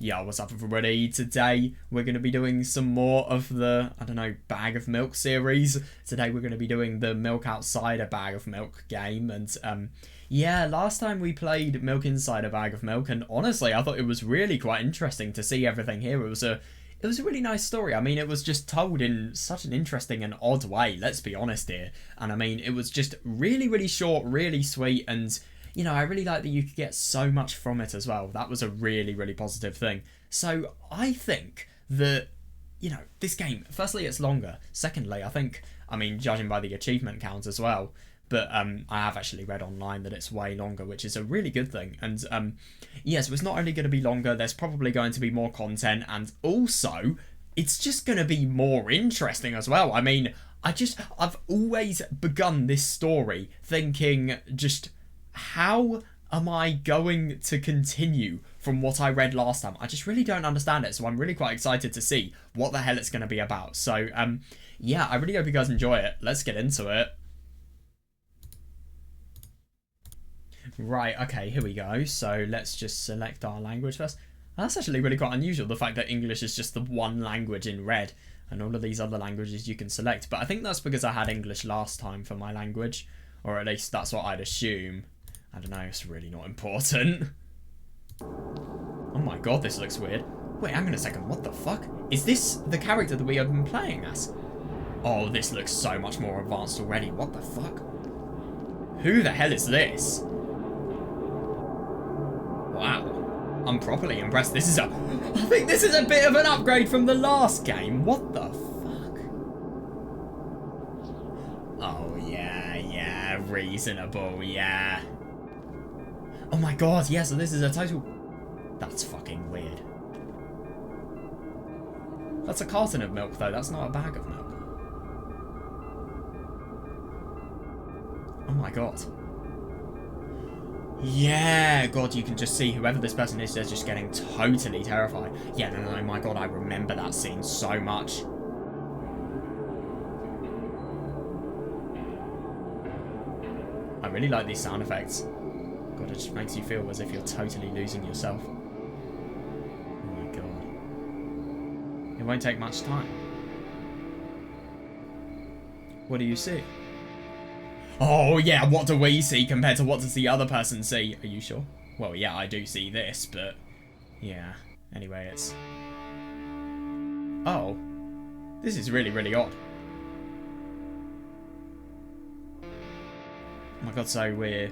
Yeah, what's up everybody? Today we're going to be doing some more of the, I don't know, bag of milk series. Today we're going to be doing the milk outside a bag of milk game. And yeah, last time we played milk inside a bag of milk, and honestly I thought it was really quite interesting to see everything here. It was a really nice story. I mean, it was just told in such an interesting and odd way, let's be honest here. And I mean, it was just really short, really sweet, and you know, I really like that you could get so much from it as well. That was a really positive thing. So I think that, you know, this game, firstly, it's longer. Secondly, I mean, judging by the achievement count as well, but I have actually read online that it's way longer, which is a really good thing. And yeah, so it's not only going to be longer, there's probably going to be more content, and also it's just going to be more interesting as well. I mean, I've always begun this story thinking just, how am I going to continue from what I read last time? I just really don't understand it, so I'm really quite excited to see what the hell it's going to be about. So, yeah, I really hope you guys enjoy it. Let's get into it. Right, okay, here we go. So let's just select our language first. That's actually really quite unusual, the fact that English is just the one language in red, and all of these other languages you can select. But I think that's because I had English last time for my language, or at least that's what I'd assume. I don't know, it's really not important. Oh my god, this looks weird. Wait, hang on a second, what the fuck? Is this the character that we have been playing as? Oh, this looks so much more advanced already, what the fuck? Who the hell is this? Wow, I'm properly impressed. I think this is a bit of an upgrade from the last game. What the fuck? Oh yeah, reasonable, yeah. Oh my god, yeah, so this is a total... That's fucking weird. That's a carton of milk, though. That's not a bag of milk. Oh my god. Yeah, god, you can just see whoever this person is, they're just getting totally terrified. Yeah, no, my god, I remember that scene so much. I really like these sound effects. God, it just makes you feel as if you're totally losing yourself. Oh my god. It won't take much time. What do you see? Oh yeah, what do we see compared to what does the other person see? Are you sure? Well, yeah, I do see this, but... yeah. Anyway, it's... oh. This is really odd. Oh my god, so we're...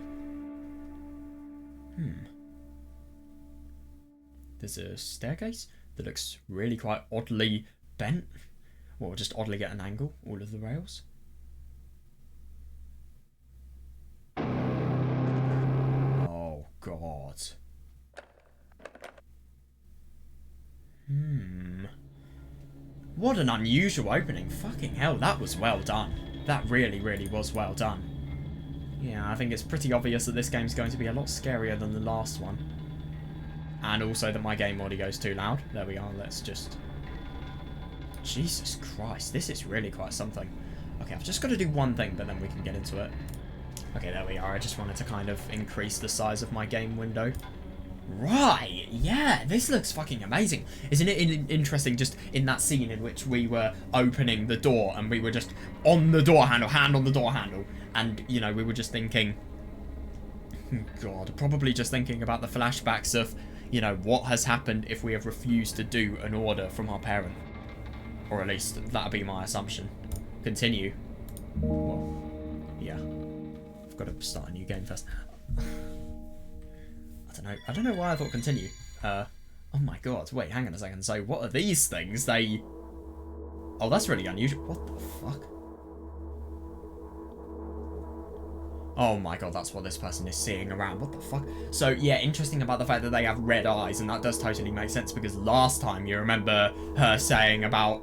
There's a staircase that looks really quite oddly bent. Well, just oddly at an angle, all of the rails. Oh, God. What an unusual opening. Fucking hell, that was well done. That really was well done. Yeah, I think it's pretty obvious that this game's going to be a lot scarier than the last one. And also that my game audio's too loud. There we are, let's just... Jesus Christ, this is really quite something. Okay, I've just got to do one thing, but then we can get into it. Okay, there we are. I just wanted to kind of increase the size of my game window. Right, yeah, this looks fucking amazing. Isn't it interesting just in that scene in which we were opening the door and we were just on the door handle, hand on the door handle, and, you know, we were just thinking, God, probably just thinking about the flashbacks of, you know, what has happened if we have refused to do an order from our parent. Or at least, that'd be my assumption. Continue. Well, yeah. I've got to start a new game first. I don't know why I thought continue. Oh my god, wait, hang on a second. So what are these things? Oh, that's really unusual. What the fuck? Oh my god, that's what this person is seeing around. What the fuck? So, yeah, interesting about the fact that they have red eyes, and that does totally make sense, because last time you remember her saying about,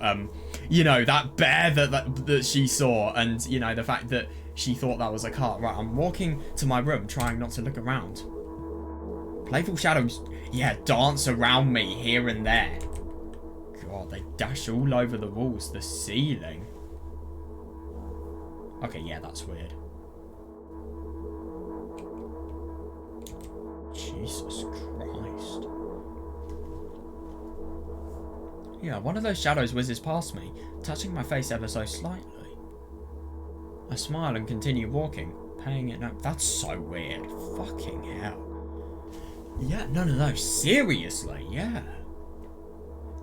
you know, that bear that she saw, and, you know, the fact that she thought that was a car. Right, I'm walking to my room, trying not to look around. Playful shadows, yeah, dance around me here and there. God, they dash all over the walls, the ceiling. Okay, yeah, that's weird. Jesus Christ. Yeah, one of those shadows whizzes past me, touching my face ever so slightly. I smile and continue walking, paying it no. That's so weird. Fucking hell. Yeah, no, seriously, yeah.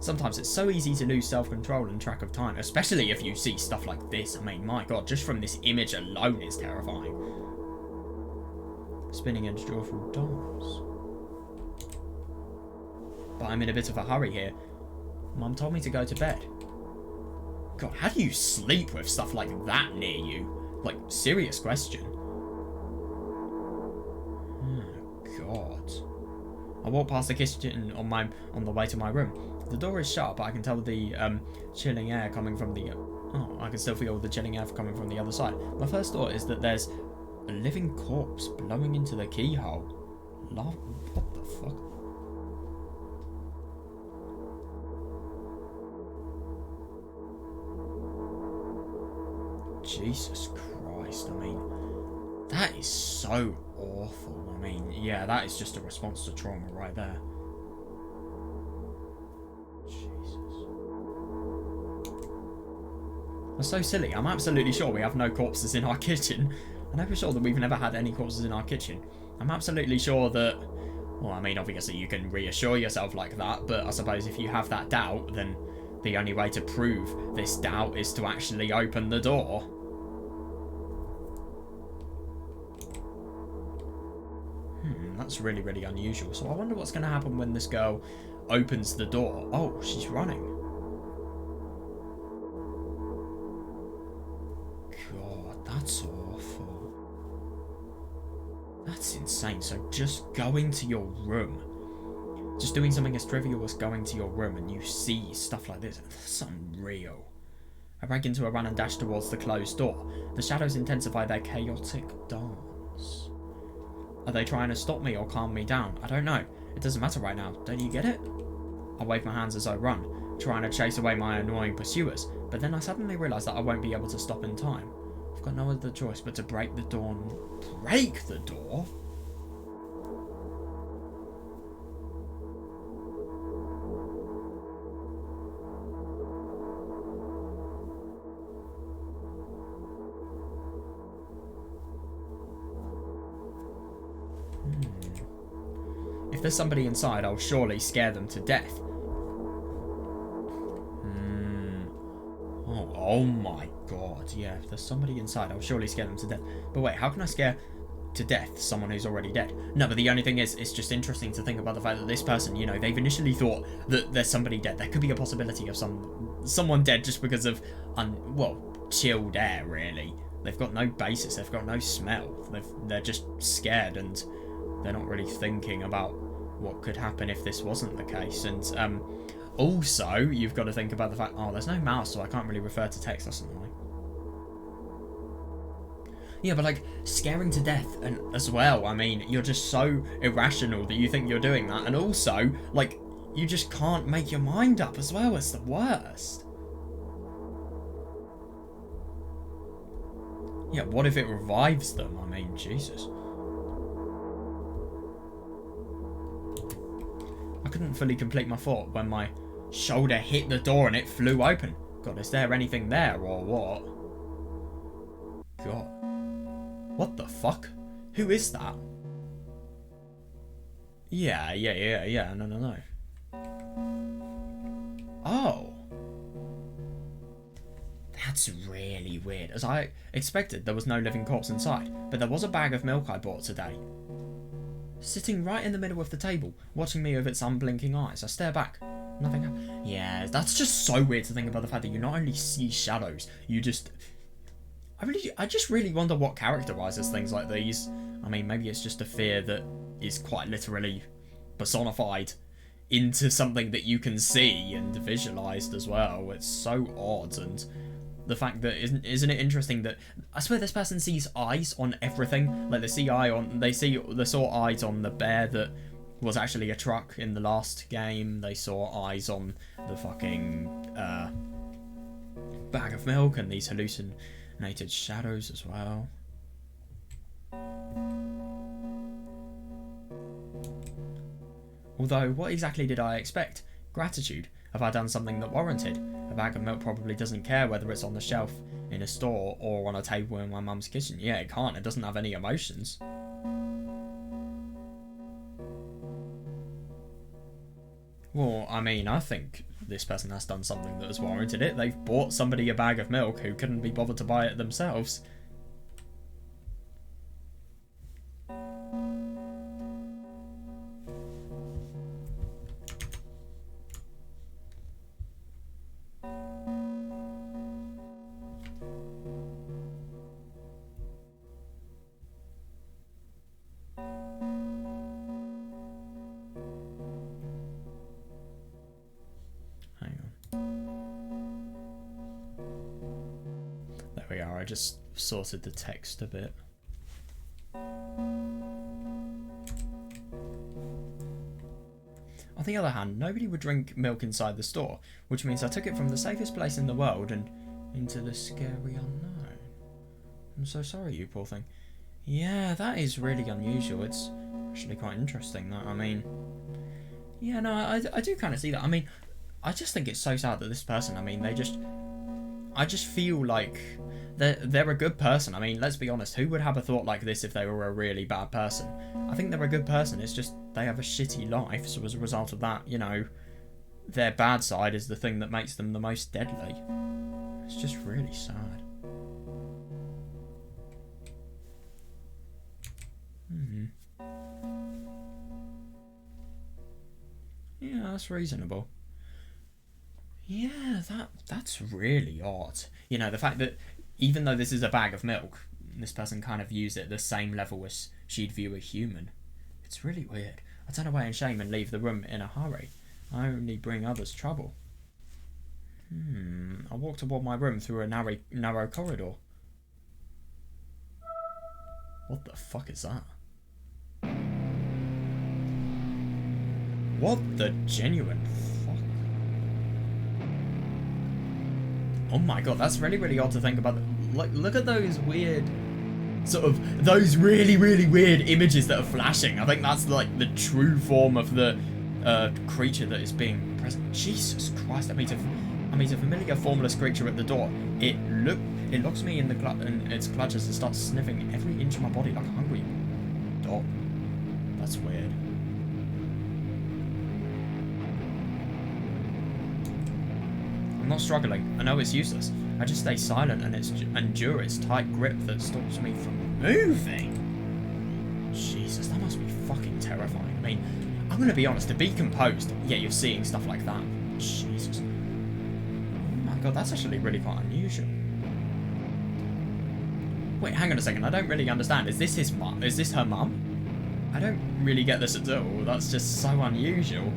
Sometimes it's so easy to lose self-control and track of time, especially if you see stuff like this. I mean, my god, just from this image alone is terrifying. Spinning into joyful dance. But I'm in a bit of a hurry here. Mum told me to go to bed. God, how do you sleep with stuff like that near you? Like, serious question. Oh, God. I walk past the kitchen on the way to my room. The door is shut, but I can tell the chilling air coming from the... Oh, I can still feel the chilling air coming from the other side. My first thought is that there's a living corpse blowing into the keyhole. What the fuck? Jesus Christ, I mean, that is so awful. I mean, yeah, that is just a response to trauma right there. Jesus. That's so silly. I'm absolutely sure we have no corpses in our kitchen. I'm never sure that we've never had any corpses in our kitchen. I'm absolutely sure that... Well, I mean, obviously you can reassure yourself like that, but I suppose if you have that doubt, then the only way to prove this doubt is to actually open the door. That's really, really unusual. So I wonder what's going to happen when this girl opens the door. Oh, she's running. God, that's awful. That's insane. So just going to your room, just doing something as trivial as going to your room, and you see stuff like this. That's unreal. I break into a run and dash towards the closed door. The shadows intensify their chaotic dance. Are they trying to stop me or calm me down? I don't know. It doesn't matter right now. Don't you get it? I wave my hands as I run, trying to chase away my annoying pursuers, but then I suddenly realise that I won't be able to stop in time. I've got no other choice but to break the door. Break the door? If there's somebody inside, I'll surely scare them to death. Oh my god, yeah, if there's somebody inside, I'll surely scare them to death. But wait, how can I scare to death someone who's already dead? No, but the only thing is, it's just interesting to think about the fact that this person, you know, they've initially thought that there's somebody dead. There could be a possibility of someone dead just because of, chilled air, really. They've got no basis, they've got no smell. They're just scared, and they're not really thinking about what could happen if this wasn't the case. And also, you've got to think about the fact, oh, there's no mouse, so I can't really refer to text. That's annoying. Yeah, but like, scaring to death and as well, I mean, you're just so irrational that you think you're doing that. And also, like, you just can't make your mind up as well. It's the worst. Yeah, what if it revives them? I mean, Jesus. I couldn't fully complete my thought when my shoulder hit the door and it flew open. God, is there anything there or what? God. What the fuck? Who is that? Yeah, no. Oh. That's really weird. As I expected, there was no living corpse inside, but there was a bag of milk I bought today. Sitting right in the middle of the table, watching me with its unblinking eyes. I stare back. Nothing happened. Yeah, that's just so weird to think about the fact that you not only see shadows, you just... I just really wonder what characterizes things like these. I mean, maybe it's just a fear that is quite literally personified into something that you can see and visualized as well. It's so odd, and the fact that isn't it interesting that I swear this person sees eyes on everything. Like they saw eyes on the bear that was actually a truck in the last game. They saw eyes on the fucking bag of milk and these hallucinated shadows as well. Although, what exactly did I expect? Gratitude. Have I done something that warranted? A bag of milk probably doesn't care whether it's on the shelf in a store or on a table in my mum's kitchen. Yeah, it can't. It doesn't have any emotions. Well, I mean, I think this person has done something that has warranted it. They've bought somebody a bag of milk who couldn't be bothered to buy it themselves. There we are, I just sorted the text a bit. On the other hand, nobody would drink milk inside the store, which means I took it from the safest place in the world and into the scary unknown. I'm so sorry, you poor thing. Yeah, that is really unusual. It's actually quite interesting, that. I mean, yeah, no, I do kind of see that. I mean, I just think it's so sad that this person, I mean, I just feel like they're a good person. I mean, let's be honest, who would have a thought like this if they were a really bad person? I think they're a good person, it's just they have a shitty life, so as a result of that, you know, their bad side is the thing that makes them the most deadly. It's just really sad. Yeah, that's reasonable. Yeah, that's really odd. You know, the fact that even though this is a bag of milk, this person kind of views it at the same level as she'd view a human. It's really weird. I turn away in shame and leave the room in a hurry. I only bring others trouble. I walk toward my room through a narrow corridor. What the fuck is that? What the genuine fuck? Oh my god, that's really, really odd to think about. Look at those weird, sort of, those really, really weird images that are flashing. I think that's like the true form of the creature that is being present. Jesus Christ, I meet a familiar formless creature at the door. It looks me in its clutches and starts sniffing every inch of my body like a hungry dog. That's weird. I'm not struggling. I know it's useless. I just stay silent and endure its tight grip that stops me from moving. Jesus, that must be fucking terrifying. I mean, I'm gonna be honest, to be composed, yeah, you're seeing stuff like that. Jesus. Oh my god, that's actually really quite unusual. Wait, hang on a second, I don't really understand. Is this his mum? Is this her mum? I don't really get this at all. That's just so unusual.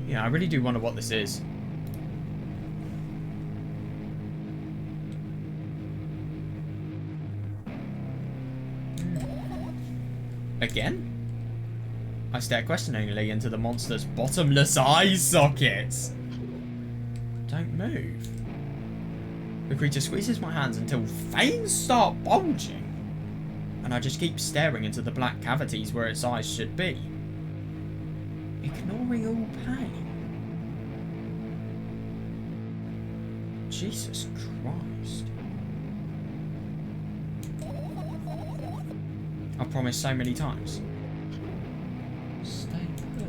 Yeah, I really do wonder what this is. Again? I stare questioningly into the monster's bottomless eye sockets. Don't move. The creature squeezes my hands until veins start bulging. And I just keep staring into the black cavities where its eyes should be. Ignoring all pain. Jesus Christ. I've promised so many times. Stay put.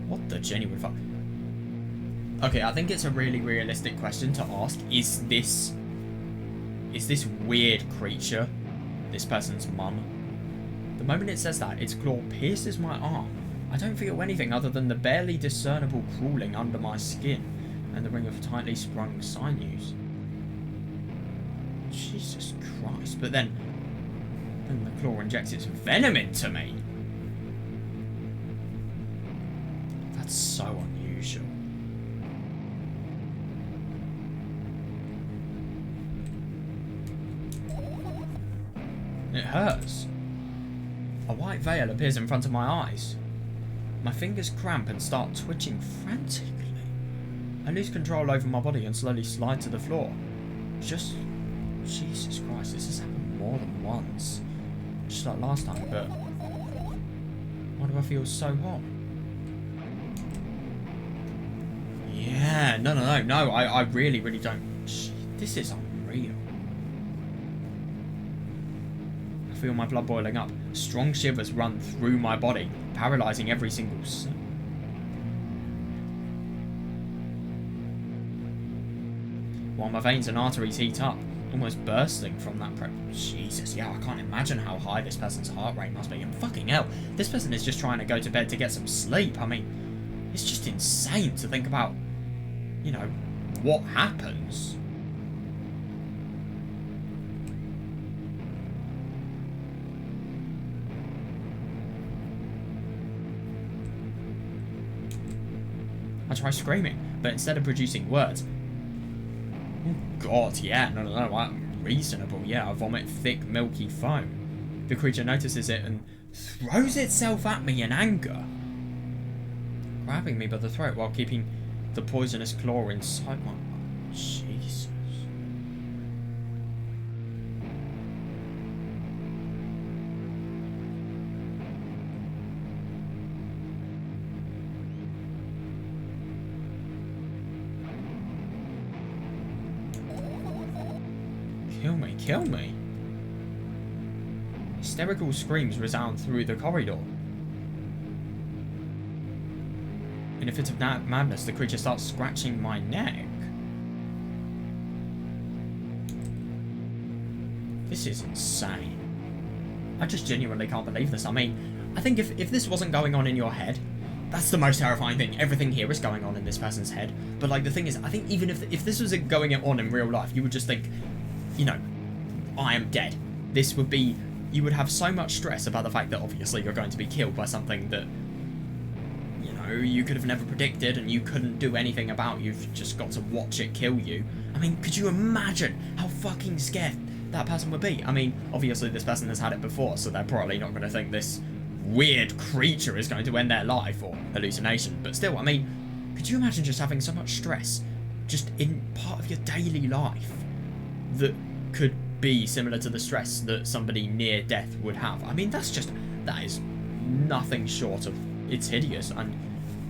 What the genuine fuck? Okay, I think it's a really realistic question to ask. Is this weird creature this person's mum? The moment it says that, its claw pierces my arm. I don't feel anything other than the barely discernible crawling under my skin and the ring of tightly sprung sinews. Jesus Christ. But then the claw injects its venom into me. That's so unusual. It hurts. A white veil appears in front of my eyes. My fingers cramp and start twitching frantically. I lose control over my body and slowly slide to the floor. Jesus Christ, this has happened more than once. much like last time, but why do I feel so hot? Yeah, no, I really don't. This is unreal. I feel my blood boiling up. Strong shivers run through my body, paralysing every single cell. While my veins and arteries heat up, almost bursting from that pressure. Jesus, yeah, I can't imagine how high this person's heart rate must be. And fucking hell, this person is just trying to go to bed to get some sleep. I mean, it's just insane to think about, you know, what happens. I try screaming, but instead of producing words, oh god, yeah, no, I'm reasonable, yeah, I vomit thick, milky foam. The creature notices it and throws itself at me in anger, grabbing me by the throat while keeping the poisonous claw inside my... Jesus. Kill me. Hysterical screams resound through the corridor. In a fit of madness, the creature starts scratching my neck. This is insane. I just genuinely can't believe this. I mean, I think if this wasn't going on in your head, that's the most terrifying thing. Everything here is going on in this person's head. But like the thing is, I think even if this was going on in real life, you would just think, you know, I am dead. This would be... You would have so much stress about the fact that obviously you're going to be killed by something that, you know, you could have never predicted and you couldn't do anything about. You've just got to watch it kill you. I mean, could you imagine how fucking scared that person would be? I mean, obviously this person has had it before, so they're probably not going to think this weird creature is going to end their life or hallucination. But still, I mean, could you imagine just having so much stress just in part of your daily life that could be similar to the stress that somebody near death would have? I mean, that is nothing short of, it's hideous. And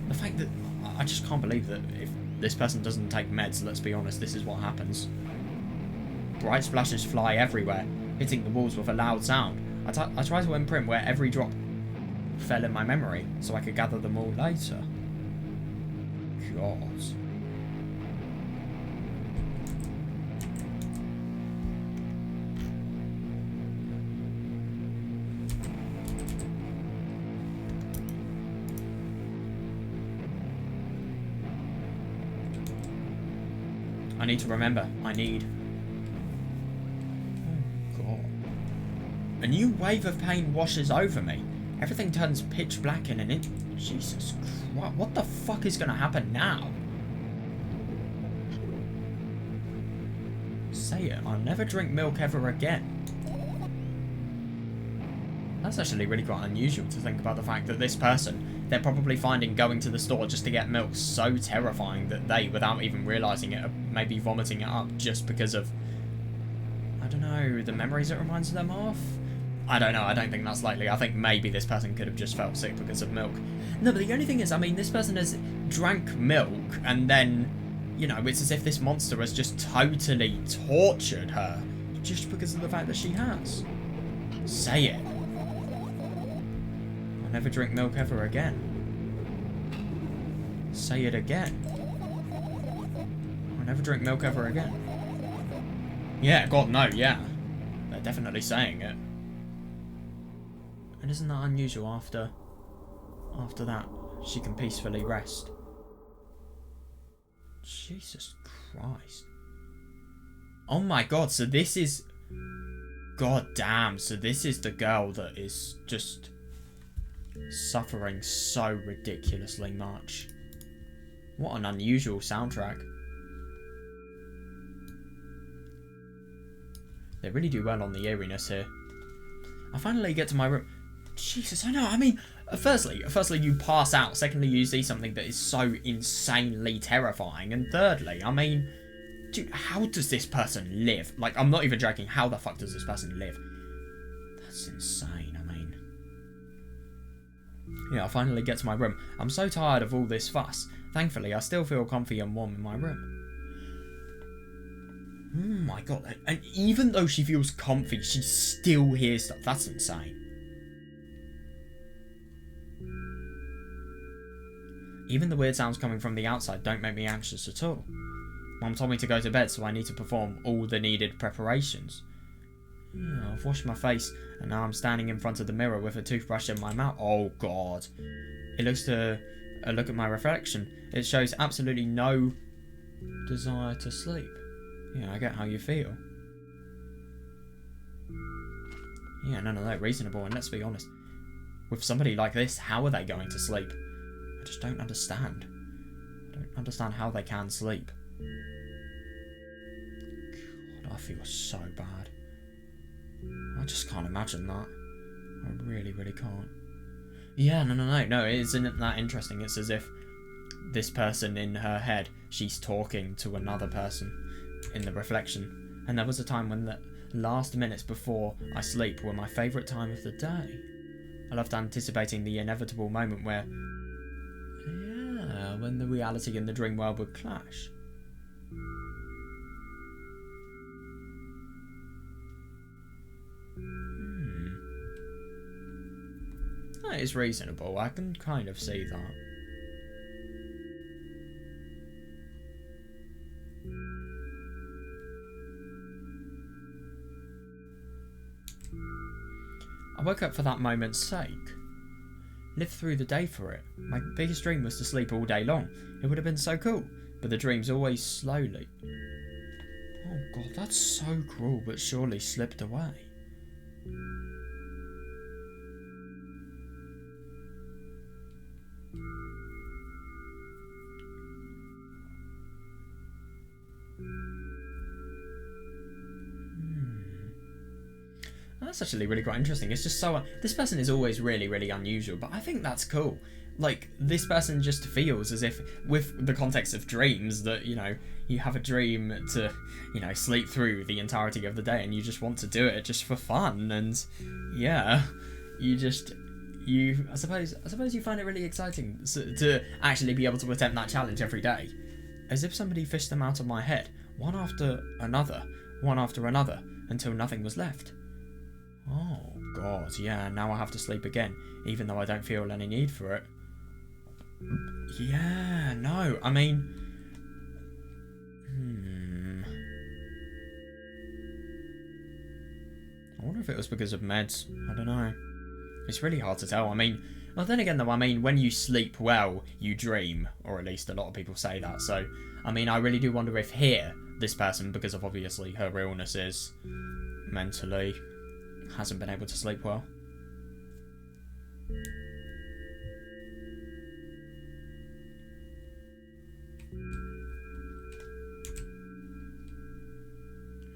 the fact that I just can't believe that if this person doesn't take meds, let's be honest, this is what happens. Bright splashes fly everywhere, hitting the walls with a loud sound. I try to imprint where every drop fell in my memory so I could gather them all later. God. I need to remember. I need... Oh, God. A new wave of pain washes over me. Everything turns pitch black in an inch. Jesus Christ. What the fuck is going to happen now? Say it. I'll never drink milk ever again. That's actually really quite unusual to think about the fact that this person, they're probably finding going to the store just to get milk so terrifying that they, without even realising it, are maybe vomiting it up just because of, I don't know, the memories it reminds them of? I don't know, I don't think that's likely. I think maybe this person could have just felt sick because of milk. No, but the only thing is, I mean, this person has drank milk and then, you know, it's as if this monster has just totally tortured her just because of the fact that she has. Say it. Never drink milk ever again. Say it again. I'll never drink milk ever again. Yeah, God, no, yeah. They're definitely saying it. And isn't that unusual after that, she can peacefully rest? Jesus Christ. Oh my God, so this is... God damn, so this is the girl that is just... suffering so ridiculously much. What an unusual soundtrack. They really do well on the eeriness here. I finally get to my room. Jesus, I know, I mean, firstly you pass out. Secondly, you see something that is so insanely terrifying. And thirdly, I mean, dude, how does this person live? Like, I'm not even joking. How the fuck does this person live? That's insane, I mean. Yeah, I finally get to my room. I'm so tired of all this fuss. Thankfully, I still feel comfy and warm in my room. Oh my god. And even though she feels comfy, she still hears stuff. That's insane. Even the weird sounds coming from the outside don't make me anxious at all. Mum told me to go to bed, so I need to perform all the needed preparations. Yeah, I've washed my face, and now I'm standing in front of the mirror with a toothbrush in my mouth. Oh god. It looks to look at my reflection. It shows absolutely no desire to sleep. Yeah, I get how you feel. Yeah, no, reasonable, and let's be honest. With somebody like this, how are they going to sleep? I just don't understand. I don't understand how they can sleep. God, I feel so bad. I just can't imagine that. I really, really can't. Yeah, no, it isn't that interesting. It's as if this person in her head, she's talking to another person in the reflection. And there was a time when the last minutes before I sleep were my favourite time of the day. I loved anticipating the inevitable moment where, yeah, when the reality and the dream world would clash. That is reasonable. I can kind of see that. I woke up for that moment's sake. Lived through the day for it. My biggest dream was to sleep all day long. It would have been so cool. But the dreams always slowly. Oh god, that's so cruel, but surely slipped away. That's actually really quite interesting. It's just so... this person is always really, really unusual, but I think that's cool. Like, this person just feels as if, with the context of dreams, that, you know, you have a dream to, you know, sleep through the entirety of the day, and you just want to do it just for fun, and, yeah, I suppose you find it really exciting to actually be able to attempt that challenge every day. As if somebody fished them out of my head, one after another, until nothing was left. Oh god, yeah, now I have to sleep again, even though I don't feel any need for it. Yeah, no, I mean... I wonder if it was because of meds. I don't know. It's really hard to tell. I mean, well, then again though, I mean, when you sleep well, you dream. Or at least a lot of people say that. So, I mean, I really do wonder if here, this person, because of obviously her illnesses, mentally, hasn't been able to sleep well.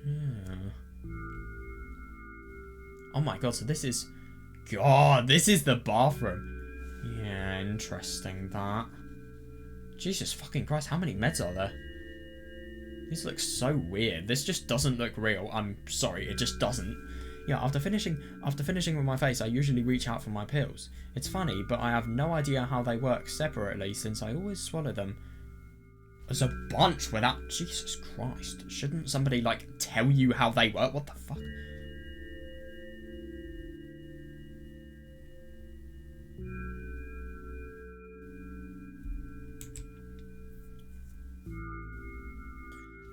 Yeah. Oh my god, so this is... God, this is the bathroom. Yeah, interesting that. Jesus fucking Christ, how many meds are there? This looks so weird. This just doesn't look real. I'm sorry, it just doesn't. Yeah, after finishing with my face, I usually reach out for my pills. It's funny, but I have no idea how they work separately since I always swallow them as a bunch without... Jesus Christ. Shouldn't somebody, like, tell you how they work? What the fuck?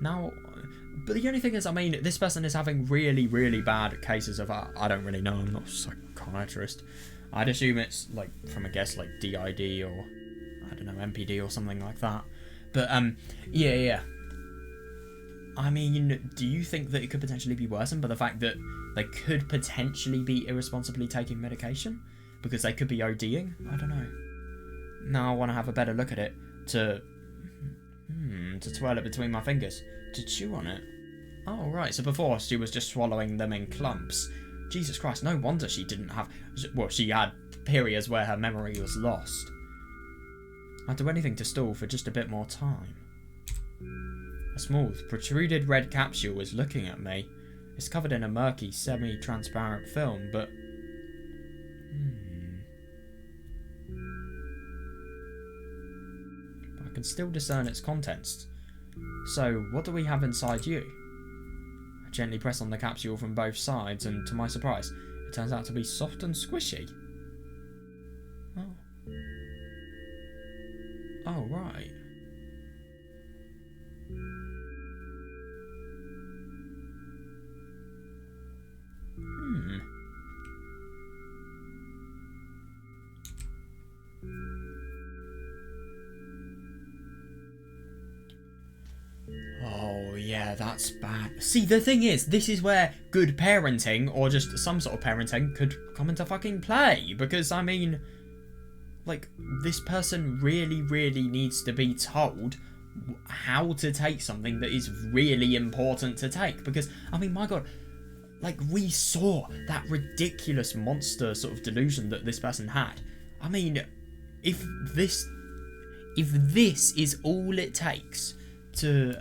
Now... But the only thing is, I mean, this person is having really, really bad cases of... I don't really know, I'm not a psychiatrist. I'd assume it's, like, from a guess, like, DID or, I don't know, MPD or something like that. But, yeah. I mean, do you think that it could potentially be worsened by the fact that they could potentially be irresponsibly taking medication? Because they could be ODing? I don't know. Now I want to have a better look at it to twirl it between my fingers. To chew on it. Oh, right, so before she was just swallowing them in clumps. Jesus Christ, no wonder she didn't have... Well, she had periods where her memory was lost. I'd do anything to stall for just a bit more time. A small, protruded red capsule was looking at me. It's covered in a murky, semi-transparent film, but... But I can still discern its contents. So, what do we have inside you? I gently press on the capsule from both sides, and to my surprise, it turns out to be soft and squishy. Oh. Oh, right. Oh, yeah, that's bad. See, the thing is, this is where good parenting, or just some sort of parenting, could come into fucking play. Because, I mean, like, this person really, really needs to be told how to take something that is really important to take. Because, I mean, my God, like, we saw that ridiculous monster sort of delusion that this person had. I mean, if this is all it takes to,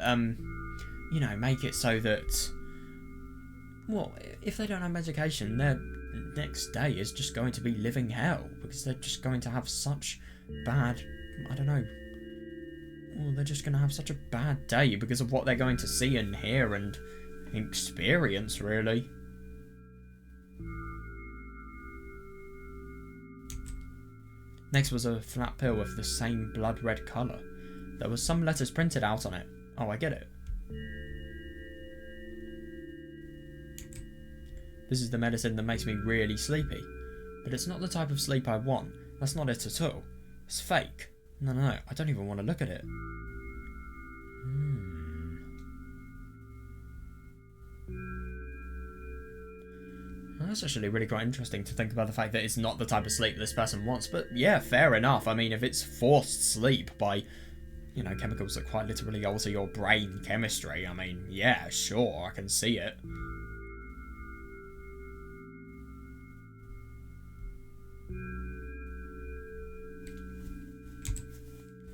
you know, make it so that, well, if they don't have medication, their next day is just going to be living hell, because they're just going to have such bad, I don't know, well, they're just going to have such a bad day because of what they're going to see and hear and experience, really. Next was a flat pill of the same blood red colour. There was some letters printed out on it. Oh, I get it. This is the medicine that makes me really sleepy. But it's not the type of sleep I want. That's not it at all. It's fake. No, I don't even want to look at it. That's actually really quite interesting to think about the fact that it's not the type of sleep this person wants. But yeah, fair enough. I mean, if it's forced sleep by, you know, chemicals that quite literally alter your brain chemistry, I mean, yeah, sure, I can see it.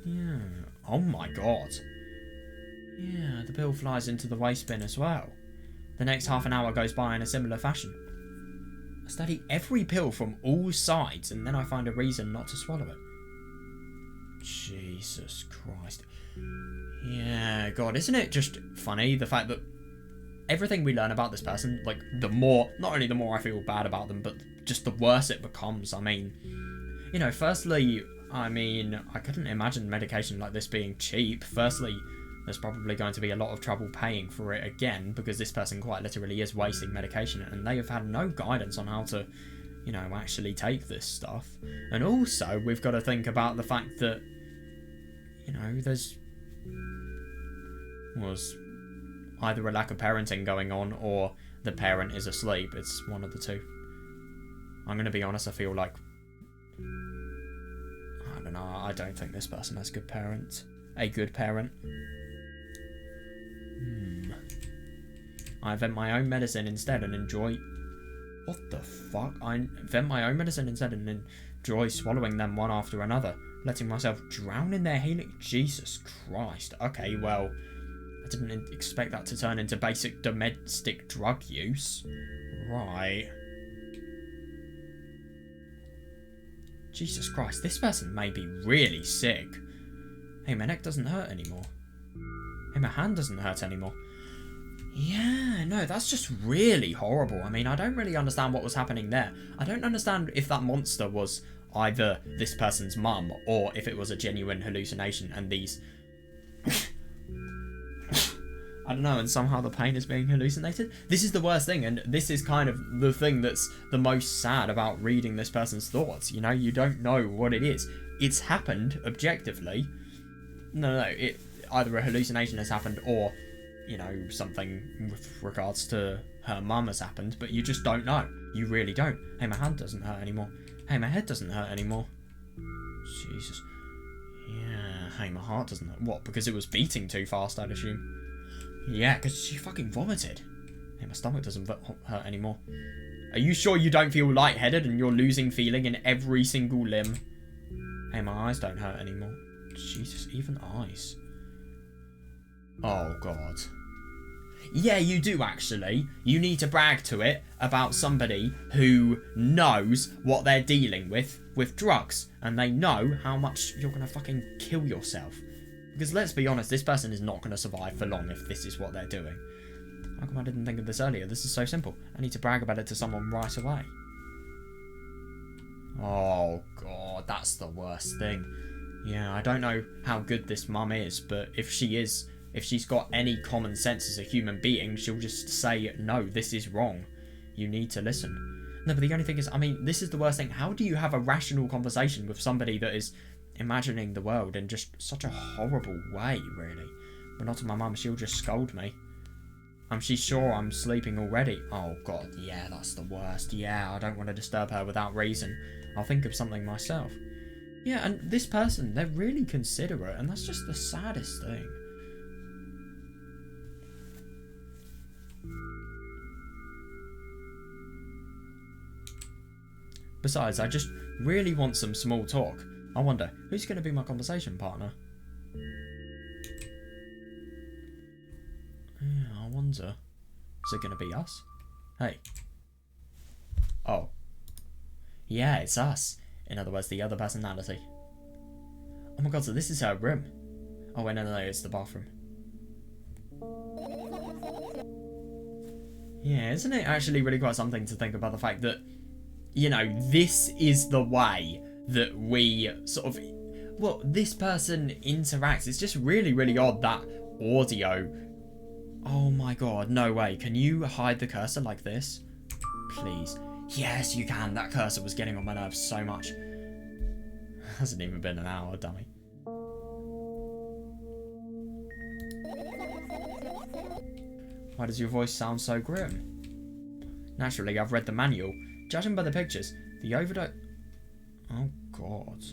Yeah. Oh my God. Yeah, the pill flies into the waste bin as well. The next half an hour goes by in a similar fashion. I study every pill from all sides, and then I find a reason not to swallow it. Jesus Christ. Yeah, God, isn't it just funny, the fact that everything we learn about this person, like, the more, not only the more I feel bad about them, but just the worse it becomes. I mean, you know, firstly, I mean, I couldn't imagine medication like this being cheap. Firstly, there's probably going to be a lot of trouble paying for it again, because this person quite literally is wasting medication, and they have had no guidance on how to, you know, actually take this stuff. And also, we've got to think about the fact that, you know, was either a lack of parenting going on, or the parent is asleep. It's one of the two. I'm going to be honest, I feel like, I don't know, I don't think this person has a good parent. I invent my own medicine instead and enjoy... What the fuck? I invent my own medicine instead and enjoy swallowing them one after another, letting myself drown in their healing... Jesus Christ. Okay, well, I didn't expect that to turn into basic domestic drug use. Right. Jesus Christ, this person may be really sick. Hey, my neck doesn't hurt anymore. Hey, my hand doesn't hurt anymore. Yeah, no, that's just really horrible. I mean, I don't really understand what was happening there. I don't understand if that monster was either this person's mum, or if it was a genuine hallucination and these... I don't know, and somehow the pain is being hallucinated. This is the worst thing, and this is kind of the thing that's the most sad about reading this person's thoughts. You know, you don't know what it is. It's happened, objectively. No, it either a hallucination has happened, or, you know, something with regards to her mum has happened, but you just don't know. You really don't. Hey, my hand doesn't hurt anymore. Hey, my head doesn't hurt anymore. Jesus. Yeah, hey, my heart doesn't hurt. What, because it was beating too fast, I'd assume? Yeah, because she fucking vomited. Hey, my stomach doesn't hurt anymore. Are you sure you don't feel lightheaded and you're losing feeling in every single limb? Hey, my eyes don't hurt anymore. Jesus, even eyes. Oh, God. Yeah, you do actually. You need to brag to it about somebody who knows what they're dealing with drugs. And they know how much you're going to fucking kill yourself. Because let's be honest, this person is not going to survive for long if this is what they're doing. How come I didn't think of this earlier? This is so simple. I need to brag about it to someone right away. Oh god, that's the worst thing. Yeah, I don't know how good this mum is, but if she's got any common sense as a human being, she'll just say, no, this is wrong. You need to listen. No, but the only thing is, I mean, this is the worst thing. How do you have a rational conversation with somebody that is imagining the world in just such a horrible way, really? But not to my mum, she'll just scold me. She's sure I'm sleeping already. Oh god, yeah, that's the worst. Yeah, I don't want to disturb her without reason. I'll think of something myself. Yeah, and this person, they're really considerate, and that's just the saddest thing. Besides, I just really want some small talk. I wonder, who's going to be my conversation partner? Yeah, I wonder. Is it going to be us? Hey. Oh. Yeah, it's us. In other words, the other personality. Oh my god, so this is her room. Oh wait, no, it's the bathroom. Yeah, isn't it actually really quite something to think about the fact that, you know, this is the way that we sort of, well, this person interacts. It's just really, really odd, that audio. Oh my god, no way. Can you hide the cursor like this? Please. Yes, you can. That cursor was getting on my nerves so much. Hasn't even been an hour, dummy. Why does your voice sound so grim? Naturally, I've read the manual. Judging by the pictures, the overdose... Oh, God.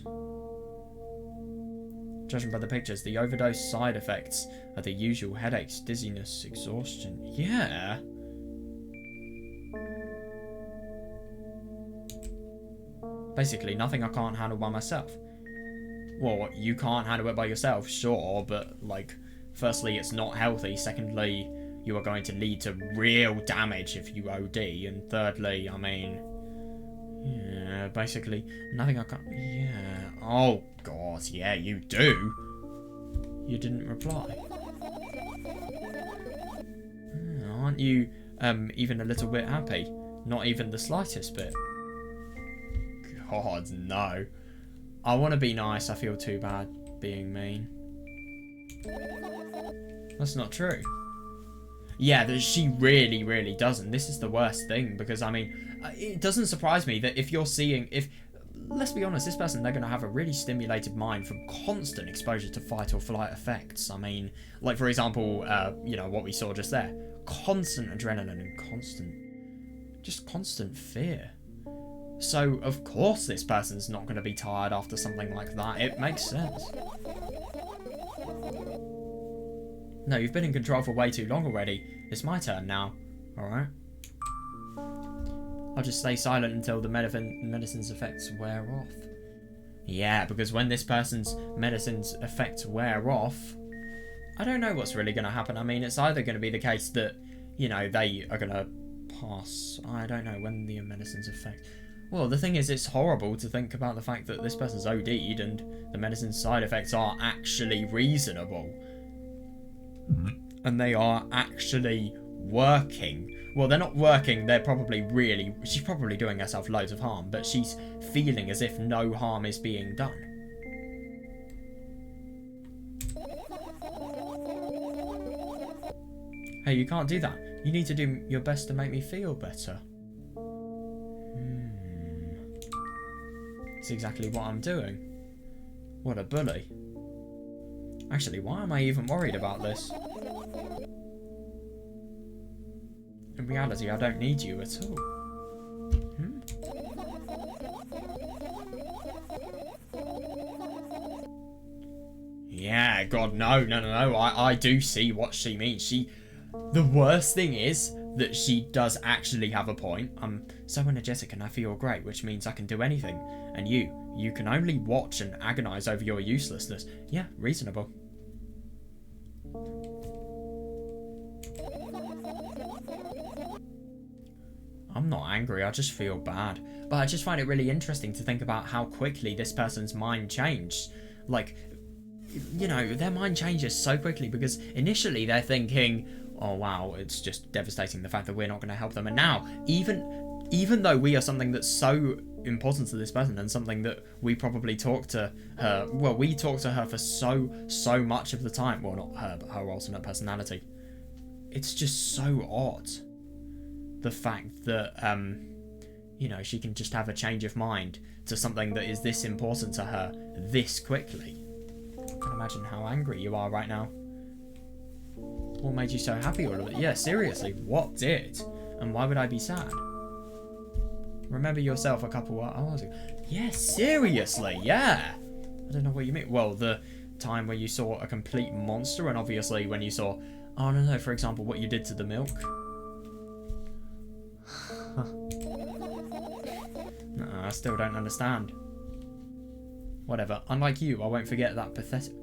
Judging by the pictures, the overdose side effects are the usual headaches, dizziness, exhaustion. Yeah. Basically, nothing I can't handle by myself. Well, you can't handle it by yourself, sure, but, like, firstly, it's not healthy. Secondly, you are going to lead to real damage if you OD. And thirdly, I mean... Yeah, basically, nothing I can't... Yeah. Oh, God, yeah, you do. You didn't reply. Aren't you, even a little bit happy? Not even the slightest bit. God, no. I want to be nice. I feel too bad being mean. That's not true. Yeah, she really, really doesn't. This is the worst thing, because, I mean, it doesn't surprise me that if you're seeing... Let's be honest, this person, they're going to have a really stimulated mind from constant exposure to fight or flight effects. I mean, like, for example, you know, what we saw just there. Constant adrenaline and constant fear. So, of course this person's not going to be tired after something like that. It makes sense. No, you've been in control for way too long already. It's my turn now. Alright. I'll just stay silent until the medicine's effects wear off. Yeah, because when this person's medicine's effects wear off, I don't know what's really going to happen. I mean, it's either going to be the case that, you know, they are going to pass. I don't know when the medicine's effect... Well, the thing is, it's horrible to think about the fact that this person's OD'd and the medicine's side effects are actually reasonable. And they are actually working. Well, they're not working, they're probably really... She's probably doing herself loads of harm, but she's feeling as if no harm is being done. Hey, you can't do that. You need to do your best to make me feel better. That's exactly what I'm doing. What a bully. Actually, why am I even worried about this? In reality, I don't need you at all. Yeah, God, no. I do see what she means. The worst thing is that she does actually have a point. I'm so energetic and I feel great, which means I can do anything. And you can only watch and agonize over your uselessness. Yeah, reasonable. I'm not angry, I just feel bad. But I just find it really interesting to think about how quickly this person's mind changed. Like, you know, their mind changes so quickly because initially they're thinking, oh wow, it's just devastating the fact that we're not going to help them. And now, even though we are something that's so important to this person and something that we probably talk to her, well, we talk to her for so much of the time. Well, not her, but her alternate personality. It's just so odd. The fact that, you know, she can just have a change of mind to something that is this important to her this quickly. I can imagine how angry you are right now. What made you so happy all of it? Yeah, seriously, what did? And why would I be sad? Remember yourself a couple of hours ago. Yeah, seriously, yeah. I don't know what you mean. Well, the time where you saw a complete monster, and obviously when you saw, oh no, for example, what you did to the milk. No, I still don't understand. Whatever. Unlike you, I won't forget that pathetic...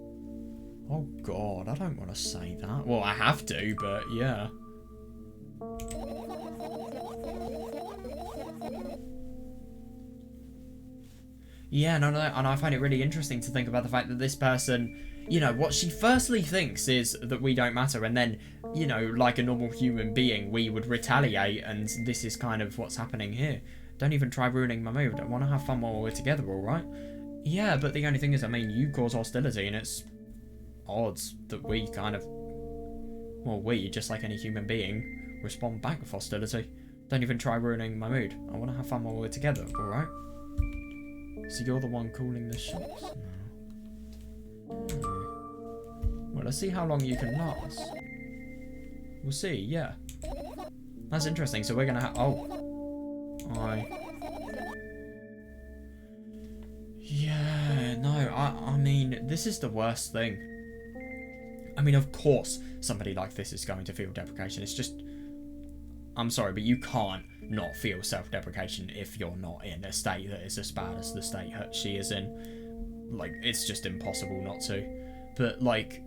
Oh god, I don't want to say that. Well, I have to, but yeah. Yeah, no, and I find it really interesting to think about the fact that this person, you know, what she firstly thinks is that we don't matter, and then, you know, like a normal human being, we would retaliate, and this is kind of what's happening here. Don't even try ruining my mood. I want to have fun while we're together, alright? Yeah, but the only thing is, I mean, you cause hostility, and it's odds that we kind of, well, we, just like any human being, respond back with hostility. Don't even try ruining my mood. I want to have fun while we're together, alright? So you're the one calling the shots now. Well, let's see how long you can last. We'll see, yeah. That's interesting, so we're gonna have... Oh. Yeah, no, I mean, this is the worst thing. I mean, of course, somebody like this is going to feel deprecation. It's just... I'm sorry, but you can't not feel self-deprecation if you're not in a state that is as bad as the state she is in. Like, it's just impossible not to. But, like...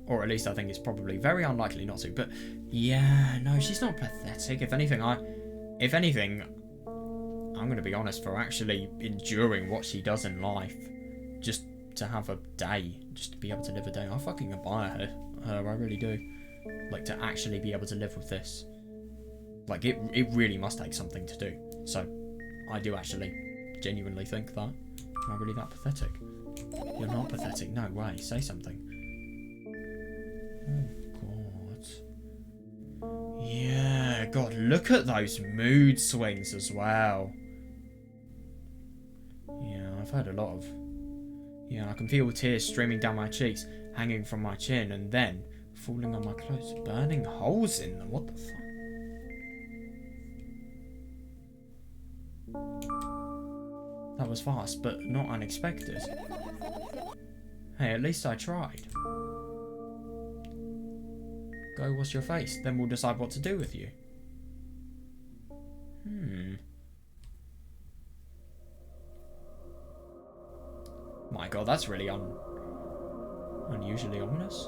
Or at least I think it's probably very unlikely not to. But, yeah, no, she's not pathetic. If anything, I'm going to be honest, for actually enduring what she does in life, just to have a day, just to be able to live a day, I fucking admire her, I really do. Like, to actually be able to live with this. Like, it really must take something to do. So, I do actually genuinely think that. Am I really that pathetic? You're not pathetic, no way, say something. Oh, God. Yeah, God, look at those mood swings as well. Yeah, I've heard a lot of... Yeah, I can feel tears streaming down my cheeks, hanging from my chin, and then falling on my clothes, burning holes in them. What the fuck? That was fast, but not unexpected. Hey, at least I tried. Go wash your face, then we'll decide what to do with you. My god, that's really unusually ominous.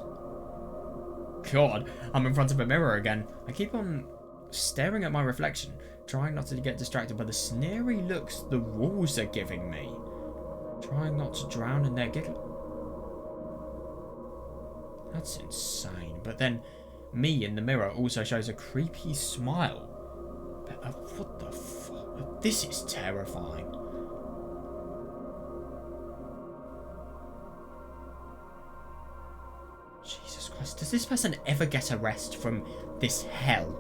God, I'm in front of a mirror again. I keep on staring at my reflection, trying not to get distracted by the sneery looks the walls are giving me. Trying not to drown in their giggle. That's insane. But then, me in the mirror also shows a creepy smile. What the fuck? This is terrifying. Jesus Christ, does this person ever get a rest from this hell?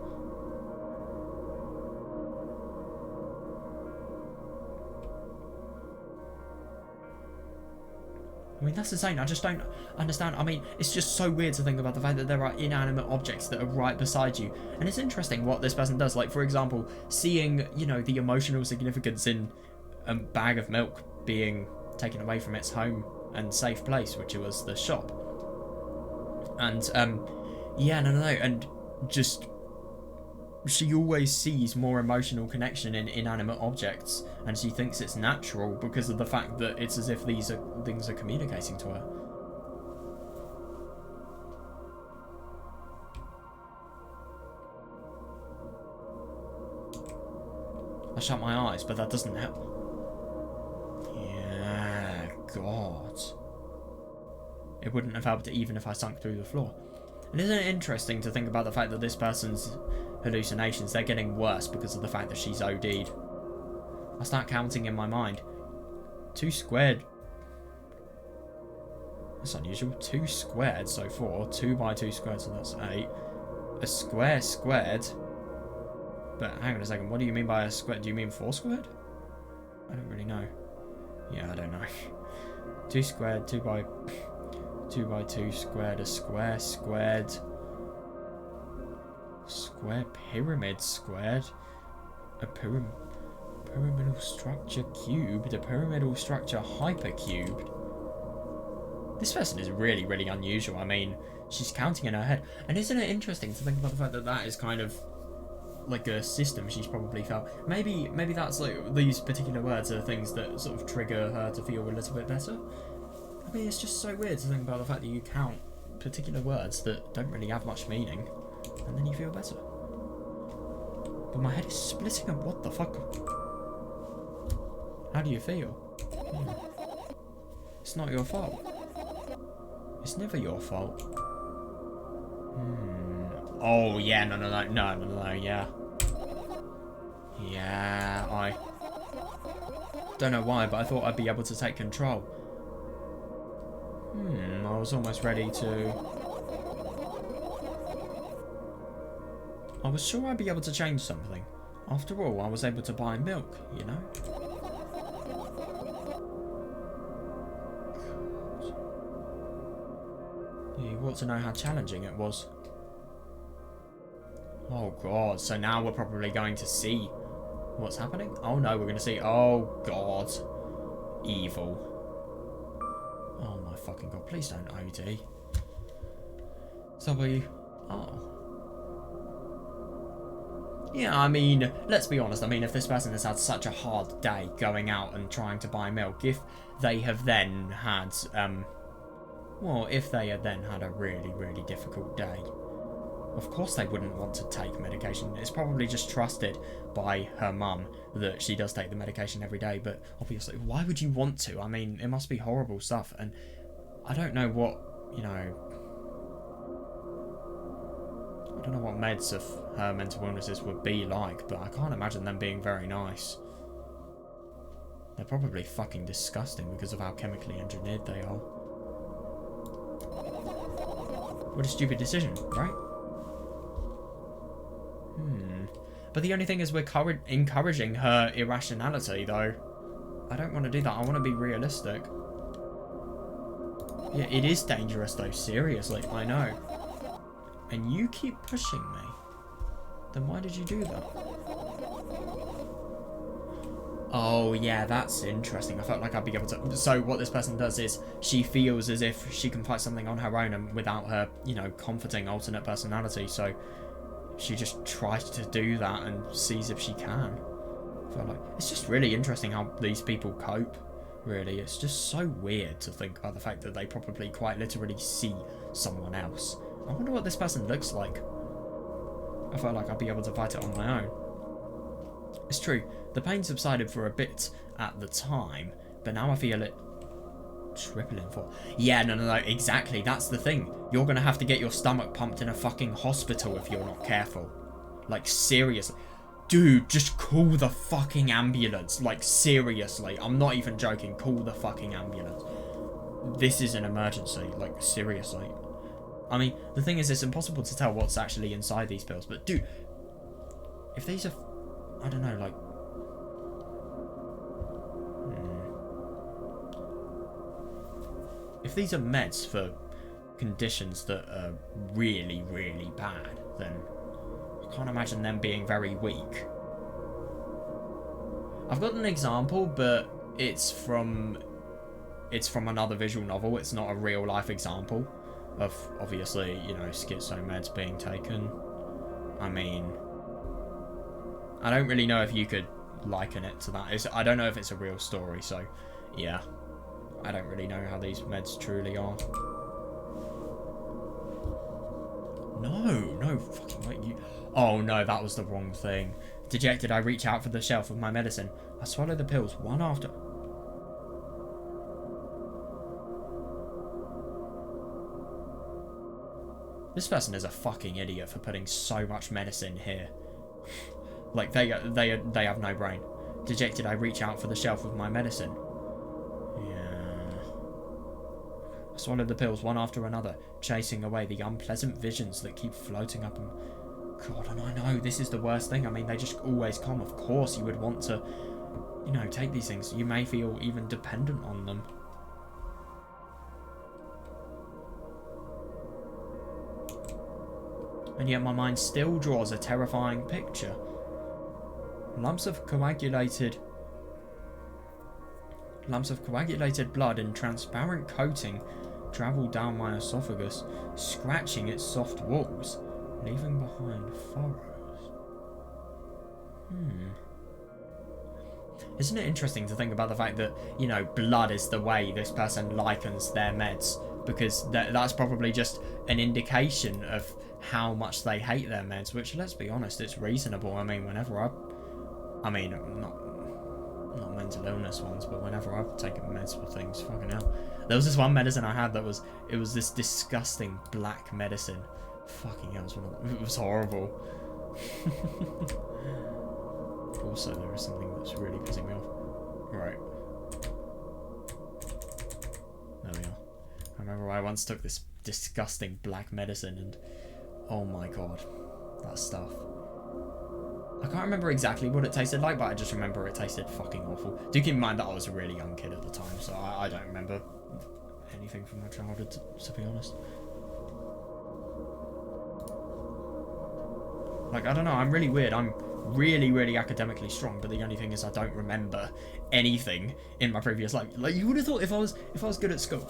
I mean, that's insane. I just don't understand. I mean, it's just so weird to think about the fact that there are inanimate objects that are right beside you. And it's interesting what this person does. Like, for example, seeing, you know, the emotional significance in a bag of milk being taken away from its home and safe place, which was the shop. And, yeah, no, and just... She always sees more emotional connection in inanimate objects, and she thinks it's natural because of the fact that it's as if these things are communicating to her. shut my eyes, but that doesn't help. Yeah, God. It wouldn't have helped even if I sunk through the floor. And isn't it interesting to think about the fact that this person's hallucinations, they're getting worse because of the fact that she's OD'd. I start counting in my mind. 2 squared. That's unusual. 2 squared, so 4. 2 by 2 squared, so that's 8. A square squared. But hang on a second, what do you mean by a square? Do you mean 4 squared? I don't really know. Yeah, I don't know. 2 squared, 2 by 2 squared, a square squared. Square pyramid squared. A pyramidal structure cubed. A pyramidal structure hypercubed. This person is really, really unusual. I mean, she's counting in her head. And isn't it interesting to think about the fact that that is kind of like a system she's probably felt. Maybe that's like these particular words are things that sort of trigger her to feel a little bit better. I mean, it's just so weird to think about the fact that you count particular words that don't really have much meaning, and then you feel better. But my head is splitting up. What the fuck? How do you feel? It's not your fault. It's never your fault. Oh, yeah, no, yeah. Yeah, I don't know why, but I thought I'd be able to take control. I was almost ready to... I was sure I'd be able to change something. After all, I was able to buy milk, you know? You ought to know how challenging it was. Oh God, so now we're probably going to see what's happening? Oh no, we're going to see, oh God, evil. Oh my fucking God, please don't OD. Oh. Yeah, I mean, let's be honest, I mean, if this person has had such a hard day going out and trying to buy milk, if they have then had, well, if they had then had a really, really difficult day, of course they wouldn't want to take medication. It's probably just trusted by her mum that she does take the medication every day, but obviously, why would you want to? I mean, it must be horrible stuff, and I don't know what, you know, I don't know what meds of her mental illnesses would be like, but I can't imagine them being very nice. They're probably fucking disgusting because of how chemically engineered they are. What a stupid decision, right? But the only thing is we're encouraging her irrationality, though. I don't want to do that. I want to be realistic. Yeah, it is dangerous, though. Seriously, I know. And you keep pushing me. Then why did you do that? Oh, yeah, that's interesting. I felt like I'd be able to... So what this person does is she feels as if she can fight something on her own and without her, you know, comforting alternate personality. So she just tries to do that and sees if she can. I feel like it's just really interesting how these people cope, really. It's just so weird to think about the fact that they probably quite literally see someone else. I wonder what this person looks like. I felt like I'd be able to fight it on my own. It's true, the pain subsided for a bit at the time, but now I feel it tripling for... Yeah, no, exactly, that's the thing. You're gonna have to get your stomach pumped in a fucking hospital if you're not careful. Like, seriously. Dude, just call the fucking ambulance. Like, seriously, I'm not even joking. Call the fucking ambulance. This is an emergency, like, seriously. I mean, the thing is, it's impossible to tell what's actually inside these pills, but dude, if these are, I don't know, like, if these are meds for conditions that are really, really bad, then I can't imagine them being very weak. I've got an example, but it's from another visual novel. It's not a real life example of, obviously, you know, schizo meds being taken. I mean, I don't really know if you could liken it to that. I don't know if it's a real story, so yeah, I don't really know how these meds truly are. No, fucking wait, you... Oh no, that was the wrong thing. Dejected, I reach out for the shelf of my medicine. I swallow the pills, one after... This person is a fucking idiot for putting so much medicine here. Like, they have no brain. Dejected, I reach out for the shelf of my medicine. Yeah. I swallow the pills one after another, chasing away the unpleasant visions that keep floating up and... God, and I know, this is the worst thing. I mean, they just always come. Of course you would want to, you know, take these things. You may feel even dependent on them. And yet my mind still draws a terrifying picture. Lumps of coagulated blood in transparent coating travel down my esophagus, scratching its soft walls, leaving behind furrows. Isn't it interesting to think about the fact that, you know, blood is the way this person likens their meds? Because that's probably just an indication of how much they hate their meds, which, let's be honest, it's reasonable. I mean, whenever I mean, not mental illness ones, but whenever I've taken meds for things, fucking hell. There was this one medicine I had that was, it was this disgusting black medicine. Fucking hell, it was horrible. Also, there is something that's really pissing me off. Right. There we are. I remember I once took this disgusting black medicine and... Oh my god. That stuff. I can't remember exactly what it tasted like, but I just remember it tasted fucking awful. Do keep in mind that I was a really young kid at the time, so I don't remember anything from my childhood, to be honest. Like, I don't know, I'm really weird. I'm really, really academically strong, but the only thing is I don't remember anything in my previous life. Like, you would have thought if I was good at school,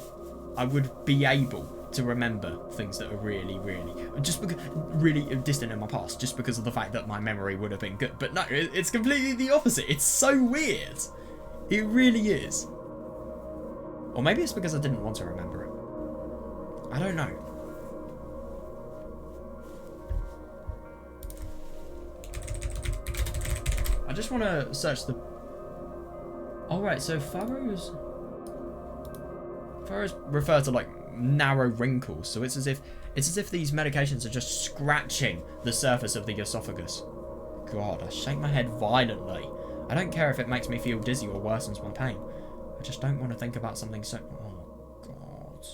I would be able to remember things that are really, really distant in my past, just because of the fact that my memory would have been good. But no, it's completely the opposite. It's so weird. It really is. Or maybe it's because I didn't want to remember it. I don't know. I just want to search the... Alright, so furrows refer to, like, narrow wrinkles, so it's as if these medications are just scratching the surface of the esophagus. God, I shake my head violently. I don't care if it makes me feel dizzy or worsens my pain. I just don't want to think about something so... Oh, God.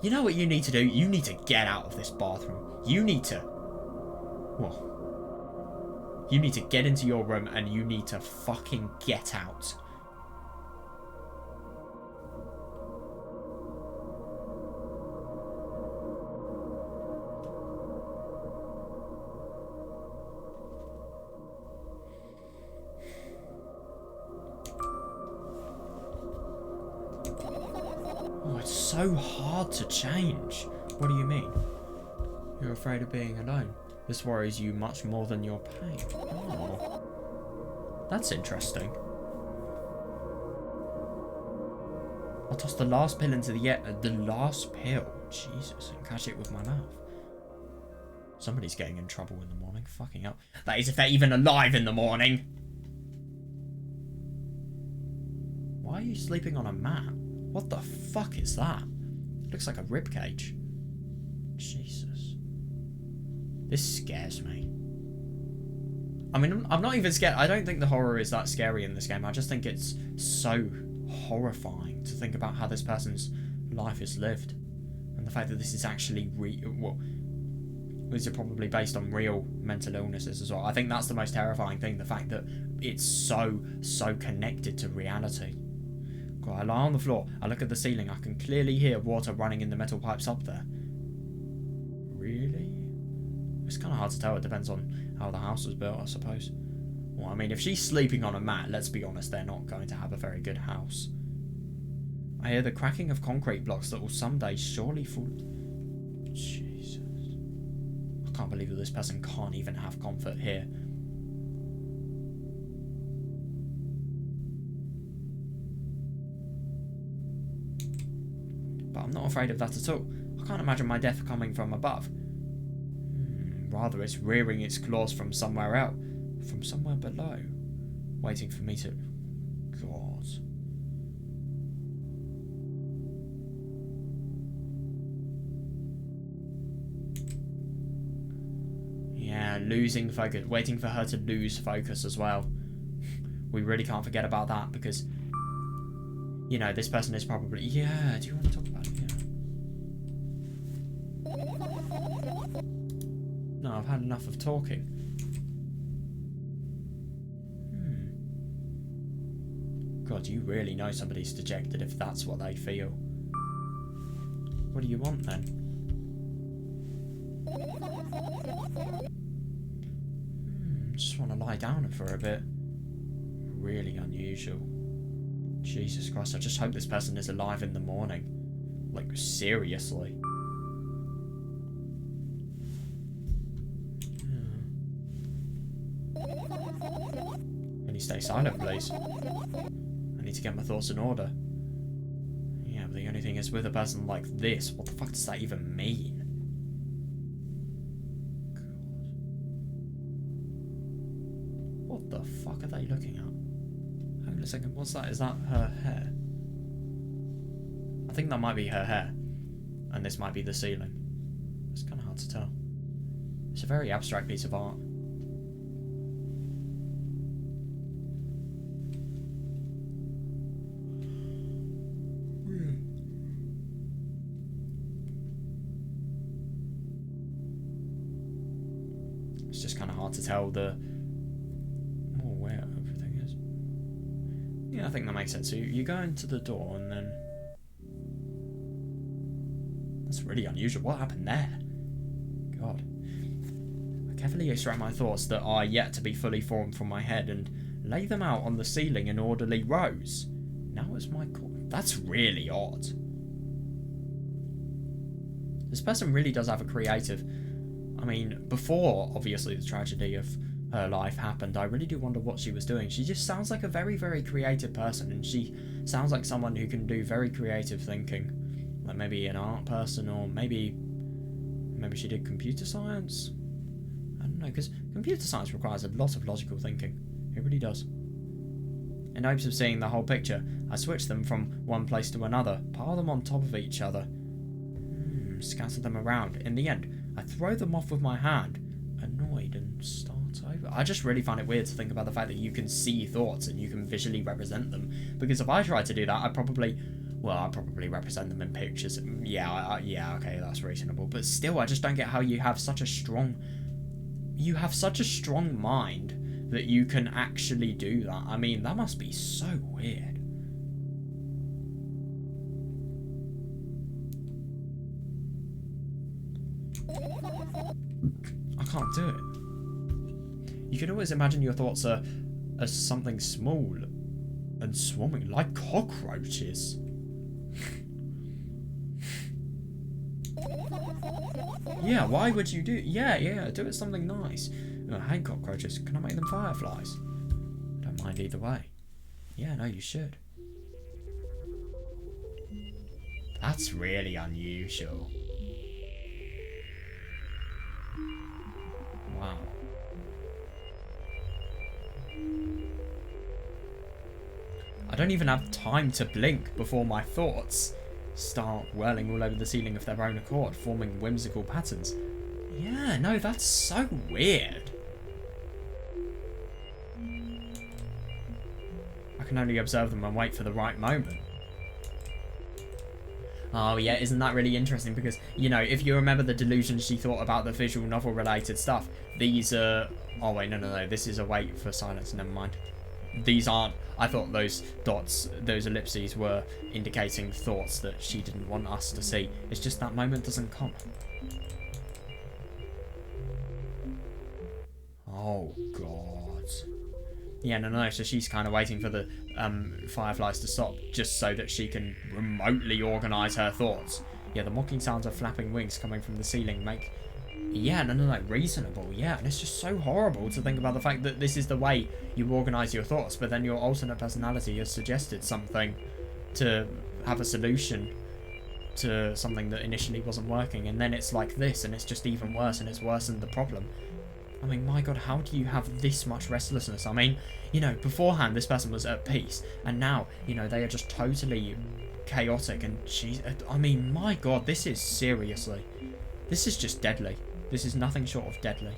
You know what you need to do? You need to get out of this bathroom. You need to... Well... You need to get into your room and you need to fucking get out. Oh, it's so hard to change. What do you mean? You're afraid of being alone. This worries you much more than your pain. Oh, that's interesting. I'll toss the last pill into the last pill. Jesus, and catch it with my mouth. Somebody's getting in trouble in the morning. Fucking hell. That is if they're even alive in the morning. Why are you sleeping on a mat? What the fuck is that? Looks like a ribcage. Jesus. This scares me. I mean, I'm not even scared. I don't think the horror is that scary in this game. I just think it's so horrifying to think about how this person's life is lived. And the fact that this is actually well, these are probably based on real mental illnesses as well. I think that's the most terrifying thing. The fact that it's so connected to reality. God, I lie on the floor. I look at the ceiling. I can clearly hear water running in the metal pipes up there. Really? It's kind of hard to tell. It depends on how the house was built, I suppose. Well, I mean, if she's sleeping on a mat, let's be honest, they're not going to have a very good house. I hear the cracking of concrete blocks that will someday surely fall... Jesus. I can't believe that this person can't even have comfort here. But I'm not afraid of that at all. I can't imagine my death coming from above. Rather, it's rearing its claws from somewhere else. from somewhere below, waiting for me to... God. Yeah, losing focus, waiting for her to lose focus as well. We really can't forget about that because, you know, this person is probably... Yeah, do you want to talk about it? Yeah. No, I've had enough of talking. God, you really know somebody's dejected if that's what they feel. What do you want then? Just want to lie down for a bit. Really unusual. Jesus Christ, I just hope this person is alive in the morning. Like, seriously. Can you stay silent, please? I need to get my thoughts in order. Yeah, but the only thing is, with a person like this, what the fuck does that even mean? God. What the fuck are they looking at? Hang on a second, what's that? Is that her hair? I think that might be her hair. And this might be the ceiling. It's kind of hard to tell. It's a very abstract piece of art. It's just kind of hard to tell where everything is. Yeah, I think that makes sense. So you go into the door and then... That's really unusual. What happened there? God. I carefully extract my thoughts that are yet to be fully formed from my head and lay them out on the ceiling in orderly rows. Now it's my call. That's really odd. This person really does have a creative... I mean, before, obviously, the tragedy of her life happened, I really do wonder what she was doing. She just sounds like a very, very creative person, and she sounds like someone who can do very creative thinking. Like maybe an art person, or maybe she did computer science? I don't know, because computer science requires a lot of logical thinking. It really does. In hopes of seeing the whole picture, I switch them from one place to another, pile them on top of each other, scatter them around. In the end, I throw them off with my hand, annoyed, and start over. I just really find it weird to think about the fact that you can see thoughts and you can visually represent them. Because if I tried to do that, I'd probably represent them in pictures. Yeah, okay, that's reasonable. But still, I just don't get how you have such a strong... You have such a strong mind that you can actually do that. I mean, that must be so weird. I can't do it. You can always imagine your thoughts are as something small and swarming like cockroaches. Yeah, why would you do... Yeah, do it something nice. Oh, I hate cockroaches. Can I make them fireflies? I don't mind either way. Yeah, no, you should. That's really unusual. Wow. I don't even have time to blink before my thoughts start whirling all over the ceiling of their own accord, forming whimsical patterns. Yeah, no, that's so weird. I can only observe them and wait for the right moment. Oh yeah, isn't that really interesting? Because, you know, if you remember the delusions she thought about the visual novel related stuff, these are... Oh wait, no, this is a wait for silence, never mind. These aren't... I thought those dots, those ellipses were indicating thoughts that she didn't want us to see. It's just that moment doesn't come. Oh god. Yeah, no, so she's kind of waiting for the fireflies to stop just so that she can remotely organise her thoughts. Yeah, the mocking sounds of flapping wings coming from the ceiling make... Yeah, no, reasonable, yeah. And it's just so horrible to think about the fact that this is the way you organise your thoughts, but then your alternate personality has suggested something to have a solution to something that initially wasn't working, and then it's like this, and it's just even worse, and it's worse than the problem. I mean, my god, how do you have this much restlessness? I mean, you know, beforehand this person was at peace, and now, you know, they are just totally chaotic, and she's... I mean, my god, this is seriously... This is just deadly. This is nothing short of deadly.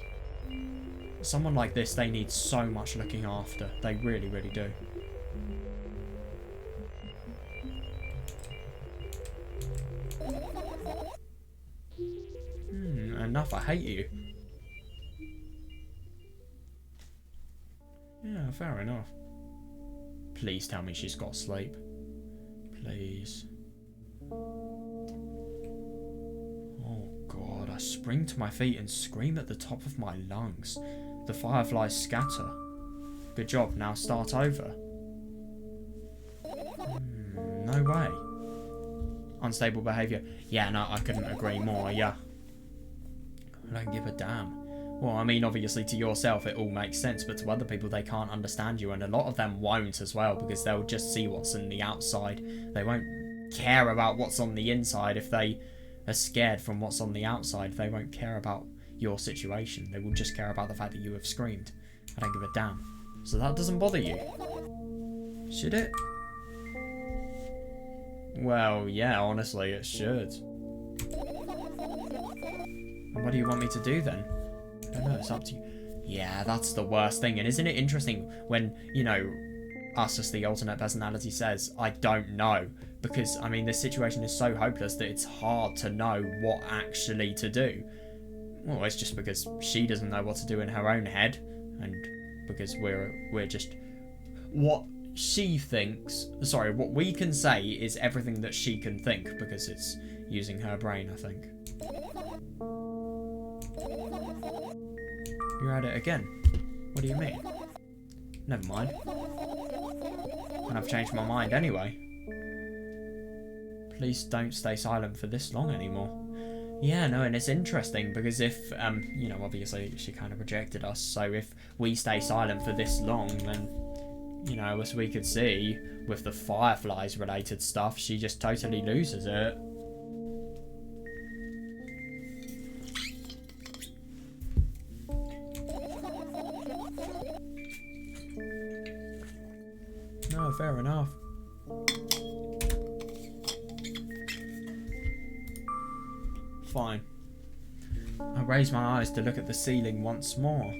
Someone like this, they need so much looking after. They really, really do. Enough, I hate you. Yeah, fair enough. Please tell me she's got sleep. Please. Oh god, I spring to my feet and scream at the top of my lungs. The fireflies scatter. Good job, now start over. No way. Unstable behaviour. Yeah, no, I couldn't agree more, yeah. I don't give a damn. Well, I mean, obviously to yourself it all makes sense, but to other people they can't understand you, and a lot of them won't as well, because they'll just see what's in the outside. They won't care about what's on the inside. If they are scared from what's on the outside, they won't care about your situation. They will just care about the fact that you have screamed. I don't give a damn. So that doesn't bother you? Should it? Well, yeah, honestly, it should. And what do you want me to do then? I don't know, it's up to you. Yeah, that's the worst thing. And isn't it interesting when, you know, us as the alternate personality says, I don't know. Because, I mean, this situation is so hopeless that it's hard to know what actually to do. Well, it's just because she doesn't know what to do in her own head. And because we're just... What she thinks... Sorry, what we can say is everything that she can think. Because it's using her brain, I think. You're at it again. What do you mean? Never mind. And I've changed my mind anyway. Please don't stay silent for this long anymore. Yeah, no, and it's interesting because if, you know, obviously she kind of rejected us, so if we stay silent for this long, then, you know, as we could see, with the fireflies related stuff, she just totally loses it. No, fair enough. Fine. I raise my eyes to look at the ceiling once more.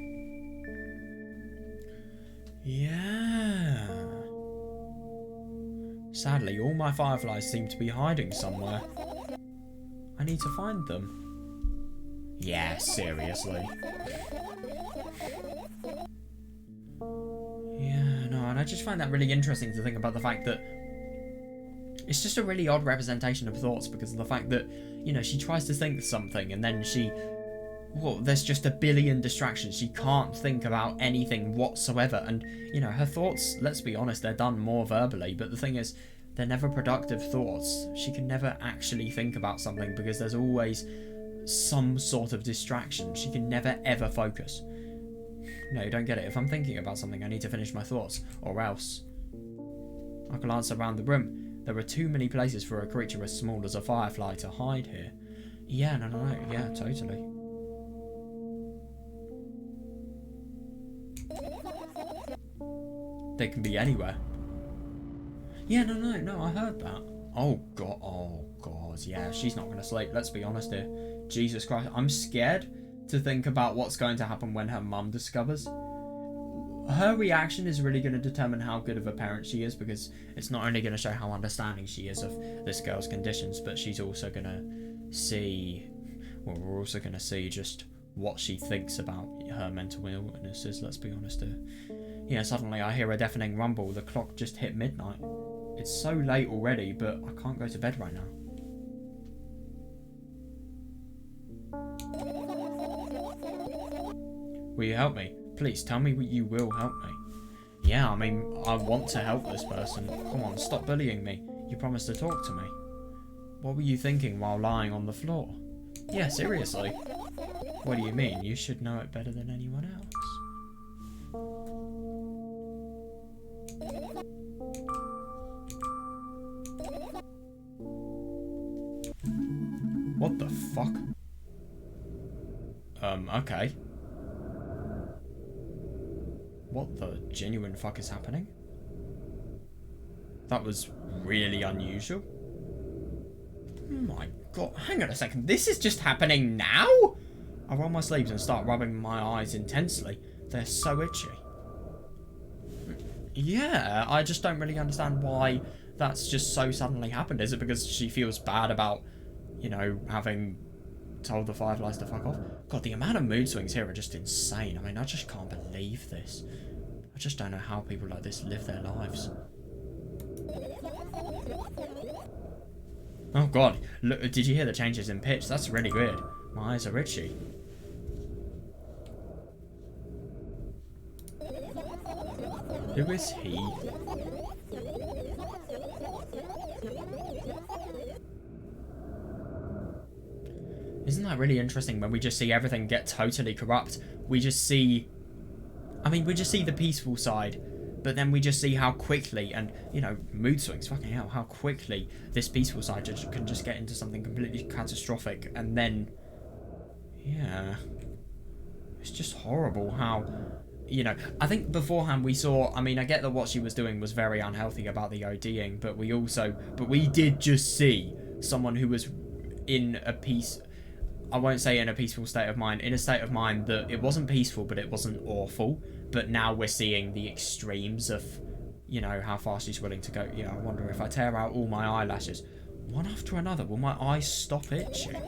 Yeah. Sadly, all my fireflies seem to be hiding somewhere. I need to find them. Yeah, seriously. Yeah, no, and I just find that really interesting to think about the fact that it's just a really odd representation of thoughts because of the fact that, you know, she tries to think something and then well, there's just a billion distractions. She can't think about anything whatsoever. And, you know, her thoughts, let's be honest, they're done more verbally. But the thing is, they're never productive thoughts. She can never actually think about something because there's always some sort of distraction. She can never, ever focus. No, you don't get it. If I'm thinking about something, I need to finish my thoughts, or else. I glance around the room. There are too many places for a creature as small as a firefly to hide here. Yeah, no, yeah, totally. They can be anywhere. Yeah, no, I heard that. Oh god, yeah, she's not going to sleep, let's be honest here. Jesus Christ, I'm scared to think about what's going to happen when her mum discovers. Her reaction is really going to determine how good of a parent she is, because it's not only going to show how understanding she is of this girl's conditions, but she's also going to see, well, we're also going to see just what she thinks about her mental illnesses, let's be honest here. Yeah, suddenly I hear a deafening rumble. The clock just hit midnight. It's so late already, but I can't go to bed right now. Will you help me? Please, tell me you will help me. Yeah, I mean, I want to help this person. Come on, stop bullying me. You promised to talk to me. What were you thinking while lying on the floor? Yeah, seriously. What do you mean? You should know it better than anyone else. What the fuck? Okay. What the genuine fuck is happening? That was really unusual. Oh my god, hang on a second, this is just happening now? I roll my sleeves and start rubbing my eyes intensely. They're so itchy. Yeah, I just don't really understand why that's just so suddenly happened. Is it because she feels bad about, you know, having told the fireflies to fuck off? God, the amount of mood swings here are just insane. I mean, I just can't believe this. I just don't know how people like this live their lives. Oh god, look, did you hear the changes in pitch? That's really weird. My eyes are itchy. Who is he? Isn't that really interesting when we just see everything get totally corrupt? We just see... I mean, we just see the peaceful side, but then we just see how quickly, and, you know, mood swings, fucking hell, how quickly this peaceful side can just get into something completely catastrophic, and then... Yeah. It's just horrible how... You know, I think beforehand we saw, I mean, I get that what she was doing was very unhealthy about the ODing, but we did just see someone who was in a I won't say in a peaceful state of mind, in a state of mind that it wasn't peaceful, but it wasn't awful, but now we're seeing the extremes of, you know, how far she's willing to go. You know, I wonder if I tear out all my eyelashes, one after another, will my eyes stop itching?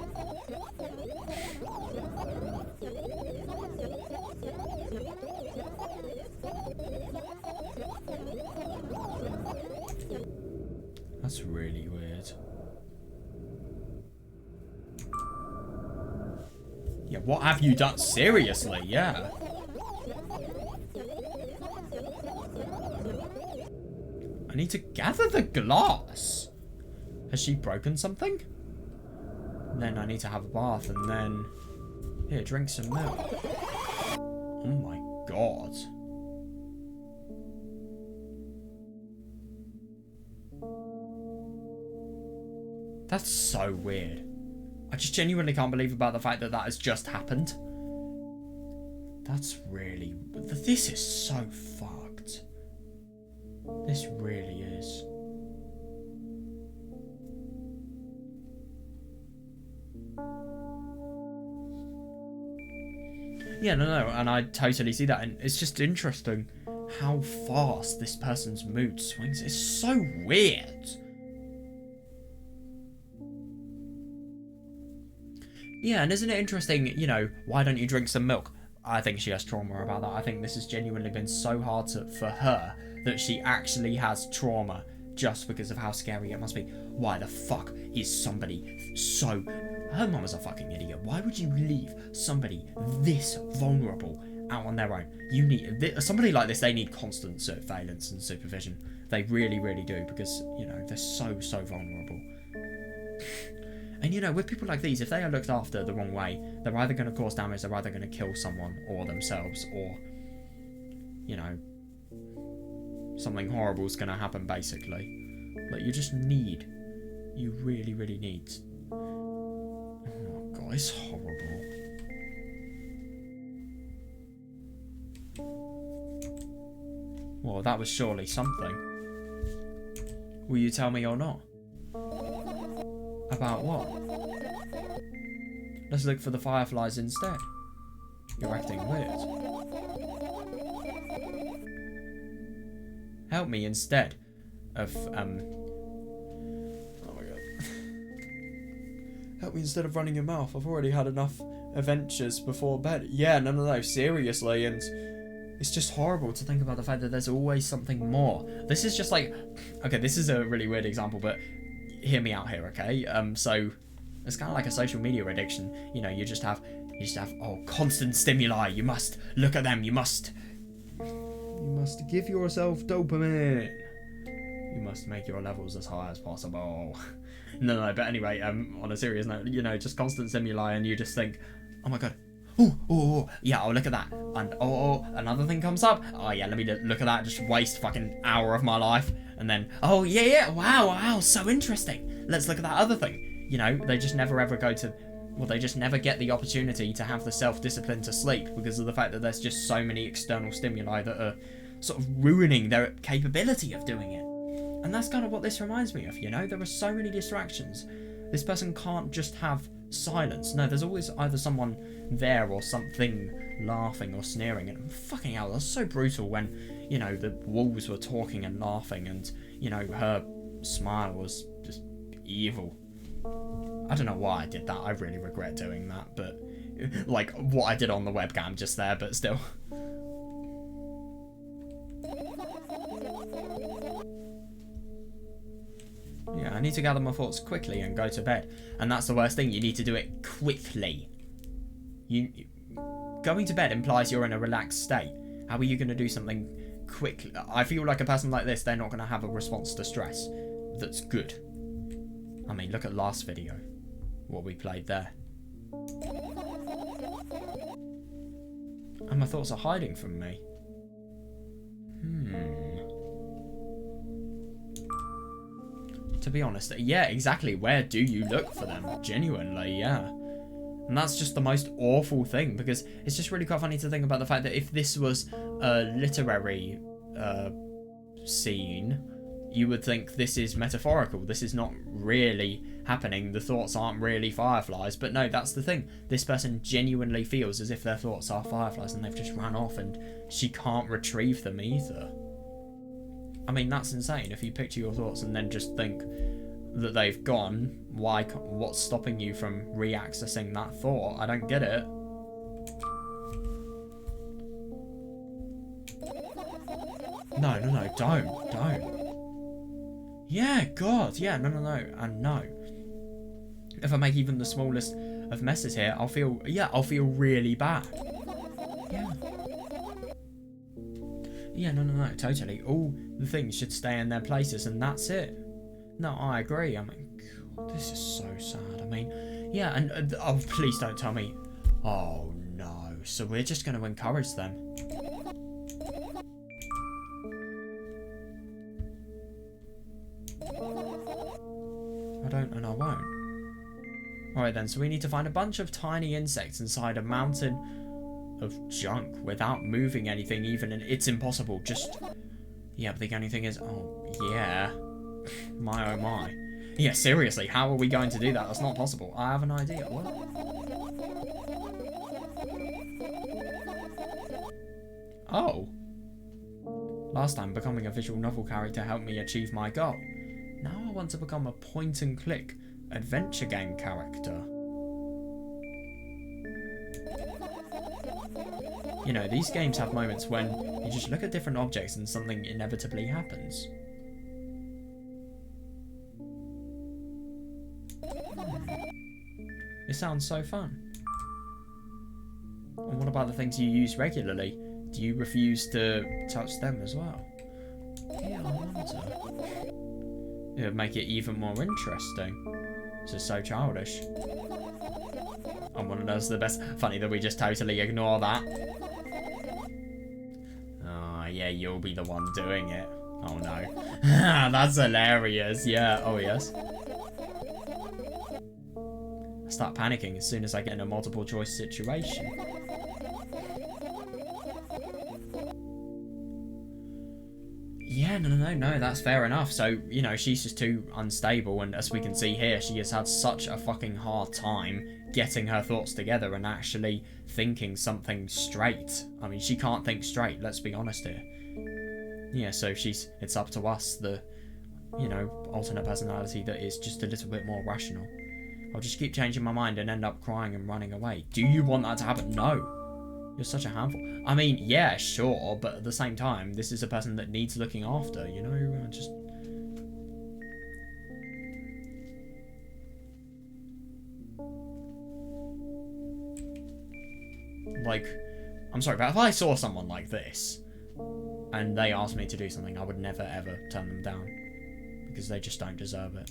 That's really weird. Yeah, what have you done? Seriously, yeah. I need to gather the glass. Has she broken something? And then I need to have a bath and then... Here, drink some milk. Oh my god. That's so weird. I just genuinely can't believe about the fact that that has just happened. That's really... This is so fucked. This really is. Yeah, no, and I totally see that, and it's just interesting how fast this person's mood swings. It's so weird. Yeah, and isn't it interesting, you know, why don't you drink some milk? I think she has trauma about that. I think this has genuinely been so hard for her that she actually has trauma just because of how scary it must be. Why the fuck is somebody so... Her mum is a fucking idiot. Why would you leave somebody this vulnerable out on their own? You need... Somebody like this, they need constant surveillance and supervision. They really, really do, because, you know, they're so vulnerable. And, you know, with people like these, if they are looked after the wrong way, they're either going to cause damage, they're either going to kill someone or themselves, or, you know, something horrible is going to happen, basically. Like, you just need... You really, really need... Oh, God, it's horrible. Well, that was surely something. Will you tell me or not? About what? Let's look for the fireflies instead. You're acting weird. Help me instead of, oh my god. Help me instead of running your mouth. I've already had enough adventures before bed. Yeah, no, seriously, and it's just horrible to think about the fact that there's always something more. This is just like, okay, this is a really weird example, but hear me out here, okay? So it's kind of like a social media addiction. You know, you just have constant stimuli. You must look at them. You must give yourself dopamine. You must make your levels as high as possible. No, but anyway, on a serious note, you know, just constant stimuli, and you just think, oh my god, oh, yeah, I'll look at that, and oh, another thing comes up, oh yeah, let me look at that, just waste fucking hour of my life, and then, oh yeah, wow, so interesting, let's look at that other thing. You know, they just never ever go to well, they just never get the opportunity to have the self-discipline to sleep because of the fact that there's just so many external stimuli that are sort of ruining their capability of doing it. And that's kind of what this reminds me of, you know? There are so many distractions. This person can't just have silence. No, there's always either someone there or something laughing or sneering. And fucking hell, that's so brutal when, you know, the wolves were talking and laughing and, you know, her smile was just evil. I don't know why I did that. I really regret doing that, but like what I did on the webcam just there, but still. Yeah, I need to gather my thoughts quickly and go to bed. And that's the worst thing, you need to do it quickly. Going to bed implies you're in a relaxed state. How are you going to do something quickly? I feel like a person like this, they're not going to have a response to stress that's good. I mean, look at last video, what we played there. And my thoughts are hiding from me. To be honest, yeah, exactly. Where do you look for them? Genuinely, yeah. And that's just the most awful thing, because it's just really quite funny to think about the fact that if this was a literary scene, you would think this is metaphorical. This is not really happening. The thoughts aren't really fireflies. But no, that's the thing. This person genuinely feels as if their thoughts are fireflies and they've just run off and she can't retrieve them either. I mean, that's insane. If you picture your thoughts and then just think that they've gone, what's stopping you from re-accessing that thought? I don't get it. No, don't. Yeah, God, yeah, no, and no. If I make even the smallest of messes here, I'll feel really bad. Yeah, no, totally. All the things should stay in their places and that's it. No, I agree. I mean, God, this is so sad. I mean, yeah, and oh, please don't tell me. Oh, no. So we're just going to encourage them. I don't and I won't. Alright then, so we need to find a bunch of tiny insects inside a mountain of junk without moving anything even, and it's impossible. Just, yeah, but the only thing is, oh, yeah. My oh my. Yeah, seriously, how are we going to do that? That's not possible. I have an idea. What? Oh. Last time, becoming a visual novel character helped me achieve my goal. Now I want to become a point-and-click adventure game character. You know, these games have moments when you just look at different objects and something inevitably happens. It sounds so fun. And what about the things you use regularly? Do you refuse to touch them as well? Yeah, I wonder. It would make it even more interesting. This is so childish. And one of those the best. Funny that we just totally ignore that. Oh, yeah, you'll be the one doing it. Oh, no. That's hilarious. Yeah, oh, yes. I start panicking as soon as I get in a multiple choice situation. Yeah, no, that's fair enough. So, you know, she's just too unstable, and as we can see here, she has had such a fucking hard time getting her thoughts together and actually thinking something straight. I mean, she can't think straight, let's be honest here. Yeah, so it's up to us, the, you know, alternate personality that is just a little bit more rational. I'll just keep changing my mind and end up crying and running away. Do you want that to happen? No. You're such a handful. I mean, yeah, sure, but at the same time, this is a person that needs looking after, you know? Just... Like, I'm sorry, but if I saw someone like this, and they asked me to do something, I would never, ever turn them down. Because they just don't deserve it.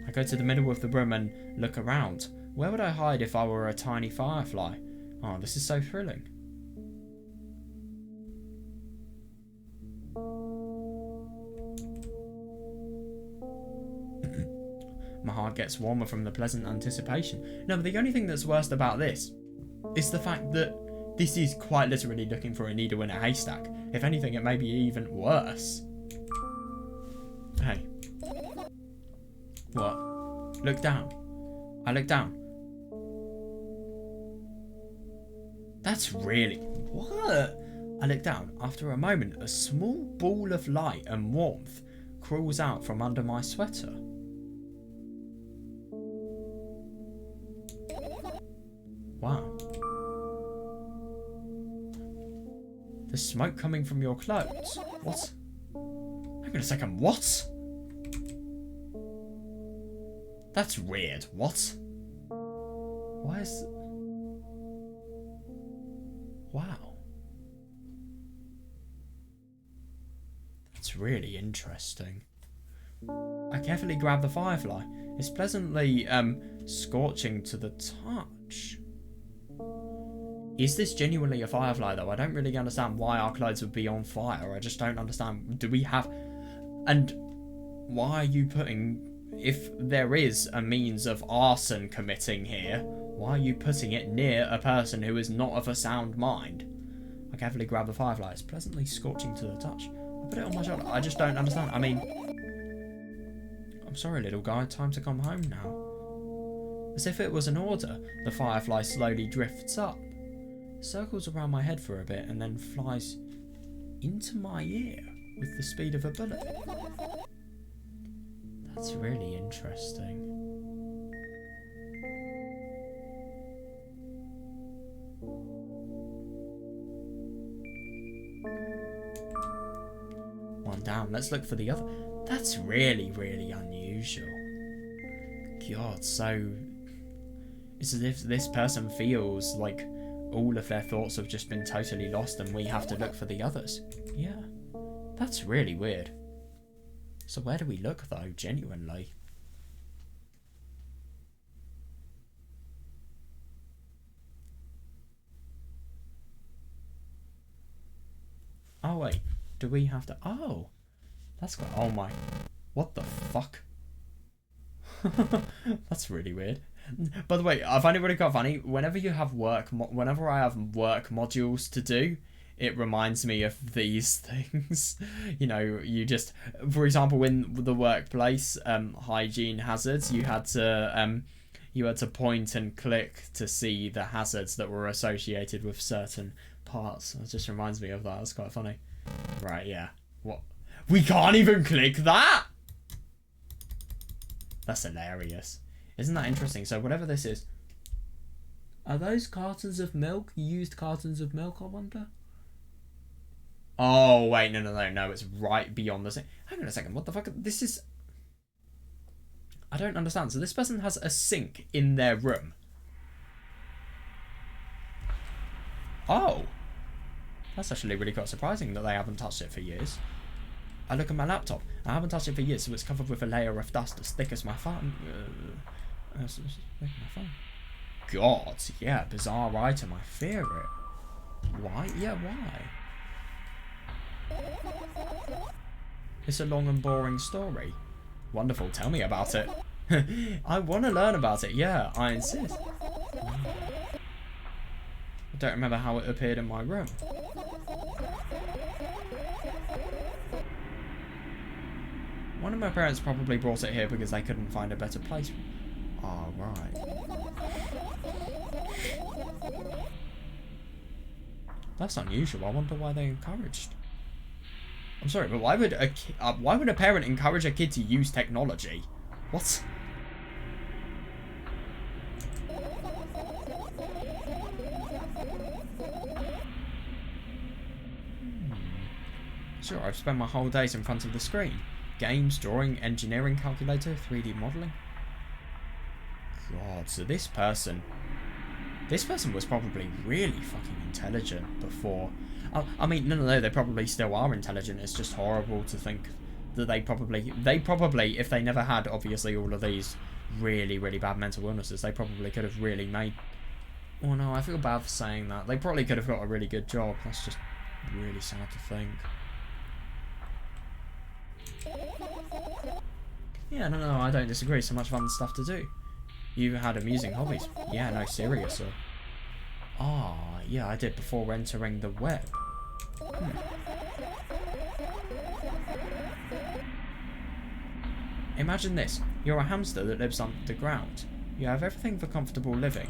I go to the middle of the room and look around. Where would I hide if I were a tiny firefly? Oh, this is so thrilling. my heart gets warmer from the pleasant anticipation. No, but the only thing that's worst about this is the fact that this is quite literally looking for a needle in a haystack. If anything, it may be even worse. Hey. What? Look down. I look down. That's really... What? I look down. After a moment, a small ball of light and warmth crawls out from under my sweater. Wow. The smoke coming from your clothes. What? Hang on a second, what? That's weird. What? Why is... Wow. That's really interesting. I carefully grab the firefly. It's pleasantly, scorching to the touch. Is this genuinely a firefly, though? I don't really understand why our clothes would be on fire. I just don't understand. Do we have... And why are you putting... If there is a means of arson committing here, why are you putting it near a person who is not of a sound mind? I carefully grab the firefly. It's pleasantly scorching to the touch. I put it on my shoulder. I just don't understand. I mean... I'm sorry, little guy. Time to come home now. As if it was an order, the firefly slowly drifts up, circles around my head for a bit, and then flies into my ear with the speed of a bullet. That's really interesting. One down. Let's look for the other. That's really, really unusual. God, so... It's as if this person feels like all of their thoughts have just been totally lost and we have to look for the others. Yeah. That's really weird. So where do we look, though, genuinely? Oh, wait. Do we have to... Oh. That's got... Oh, my... What the fuck? That's really weird. By the way, I find it really quite funny. Whenever you have work... Whenever I have work modules to do, it reminds me of these things. You know, you just... For example, in the workplace, hygiene hazards, you had to point and click to see the hazards that were associated with certain parts. It just reminds me of that. It's quite funny. Right, yeah. What? We can't even click that? That's hilarious. Isn't that interesting? So whatever this is... Are those cartons of milk? Used cartons of milk, I wonder? Oh, wait, no, it's right beyond the sink. Hang on a second, what the fuck? This is... I don't understand. So this person has a sink in their room. Oh. That's actually really quite surprising that they haven't touched it for years. I look at my laptop. I haven't touched it for years, so it's covered with a layer of dust as thick as my phone. God, yeah, bizarre item. I fear it. Why? Yeah, why? It's a long and boring story. Wonderful, tell me about it. I want to learn about it, yeah, I insist. I don't remember how it appeared in my room. One of my parents probably brought it here because they couldn't find a better place. Oh, right. That's unusual. I wonder why they encouraged. I'm sorry, but why would a parent encourage a kid to use technology? What? Sure, I've spent my whole days in front of the screen. Games, drawing, engineering calculator, 3D modelling. God, so this person was probably really fucking intelligent before. I mean, no, they probably still are intelligent. It's just horrible to think that they probably, if they never had, obviously, all of these really, really bad mental illnesses, they probably could have really made... Oh no, I feel bad for saying that. They probably could have got a really good job. That's just really sad to think. Yeah, no, I don't disagree. So much fun stuff to do. You had amusing hobbies. Yeah, no, seriously. Ah, yeah, I did before entering the web. Imagine this. You're a hamster that lives underground. You have everything for comfortable living.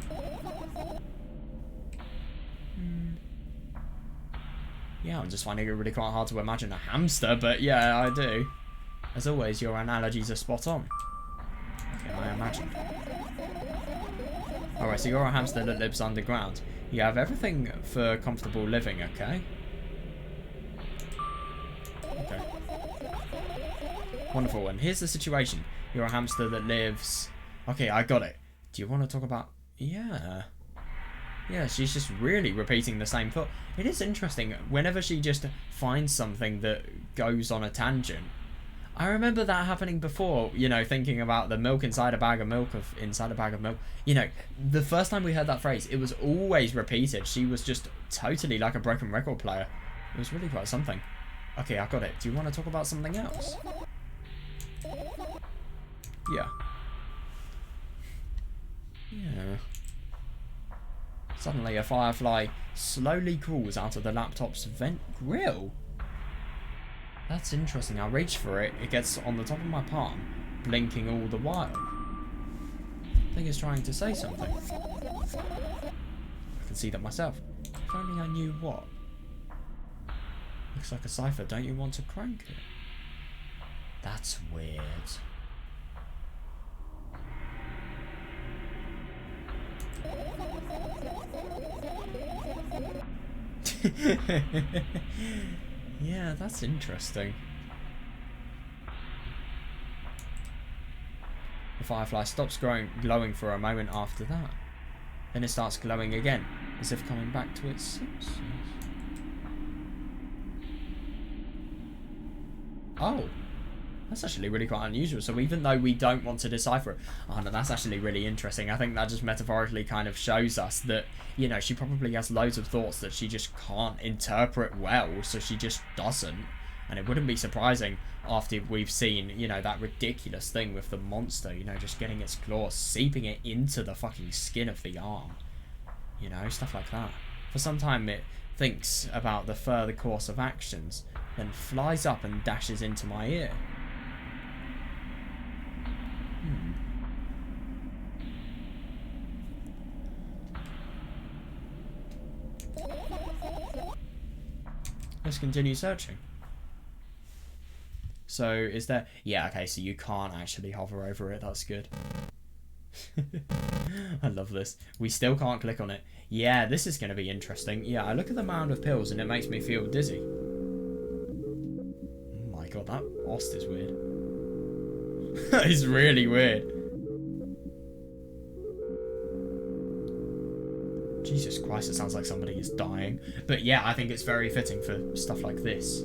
Yeah, I'm just finding it really quite hard to imagine a hamster, but yeah, I do. As always, your analogies are spot on. Okay, I imagine. Alright, so you're a hamster that lives underground. You have everything for comfortable living, okay? Okay. Wonderful, and here's the situation. You're a hamster that lives... Okay, I got it. Do you want to talk about... Yeah. Yeah, she's just really repeating the same thought. It is interesting. Whenever she just finds something that goes on a tangent. I remember that happening before, you know, thinking about the milk inside a bag of milk inside a bag of milk. You know, the first time we heard that phrase, it was always repeated. She was just totally like a broken record player. It was really quite something. Okay, I got it. Do you want to talk about something else? Yeah. Yeah. Suddenly, a firefly slowly crawls out of the laptop's vent grill. That's interesting. I reach for it. It gets on the top of my palm, blinking all the while. I think it's trying to say something. I can see that myself. If only I knew what. Looks like a cipher. Don't you want to crank it? That's weird. Yeah, that's interesting. The firefly stops glowing for a moment after that. Then it starts glowing again, as if coming back to its senses. Oh, that's actually really quite unusual. So even though we don't want to decipher it, oh no, that's actually really interesting. I think that just metaphorically kind of shows us that, you know, she probably has loads of thoughts that she just can't interpret well, so she just doesn't. And it wouldn't be surprising after we've seen, you know, that ridiculous thing with the monster, you know, just getting its claws, seeping it into the fucking skin of the arm. You know, stuff like that. For some time it thinks about the further course of actions, then flies up and dashes into my ear. Let's continue searching. So, is there... Yeah, okay, so you can't actually hover over it. That's good. I love this. We still can't click on it. Yeah, this is going to be interesting. Yeah, I look at the mound of pills and it makes me feel dizzy. Oh my god, that Ost is weird. That is really weird. Jesus Christ, it sounds like somebody is dying. But yeah, I think it's very fitting for stuff like this.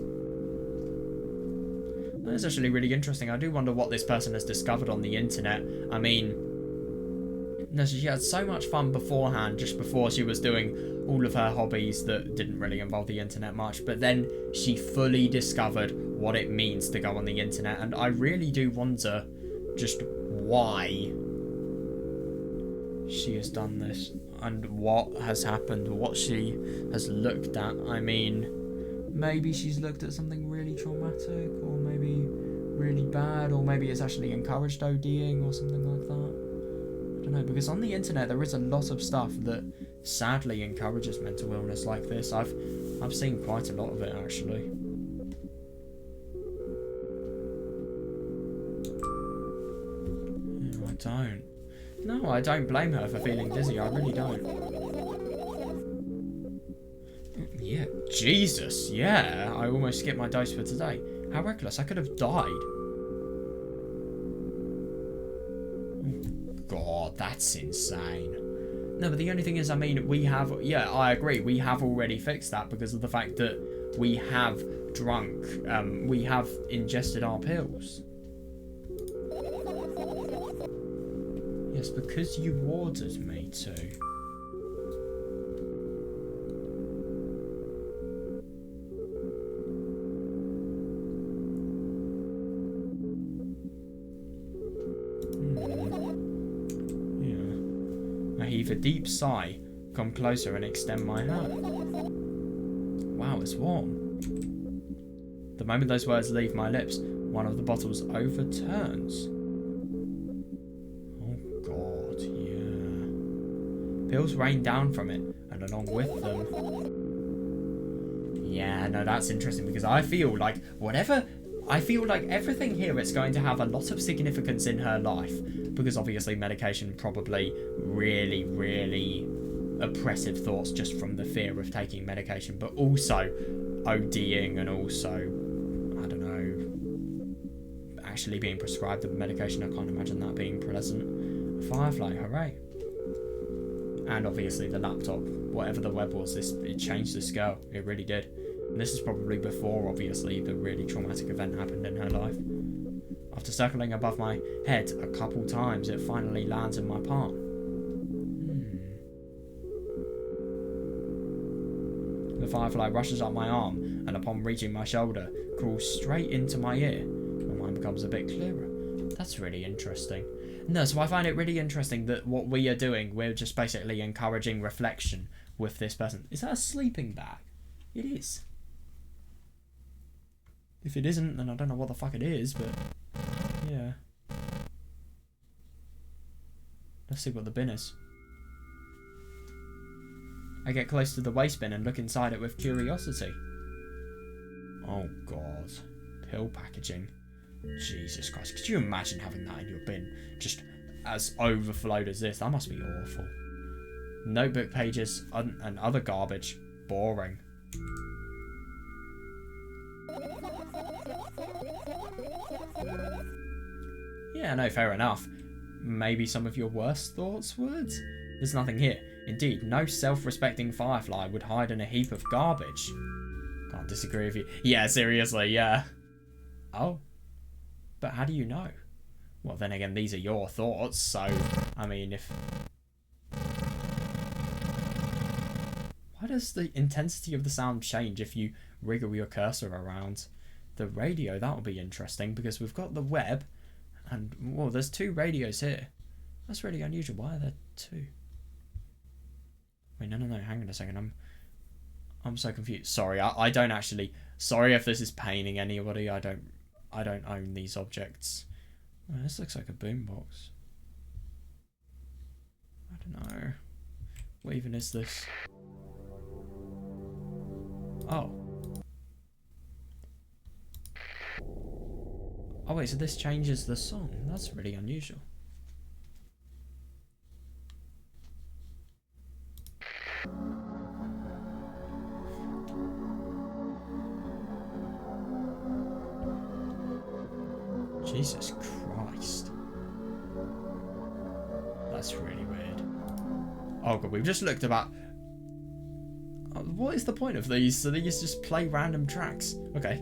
That is actually really interesting. I do wonder what this person has discovered on the internet. I mean, no, she had so much fun beforehand, just before she was doing all of her hobbies that didn't really involve the internet much. But then she fully discovered what it means to go on the internet. And I really do wonder just why she has done this and what has happened, what she has looked at. I mean, maybe she's looked at something really traumatic, or maybe really bad, or maybe it's actually encouraged ODing or something like that. I don't know, because on the internet there is a lot of stuff that sadly encourages mental illness like this. I've seen quite a lot of it actually. I don't. No, I don't blame her for feeling dizzy. I really don't. Yeah, Jesus, yeah. I almost skipped my dose for today. How reckless. I could have died. God, that's insane. No, but the only thing is, I mean, we have... Yeah, I agree. We have already fixed that because of the fact that we have drunk. We have ingested our pills. Yes, because you ordered me to. I heave a deep sigh, come closer and extend my hand. Wow, it's warm. The moment those words leave my lips, one of the bottles overturns. Oh god, yeah. Pills rain down from it, and along with them... Yeah, no, that's interesting, because I feel like everything here is going to have a lot of significance in her life, because obviously medication probably really, really oppressive thoughts just from the fear of taking medication, but also ODing and also, I don't know, actually being prescribed the medication. I can't imagine that being pleasant. Firefly, hooray. And obviously the laptop, whatever the web was, it changed this girl. It really did. And this is probably before, obviously, the really traumatic event happened in her life. After circling above my head a couple times, it finally lands in my palm. The firefly rushes up my arm, and upon reaching my shoulder, crawls straight into my ear. My mind becomes a bit clearer. That's really interesting. No, so I find it really interesting that what we are doing, we're just basically encouraging reflection with this person. Is that a sleeping bag? It is. If it isn't, then I don't know what the fuck it is, but yeah. Let's see what the bin is. I get close to the waste bin and look inside it with curiosity. Oh god. Pill packaging. Jesus Christ. Could you imagine having that in your bin? Just as overflowed as this. That must be awful. Notebook pages and other garbage. Boring. Yeah, no, fair enough. Maybe some of your worst thoughts would? There's nothing here. Indeed, no self-respecting firefly would hide in a heap of garbage. Can't disagree with you. Yeah, seriously, yeah. Oh. But how do you know? Well, then again, these are your thoughts, so, I mean, if... Why does the intensity of the sound change if you wriggle your cursor around? The radio, that'll be interesting, because we've got the web, and, well, there's 2 radios here. That's really unusual. Why are there 2? Wait, no, hang on a second. I'm so confused. Sorry, I don't actually... Sorry if this is paining anybody. I don't own these objects. Oh, this looks like a boombox. I don't know. What even is this? Oh. Oh wait, so this changes the song. That's really unusual. Jesus Christ. That's really weird. Oh god, we've just looked about... What is the point of these? So these just play random tracks. Okay.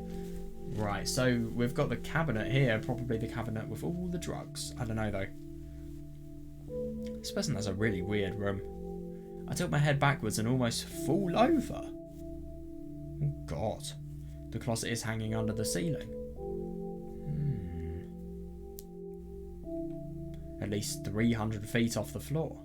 Right, so we've got the cabinet here. Probably the cabinet with all the drugs. I don't know though. This person has a really weird room. I tilt my head backwards and almost fall over. Oh god. The closet is hanging under the ceiling. At least 300 feet off the floor.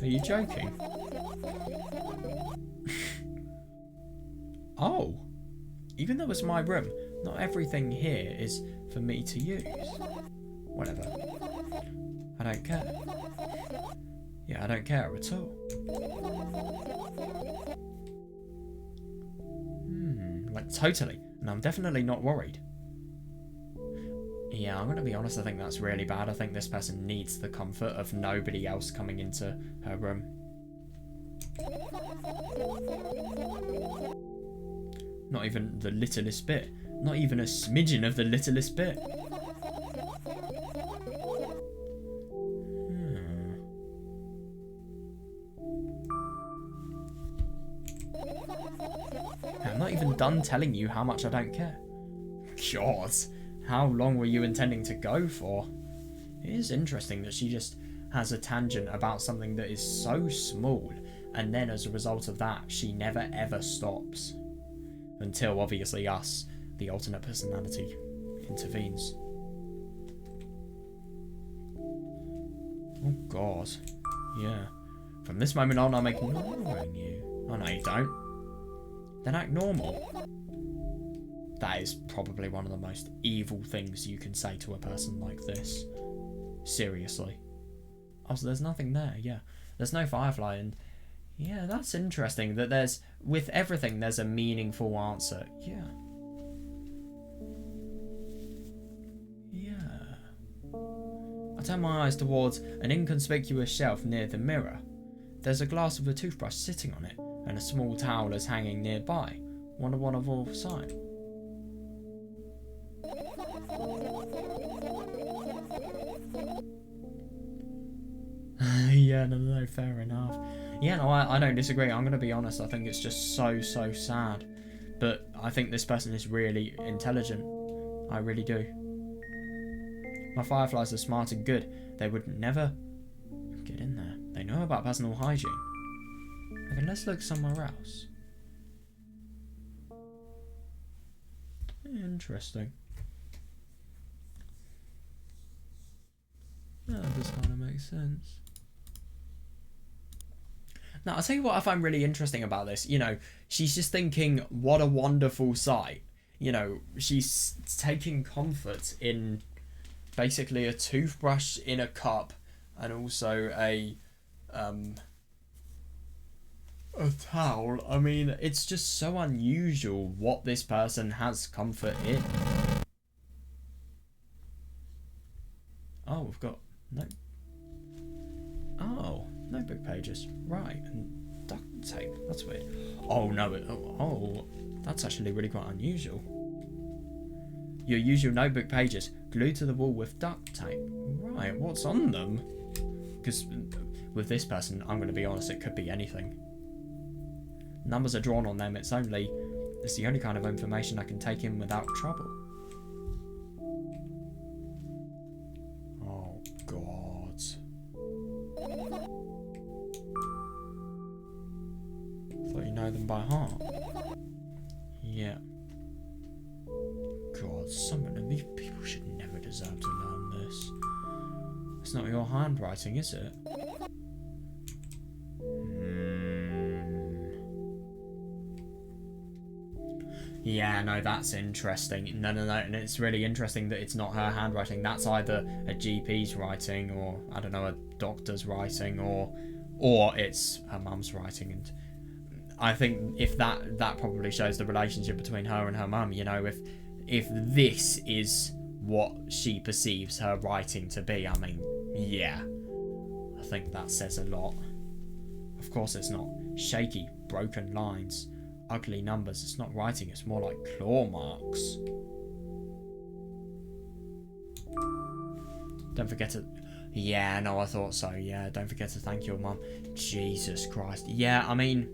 Are you joking? Oh, even though it's my room, not everything here is for me to use. Whatever. I don't care. Yeah, I don't care at all. Like totally. And I'm definitely not worried. Yeah, I'm going to be honest, I think that's really bad. I think this person needs the comfort of nobody else coming into her room. Not even the littlest bit. Not even a smidgen of the littlest bit. I'm not even done telling you how much I don't care. God, how long were you intending to go for? It is interesting that she just has a tangent about something that is so small and then as a result of that, she never ever stops. Until, obviously, us, the alternate personality, intervenes. Oh god. Yeah. From this moment on, I'm ignoring you. Oh no, you don't. Then act normal. That is probably one of the most evil things you can say to a person like this. Seriously. Oh, so there's nothing there, yeah. There's no firefly, and yeah, that's interesting that there's, with everything, there's a meaningful answer. Yeah. Yeah. I turn my eyes towards an inconspicuous shelf near the mirror. There's a glass with a toothbrush sitting on it, and a small towel is hanging nearby. Wonder what of all sign. Yeah, no, fair enough. Yeah, no, I don't disagree. I'm going to be honest. I think it's just so sad. But I think this person is really intelligent. I really do. My fireflies are smart and good. They would never get in there. They know about personal hygiene. Okay, let's look somewhere else. Interesting. Yeah, this kind of makes sense. Now, I'll tell you what I find really interesting about this. You know, she's just thinking, what a wonderful sight. You know, she's taking comfort in basically a toothbrush in a cup and also a towel. I mean, it's just so unusual what this person has comfort in. Oh, we've got notebook pages, right, and duct tape. That's weird. Oh no, that's actually really quite unusual. Your usual notebook pages glued to the wall with duct tape. Right, what's on them? Because with this person, I'm going to be honest, it could be anything. Numbers are drawn on them. It's the only kind of information I can take in without trouble. Oh god. Thought you know them by heart. Yeah. God, some of these people should never deserve to learn this. It's not your handwriting, is it? Yeah, no, that's interesting. No, and it's really interesting that it's not her handwriting. That's either a GP's writing, or I don't know, a doctor's writing, or it's her mum's writing. And I think if that probably shows the relationship between her and her mum. You know, if this is what she perceives her writing to be, I mean, yeah, I think that says a lot. Of course, it's not shaky, broken lines, ugly numbers. It's not writing, it's more like claw marks. Don't forget to... Yeah, no, I thought so. Yeah, don't forget to thank your mum. Jesus Christ. Yeah, I mean,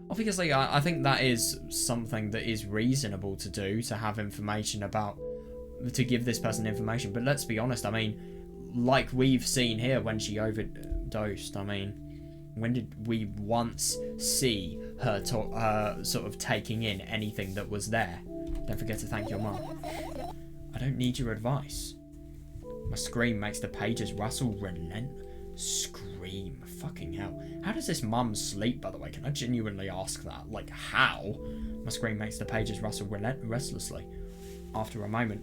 obviously, I think that is something that is reasonable to do, to have information about, to give this person information. But let's be honest, I mean, like we've seen here when she overdosed, I mean, when did we once see her sort of taking in anything that was there? Don't forget to thank your mum. I don't need your advice. My scream makes the pages rustle Scream. Fucking hell. How does this mum sleep, by the way? Can I genuinely ask that? Like, how? My scream makes the pages rustle restlessly. After a moment,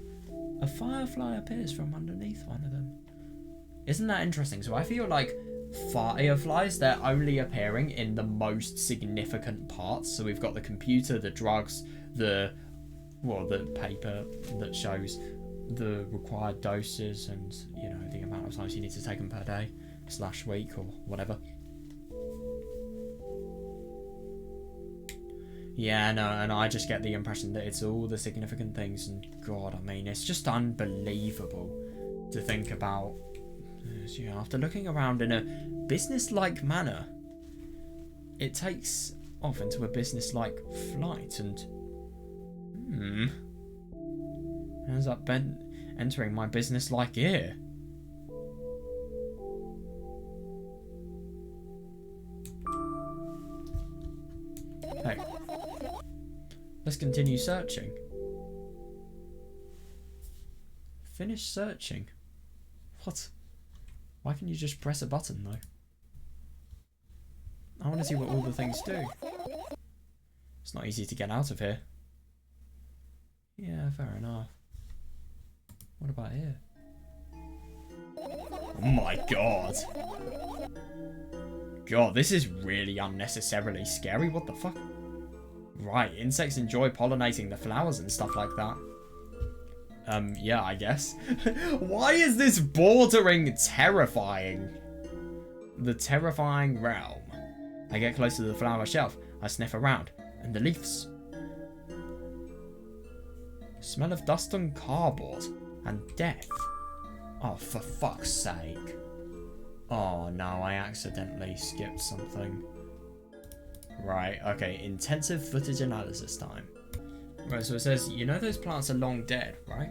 a firefly appears from underneath one of them. Isn't that interesting? So I feel like fireflies, they're only appearing in the most significant parts. So we've got the computer, the drugs, the paper that shows the required doses and, you know, the amount of times you need to take them per day / week or whatever. Yeah, no, and I just get the impression that it's all the significant things, and God, I mean, it's just unbelievable to think about. Yeah, after looking around in a business-like manner, it takes off into a business-like flight, and ends up entering my business-like ear. Hey. Let's continue searching. Finish searching. What? Why can't you just press a button though? I want to see what all the things do. It's not easy to get out of here. Yeah, fair enough. What about here? Oh my god. God, this is really unnecessarily scary. What the fuck? Right, insects enjoy pollinating the flowers and stuff like that. Yeah, I guess. Why is this bordering terrifying? The terrifying realm. I get close to the flower shelf. I sniff around. And the leaves. Smell of dust and cardboard. And death. Oh, for fuck's sake. Oh no, I accidentally skipped something. Right, okay, intensive footage analysis time. Right, so it says, you know those plants are long dead, right?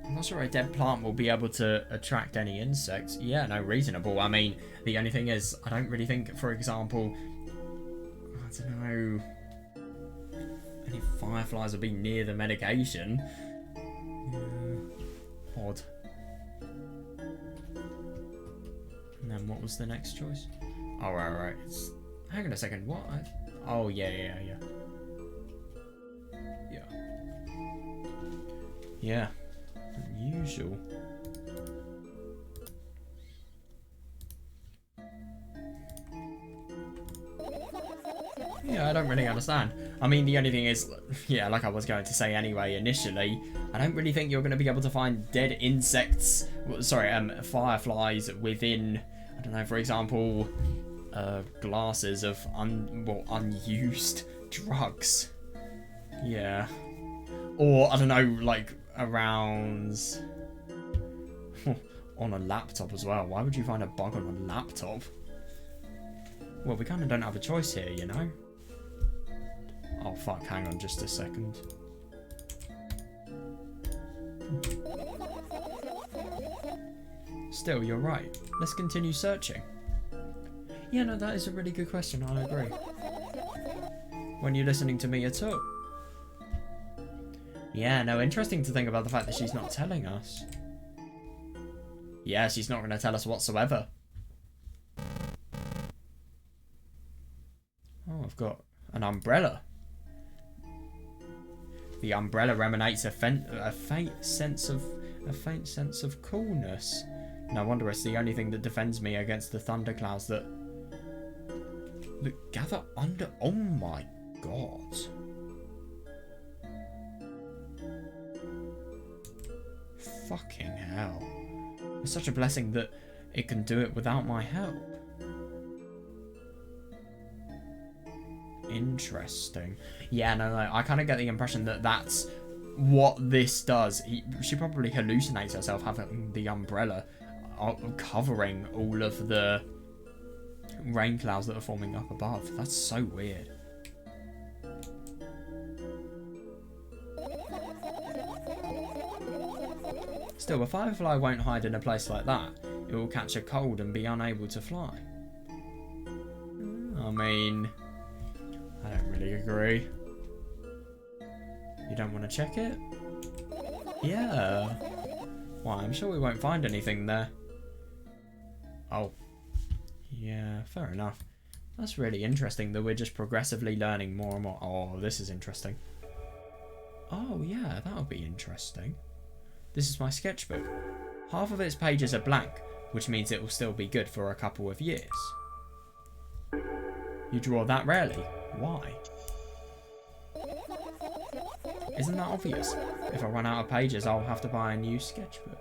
I'm not sure a dead plant will be able to attract any insects. Yeah, no, reasonable. I mean, the only thing is, I don't really think, for example, I don't know, any fireflies will be near the medication. Yeah, odd. And then what was the next choice? Oh, right. Hang on a second, what? Oh, yeah. Yeah. Unusual. Yeah, I don't really understand. I mean, the only thing is, yeah, like I was going to say anyway initially, I don't really think you're going to be able to find dead insects, fireflies within, I don't know, for example, glasses of unused drugs. Yeah. Or, I don't know, like, around on a laptop as well. Why would you find a bug on a laptop? Well, we kind of don't have a choice here, you know? Oh, fuck, hang on just a second. Still, you're right. Let's continue searching. Yeah, no, that is a really good question, I agree. When you're listening to me at all. Yeah, no, interesting to think about the fact that she's not telling us. Yeah, she's not going to tell us whatsoever. Oh, I've got an umbrella. The umbrella emanates a faint sense of coolness. No wonder it's the only thing that defends me against the thunderclouds that gather under. Oh my god. Fucking hell. It's such a blessing that it can do it without my help. Interesting. Yeah, no, I kind of get the impression that that's what this does. She probably hallucinates herself having the umbrella covering all of the rain clouds that are forming up above. That's so weird. Still, a firefly won't hide in a place like that. It will catch a cold and be unable to fly. I mean, I don't really agree. You don't want to check it? Yeah. Well, I'm sure we won't find anything there. Oh. Yeah, fair enough. That's really interesting that we're just progressively learning more and more. Oh, this is interesting. Oh, yeah, that'll be interesting. This is my sketchbook. Half of its pages are blank, which means it will still be good for a couple of years. You draw that rarely. Why? Isn't that obvious? If I run out of pages, I'll have to buy a new sketchbook.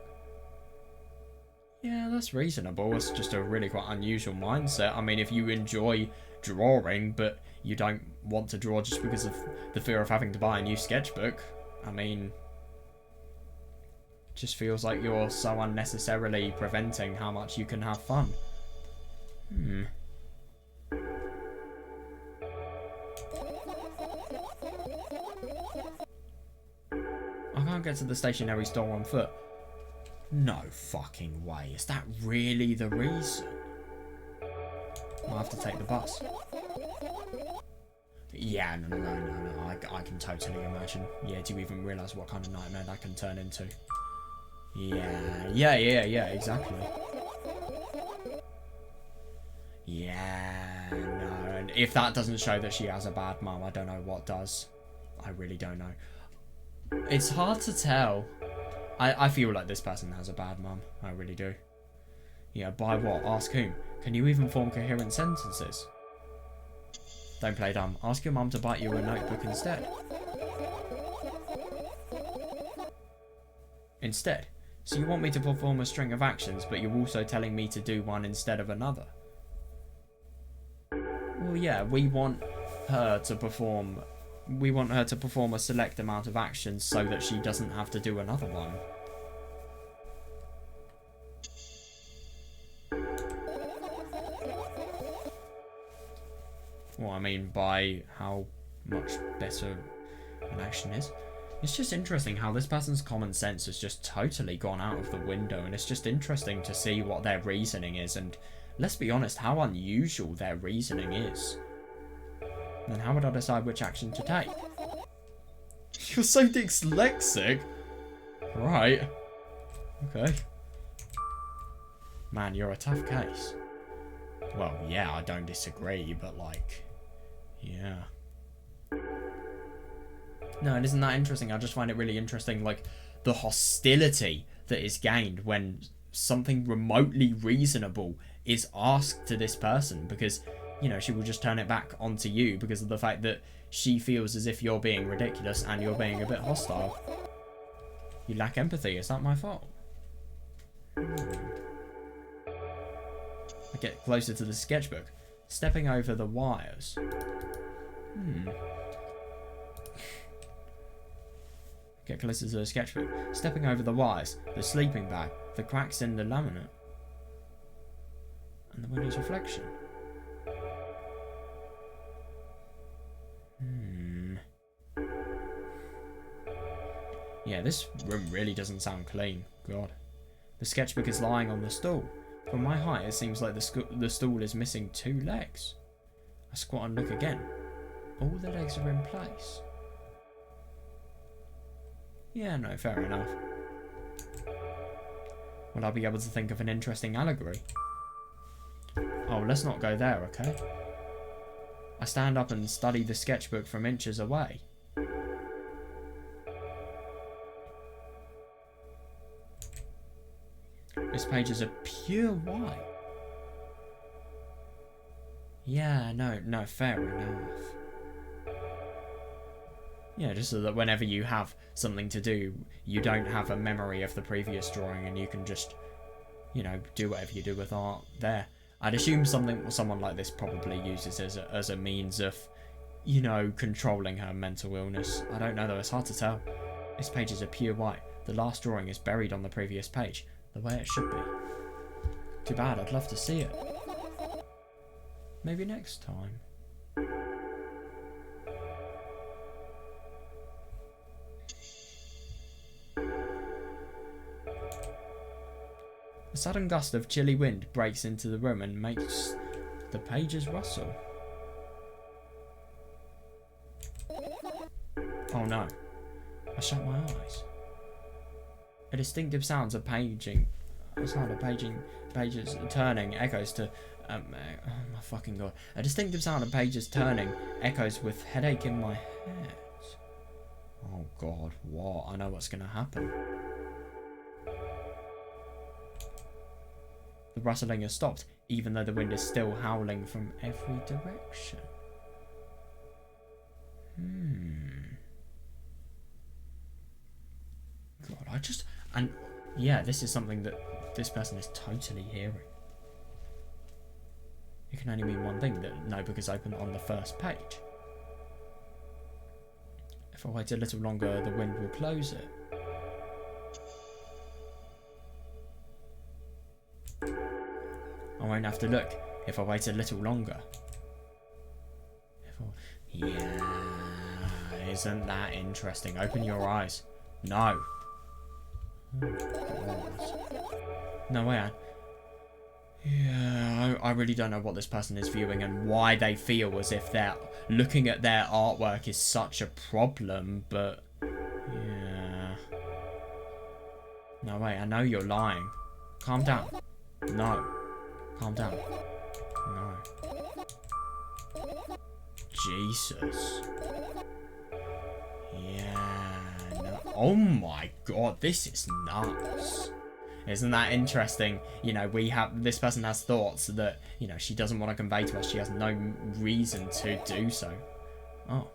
Yeah, that's reasonable. It's just a really quite unusual mindset. I mean, if you enjoy drawing, but you don't want to draw just because of the fear of having to buy a new sketchbook, I mean, it just feels like you're so unnecessarily preventing how much you can have fun. I can't get to the stationery store on foot. No fucking way. Is that really the reason? I'll have to take the bus. Yeah, no. I can totally imagine. Yeah, do you even realise what kind of nightmare that can turn into? Yeah, exactly. Yeah, no. And if that doesn't show that she has a bad mum, I don't know what does. I really don't know. It's hard to tell. I feel like this person has a bad mum. I really do. Yeah, by what? Ask whom? Can you even form coherent sentences? Don't play dumb. Ask your mum to bite you a notebook instead. Instead? So you want me to perform a string of actions, but you're also telling me to do one instead of another? Well, yeah, we want her to perform a select amount of actions so that she doesn't have to do another one. Well, I mean by how much better an action is. It's just interesting how this person's common sense has just totally gone out of the window, and it's just interesting to see what their reasoning is, and let's be honest, how unusual their reasoning is. Then how would I decide which action to take? You're so dyslexic. Right. Okay. Man, you're a tough case. Well, yeah, I don't disagree, but like, yeah. No, and isn't that interesting? I just find it really interesting, like, the hostility that is gained when something remotely reasonable is asked to this person, because, you know, she will just turn it back onto you because of the fact that she feels as if you're being ridiculous and you're being a bit hostile. You lack empathy. Is that my fault? I get closer to the sketchbook, stepping over the wires. Get closer to the sketchbook, stepping over the wires, the sleeping bag, the cracks in the laminate, and the window's reflection. Yeah, this room really doesn't sound clean. God. The sketchbook is lying on the stool. From my height, it seems like the stool is missing 2 legs. I squat and look again. All the legs are in place. Yeah, no, fair enough. Will I be able to think of an interesting allegory? Oh, let's not go there, okay? I stand up and study the sketchbook from inches away. This page is a pure white. Yeah, no, fair enough. Yeah, just so that whenever you have something to do, you don't have a memory of the previous drawing and you can just, you know, do whatever you do with art there. I'd assume someone like this probably uses as a means of, you know, controlling her mental illness. I don't know though, it's hard to tell. This page is a pure white. The last drawing is buried on the previous page, the way it should be. Too bad, I'd love to see it. Maybe next time. A sudden gust of chilly wind breaks into the room and makes the pages rustle. Oh no. I shut my eyes. A distinctive sound of pages turning echoes to... oh my fucking god. A distinctive sound of pages turning echoes with headache in my head. Oh god, what? I know what's gonna happen. The rustling has stopped, even though the wind is still howling from every direction. God, and yeah, this is something that this person is totally hearing. It can only mean one thing, that no book is open on the first page. If I wait a little longer, the wind will close it. I won't have to look if I wait a little longer. Yeah, isn't that interesting? Open your eyes. No. Oh, no way, Anne. Yeah, I really don't know what this person is viewing and why they feel as if they're looking at their artwork is such a problem, but yeah. No, wait, I know you're lying. Calm down. No. Calm down. No. Jesus. Yeah. No. Oh my god, this is nuts. Isn't that interesting? You know, this person has thoughts that, you know, she doesn't want to convey to us. She has no reason to do so. Oh,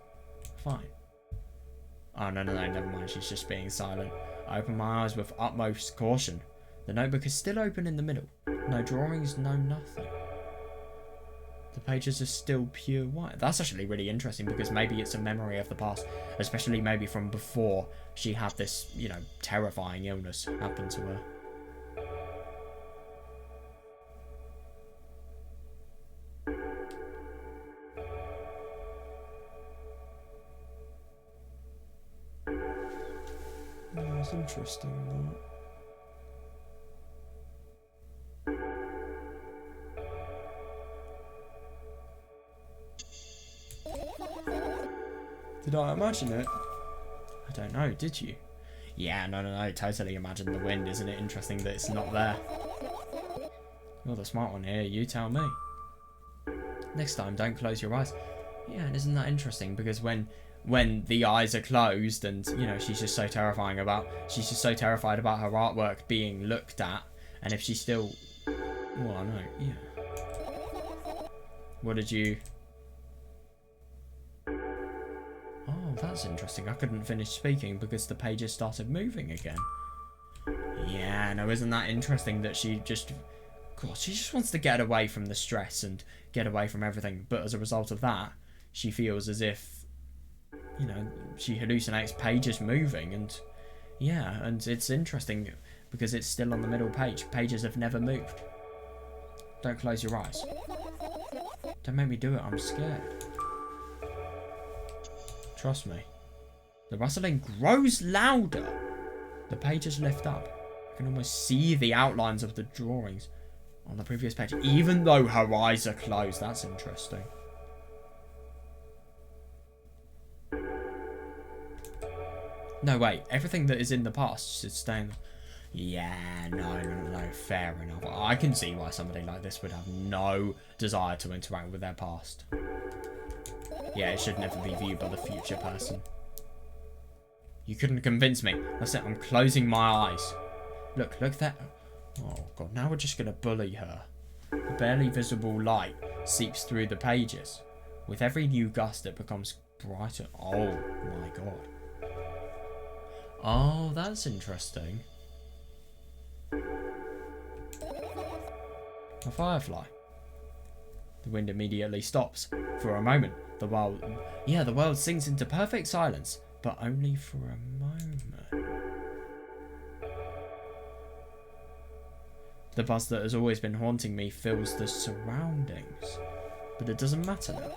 fine. Oh, no, never mind. She's just being silent. I open my eyes with utmost caution. The notebook is still open in the middle. No drawings, no nothing. The pages are still pure white. That's actually really interesting because maybe it's a memory of the past, especially maybe from before she had this, you know, terrifying illness happen to her. That's interesting. Did I imagine it? I don't know, did you? Yeah, no, totally imagine the wind. Isn't it interesting that it's not there? You're the smart one here, you tell me. Next time, don't close your eyes. Yeah, and isn't that interesting? Because when the eyes are closed and, you know, she's just so terrified about her artwork being looked at, and if she's still... Well, I know, yeah. What did you... Oh, that's interesting. I couldn't finish speaking because the pages started moving again. Yeah, no, isn't that interesting that she just... God, she just wants to get away from the stress and get away from everything, but as a result of that, she feels as if, you know, she hallucinates pages moving, and yeah, and it's interesting because it's still on the middle page. Pages have never moved. Don't close your eyes. Don't make me do it, I'm scared. Trust me. The rustling grows louder. The pages lift up. I can almost see the outlines of the drawings on the previous page, even though her eyes are closed. That's interesting. No, wait. Everything that is in the past should stay in the... Yeah, no, fair enough. I can see why somebody like this would have no desire to interact with their past. Yeah, it should never be viewed by the future person. You couldn't convince me. That's it, I'm closing my eyes. Look there. Oh god, now we're just gonna bully her. The barely visible light seeps through the pages. With every new gust it becomes brighter. Oh my god. Oh, that's interesting. A firefly. The wind immediately stops. For a moment, the world sinks into perfect silence, but only for a moment. The buzz that has always been haunting me fills the surroundings, but it doesn't matter now.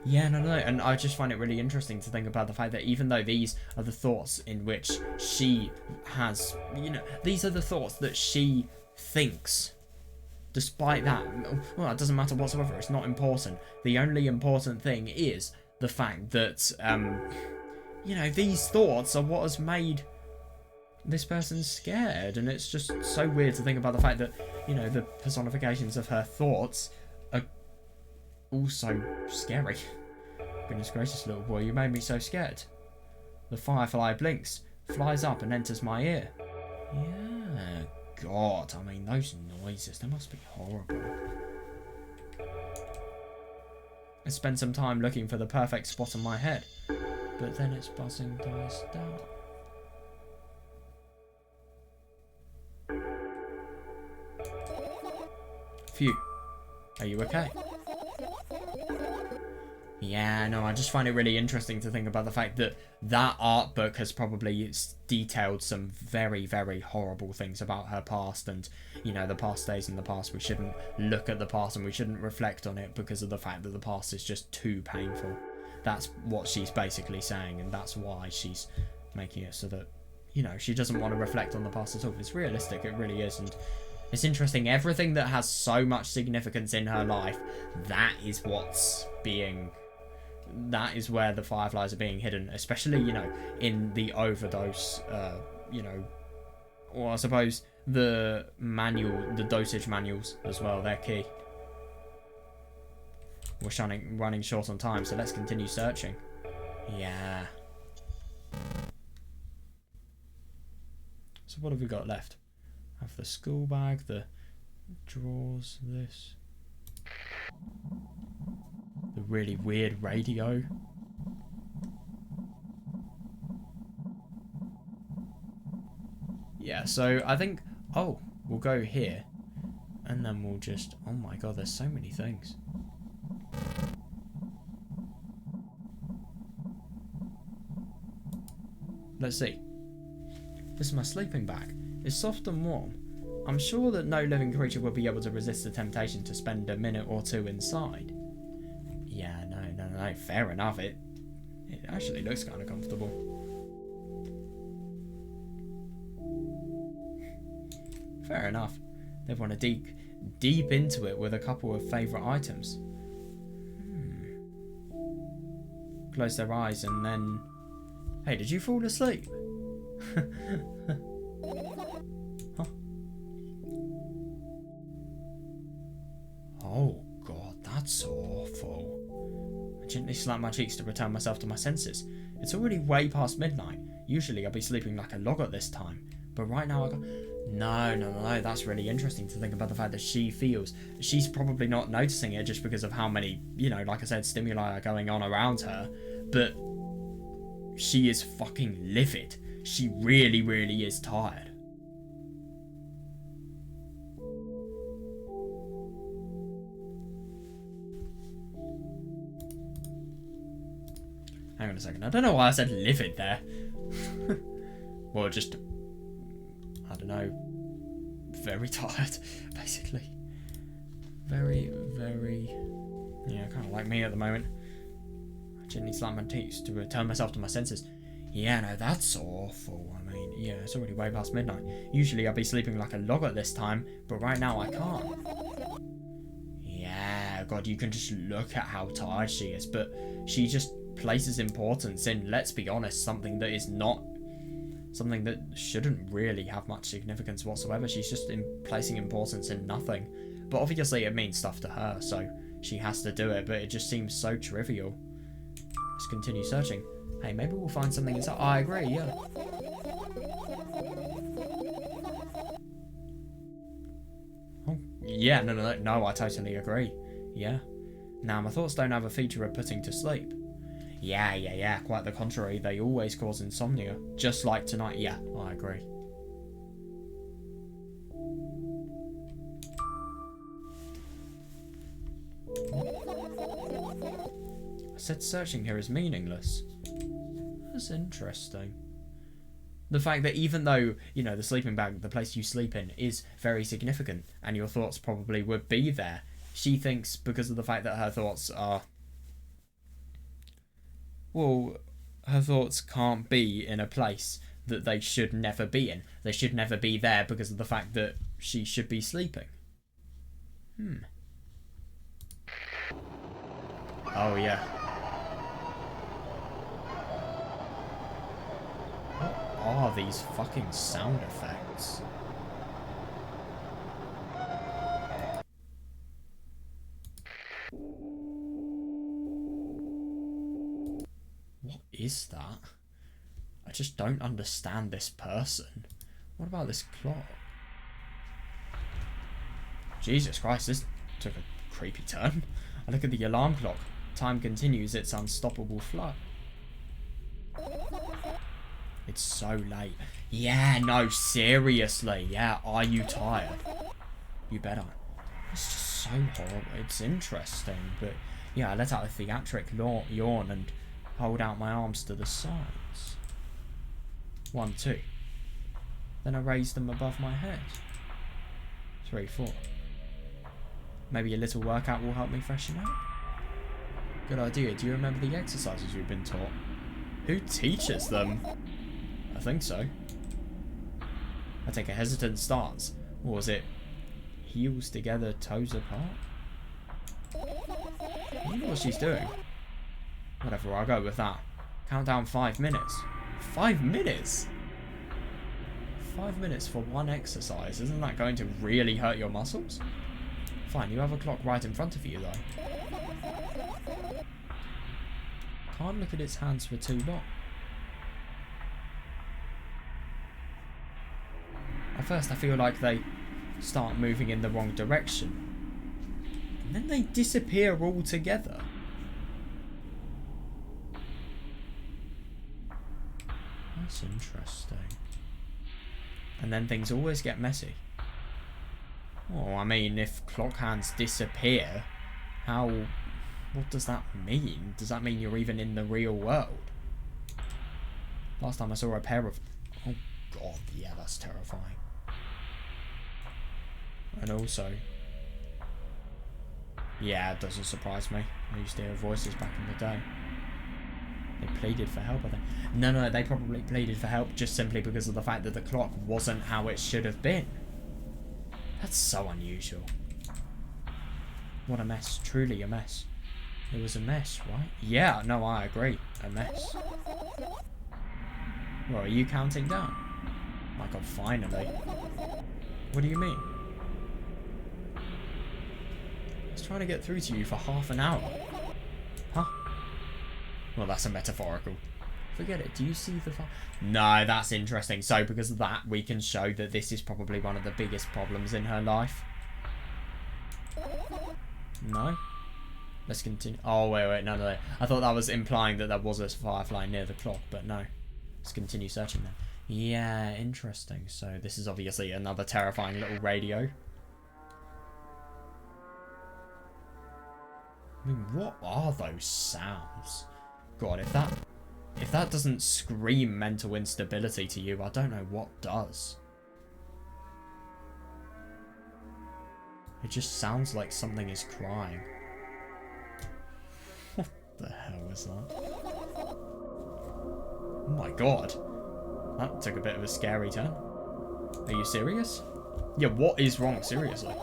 Yeah, no, and I just find it really interesting to think about the fact that even though these are the thoughts in which she has, you know, these are the thoughts that she thinks. Despite that, well, it doesn't matter whatsoever. It's not important. The only important thing is the fact that, you know, these thoughts are what has made this person scared. And it's just so weird to think about the fact that, you know, the personifications of her thoughts are also scary. Goodness gracious, little boy, you made me so scared. The firefly blinks, flies up and enters my ear. Yeah, God, I mean, those noises, they must be horrible. I spend some time looking for the perfect spot on my head, but then its buzzing dies down. Phew. Are you okay? Yeah, no, I just find it really interesting to think about the fact that that art book has probably detailed some very, very horrible things about her past, and, you know, the past stays in the past. We shouldn't look at the past and we shouldn't reflect on it because of the fact that the past is just too painful. That's what she's basically saying, and that's why she's making it so that, you know, she doesn't want to reflect on the past at all. It's realistic, it really is, and it's interesting. Everything that has so much significance in her life, that is where the fireflies are being hidden, especially, you know, in the overdose, you know, or I suppose the dosage manuals as well, they're key. We're running short on time, so let's continue searching. Yeah. So what have we got left? I have the school bag, the drawers, this. The really weird radio. Yeah, so I think, oh, we'll go here. And then we'll just, oh my god, there's so many things. Let's see. This is my sleeping bag. It's soft and warm. I'm sure that no living creature will be able to resist the temptation to spend a minute or two inside. Yeah, no, fair enough. It actually looks kind of comfortable. Fair enough. They've wanted deep into it with a couple of favourite items. Close their eyes and then... Hey, did you fall asleep? Huh? Oh god, that's awful. I gently slap my cheeks to return myself to my senses. It's already way past midnight. Usually I'd be sleeping like a log at this time. But right now I got... No, that's really interesting to think about the fact that she feels. She's probably not noticing it just because of how many, you know, like I said, stimuli are going on around her. But she is fucking livid. She really, really is tired. Hang on a second. I don't know why I said livid there. Well, just... I don't know. Very tired, basically. Very... Yeah, kind of like me at the moment. I gently slam my teeth to return myself to my senses. Yeah, no, that's awful. I mean, yeah, it's already way past midnight. Usually I'd be sleeping like a log at this time, but right now I can't. Yeah, God, you can just look at how tired she is, but she just places importance in, let's be honest, something that is not... Something that shouldn't really have much significance whatsoever. She's just placing importance in nothing. But obviously it means stuff to her, so she has to do it, but it just seems so trivial. Let's continue searching. Hey, maybe we'll find something inside. I agree, yeah. Oh, yeah, no, I totally agree. Yeah. Now, my thoughts don't have a feature of putting to sleep. Yeah, quite the contrary. They always cause insomnia. Just like tonight. Yeah, I agree. I said searching here is meaningless. That's interesting. The fact that even though, you know, the sleeping bag, the place you sleep in, is very significant, and your thoughts probably would be there, she thinks because of the fact that her thoughts are... Well, her thoughts can't be in a place that they should never be in. They should never be there because of the fact that she should be sleeping. Oh, yeah. What are these fucking sound effects? What is that? I just don't understand this person. What about this clock? Jesus Christ, this took a creepy turn. I look at the alarm clock. Time continues its unstoppable flow. It's so late. Yeah, no, seriously. Yeah, are you tired? You better. It's just so horrible. It's interesting, but yeah, I let out a theatric yawn and hold out my arms to the sides. 1, 2. Then I raise them above my head. 3, 4. Maybe a little workout will help me freshen up. Good idea. Do you remember the exercises you've been taught? Who teaches them? I think so. I take a hesitant stance. Or was it heels together, toes apart? I wonder what she's doing. Whatever, I'll go with that. Countdown 5 minutes. 5 minutes? 5 minutes for one exercise. Isn't that going to really hurt your muscles? Fine, you have a clock right in front of you, though. Can't look at its hands for too long. At first, I feel like they start moving in the wrong direction. And then they disappear altogether. That's interesting. And then things always get messy. Oh, I mean, if clock hands disappear, what does that mean? Does that mean you're even in the real world? Last time I saw a pair of... Oh god, yeah, that's terrifying. And also... Yeah, it doesn't surprise me. I used to hear voices back in the day. They pleaded for help, I think. No, they probably pleaded for help just simply because of the fact that the clock wasn't how it should have been. That's so unusual. What a mess. Truly a mess. It was a mess, right? Yeah, no, I agree. A mess. Well, are you counting down? My god, finally. What do you mean? I was trying to get through to you for half an hour. Huh? Well, that's a metaphorical. Forget it. Do you see the... No, that's interesting. So, because of that, we can show that this is probably one of the biggest problems in her life. No? Let's continue. Oh, wait, no. I thought that was implying that there was a firefly near the clock, but no. Let's continue searching then. Yeah, interesting. So, this is obviously another terrifying little radio. I mean, what are those sounds? God, if that doesn't scream mental instability to you, I don't know what does. It just sounds like something is crying. What the hell is that? Oh my god. That took a bit of a scary turn. Are you serious? Yeah, what is wrong? Seriously.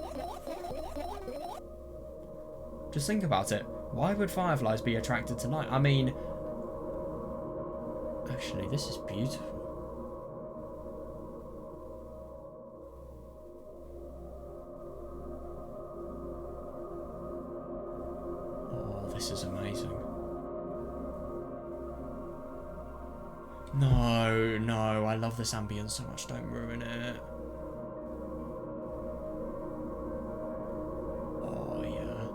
Just think about it. Why would fireflies be attracted to light? I mean... Actually, this is beautiful. Oh, this is amazing. No, I love this ambience so much, don't ruin it. Oh, yeah.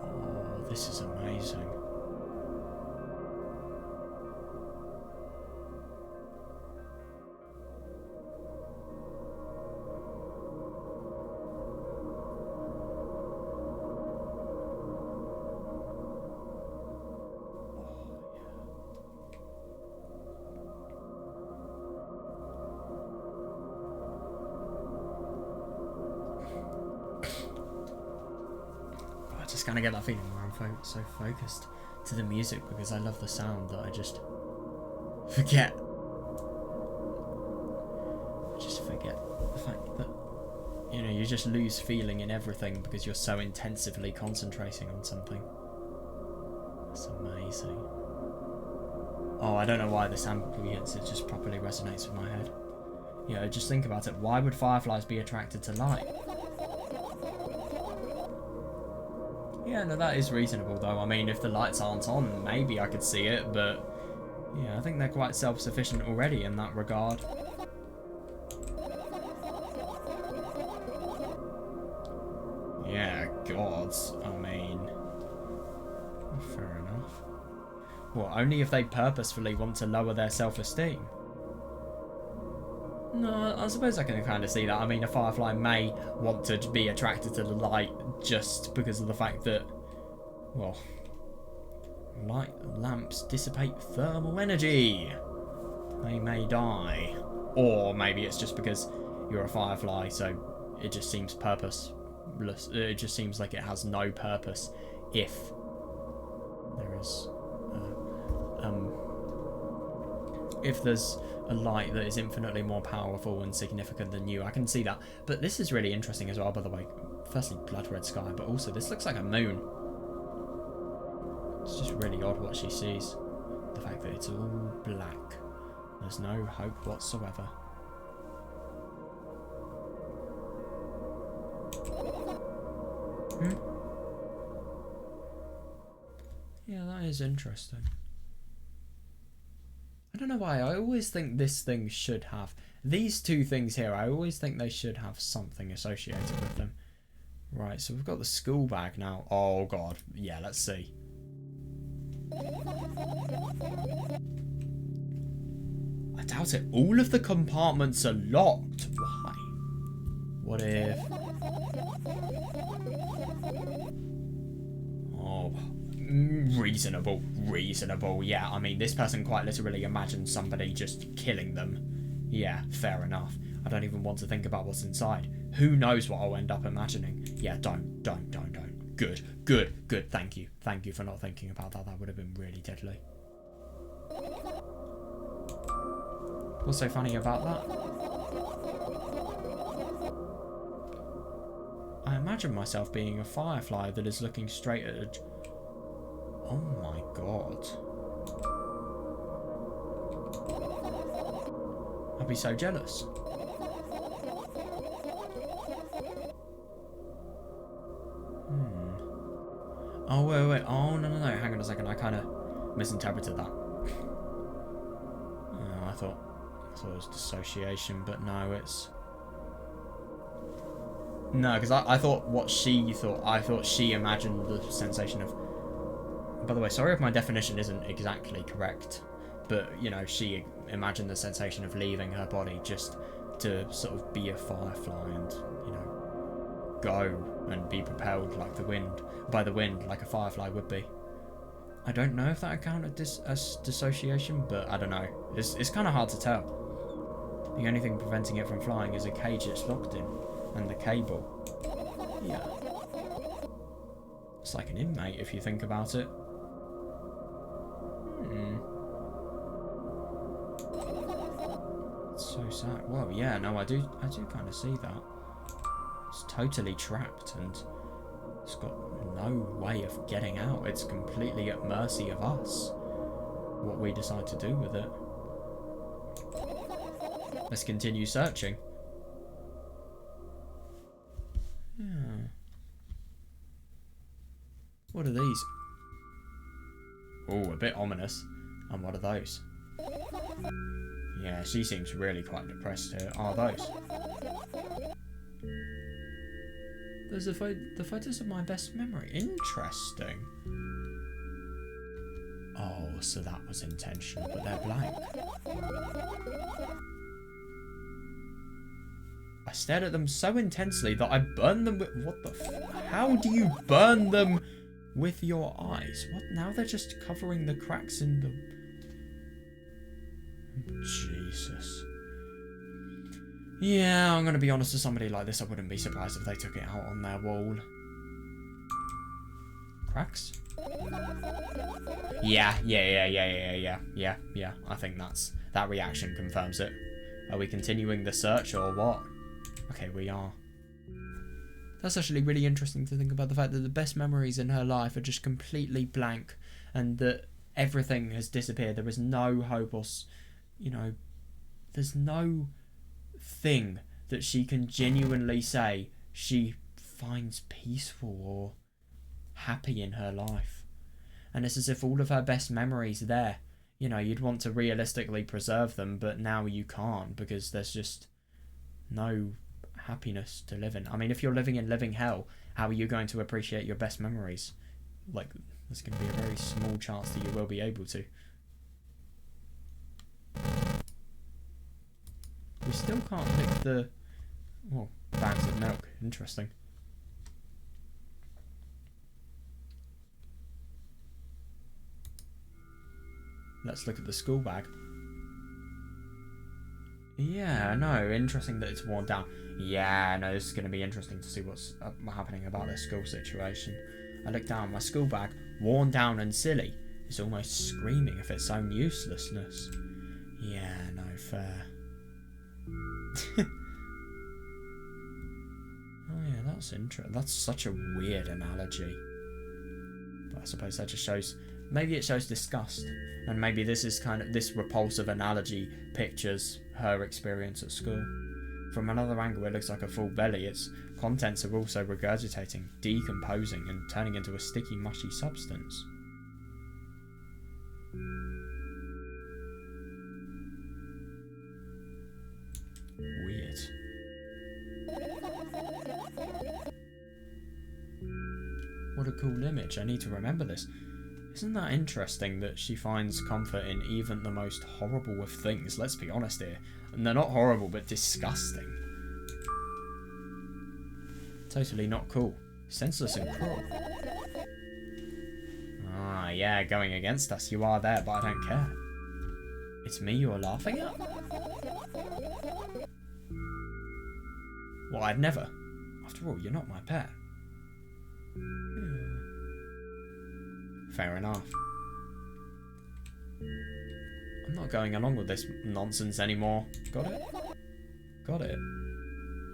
Oh, this is amazing. I just kind of get that feeling where I'm so focused to the music because I love the sound that I just forget. The fact that, you know, you just lose feeling in everything because you're so intensively concentrating on something. That's amazing. Oh, I don't know why this ambience, it just properly resonates with my head. You know, just think about it. Why would fireflies be attracted to light? Yeah, no, that is reasonable though. I mean, if the lights aren't on, maybe I could see it, but yeah, I think they're quite self-sufficient already in that regard. Yeah, gods. I mean, fair enough. Well, only if they purposefully want to lower their self-esteem. No, I suppose I can kind of see that. I mean, a firefly may want to be attracted to the light just because of the fact that, well, light lamps dissipate thermal energy. They may die. Or maybe it's just because you're a firefly, so it just seems purposeless. It just seems like it has no purpose if there is, if there's a light that is infinitely more powerful and significant than you. I can see that. But this is really interesting as well, by the way. Firstly, blood red sky, but also this looks like a moon. It's just really odd what she sees. The fact that it's all black. There's no hope whatsoever. Yeah, that is interesting. I don't know why, I always think this thing should have... These two things here, I always think they should have something associated with them. Right, so we've got the school bag now. Oh god, yeah, let's see. I doubt it. All of the compartments are locked. Why? What if... Oh, reasonable. Yeah, I mean, this person quite literally imagined somebody just killing them. Yeah, fair enough. I don't even want to think about what's inside. Who knows what I'll end up imagining? Yeah, don't. Good. Thank you for not thinking about that. That would have been really deadly. What's so funny about that? I imagine myself being a firefly that is looking straight at a... Oh my god. I'd be so jealous. Oh, wait. Oh, no. Hang on a second. I kind of misinterpreted that. Oh, I thought it was dissociation, but no, it's... No, because I thought what she thought... I thought she imagined the sensation of... By the way, sorry if my definition isn't exactly correct, but, you know, she imagined the sensation of leaving her body just to sort of be a firefly and, you know, go and be propelled like the wind, by the wind, like a firefly would be. I don't know if that would count as dissociation, but I don't know. It's kind of hard to tell. The only thing preventing it from flying is a cage it's locked in, and the cable. Yeah. It's like an inmate if you think about it. It's so sad. Well, yeah, no, I do kind of see that. It's totally trapped and it's got no way of getting out. It's completely at mercy of us, what we decide to do with it. Let's continue searching. Yeah. What are these? Oh, a bit ominous. And what are those? Yeah, she seems really quite depressed here. Are those? Those are the photos of my best memory. Interesting. Oh, so that was intentional, but they're blank. I stared at them so intensely that I burned them with... What the how do you burn them with your eyes? What? Now they're just covering the cracks in the... Jesus. Yeah, I'm going to be honest, with somebody like this, I wouldn't be surprised if they took it out on their wall. Cracks? Yeah. I think that reaction confirms it. Are we continuing the search or what? Okay, we are. That's actually really interesting to think about, the fact that the best memories in her life are just completely blank and that everything has disappeared. There is no hope or, you know, there's no thing that she can genuinely say she finds peaceful or happy in her life. And it's as if all of her best memories are there. You know, you'd want to realistically preserve them, but now you can't because there's just no happiness to live in. I mean, if you're living in living hell, how are you going to appreciate your best memories? Like, there's going to be a very small chance that you will be able to. We still can't pick the... Oh, bags of milk. Interesting. Let's look at the school bag. Yeah, no, interesting that it's worn down. Yeah, no, this is going to be interesting to see what's happening about this school situation. I look down, my school bag, worn down and silly, is almost screaming of its own uselessness. Yeah, no fair. Oh yeah, that's interesting. That's such a weird analogy. But I suppose that just shows, maybe it shows disgust. And maybe this is kind of, this repulsive analogy pictures her experience at school. From another angle, it looks like a full belly. Its contents are also regurgitating, decomposing, and turning into a sticky, mushy substance. Weird. What a cool image. I need to remember this. Isn't that interesting that she finds comfort in even the most horrible of things? Let's be honest here. And they're not horrible, but disgusting. Totally not cool. Senseless and cruel. Ah, yeah, going against us. You are there, but I don't care. It's me you're laughing at? Well, I'd never. After all, you're not my pet. Fair enough. I'm not going along with this nonsense anymore. Got it? Got it.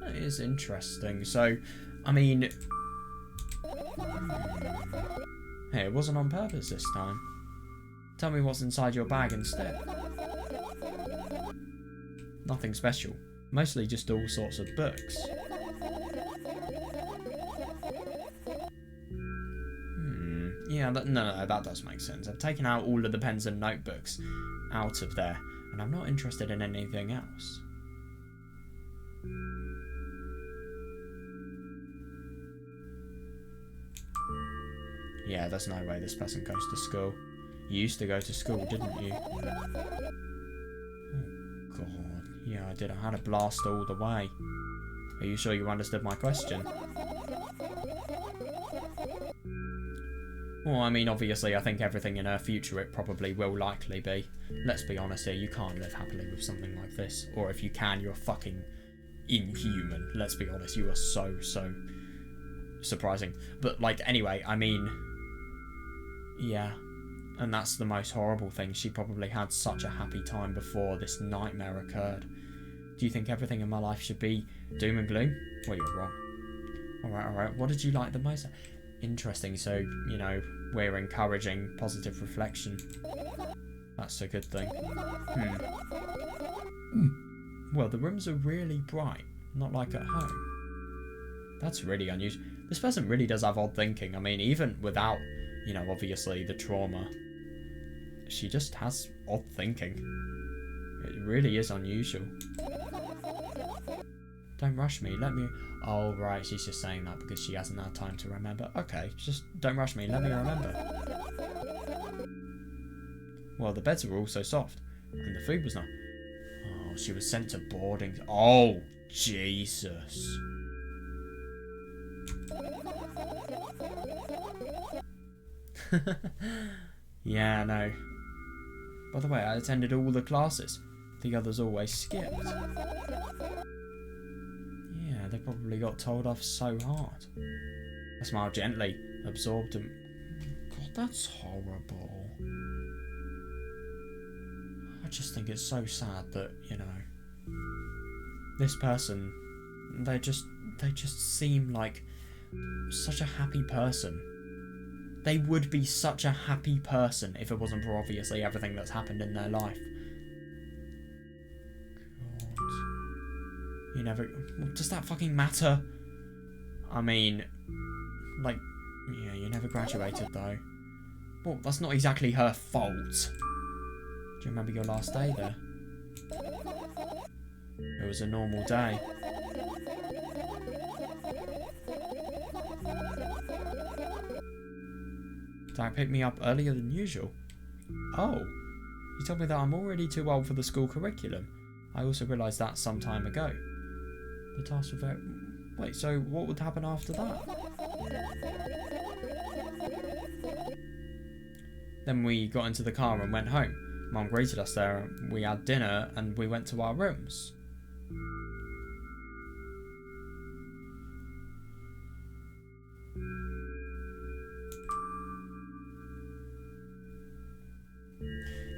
That is interesting. So, I mean... Hey, it wasn't on purpose this time. Tell me what's inside your bag instead. Nothing special. Mostly just all sorts of books. Yeah, no, that does make sense. I've taken out all of the pens and notebooks out of there, and I'm not interested in anything else. Yeah, there's no way this person goes to school. You used to go to school, didn't you? Oh, God. Yeah, I did. I had a blast all the way. Are you sure you understood my question? Well, I mean, obviously, I think everything in her future it probably will likely be. Let's be honest here, you can't live happily with something like this. Or if you can, you're fucking inhuman. Let's be honest, you are so surprising. But, like, anyway, I mean... Yeah. And that's the most horrible thing. She probably had such a happy time before this nightmare occurred. Do you think everything in my life should be doom and gloom? Well, you're wrong. Alright. What did you like the most? Interesting, so, you know, we're encouraging positive reflection. That's a good thing. Well, the rooms are really bright, not like at home. That's really unusual. This person really does have odd thinking. I mean, even without, you know, obviously the trauma, she just has odd thinking. It really is unusual. Don't rush me, let me... Oh, right, she's just saying that because she hasn't had time to remember. Okay, just don't rush me, let me remember. Well, the beds were also soft, and the food was not... Oh, she was sent to boarding... Oh, Jesus. Yeah, no. By the way, I attended all the classes. The others always skipped. Yeah, they probably got told off so hard. I smiled gently, absorbed and... God, that's horrible. I just think it's so sad that, you know, this person, they just seem like such a happy person. They would be such a happy person if it wasn't for obviously everything that's happened in their life. You never... Does that fucking matter? I mean... Like... Yeah, you never graduated, though. Well, that's not exactly her fault. Do you remember your last day there? It was a normal day. Dad picked me up earlier than usual. Oh. You told me that I'm already too old for the school curriculum. I also realised that some time ago. The task of... Wait, so what would happen after that? Then we got into the car and went home. Mum greeted us there, we had dinner, and we went to our rooms.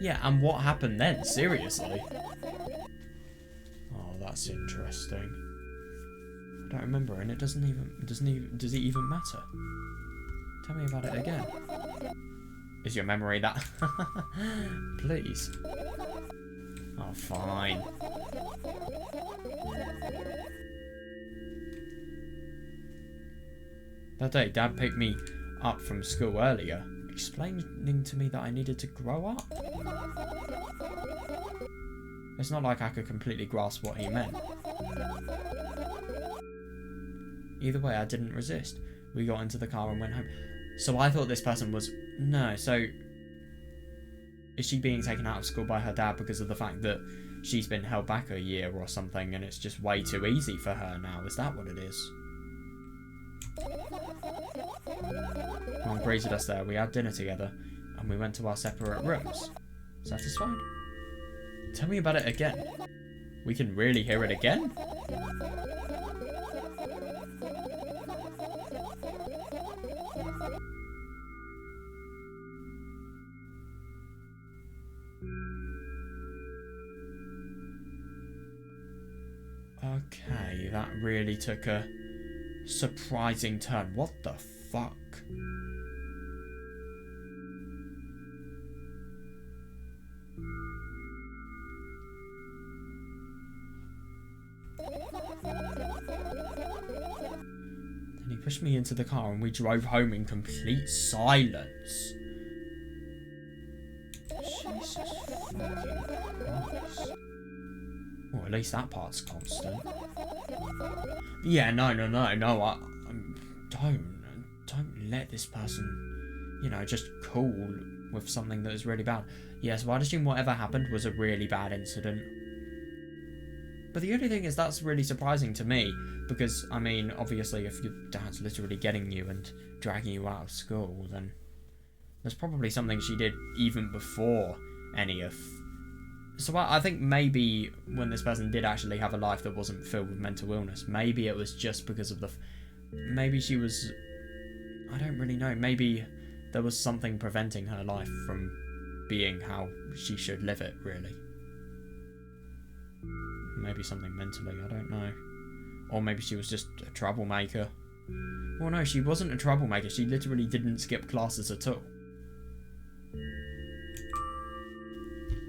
Yeah, and what happened then? Seriously? Oh, that's interesting. I don't remember, and it does it even matter? Tell me about it again. Is your memory that? Please. Oh, fine. That day, Dad picked me up from school earlier, explaining to me that I needed to grow up. It's not like I could completely grasp what he meant. Either way, I didn't resist. We got into the car and went home. So I thought this person was... No, so... Is she being taken out of school by her dad because of the fact that she's been held back a year or something and it's just way too easy for her now? Is that what it is? Mom greeted us there, we had dinner together, and we went to our separate rooms. Satisfied? Tell me about it again. We can really hear it again? Okay, that really took a surprising turn. What the fuck? Then he pushed me into the car and we drove home in complete silence. Jesus fucking Christ. Well, at least that part's constant. Yeah, no. Don't let this person, you know, just cool with something that is really bad. Yes, well, I'd assume whatever happened was a really bad incident. But the only thing is, that's really surprising to me, because, I mean, obviously, if your dad's literally getting you and dragging you out of school, then there's probably something she did even before any of... So I think maybe when this person did actually have a life that wasn't filled with mental illness, maybe it was just because of the... Maybe she was... I don't really know. Maybe there was something preventing her life from being how she should live it, really. Maybe something mentally, I don't know. Or maybe she was just a troublemaker. Well, no, she wasn't a troublemaker. She literally didn't skip classes at all.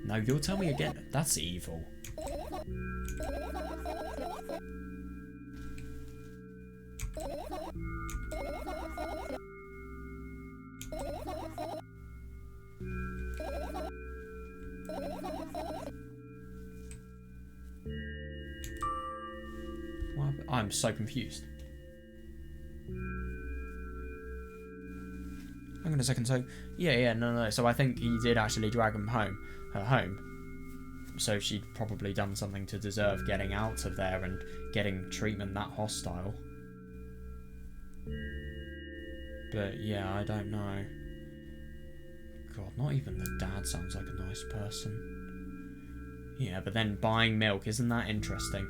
No, you'll tell me again. That's evil. What? I'm so confused. Hang on a second, so... Yeah, no. So I think he did actually drag her home. So she'd probably done something to deserve getting out of there and getting treatment that hostile. But yeah, I don't know. God, not even the dad sounds like a nice person. Yeah, but then buying milk, isn't that interesting?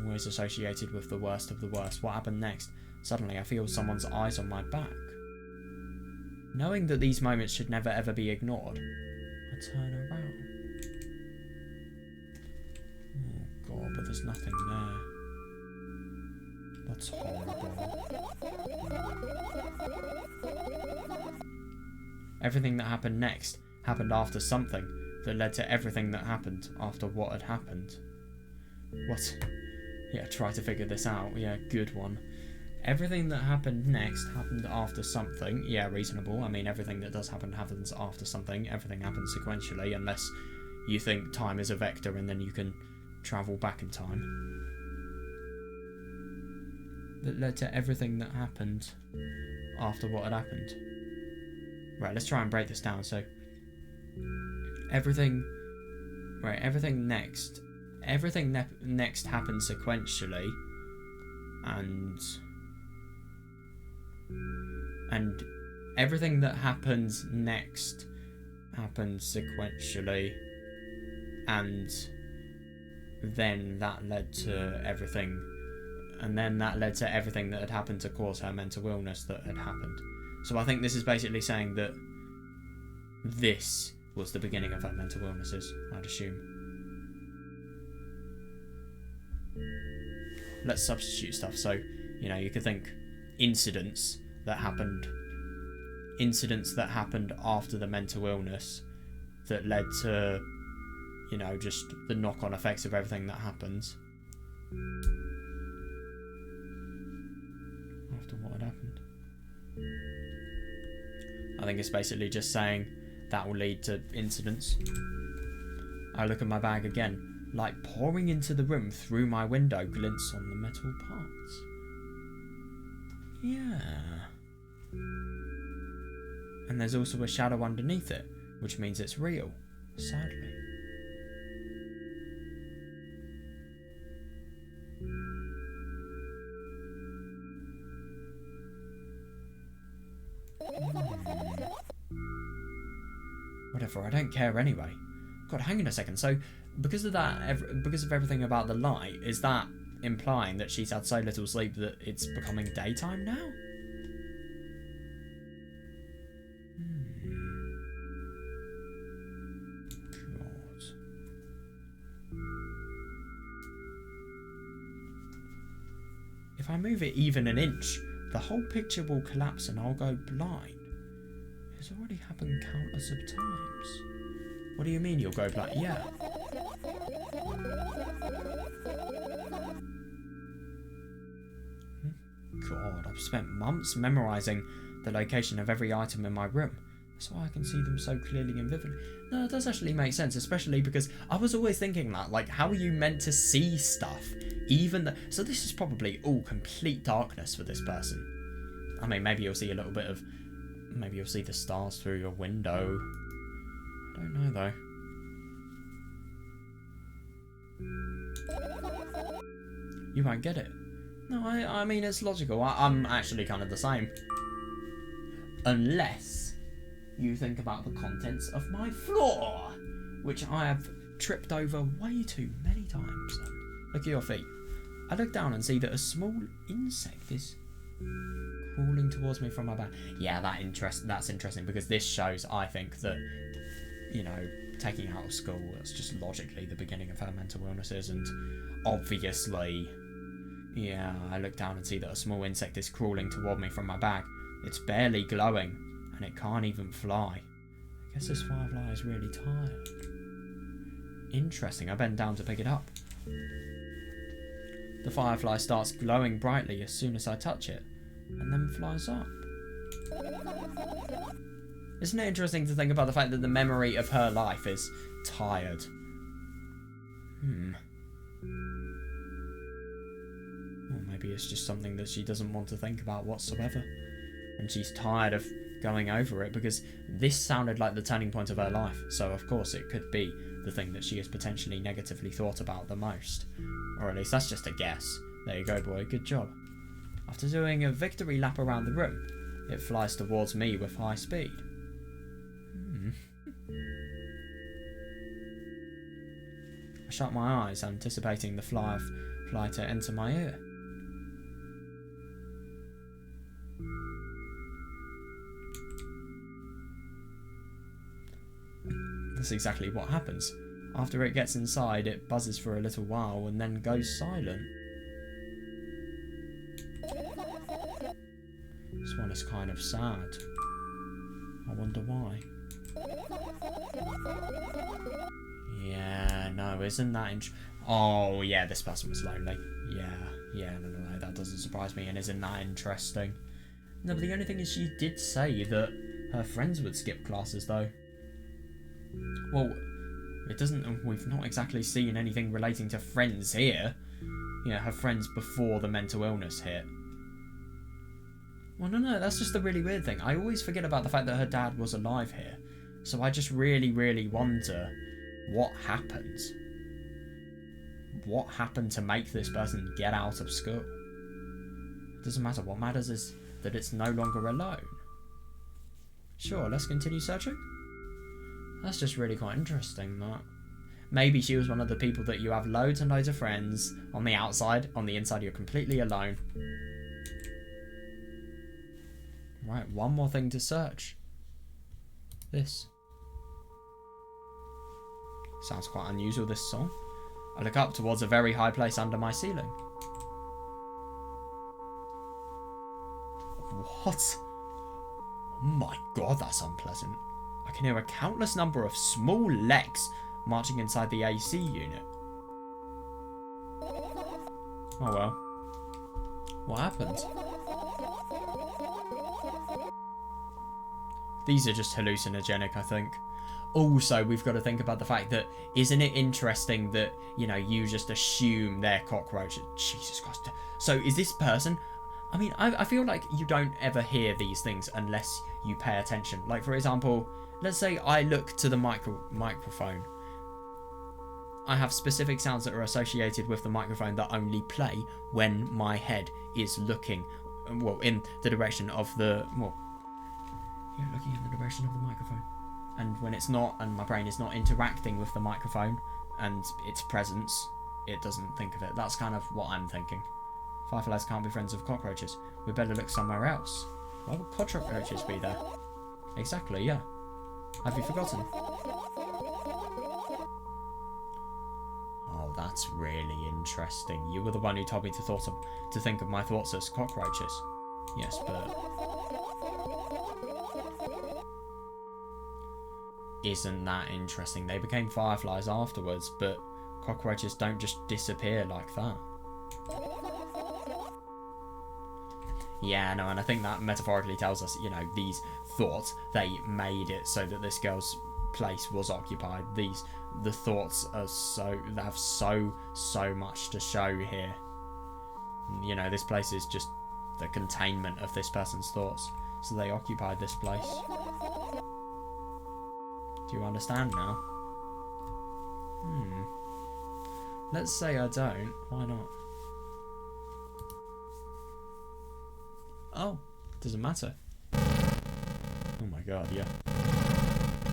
Always associated with the worst of the worst. What happened next? Suddenly I feel someone's eyes on my back. Knowing that these moments should never ever be ignored, I turn around. Oh god, but there's nothing there. That's horrible. Everything that happened next happened after something that led to everything that happened after what had happened. What? Yeah, try to figure this out. Yeah, good one. Everything that happened next happened after something. Yeah, reasonable. I mean, everything that does happen happens after something. Everything happens sequentially, unless you think time is a vector and then you can travel back in time. That led to everything that happened after what had happened. Right, let's try and break this down. So, everything next happened sequentially, and everything that happens next happened sequentially, and then that led to everything, and then that led to everything that had happened to cause her mental illness that had happened. So I think this is basically saying that this was the beginning of her mental illnesses, I'd assume. Let's substitute stuff. So, you know, you could think incidents that happened after the mental illness that led to, you know, just the knock-on effects of everything that happens after what had happened. I think it's basically just saying that will lead to incidents. I look at my bag again. Light pouring into the room through my window glints on the metal parts. Yeah. And there's also a shadow underneath it, which means it's real, sadly. Whatever, I don't care anyway. God, hang on a second. So, because of that, because of everything about the light, is that implying that she's had so little sleep that it's becoming daytime now? God. If I move it even an inch, the whole picture will collapse and I'll go blind. It's already happened countless of times. What do you mean you'll go blind? Yeah. God, I've spent months memorising the location of every item in my room. That's why I can see them so clearly and vividly. No, it does actually make sense, especially because I was always thinking that, like, how are you meant to see stuff? So this is probably all complete darkness for this person. I mean, maybe you'll see a little bit of... Maybe you'll see the stars through your window. I don't know, though. You won't get it. No, I mean, it's logical. I'm actually kind of the same. Unless you think about the contents of my floor, which I have tripped over way too many times. Look at your feet. I look down and see that a small insect is crawling towards me from my back. Yeah, that's interesting, because this shows, I think, that, you know, taking out of school, that's just logically the beginning of her mental illnesses, and obviously, yeah, I look down and see that a small insect is crawling toward me from my back. It's barely glowing, and it can't even fly. I guess this firefly is really tired. Interesting, I bend down to pick it up. The firefly starts glowing brightly as soon as I touch it, and then flies up. Isn't it interesting to think about the fact that the memory of her life is tired? Or maybe it's just something that she doesn't want to think about whatsoever, and she's tired of going over it, because this sounded like the turning point of her life, so of course it could be the thing that she has potentially negatively thought about the most. Or at least that's just a guess. There you go, boy, good job. After doing a victory lap around the room, it flies towards me with high speed. I shut my eyes, anticipating the fly to enter my ear. That's exactly what happens. After it gets inside, it buzzes for a little while and then goes silent. This one is kind of sad. I wonder why. Yeah, no, isn't that oh, yeah, this person was lonely. Yeah, no, that doesn't surprise me, and isn't that interesting? No, but the only thing is she did say that her friends would skip classes, though. Well, it doesn't... We've not exactly seen anything relating to friends here. Yeah, her friends before the mental illness hit. Well, no, that's just the really weird thing. I always forget about the fact that her dad was alive here. So I just really, really wonder what happened. What happened to make this person get out of school? It doesn't matter. What matters is that it's no longer alone. Sure, let's continue searching. That's just really quite interesting, that. Maybe she was one of the people that you have loads and loads of friends on the outside. On the inside, you're completely alone. Right, one more thing to search. This. Sounds quite unusual, this song. I look up towards a very high place under my ceiling. What? Oh my god, that's unpleasant. I can hear a countless number of small legs marching inside the AC unit. Oh well. What happened? These are just hallucinogenic, I think. Also, we've got to think about the fact that, isn't it interesting that, you know, you just assume they're cockroaches? Jesus Christ. So is this person... I mean, I feel like you don't ever hear these things unless you pay attention. Like, for example, let's say I look to the microphone. I have specific sounds that are associated with the microphone that only play when my head is looking, well, in the direction of the... Well, you're looking in the direction of the microphone. And when it's not, and my brain is not interacting with the microphone and its presence, it doesn't think of it. That's kind of what I'm thinking. Fireflies can't be friends of cockroaches. We better look somewhere else. Why would cockroaches be there? Exactly, yeah. Have you forgotten? Oh, that's really interesting. You were the one who told me to think of my thoughts as cockroaches. Yes, but... Isn't that interesting? They became fireflies afterwards, but cockroaches don't just disappear like that. Yeah, no, and I think that metaphorically tells us, you know, these thoughts, they made it so that this girl's place was occupied. The thoughts are they have so much to show here. You know, this place is just the containment of this person's thoughts. So they occupied this place. Do you understand now? Let's say I don't. Why not? Oh, doesn't matter. Oh my god, yeah.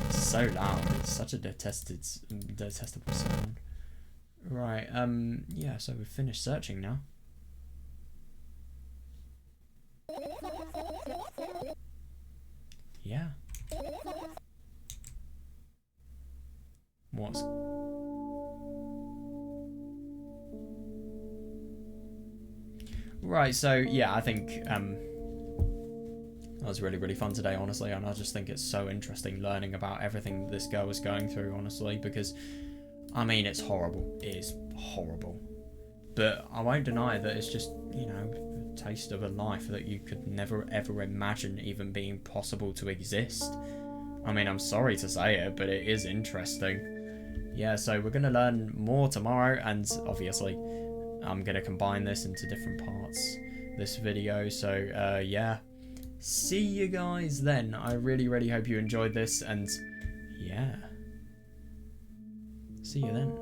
It's so loud. It's such a detestable sound. Right, yeah, so we've finished searching now. Yeah. What's... Right, so yeah, I think that was really fun today, honestly, and I just think it's so interesting learning about everything this girl was going through, honestly, because I mean, it's horrible. It is horrible. But I won't deny that it's just, you know, a taste of a life that you could never ever imagine even being possible to exist. I mean, I'm sorry to say it, but it is interesting. Yeah, so we're going to learn more tomorrow, and obviously I'm going to combine this into different parts, this video. So, yeah, see you guys then. I really hope you enjoyed this, and yeah, see you then.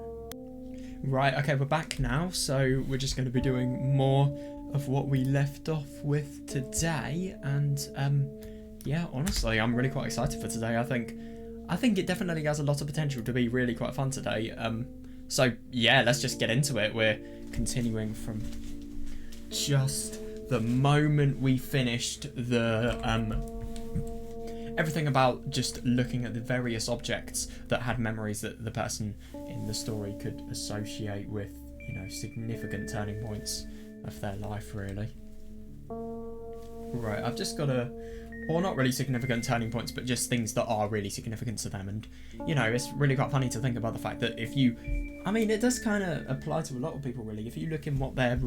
Right, okay, we're back now, so we're just going to be doing more of what we left off with today, and yeah, honestly, I'm really quite excited for today. I think it definitely has a lot of potential to be really quite fun today. So yeah, let's just get into it. We're continuing from just the moment we finished the everything about just looking at the various objects that had memories that the person in the story could associate with, you know, significant turning points of their life, really. Right, I've just got or not really significant turning points, but just things that are really significant to them. And, you know, it's really quite funny to think about the fact that if you... I mean, it does kind of apply to a lot of people, really. If you look at what their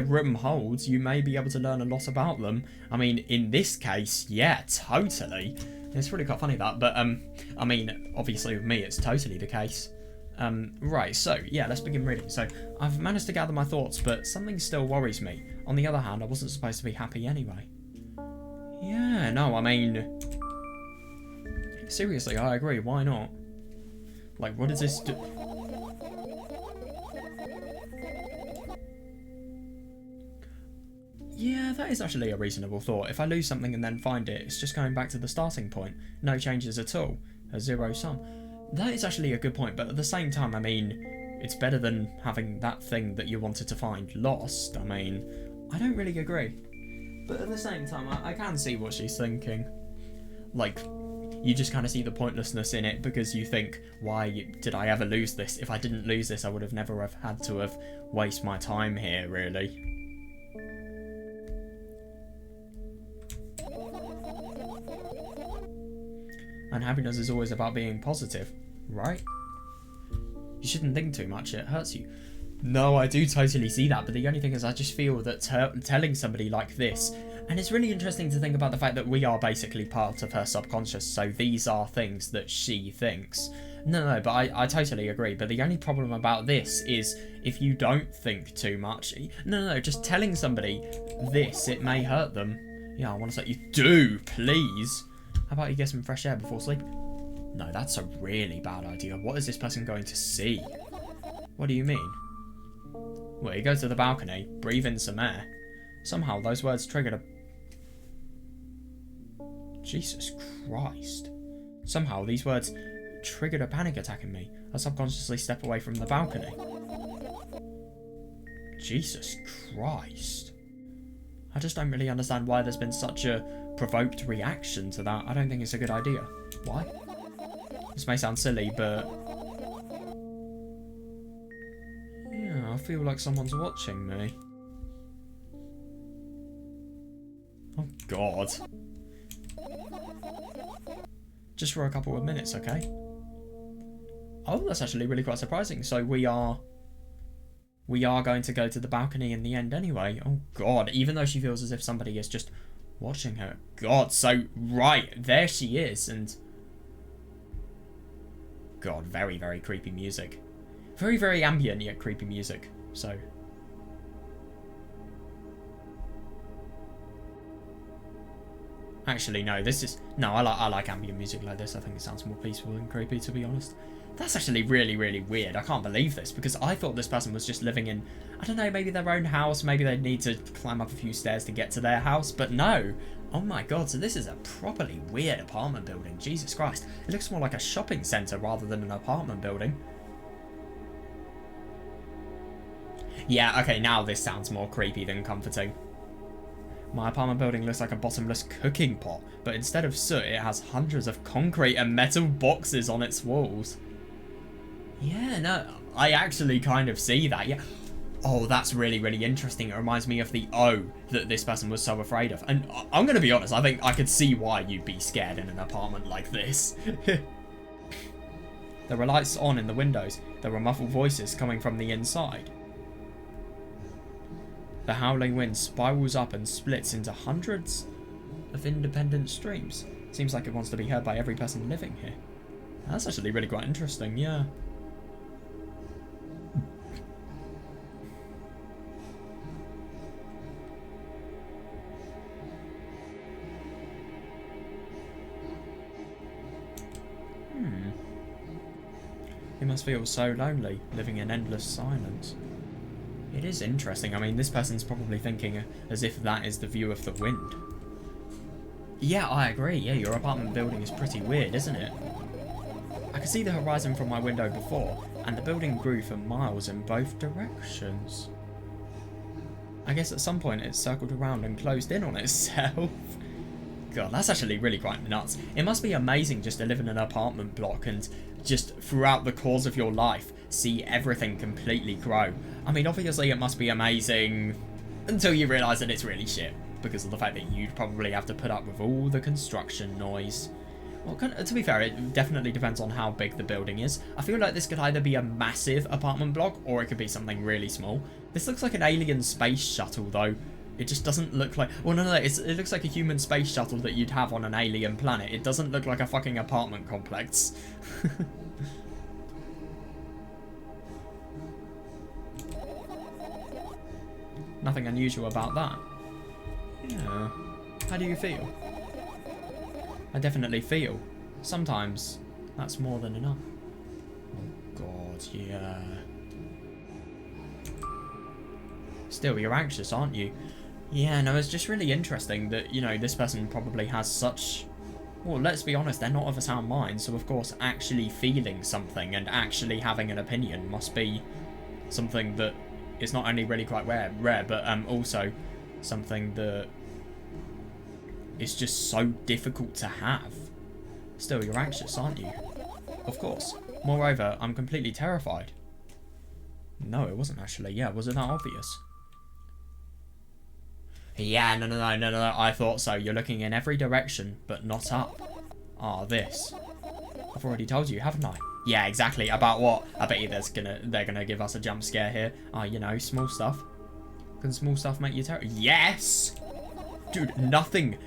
room holds, you may be able to learn a lot about them. I mean, in this case, yeah, totally. It's really quite funny, that. But, I mean, obviously with me, it's totally the case. Right, so, yeah, let's begin reading. So, I've managed to gather my thoughts, but something still worries me. On the other hand, I wasn't supposed to be happy anyway. Yeah, no, I mean... Seriously, I agree, why not? Like, what does this do? Yeah, that is actually a reasonable thought. If I lose something and then find it, it's just going back to the starting point. No changes at all. A zero sum. That is actually a good point, but at the same time, I mean, it's better than having that thing that you wanted to find lost. I mean, I don't really agree. But at the same time, I can see what she's thinking. Like, you just kind of see the pointlessness in it because you think, why did I ever lose this? If I didn't lose this, I would have never have had to have waste my time here, really. And happiness is always about being positive, right? You shouldn't think too much, it hurts you. No, I do totally see that, but the only thing is I just feel that telling somebody like this, and it's really interesting to think about the fact that we are basically part of her subconscious, so these are things that she thinks. No, but I totally agree, but the only problem about this is if you don't think too much, no, just telling somebody this, it may hurt them. Yeah, I want to say, you do, please. How about you get some fresh air before sleep? No, that's a really bad idea. What is this person going to see? What do you mean? Well, you go to the balcony, breathe in some air. Somehow those words triggered a... Jesus Christ. Somehow these words triggered a panic attack in me. I subconsciously step away from the balcony. Jesus Christ. I just don't really understand why there's been such a provoked reaction to that. I don't think it's a good idea. Why? This may sound silly, but... yeah, I feel like someone's watching me. Oh, God. Just for a couple of minutes, okay? Oh, that's actually really quite surprising. So we are going to go to the balcony in the end anyway. Oh, God. Even though she feels as if somebody is just watching her. God, so... right, there she is, and... God, very, very creepy music. Very, very ambient, yet creepy music. So... actually, no, this is... no, I like ambient music like this. I think it sounds more peaceful and creepy, to be honest. That's actually really, really weird. I can't believe this, because I thought this person was just living in, I don't know, maybe their own house. Maybe they'd need to climb up a few stairs to get to their house, but no. Oh my God, so this is a properly weird apartment building. Jesus Christ. It looks more like a shopping centre rather than an apartment building. Yeah, okay, now this sounds more creepy than comforting. My apartment building looks like a bottomless cooking pot, but instead of soot, it has hundreds of concrete and metal boxes on its walls. Yeah, no, I actually kind of see that, yeah. Oh, that's really, really interesting. It reminds me of the O that this person was so afraid of. And I'm going to be honest, I think I could see why you'd be scared in an apartment like this. There are lights on in the windows. There are muffled voices coming from the inside. The howling wind spirals up and splits into hundreds of independent streams. Seems like it wants to be heard by every person living here. That's actually really quite interesting, yeah. He must feel so lonely, living in endless silence. It is interesting. I mean, this person's probably thinking as if that is the view of the wind. Yeah, I agree. Yeah, your apartment building is pretty weird, isn't it? I could see the horizon from my window before, and the building grew for miles in both directions. I guess at some point it circled around and closed in on itself. God, that's actually really quite nuts. It must be amazing just to live in an apartment block and just throughout the course of your life see everything completely grow. I mean, obviously it must be amazing until you realise that it's really shit because of the fact that you'd probably have to put up with all the construction noise. Well, to be fair, it definitely depends on how big the building is. I feel like this could either be a massive apartment block or it could be something really small. This looks like an alien space shuttle though. It just doesn't look like... well, no, it looks like a human space shuttle that you'd have on an alien planet. It doesn't look like a fucking apartment complex. Nothing unusual about that. Yeah. How do you feel? I definitely feel. Sometimes that's more than enough. Oh, God, yeah. Still, you're anxious, aren't you? Yeah, no, it's just really interesting that, you know, this person probably has such... well, let's be honest, they're not of a sound mind, so of course actually feeling something and actually having an opinion must be something that is not only really quite rare, but also something that is just so difficult to have. Still, you're anxious, aren't you? Of course. Moreover, I'm completely terrified. No, it wasn't actually. Yeah, was it that obvious? Yeah, no, I thought so. You're looking in every direction, but not up. Ah, this. I've already told you, haven't I? Yeah, exactly. About what? I bet you they're gonna give us a jump scare here. Ah, you know, small stuff. Can small stuff make you terrified? Yes! Dude, nothing.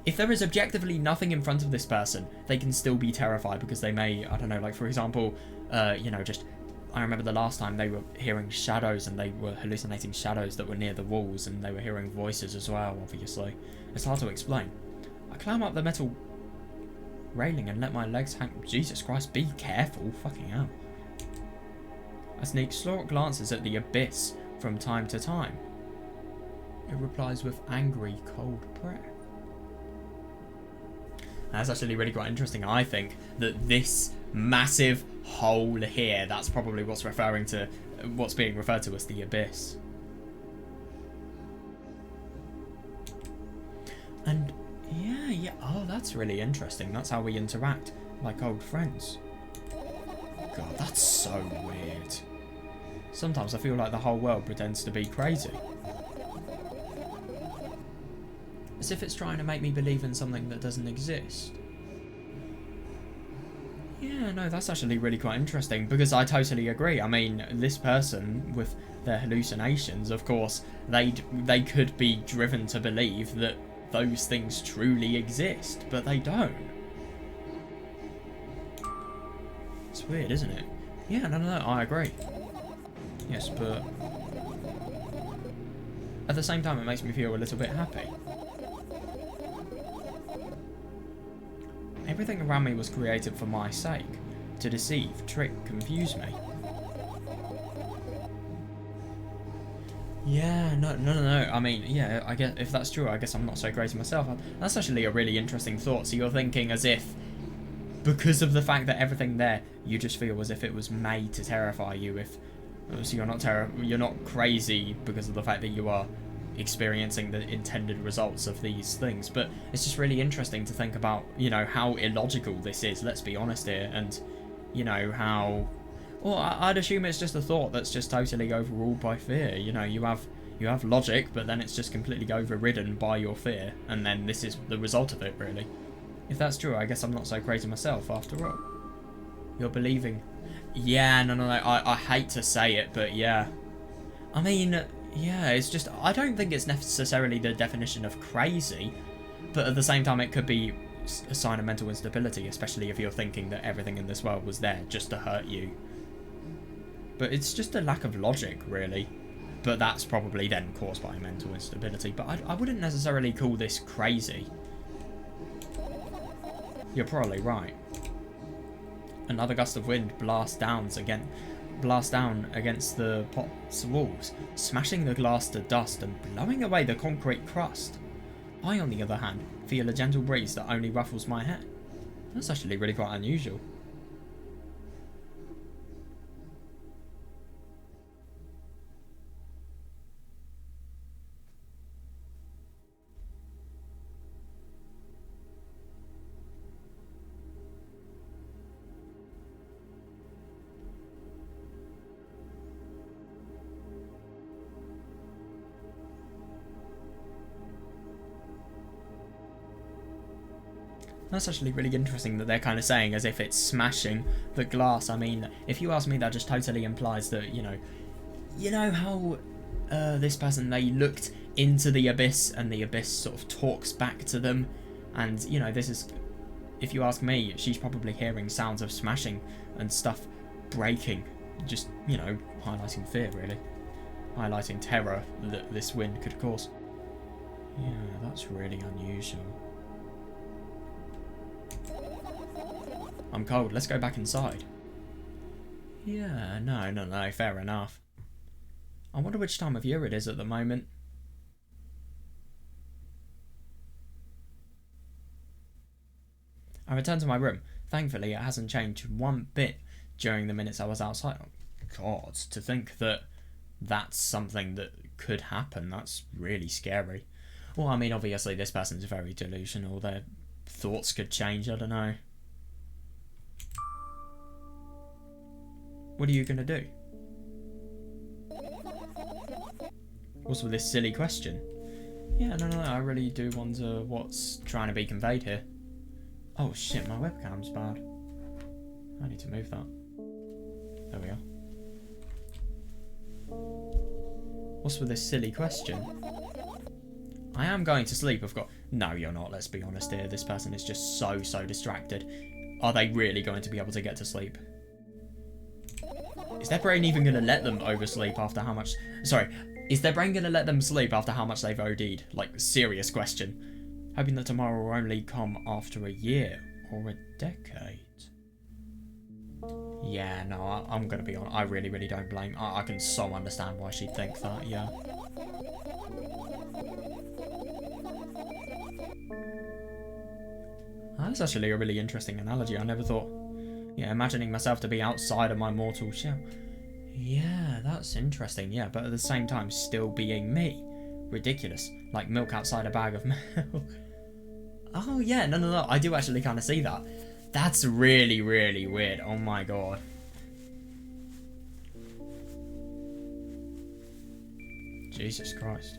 If there is objectively nothing in front of this person, they can still be terrified because they may, I don't know, like for example, you know, just, I remember the last time they were hearing shadows and they were hallucinating shadows that were near the walls and they were hearing voices as well, obviously. It's hard to explain. I climb up the metal railing and let my legs hang. Jesus Christ, be careful. Fucking hell. I sneak short glances at the abyss from time to time. It replies with angry, cold breath. That's actually really quite interesting. I think that this massive hole here, that's probably what's being referred to as the abyss. And yeah, oh, that's really interesting. That's how we interact, like old friends. God, that's so weird. Sometimes I feel like the whole world pretends to be crazy. As if it's trying to make me believe in something that doesn't exist. Yeah, no, that's actually really quite interesting, because I totally agree. I mean, this person with their hallucinations, of course, they could be driven to believe that those things truly exist, but they don't. It's weird, isn't it? Yeah, no, I agree. Yes, but at the same time, it makes me feel a little bit happy. Everything around me was created for my sake, to deceive, trick, confuse me. Yeah, no. I mean, yeah, I guess if that's true, I guess I'm not so crazy myself. That's actually a really interesting thought. So you're thinking as if, because of the fact that everything there, you just feel as if it was made to terrify you. If so, you're not crazy because of the fact that you are experiencing the intended results of these things. But it's just really interesting to think about, you know, how illogical this is. Let's be honest here, and you know how. Well, I'd assume it's just a thought that's just totally overruled by fear. You know, you have logic, but then it's just completely overridden by your fear, and then this is the result of it, really. If that's true, I guess I'm not so crazy myself, after all. You're believing. Yeah, no, I hate to say it, but yeah. I mean, yeah, it's just, I don't think it's necessarily the definition of crazy, but at the same time it could be a sign of mental instability, especially if you're thinking that everything in this world was there just to hurt you. But it's just a lack of logic, really. But that's probably then caused by mental instability. But I wouldn't necessarily call this crazy. You're probably right. Another gust of wind blasts down against the pot's walls, smashing the glass to dust and blowing away the concrete crust. I, on the other hand, feel a gentle breeze that only ruffles my hair. That's actually really quite unusual. That's actually really interesting that they're kind of saying as if it's smashing the glass. I mean, if you ask me, that just totally implies that, you know how this person, they looked into the abyss and the abyss sort of talks back to them. And, you know, this is, if you ask me, she's probably hearing sounds of smashing and stuff breaking. Just, you know, highlighting fear, really. Highlighting terror that this wind could cause. Yeah, that's really unusual. I'm cold, let's go back inside. Yeah, no, fair enough. I wonder which time of year it is at the moment. I return to my room. Thankfully, it hasn't changed one bit during the minutes I was outside. Oh, God, to think that that's something that could happen, that's really scary. Well, I mean, obviously this person's very delusional. Their thoughts could change, I don't know. What are you gonna do? What's with this silly question? Yeah, no, I really do wonder what's trying to be conveyed here. Oh shit, my webcam's bad. I need to move that. There we are. What's with this silly question? I am going to sleep, I've got... No, you're not, let's be honest here. This person is just so distracted. Are they really going to be able to get to sleep? Is their brain even going to let them oversleep after how much... Sorry, is their brain going to let them sleep after how much they've OD'd? Like, serious question. Hoping that tomorrow will only come after a year or a decade. Yeah, no, I'm going to be honest. I really don't blame... I can so understand why she'd think that, yeah. That's actually a really interesting analogy. I never thought... Yeah, imagining myself to be outside of my mortal shell. Yeah, that's interesting, yeah. But at the same time, still being me. Ridiculous. Like milk outside a bag of milk. Oh, yeah, no. I do actually kind of see that. That's really weird. Oh my god. Jesus Christ.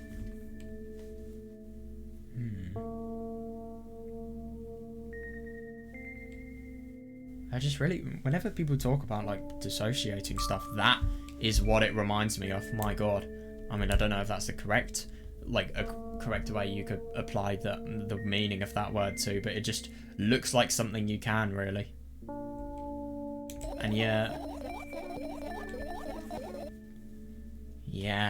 I just really, whenever people talk about like dissociating stuff, that is what it reminds me of. My god. I mean, I don't know if that's the correct, like a correct way you could apply the meaning of that word to, but it just looks like something you can really. And yeah,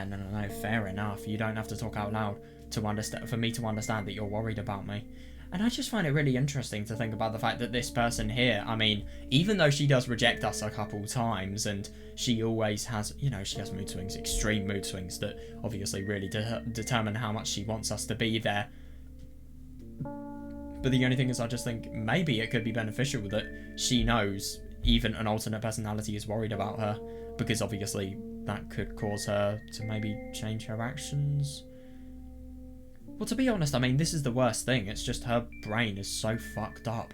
no, fair enough. You don't have to talk out loud to understand, for me to understand that you're worried about me. And I just find it really interesting to think about the fact that this person here, I mean, even though she does reject us a couple times, and she always has, you know, she has mood swings, extreme mood swings that obviously really determine how much she wants us to be there. But the only thing is, I just think maybe it could be beneficial that she knows even an alternate personality is worried about her, because obviously that could cause her to maybe change her actions. Well, to be honest, I mean, this is the worst thing. It's just her brain is so fucked up.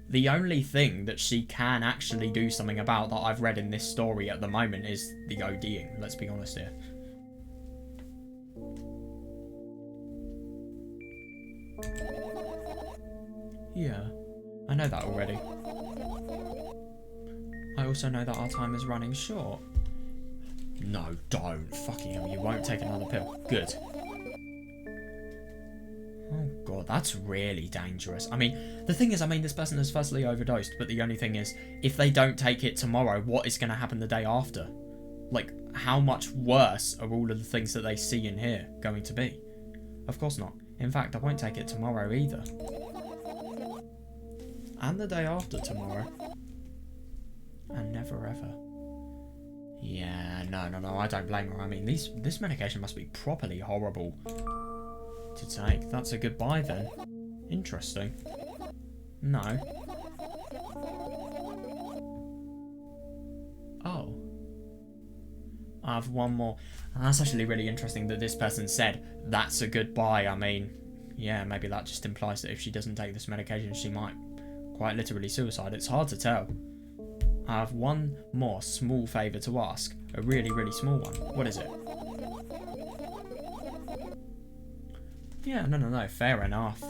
The only thing that she can actually do something about that I've read in this story at the moment is the ODing. Let's be honest here. Yeah, I know that already. I also know that our time is running short. No, don't. Fucking hell, you won't take another pill. Good. Oh god, that's really dangerous. I mean, the thing is, I mean, this person has firstly overdosed, but the only thing is, if they don't take it tomorrow, what is going to happen the day after? Like, how much worse are all of the things that they see in here going to be? Of course not. In fact, I won't take it tomorrow either. And the day after tomorrow. And never ever. Yeah, no, I don't blame her. I mean, this medication must be properly horrible to take. That's a goodbye then. Interesting. No. Oh. I have one more. And that's actually really interesting that this person said, that's a goodbye. I mean, yeah, maybe that just implies that if she doesn't take this medication, she might quite literally suicide. It's hard to tell. I have one more small favour to ask. A really small one. What is it? Yeah, no, fair enough.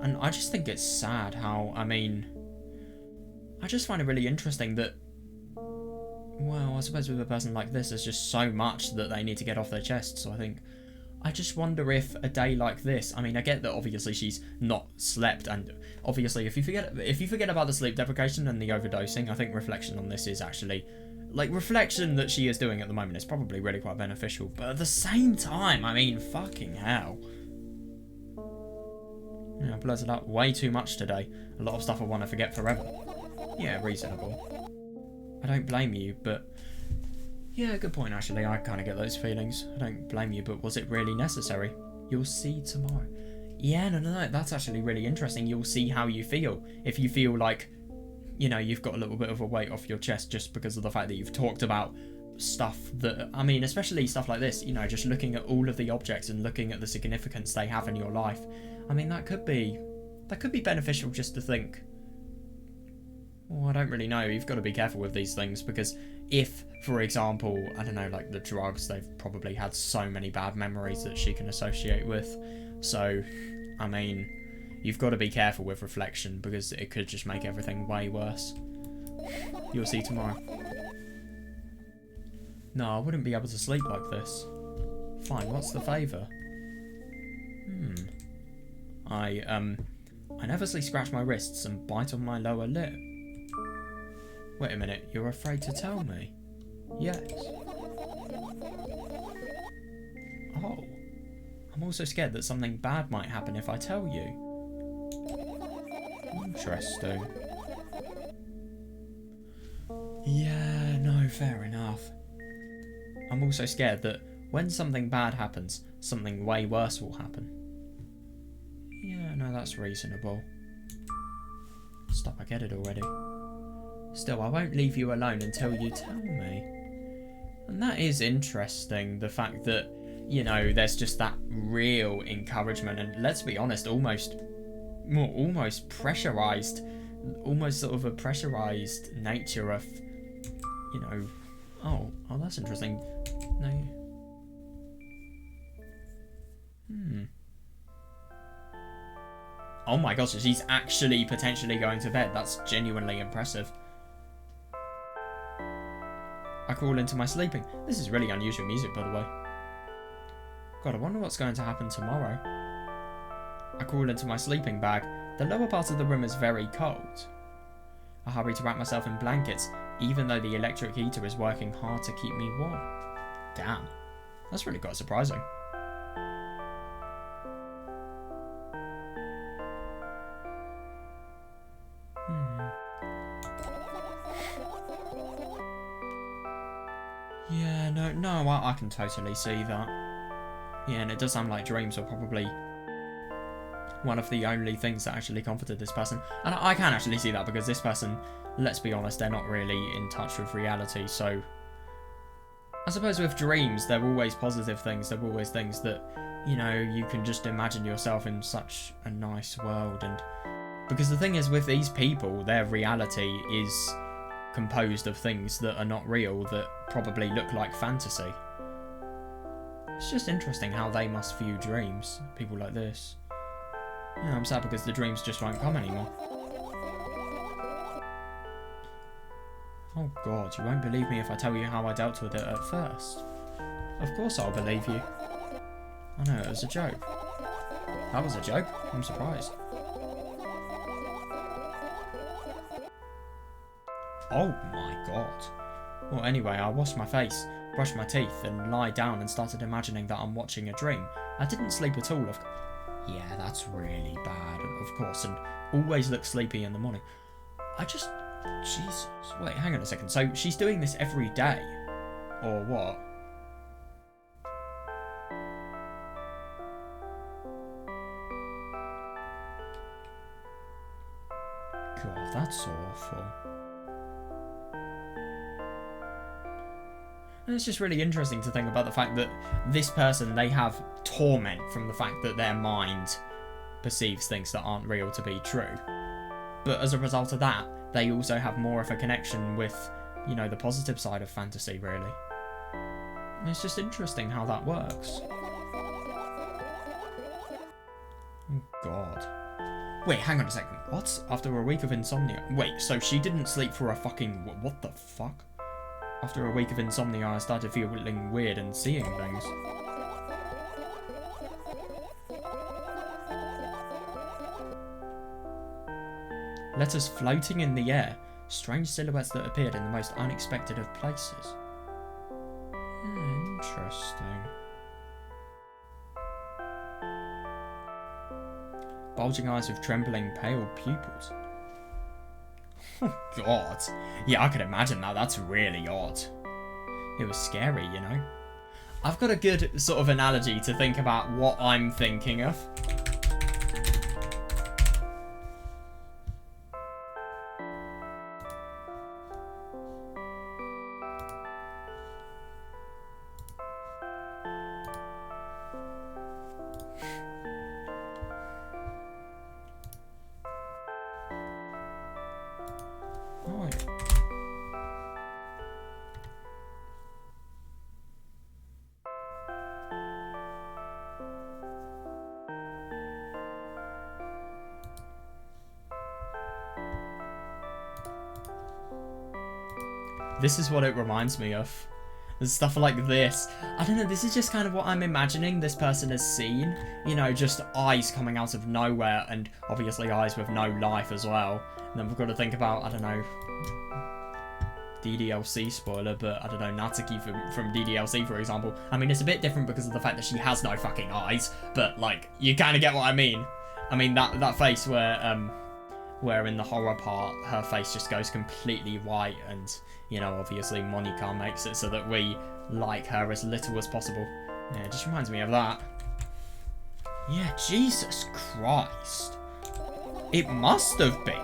And I just think it's sad how, I mean, I just find it really interesting that, well, I suppose with a person like this, there's just so much that they need to get off their chest, so I just wonder if a day like this, I mean, I get that obviously she's not slept, and obviously if you forget about the sleep deprivation and the overdosing, I think reflection on this is actually, like, reflection that she is doing at the moment is probably really quite beneficial, but at the same time, I mean, fucking hell. Yeah, I blurted out way too much today. A lot of stuff I want to forget forever. Yeah, reasonable. I don't blame you, but... Yeah, good point, actually. I kind of get those feelings. I don't blame you, but was it really necessary? You'll see tomorrow. Yeah, no, that's actually really interesting. You'll see how you feel. If you feel like, you know, you've got a little bit of a weight off your chest just because of the fact that you've talked about stuff that, I mean, especially stuff like this, you know, just looking at all of the objects and looking at the significance they have in your life. I mean, that could be beneficial just to think. Well, I don't really know. You've got to be careful with these things because if, for example, I don't know, like the drugs, they've probably had so many bad memories that she can associate with. So, I mean, you've got to be careful with reflection because it could just make everything way worse. You'll see tomorrow. No, I wouldn't be able to sleep like this. Fine, what's the favour? I nervously scratch my wrists and bite on my lower lip. Wait a minute, you're afraid to tell me? Yes. Oh. I'm also scared that something bad might happen if I tell you. Interesting. Yeah, no, fair enough. I'm also scared that when something bad happens, something way worse will happen. Yeah, no, that's reasonable. Stop, I get it already. Still, I won't leave you alone until you tell me. And that is interesting, the fact that, you know, there's just that real encouragement and, let's be honest, almost pressurized, almost sort of a pressurized nature of, you know, oh, that's interesting. No. Oh my gosh, she's actually potentially going to bed. That's genuinely impressive. I crawl into my sleeping. This is really unusual music, by the way. God, I wonder what's going to happen tomorrow. I crawl into my sleeping bag. The lower part of the room is very cold. I hurry to wrap myself in blankets, even though the electric heater is working hard to keep me warm. Damn, that's really quite surprising. Yeah, no, I can totally see that. Yeah, and it does sound like dreams are probably one of the only things that actually comforted this person. And I can actually see that because this person, let's be honest, they're not really in touch with reality. So I suppose with dreams, they're always positive things. They're always things that, you know, you can just imagine yourself in such a nice world. And because the thing is with these people, their reality is composed of things that are not real, that probably look like fantasy. It's just interesting how they must view dreams, people like this. Yeah, I'm sad because the dreams just won't come anymore. Oh god, you won't believe me if I tell you how I dealt with it at first. Of course I'll believe you. I know, it was a joke. That was a joke? I'm surprised. Oh my god. Well, anyway, I washed my face, brushed my teeth, and lie down and started imagining that I'm watching a dream. I didn't sleep at all. Yeah, that's really bad, of course, and always look sleepy in the morning. Jesus. Wait, hang on a second. So she's doing this every day? Or what? God, that's awful. And it's just really interesting to think about the fact that this person, they have torment from the fact that their mind perceives things that aren't real to be true. But as a result of that, they also have more of a connection with, you know, the positive side of fantasy, really. And it's just interesting how that works. Oh, God. Wait, hang on a second. What? After a week of insomnia? Wait, so she didn't sleep for a fucking... What the fuck? After a week of insomnia, I started feeling weird and seeing things. Letters floating in the air. Strange silhouettes that appeared in the most unexpected of places. Interesting. Bulging eyes with trembling, pale pupils. Oh god. Yeah, I could imagine that. That's really odd. It was scary, you know. I've got a good sort of analogy to think about what I'm thinking of. This is what it reminds me of. There's stuff like this. I don't know, this is just kind of what I'm imagining this person has seen. You know, just eyes coming out of nowhere, and obviously eyes with no life as well. And then we've got to think about, I don't know, DDLC spoiler, but I don't know, Natsuki from DDLC, for example. I mean, it's a bit different because of the fact that she has no fucking eyes, but, like, you kind of get what I mean. I mean, that face where in the horror part, her face just goes completely white, and, you know, obviously Monica makes it so that we like her as little as possible. Yeah, it just reminds me of that. Yeah, Jesus Christ. It must have been.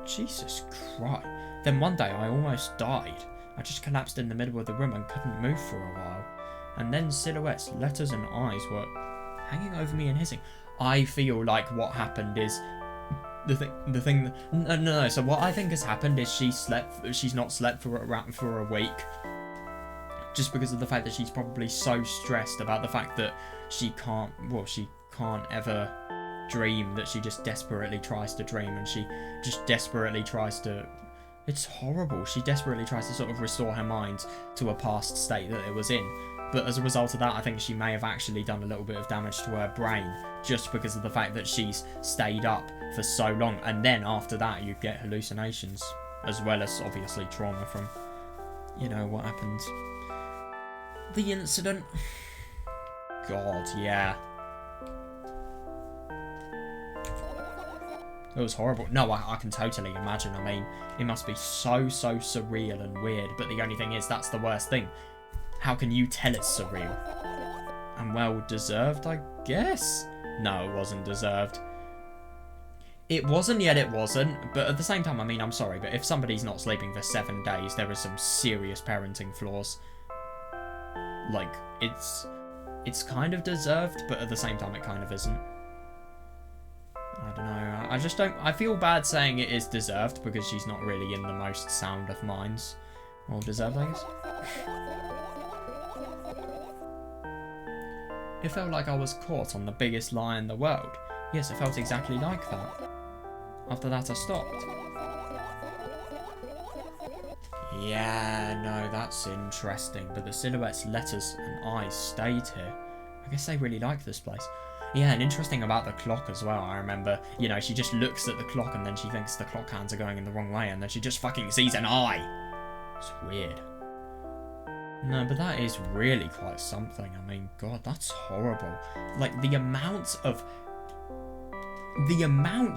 Jesus Christ. Then one day I almost died. I just collapsed in the middle of the room and couldn't move for a while. And then silhouettes, letters and eyes were hanging over me and hissing. I feel like what happened is no. So what I think has happened is she's not slept for a week, just because of the fact that she's probably so stressed about the fact that she can't ever dream, that she just desperately tries to dream, and she just desperately tries to. It's horrible. She desperately tries to sort of restore her mind to a past state that it was in. But as a result of that, I think she may have actually done a little bit of damage to her brain, just because of the fact that she's stayed up for so long. And then after that, you get hallucinations, as well as obviously trauma from, you know, what happened. The incident. God, yeah. It was horrible. No, I can totally imagine. I mean, it must be so surreal and weird. But the only thing is, that's the worst thing. How can you tell it's surreal? And well deserved, I guess? No, it wasn't deserved. It wasn't, yet it wasn't. But at the same time, I mean, I'm sorry, but if somebody's not sleeping for 7 days, there are some serious parenting flaws. Like, it's kind of deserved, but at the same time, it kind of isn't. I don't know. I just don't. I feel bad saying it is deserved because she's not really in the most sound of minds. Well deserved, I guess. It felt like I was caught on the biggest lie in the world. Yes, it felt exactly like that. After that, I stopped. Yeah, no, that's interesting. But the silhouettes, letters, and eyes stayed here. I guess they really like this place. Yeah, and interesting about the clock as well. I remember, you know, she just looks at the clock and then she thinks the clock hands are going in the wrong way, and then she just fucking sees an eye. It's weird. No, but that is really quite something. I mean, God, that's horrible. Like, the amount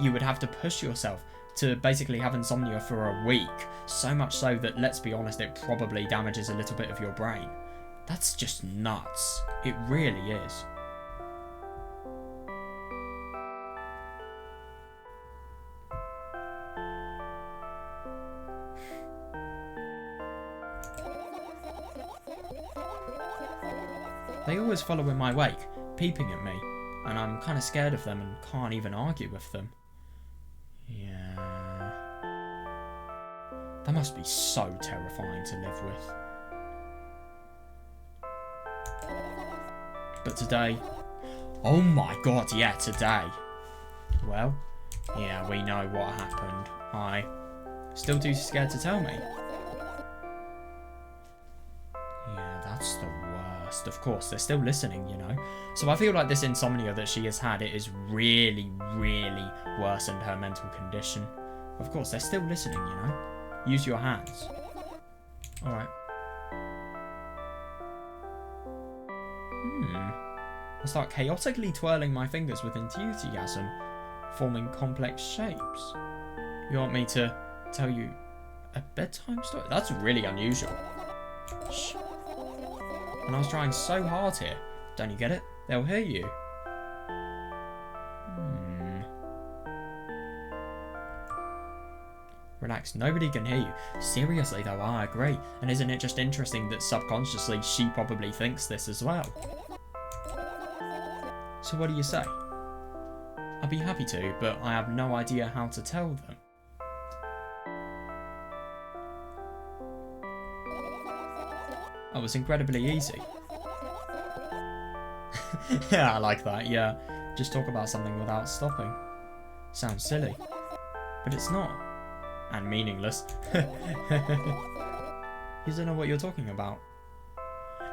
you would have to push yourself to basically have insomnia for a week. So much so that, let's be honest, it probably damages a little bit of your brain. That's just nuts. It really is. They always follow in my wake, peeping at me, and I'm kind of scared of them and can't even argue with them. Yeah. That must be so terrifying to live with. But today... Oh my God, yeah, today. Well, yeah, we know what happened. I still too scared to tell me. Yeah, that's the worst. Of course, they're still listening, you know. So I feel like this insomnia that she has had, it is really, really worsened her mental condition. Of course, they're still listening, you know. Use your hands. Alright. I start chaotically twirling my fingers with enthusiasm, forming complex shapes. You want me to tell you a bedtime story? That's really unusual. Shh. And I was trying so hard here. Don't you get it? They'll hear you. Relax, nobody can hear you. Seriously though, I agree. And isn't it just interesting that subconsciously she probably thinks this as well? So what do you say? I'd be happy to, but I have no idea how to tell them. Oh, it's incredibly easy. Yeah, I like that, yeah. Just talk about something without stopping. Sounds silly. But it's not. And meaningless. You don't know what you're talking about.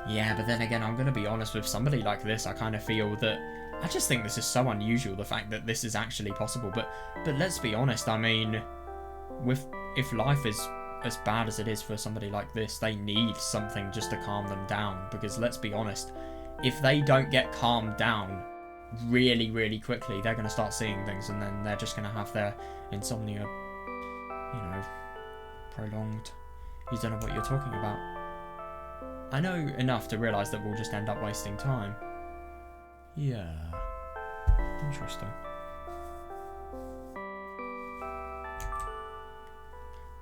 Yeah, but then again, I'm going to be honest, with somebody like this, I kind of feel that... I just think this is so unusual, the fact that this is actually possible. But let's be honest, I mean, if life is as bad as it is for somebody like this, they need something just to calm them down. Because let's be honest, if they don't get calmed down really, really quickly, they're going to start seeing things, and then they're just going to have their insomnia, you know, prolonged. You don't know what you're talking about. I know enough to realise that we'll just end up wasting time. Yeah. Interesting.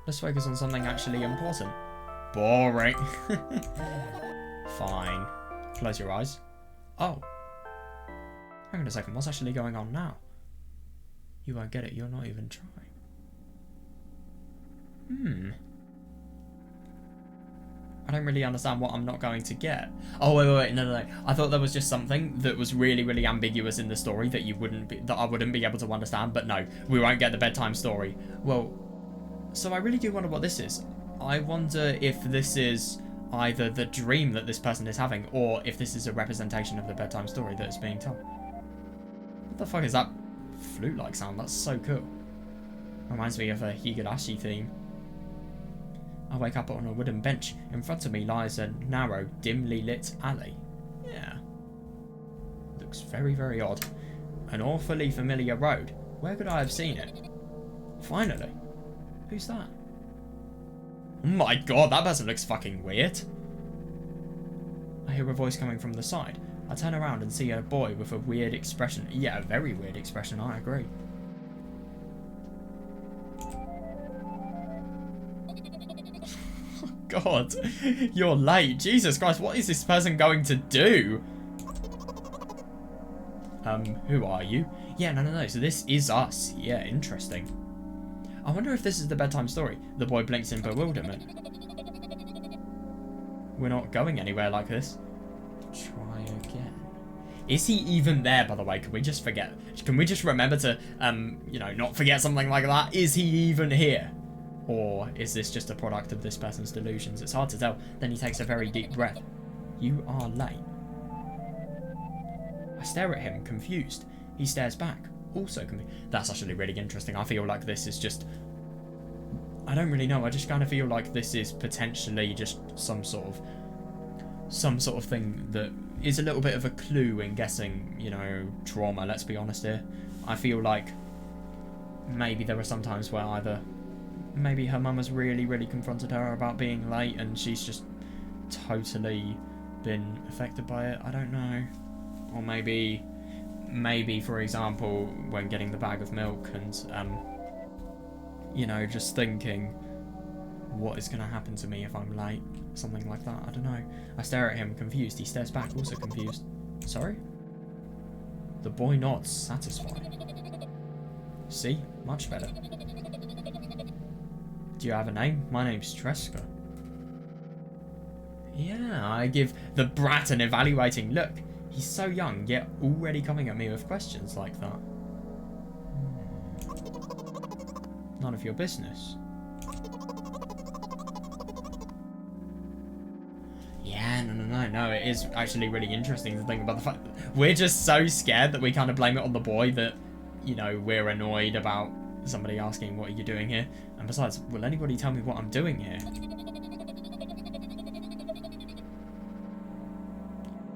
Let's focus on something actually important. Boring. Fine. Close your eyes. Oh. Hang on a second, what's actually going on now? You won't get it, you're not even trying. I don't really understand what I'm not going to get. Oh, wait, no. I thought there was just something that was really, really ambiguous in the story that I wouldn't be able to understand, but no, we won't get the bedtime story. Well, so I really do wonder what this is. I wonder if this is either the dream that this person is having, or if this is a representation of the bedtime story that is being told. What the fuck is that flute-like sound? That's so cool. Reminds me of a Higurashi theme. I wake up on a wooden bench. In front of me lies a narrow, dimly lit alley. Yeah. Looks very, very odd. An awfully familiar road. Where could I have seen it? Finally. Who's that? Oh my god, that person looks fucking weird. I hear a voice coming from the side. I turn around and see a boy with a weird expression. Yeah, a very weird expression, I agree. God, you're late. Jesus Christ, what is this person going to do? Who are you? Yeah, no. So this is us. Yeah, interesting. I wonder if this is the bedtime story. The boy blinks in bewilderment. We're not going anywhere like this. Try again. Is he even there, by the way? Can we just forget? Can we just remember to, you know, not forget something like that? Is he even here? Or is this just a product of this person's delusions? It's hard to tell. Then he takes a very deep breath. You are late. I stare at him, confused. He stares back, also confused. That's actually really interesting. I feel like this is just... I don't really know. I just kind of feel like this is potentially just some sort of thing that is a little bit of a clue in guessing, you know, trauma. Let's be honest here. I feel like maybe there were some times where either... maybe her mum has really, really confronted her about being late and she's just totally been affected by it. I don't know. Or maybe, for example, when getting the bag of milk and, you know, just thinking, what is going to happen to me if I'm late? Something like that. I don't know. I stare at him, confused. He stares back, also confused. Sorry? The boy nods, satisfied. See? Much better. Do you have a name? My name's Treska. Yeah, I give the brat an evaluating look. He's so young, yet already coming at me with questions like that. None of your business. Yeah, no. It is actually really interesting to think about the fact that we're just so scared that we kind of blame it on the boy that, you know, we're annoyed about somebody asking, what are you doing here? And besides, will anybody tell me what I'm doing here?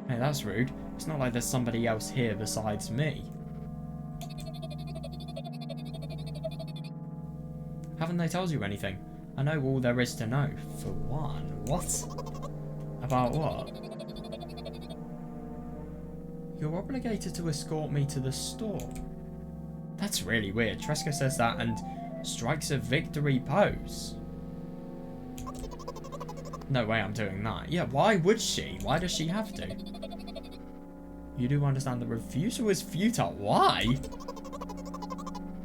Hey, that's rude. It's not like there's somebody else here besides me. Haven't they told you anything? I know all there is to know. For one. What? About what? You're obligated to escort me to the store. That's really weird. Treska says that and strikes a victory pose. No way I'm doing that. Yeah, why would she? Why does she have to? You do understand the refusal is futile. Why?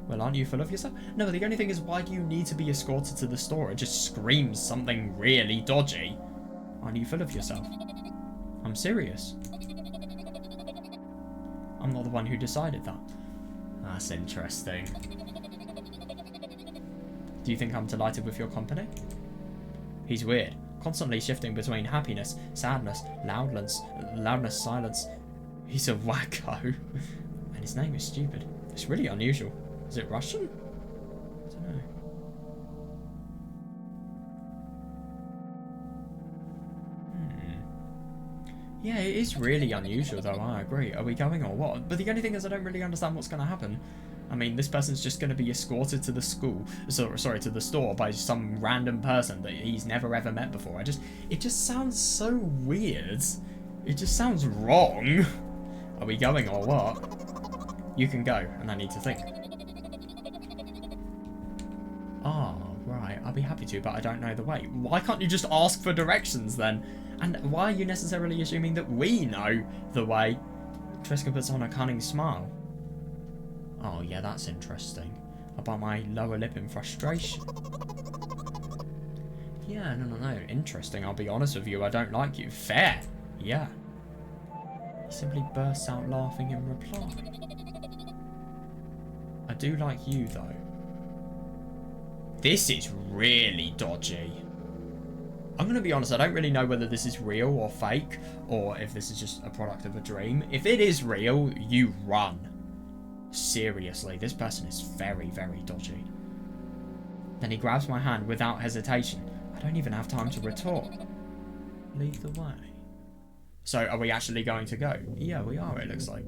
Well, aren't you full of yourself? No, but the only thing is, why do you need to be escorted to the store? It just screams something really dodgy. Aren't you full of yourself? I'm serious. I'm not the one who decided that. That's interesting. Do you think I'm delighted with your company? He's weird. Constantly shifting between happiness, sadness, loudness, silence. He's a wacko. And his name is stupid. It's really unusual. Is it Russian? I don't know. Yeah, it is really unusual though, I agree. Are we going or what? But the only thing is I don't really understand what's going to happen. I mean, this person's just going to be escorted to the to the store by some random person that he's never ever met before. It just sounds so weird. It just sounds wrong. Are we going or what? You can go, and I need to think. Oh, right, I'll be happy to, but I don't know the way. Why can't you just ask for directions then? And why are you necessarily assuming that we know the way? Triska puts on a cunning smile. Oh yeah, that's interesting. About my lower lip in frustration. Yeah, no. Interesting, I'll be honest with you. I don't like you. Fair. Yeah. He simply bursts out laughing in reply. I do like you, though. This is really dodgy. I'm going to be honest, I don't really know whether this is real or fake, or if this is just a product of a dream. If it is real, you run. Seriously, this person is very, very dodgy. Then he grabs my hand without hesitation. I don't even have time to retort. Lead the way. So, are we actually going to go? Yeah, we are, it looks like.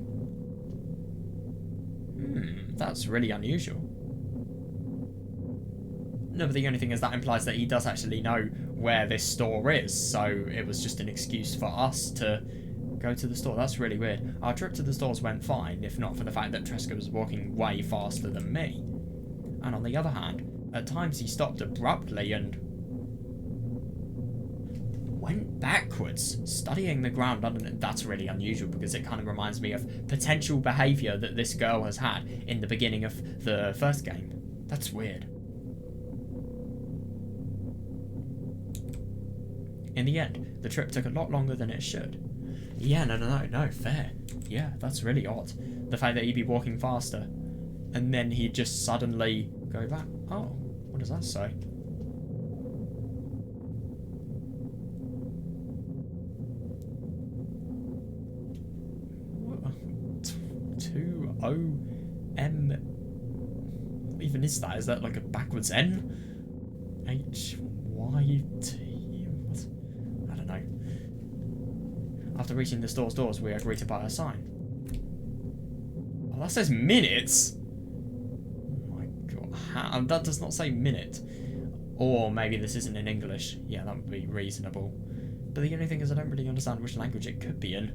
That's really unusual. No, but the only thing is that implies that he does actually know where this store is, so it was just an excuse for us to go to the store. That's really weird. Our trip to the stores went fine, if not for the fact that Triska was walking way faster than me. And on the other hand, at times he stopped abruptly and went backwards, studying the ground underneath. That's really unusual because it kind of reminds me of potential behaviour that this girl has had in the beginning of the first game. That's weird. In the end, the trip took a lot longer than it should. Yeah, no, fair. Yeah, that's really odd. The fact that he'd be walking faster, and then he'd just suddenly go back. Oh, what does that say? What? 2-O-M... What even is that? Is that like a backwards N? H-Y-T... After reaching the store's doors, we agreed to buy a sign. Oh, that says minutes? Oh my god. How? That does not say minute. Or maybe this isn't in English. Yeah, that would be reasonable. But the only thing is I don't really understand which language it could be in.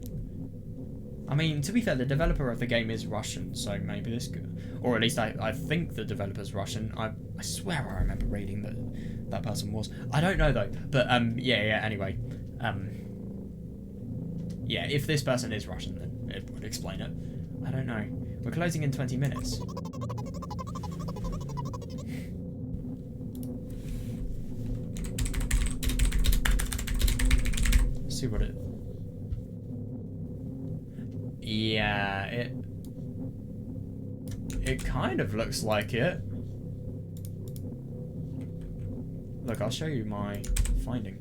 I mean, to be fair, the developer of the game is Russian, so maybe this could... Or at least I think the developer's Russian. I swear I remember reading that person was. I don't know, though. But, yeah, anyway. Yeah, if this person is Russian, then it would explain it. I don't know. We're closing in 20 minutes. Let's see what it... Yeah, it kind of looks like it. Look, I'll show you my finding.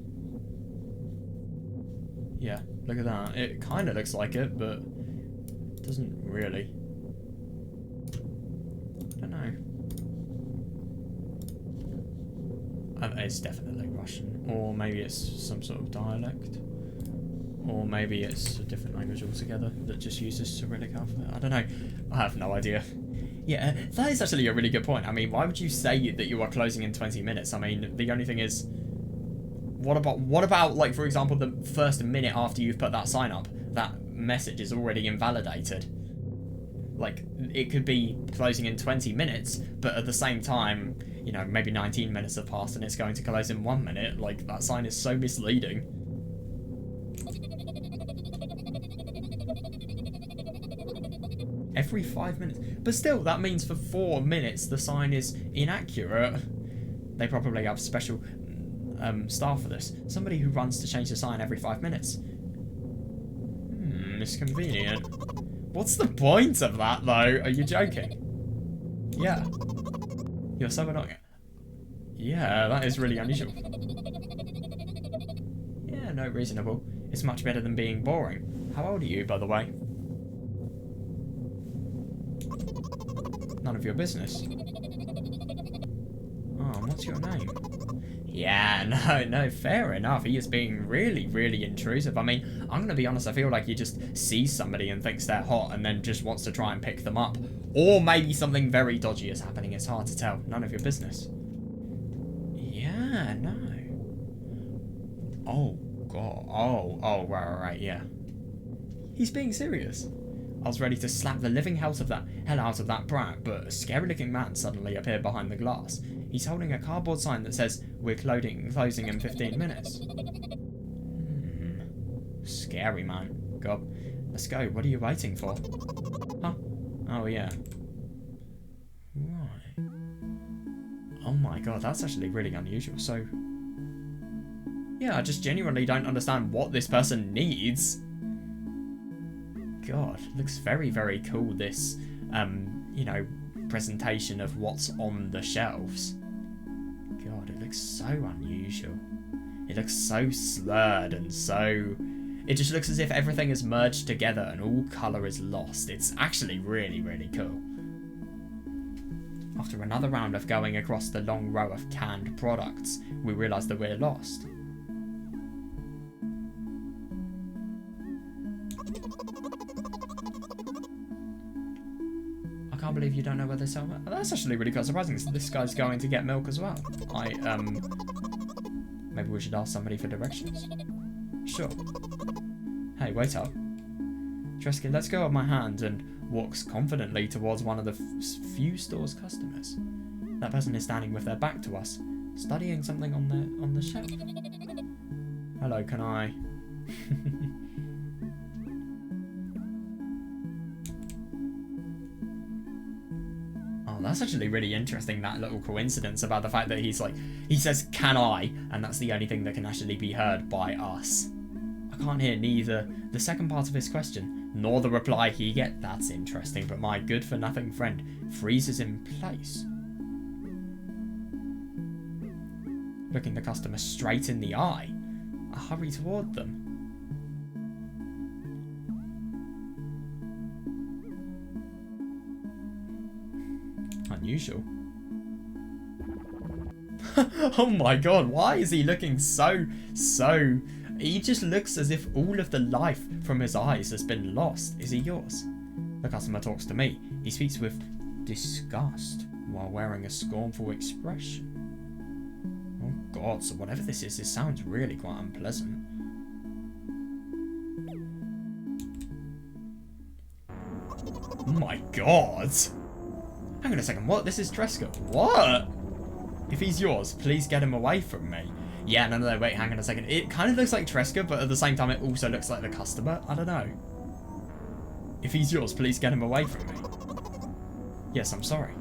Yeah, look at that. It kind of looks like it, but it doesn't really. I don't know. It's definitely Russian. Or maybe it's some sort of dialect. Or maybe it's a different language altogether that just uses Cyrillic alphabet. I don't know. I have no idea. Yeah, that is actually a really good point. I mean, why would you say that you are closing in 20 minutes? I mean, the only thing is... What about, like, for example, the first minute after you've put that sign up, that message is already invalidated? Like, it could be closing in 20 minutes, but at the same time, you know, maybe 19 minutes have passed and it's going to close in 1 minute. Like, that sign is so misleading. Every 5 minutes. But still, that means for 4 minutes the sign is inaccurate. They probably have special... staff for this. Somebody who runs to change the sign every 5 minutes. It's convenient. What's the point of that, though? Are you joking? Yeah. You're so annoying. Yeah, that is really unusual. Yeah, no, reasonable. It's much better than being boring. How old are you, by the way? None of your business. Oh, what's your name? Yeah, no, fair enough. He is being really, really intrusive. I mean, I'm gonna be honest, I feel like he just sees somebody and thinks they're hot and then just wants to try and pick them up. Or maybe something very dodgy is happening. It's hard to tell. None of your business. Yeah, no. Oh, God. Oh, right, yeah. He's being serious. I was ready to slap the living hell out of that brat, but a scary-looking man suddenly appeared behind the glass. He's holding a cardboard sign that says, "We're closing in 15 minutes." Scary, man. God. Let's go. What are you waiting for? Huh? Oh, yeah. Right. Oh my god, that's actually really unusual. So, yeah, I just genuinely don't understand what this person needs. God, looks very, very cool, this, you know, presentation of what's on the shelves. God, it looks so unusual. It looks so slurred and so... It just looks as if everything is merged together and all colour is lost. It's actually really, really cool. After another round of going across the long row of canned products, we realise that we're lost. I can't believe you don't know where they sell milk. That's actually really quite surprising. This guy's going to get milk as well. Maybe we should ask somebody for directions. Sure. Hey, wait up. Tresky lets go of my hand and walks confidently towards one of the few store's customers. That person is standing with their back to us, studying something on the shelf. Hello, can I... Oh, that's actually really interesting, that little coincidence about the fact that he's like... He says, "Can I?" And that's the only thing that can actually be heard by us. I can't hear neither the second part of his question, nor the reply he gets. That's interesting, but my good-for-nothing friend freezes in place. Looking the customer straight in the eye, I hurry toward them. Unusual. Oh my god, why is he looking so... He just looks as if all of the life from his eyes has been lost. Is he yours? The customer talks to me. He speaks with disgust while wearing a scornful expression. Oh god, so whatever this is, this sounds really quite unpleasant. Oh my god! Hang on a second, what? This is Tresca. What? If he's yours, please get him away from me. Yeah, no, wait, hang on a second. It kind of looks like Tresca, but at the same time it also looks like the customer. I don't know. If he's yours, please get him away from me. Yes, I'm sorry.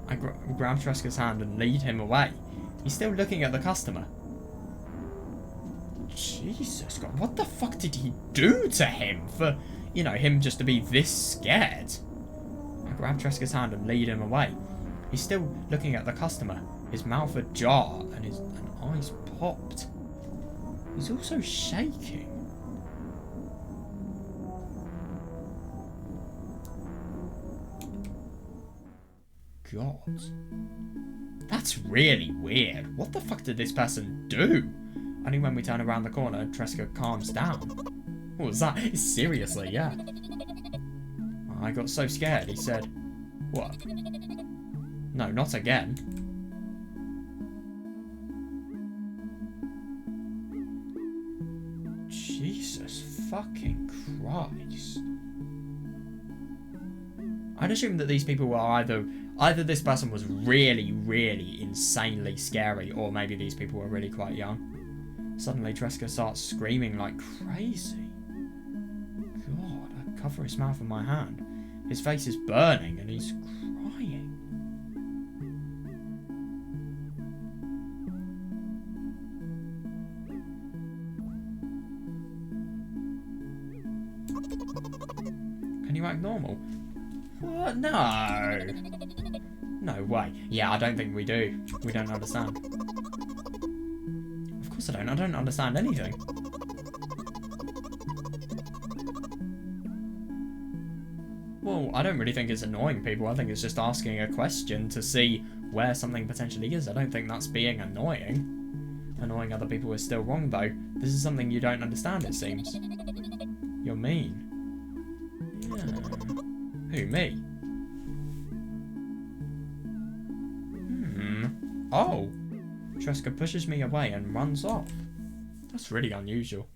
I grab Tresca's hand and lead him away. He's still looking at the customer. Jesus God, what the fuck did he do to him for, you know, him just to be this scared? I grab Tresca's hand and lead him away. He's still looking at the customer, his mouth ajar and his eyes popped. He's also shaking. God. That's really weird. What the fuck did this person do? Only when we turn around the corner, Tresca calms down. What was that? Seriously, yeah. I got so scared, he said. What? No, not again. Jesus fucking Christ. I'd assume that these people were either this person was really, really insanely scary, or maybe these people were really quite young. Suddenly, Tresca starts screaming like crazy. God, I cover his mouth with my hand. His face is burning and he's crying. Can you act normal? What? No. No way. Yeah, I don't think we do. We don't understand. Of course I don't. I don't understand anything. Well, I don't really think it's annoying people. I think it's just asking a question to see where something potentially is. I don't think that's being annoying. Annoying other people is still wrong, though. This is something you don't understand, it seems. You're mean. Yeah. Who, me? Oh! Tresca pushes me away and runs off. That's really unusual.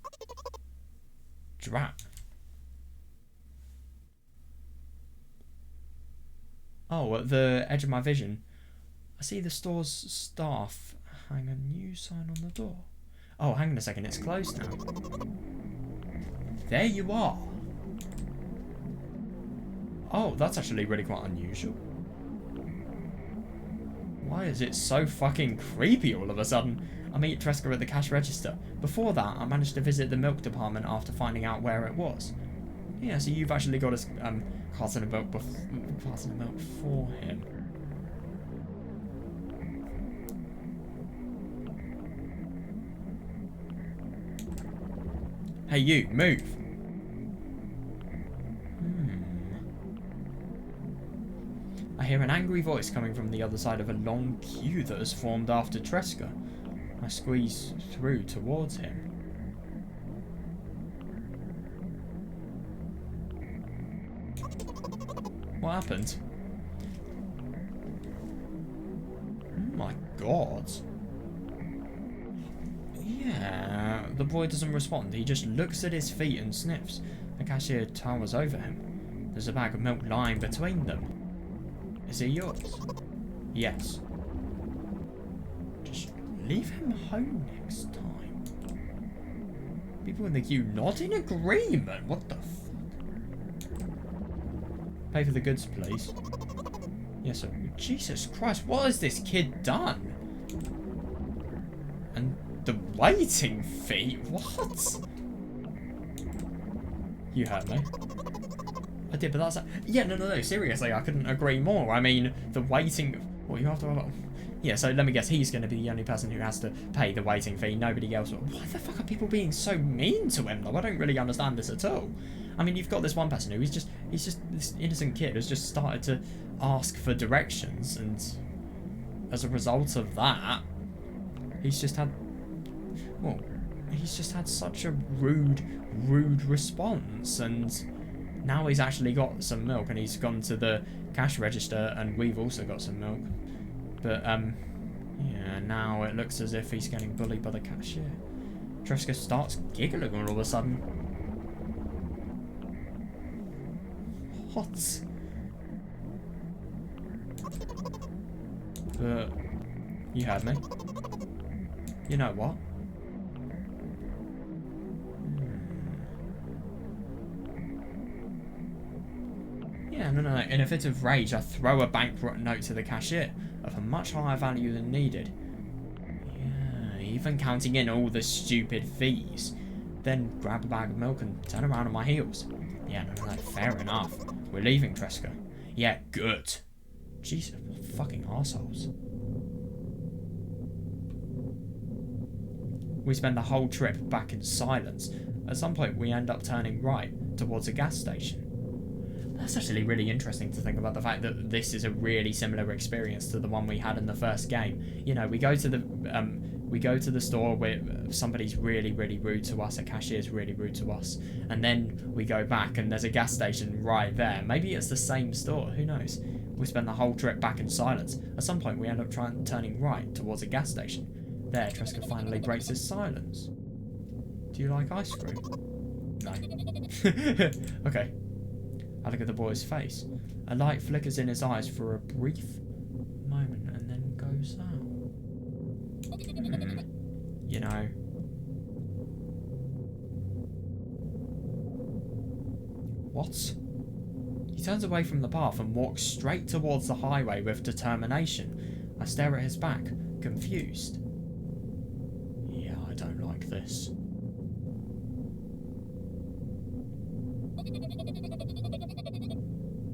Drat. Oh, at the edge of my vision, I see the store's staff hang a new sign on the door. Oh, hang on a second, it's closed now. There you are. Oh, that's actually really quite unusual. Why is it so fucking creepy all of a sudden? I meet Tresca at the cash register. Before that, I managed to visit the milk department after finding out where it was. Yeah, so you've actually got a carton of milk for him. Hey you, move! I hear an angry voice coming from the other side of a long queue that has formed after Tresca. I squeeze through towards him. What happened? Oh my god. Yeah, the boy doesn't respond. He just looks at his feet and sniffs. The cashier towers over him. There's a bag of milk lying between them. Is it yours? Yes. Just leave him home next time. People in the queue not in agreement. What the fuck? Pay for the goods, please. Yes, sir. Jesus Christ, what has this kid done? And the waiting fee? What? You heard me. I did, but that's... Yeah, no, seriously, I couldn't agree more. I mean, the waiting... What, you have to... Yeah, so let me guess, he's going to be the only person who has to pay the waiting fee. Nobody else... Why the fuck are people being so mean to him, though? I don't really understand this at all. I mean, you've got this one person who he's just this innocent kid who's just started to ask for directions, and as a result of that, he's just had... Well, he's just had such a rude response, and... Now he's actually got some milk and he's gone to the cash register and we've also got some milk. But, yeah, now it looks as if he's getting bullied by the cashier. Tresca starts giggling all of a sudden. What? But, you heard me. You know what? Yeah, no. In a fit of rage, I throw a bankrupt note to the cashier of a much higher value than needed. Yeah, even counting in all the stupid fees. Then grab a bag of milk and turn around on my heels. Yeah, no, fair enough. We're leaving, Tresca. Yeah, good. Jesus, what fucking assholes. We spend the whole trip back in silence. At some point, we end up turning right towards a gas station. That's actually really interesting to think about the fact that this is a really similar experience to the one we had in the first game. You know, we go to the store where somebody's really rude to us, a cashier's really rude to us, and then we go back and there's a gas station right there. Maybe it's the same store, who knows? We spend the whole trip back in silence. At some point we end up turning right towards a gas station. There, Tresca finally breaks his silence. Do you like ice cream? No. Okay. I look at the boy's face. A light flickers in his eyes for a brief moment and then goes out. You know. What? He turns away from the path and walks straight towards the highway with determination. I stare at his back, confused. Yeah, I don't like this.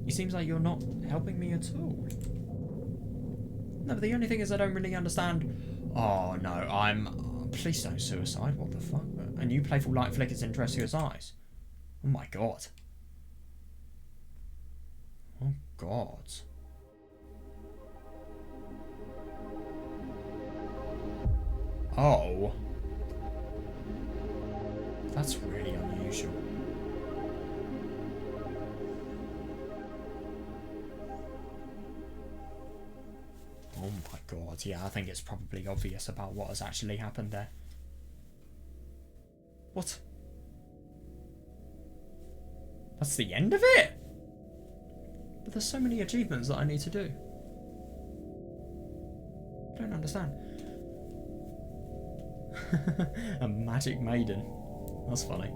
It seems like you're not helping me at all. No, but the only thing is I don't really understand. Oh no, please don't suicide. What the fuck? A new playful light flickers in Treskia's eyes. Oh my god. Oh god. Oh. That's really unusual. Oh my god, yeah, I think it's probably obvious about what has actually happened there. What? That's the end of it? But there's so many achievements that I need to do. I don't understand. A magic maiden. That's funny.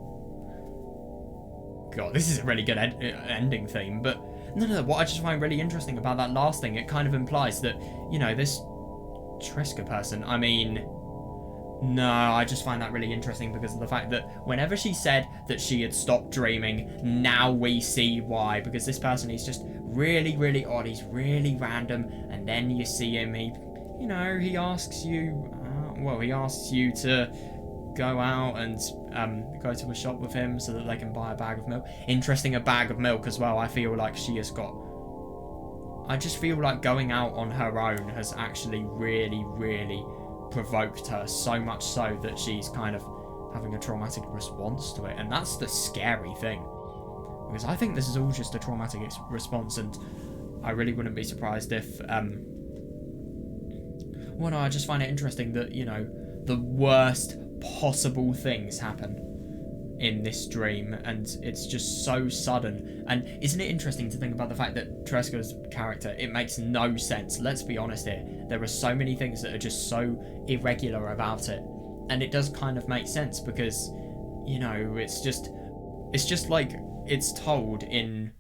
God, this is a really good ending theme, but no, what I just find really interesting about that last thing, it kind of implies that, you know, this Triska person, I mean, no, I just find that really interesting because of the fact that whenever she said that she had stopped dreaming, now we see why, because this person is just really, really odd, he's really random, and then you see him, you know, he asks you, he asks you to go out and go to a shop with him so that they can buy a bag of milk. Interesting, a bag of milk as well. I feel like she has got... I just feel like going out on her own has actually really, really provoked her, so much so that she's kind of having a traumatic response to it. And that's the scary thing. Because I think this is all just a traumatic response, and I really wouldn't be surprised if... well, no, I just find it interesting that, you know, the worst possible things happen in this dream, and it's just so sudden. And isn't it interesting to think about the fact that Treska's character, it makes no sense. Let's be honest here. There are so many things that are just so irregular about it, and it does kind of make sense because, you know, it's just like it's told in...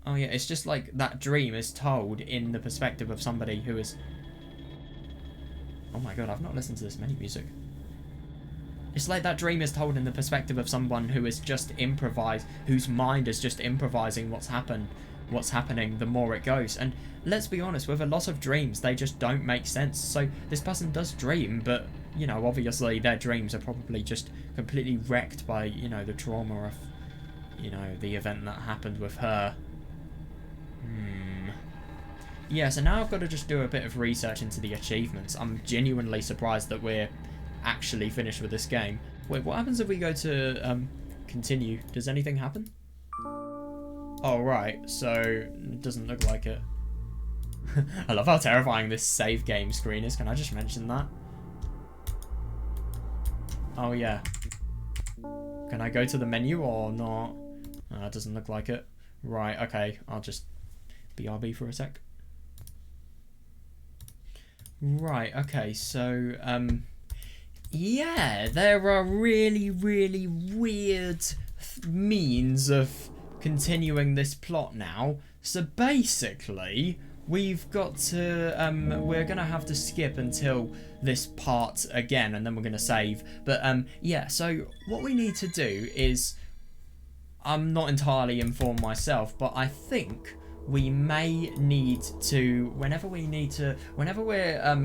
Oh yeah, it's just like that dream is told in the perspective of somebody who is... Oh my god, I've not listened to this many music. It's like that dream is told in the perspective of someone who is just improvised, whose mind is just improvising what's happening the more it goes. And let's be honest, with a lot of dreams, they just don't make sense. So this person does dream, but, you know, obviously their dreams are probably just completely wrecked by, you know, the trauma of, you know, the event that happened with her. Yeah, so now I've got to just do a bit of research into the achievements. I'm genuinely surprised that we're actually finished with this game. Wait, what happens if we go to continue? Does anything happen? Oh, right, so it doesn't look like it. I love how terrifying this save game screen is. Can I just mention that? Oh, yeah. Can I go to the menu or not? It doesn't look like it. Right, okay, I'll just BRB for a sec. Right, okay, so, yeah, there are really, really weird means of continuing this plot now. So basically, we've got to, we're going to have to skip until this part again, and then we're going to save. But, yeah, so what we need to do is, I'm not entirely informed myself, but I think we may need to, whenever we're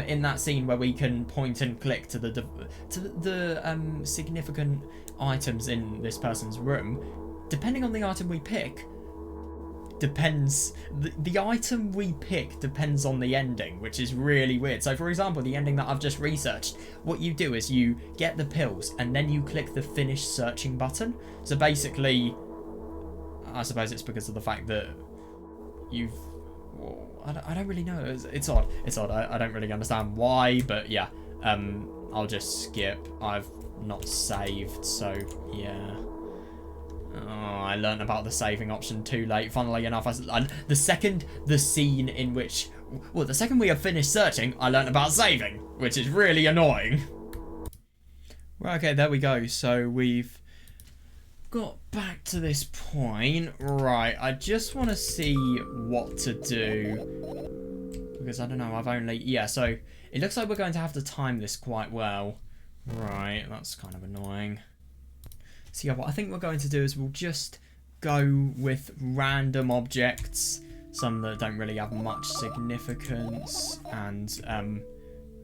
in that scene where we can point and click to the significant items in this person's room, depending on the item we pick, the item we pick depends on the ending, which is really weird. So for example, the ending that I've just researched, what you do is you get the pills and then you click the finish searching button. So basically, I suppose it's because of the fact that I don't really know. It's odd. It's odd. I don't really understand why, but yeah. I'll just skip. I've not saved, so yeah. Oh, I learnt about the saving option too late. Funnily enough, the second we have finished searching, I learnt about saving, which is really annoying. Right, okay, there we go. So we've got back to this point. Right, I just want to see what to do, because I don't know, so it looks like we're going to have to time this quite well. Right, that's kind of annoying. So yeah, what I think we're going to do is we'll just go with random objects some that don't really have much significance, and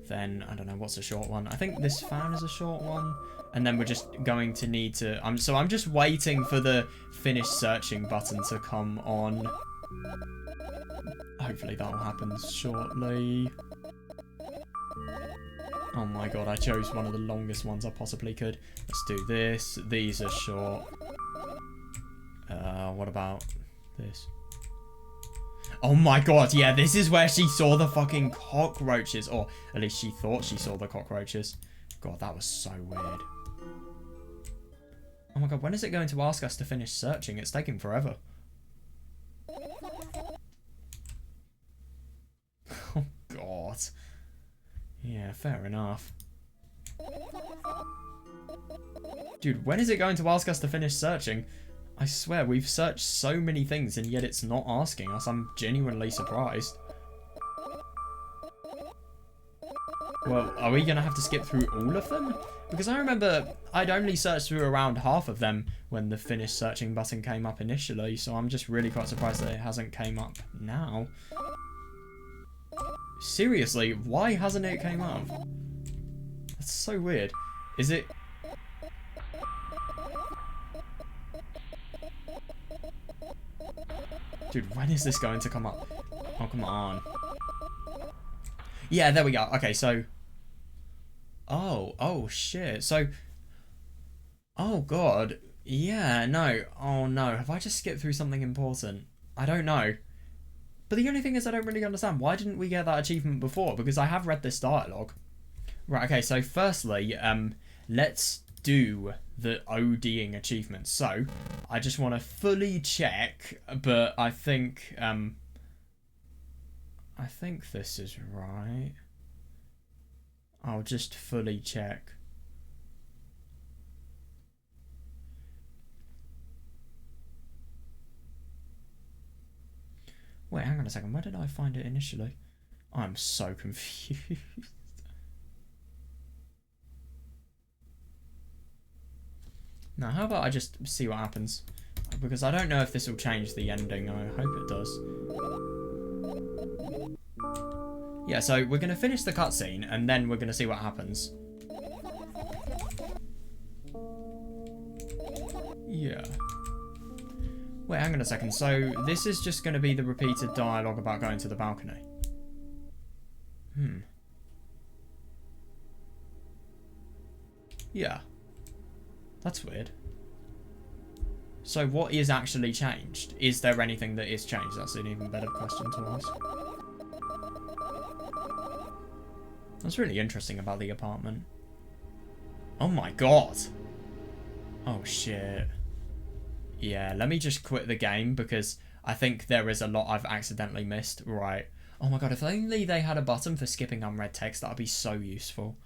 then I don't know what's a short one. I think this fan is a short one, and then we're just going to need to. So I'm just waiting for the finish searching button to come on. Hopefully that will happen shortly. Oh my god, I chose one of the longest ones I possibly could. Let's do this. These are short. What about this? Oh my god, yeah, this is where she saw the fucking cockroaches. Or at least she thought she saw the cockroaches. God, that was so weird. Oh my god, when is it going to ask us to finish searching? It's taking forever. Oh god. Yeah, fair enough. Dude, when is it going to ask us to finish searching? I swear, we've searched so many things and yet it's not asking us. I'm genuinely surprised. Well, are we going to have to skip through all of them? Because I remember I'd only searched through around half of them when the finish searching button came up initially, so I'm just really quite surprised that it hasn't came up now. Seriously, why hasn't it came up? That's so weird. Is it... Dude, when is this going to come up? Oh, come on. Yeah, there we go. Okay, so... Oh, shit. So... Oh, God. Yeah, no. Oh, no. Have I just skipped through something important? I don't know. But the only thing is I don't really understand. Why didn't we get that achievement before? Because I have read this dialogue. Right, okay, so firstly, let's do the ODing achievement. So, I just want to fully check, but I think this is right. I'll just fully check. Wait, hang on a second. Where did I find it initially? I'm so confused. Now, how about I just see what happens? Because I don't know if this will change the ending. I hope it does. Yeah, so we're going to finish the cutscene, and then we're going to see what happens. Yeah. Wait, hang on a second. So, this is just going to be the repeated dialogue about going to the balcony. Yeah. That's weird. So what is actually changed? Is there anything that is changed? That's an even better question to ask. That's really interesting about the apartment. Oh my god. Oh shit. Yeah, let me just quit the game because I think there is a lot I've accidentally missed. Right. Oh my god, if only they had a button for skipping unread text, that would be so useful.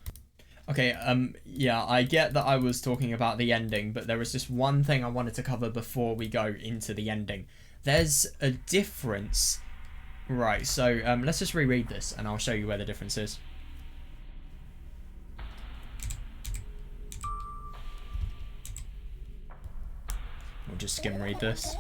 Okay, yeah, I get that I was talking about the ending, but there was just one thing I wanted to cover before we go into the ending. There's a difference. Right, so let's just reread this and I'll show you where the difference is. We'll just skim read this.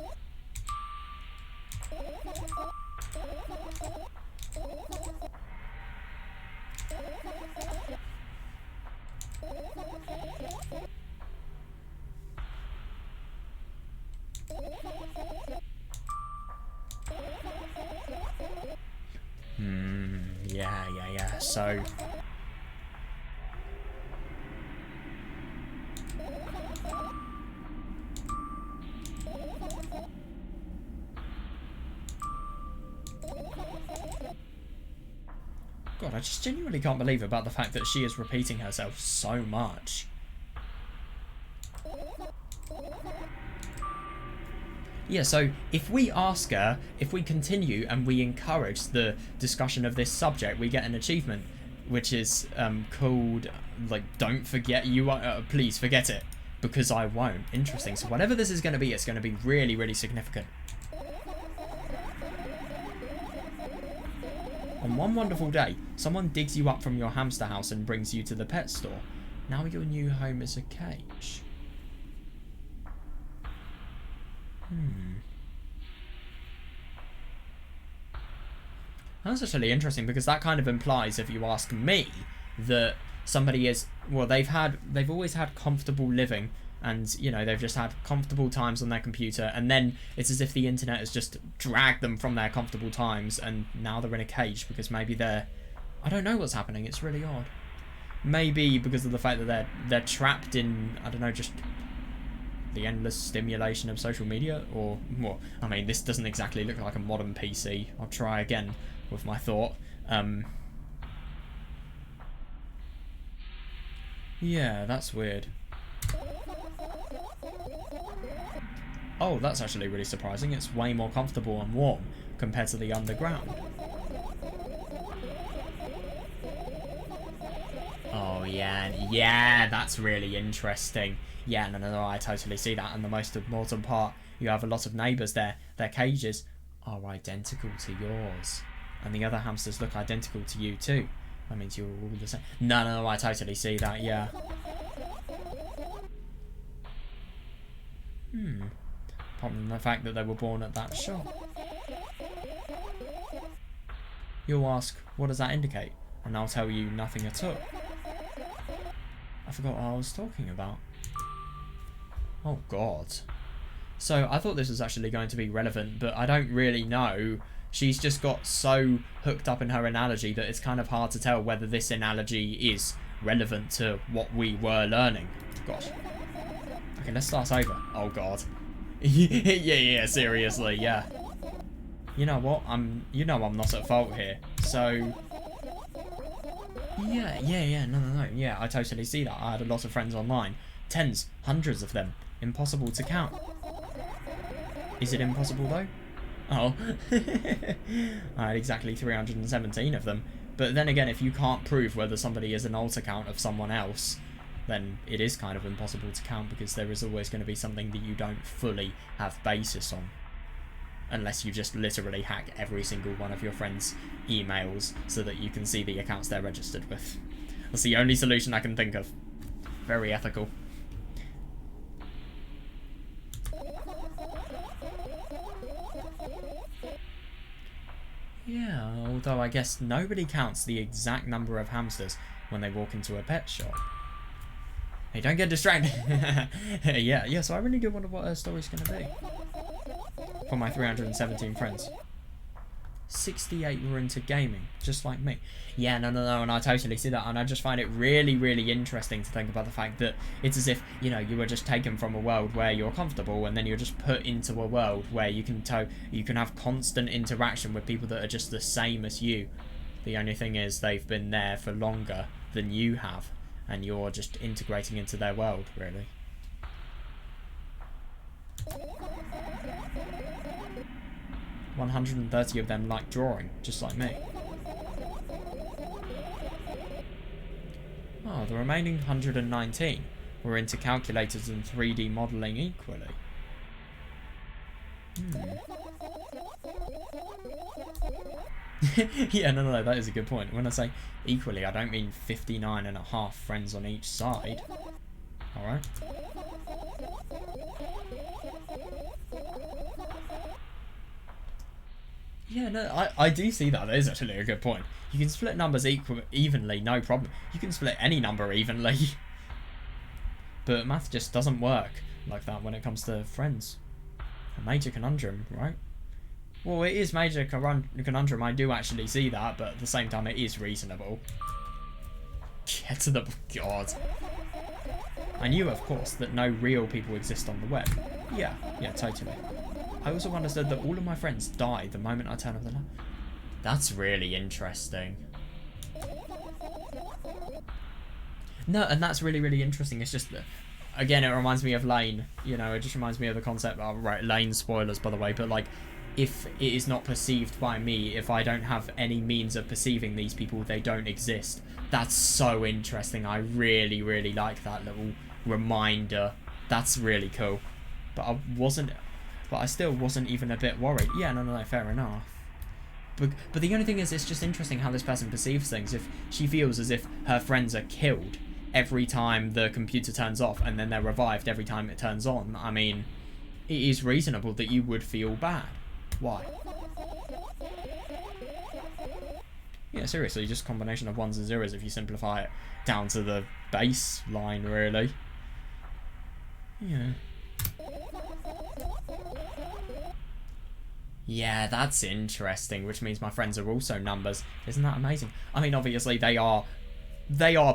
Yeah, so... God, I just genuinely can't believe about the fact that she is repeating herself so much. Yeah, so if we ask her, if we continue and we encourage the discussion of this subject, we get an achievement, which is called, like, don't forget you are, please forget it, because I won't. Interesting. So whatever this is going to be, it's going to be really, really significant. On one wonderful day, someone digs you up from your hamster house and brings you to the pet store. Now your new home is a cage. That's actually interesting, because that kind of implies, if you ask me, that somebody is, well, they've always had comfortable living, and you know, they've just had comfortable times on their computer, and then it's as if the internet has just dragged them from their comfortable times, and now they're in a cage because maybe I don't know what's happening. It's really odd. Maybe because of the fact that they're trapped in, I don't know, just the endless stimulation of social media, or well, I mean, this doesn't exactly look like a modern PC. I'll try again with my thought. Yeah, that's weird. Oh, that's actually really surprising. It's way more comfortable and warm compared to the underground. Oh, yeah, that's really interesting. Yeah, no, I totally see that. And the most important part, you have a lot of neighbours there. Their cages are identical to yours. And the other hamsters look identical to you too. That means you're all the same. No, I totally see that, yeah. Apart from the fact that they were born at that shop. You'll ask, what does that indicate? And I'll tell you nothing at all. I forgot what I was talking about. Oh god. So I thought this was actually going to be relevant, but I don't really know. She's just got so hooked up in her analogy that it's kind of hard to tell whether this analogy is relevant to what we were learning. Gosh. Okay, let's start over. Oh god. yeah, seriously, yeah. You know what? I'm not at fault here. So yeah, no. Yeah, I totally see that. I had a lot of friends online. Tens, hundreds of them. Impossible to count. Is it impossible though? Oh. I had exactly 317 of them. But then again, if you can't prove whether somebody is an alt account of someone else, then it is kind of impossible to count, because there is always going to be something that you don't fully have basis on. Unless you just literally hack every single one of your friends' emails so that you can see the accounts they're registered with. That's the only solution I can think of. Very ethical. Yeah, although I guess nobody counts the exact number of hamsters when they walk into a pet shop. Hey, don't get distracted. yeah, so I really do wonder what her story's going to be. For my 317 friends. 68 were into gaming, just like me. Yeah, no, and I totally see that, and I just find it really, really interesting to think about the fact that it's as if, you know, you were just taken from a world where you're comfortable, and then you're just put into a world where you can have constant interaction with people that are just the same as you. The only thing is they've been there for longer than you have, and you're just integrating into their world, really. $130 of them like drawing, just like me. Oh, the remaining 119 were into calculators and 3D modelling equally. Yeah, no, that is a good point. When I say equally, I don't mean 59.5 friends on each side. Alright. Yeah, no, I do see that. That is actually a good point. You can split numbers evenly, no problem. You can split any number evenly. But math just doesn't work like that when it comes to friends. A major conundrum, right? Well, it is major conundrum. I do actually see that, but at the same time, it is reasonable. Get to the... God. I knew, of course, that no real people exist on the web. Yeah, totally. I also understood that all of my friends die the moment I turn off the light. That's really interesting. No, and that's really, really interesting. It's just that, again, it reminds me of Lane. You know, it just reminds me of the concept. Oh, right, Lane spoilers, by the way. But, like, if it is not perceived by me, if I don't have any means of perceiving these people, they don't exist. That's so interesting. I really, really like that little reminder. That's really cool. But I still wasn't even a bit worried. Yeah, no, fair enough. But the only thing is, it's just interesting how this person perceives things. If she feels as if her friends are killed every time the computer turns off, and then they're revived every time it turns on, I mean, it is reasonable that you would feel bad. Why? Yeah, seriously, just a combination of ones and zeros if you simplify it down to the baseline, really. Yeah. Yeah, that's interesting, which means my friends are also numbers. Isn't that amazing? I mean, obviously they are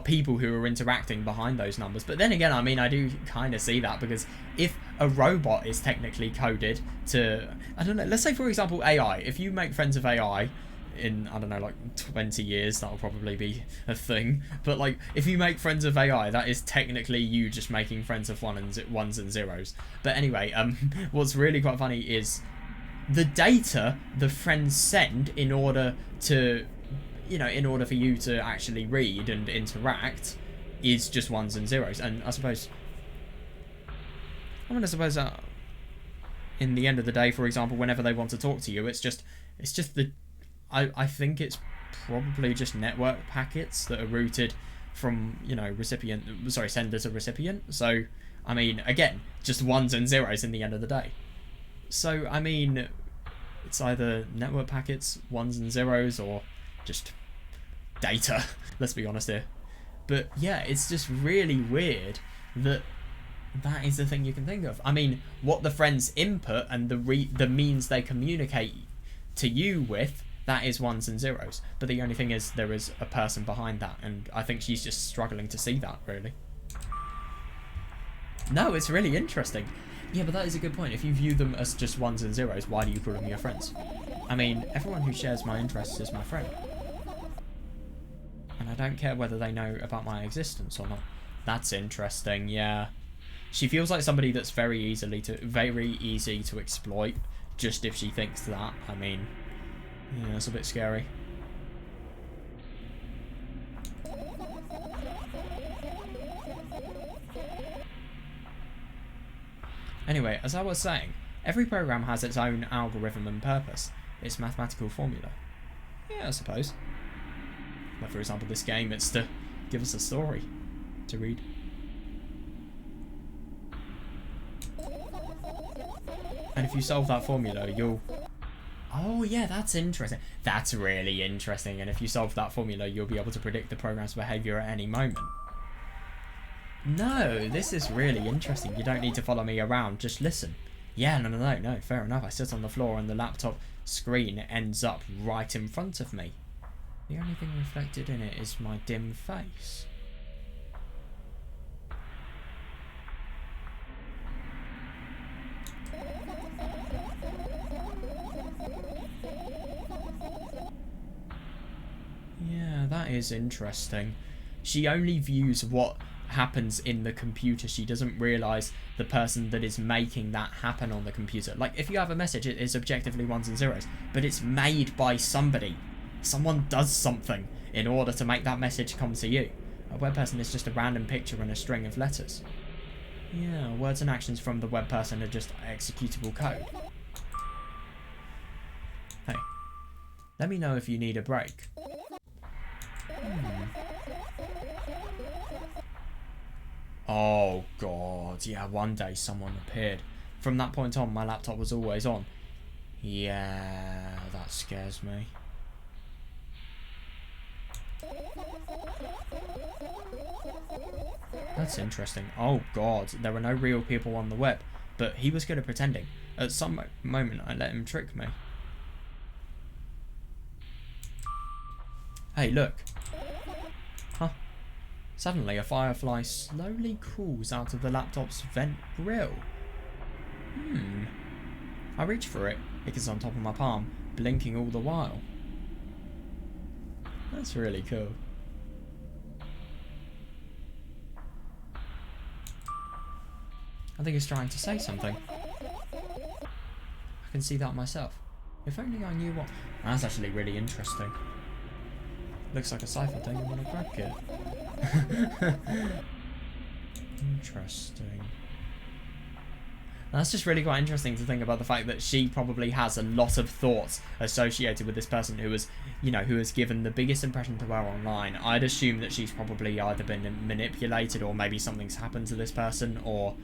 people who are interacting behind those numbers. But then again, I mean, I do kind of see that, because if a robot is technically coded to, I don't know, let's say for example AI, if you make friends of AI in, I don't know, like 20 years, that'll probably be a thing. But like, if you make friends of AI, that is technically you just making friends of ones and zeros. But anyway, what's really quite funny is the data the friends send in order to, in order for you to actually read and interact is just ones and zeros. And I suppose that in the end of the day, for example, whenever they want to talk to you, it's just the, I think it's probably just network packets that are routed from, sender to recipient. So, I mean, again, just ones and zeros in the end of the day. So, I mean, it's either network packets, ones and zeros, or just data. Let's be honest here. But yeah, it's just really weird that is the thing you can think of. I mean, what the friends input and the means they communicate to you with, that is ones and zeros. But the only thing is, there is a person behind that, and I think she's just struggling to see that, really. No, it's really interesting. Yeah, but that is a good point. If you view them as just ones and zeros, why do you call them your friends? I mean, everyone who shares my interests is my friend. And I don't care whether they know about my existence or not. That's interesting, yeah. She feels like somebody that's very easy to exploit, just if she thinks that. I mean, yeah, it's a bit scary. Anyway, as I was saying, every program has its own algorithm and purpose, its mathematical formula. Yeah, I suppose. Like, for example, this game, it's to give us a story to read. And if you solve that formula, you'll... Oh, yeah, that's interesting. That's really interesting. And if you solve that formula, you'll be able to predict the program's behaviour at any moment. No, this is really interesting. You don't need to follow me around, just listen. Yeah, no, fair enough. I sit on the floor and the laptop screen ends up right in front of me. The only thing reflected in it is my dim face. Yeah, that is interesting. She only views what happens in the computer. She doesn't realise the person that is making that happen on the computer. Like, if you have a message, it is objectively ones and zeros, but it's made by somebody. Someone does something in order to make that message come to you. A web person is just a random picture and a string of letters. Yeah, words and actions from the web person are just executable code. Hey, let me know if you need a break. Oh god, yeah, one day someone appeared. From that point on, my laptop was always on. Yeah, that scares me. That's interesting. Oh god, there were no real people on the web, but he was good at pretending. At some moment, I let him trick me. Hey, look. Huh? Suddenly, a firefly slowly crawls out of the laptop's vent grill. I reach for it. It is on top of my palm, blinking all the while. That's really cool. I think it's trying to say something. I can see that myself. If only I knew what... That's actually really interesting. Looks like a cipher, don't you want to crack it? Interesting. That's just really quite interesting to think about the fact that she probably has a lot of thoughts associated with this person who has, who has given the biggest impression to her online. I'd assume that she's probably either been manipulated, or maybe something's happened to this person, or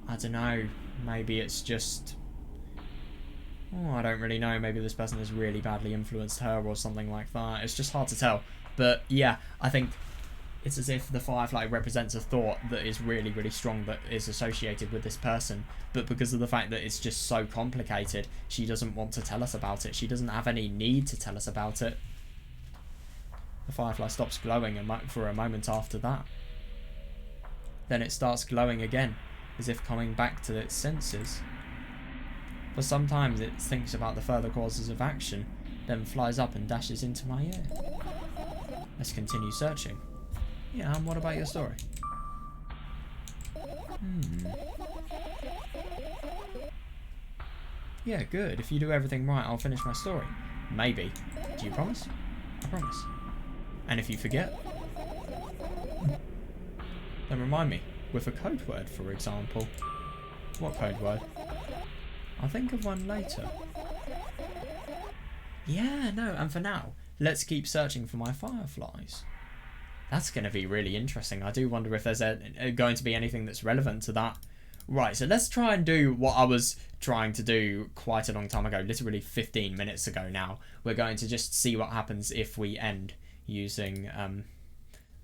I don't know, maybe it's just Oh, I don't really know. Maybe this person has really badly influenced her or something like that. It's just hard to tell. But yeah, I think it's as if the firefly represents a thought that is really, really strong that is associated with this person. But because of the fact that it's just so complicated, she doesn't want to tell us about it. She doesn't have any need to tell us about it. The firefly stops glowing for a moment after that. Then it starts glowing again, as if coming back to its senses. For sometimes it thinks about the further causes of action, then flies up and dashes into my ear. Let's continue searching. Yeah, and what about your story? Yeah, good. If you do everything right, I'll finish my story. Maybe. Do you promise? I promise. And if you forget, then remind me, with a code word, for example. What code word? I'll think of one later. Yeah, no, and for now, let's keep searching for my fireflies. That's going to be really interesting. I do wonder if there's going to be anything that's relevant to that. Right, so let's try and do what I was trying to do quite a long time ago, literally 15 minutes ago now. We're going to just see what happens if we end using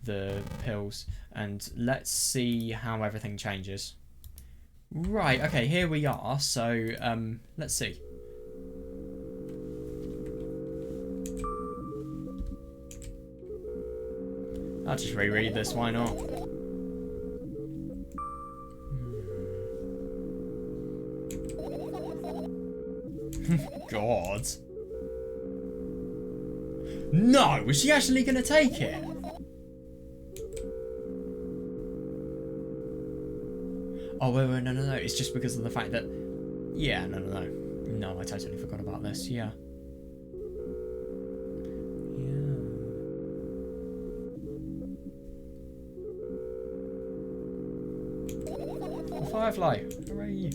the pills, and let's see how everything changes. Right, okay, here we are. So let's see. I'll just reread this, why not? God. No, is she actually going to take it? Oh, wait, no, it's just because of the fact that... Yeah, no. No, I totally forgot about this, yeah. A firefly, hooray.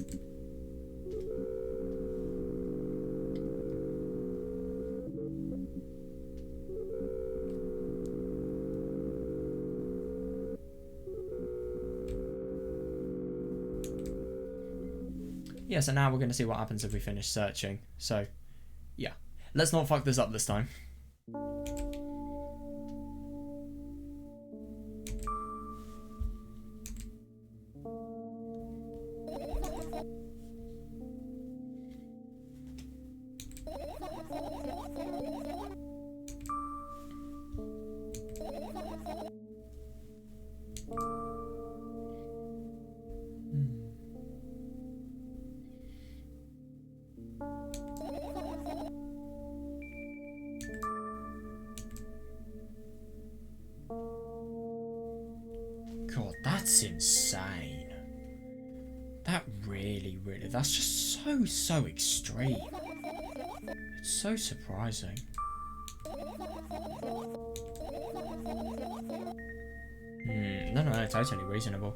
Yeah, so now we're going to see what happens if we finish searching. So, yeah. Let's not fuck this up this time. God, that's insane. That really, that's just so extreme. It's so surprising. No, totally reasonable.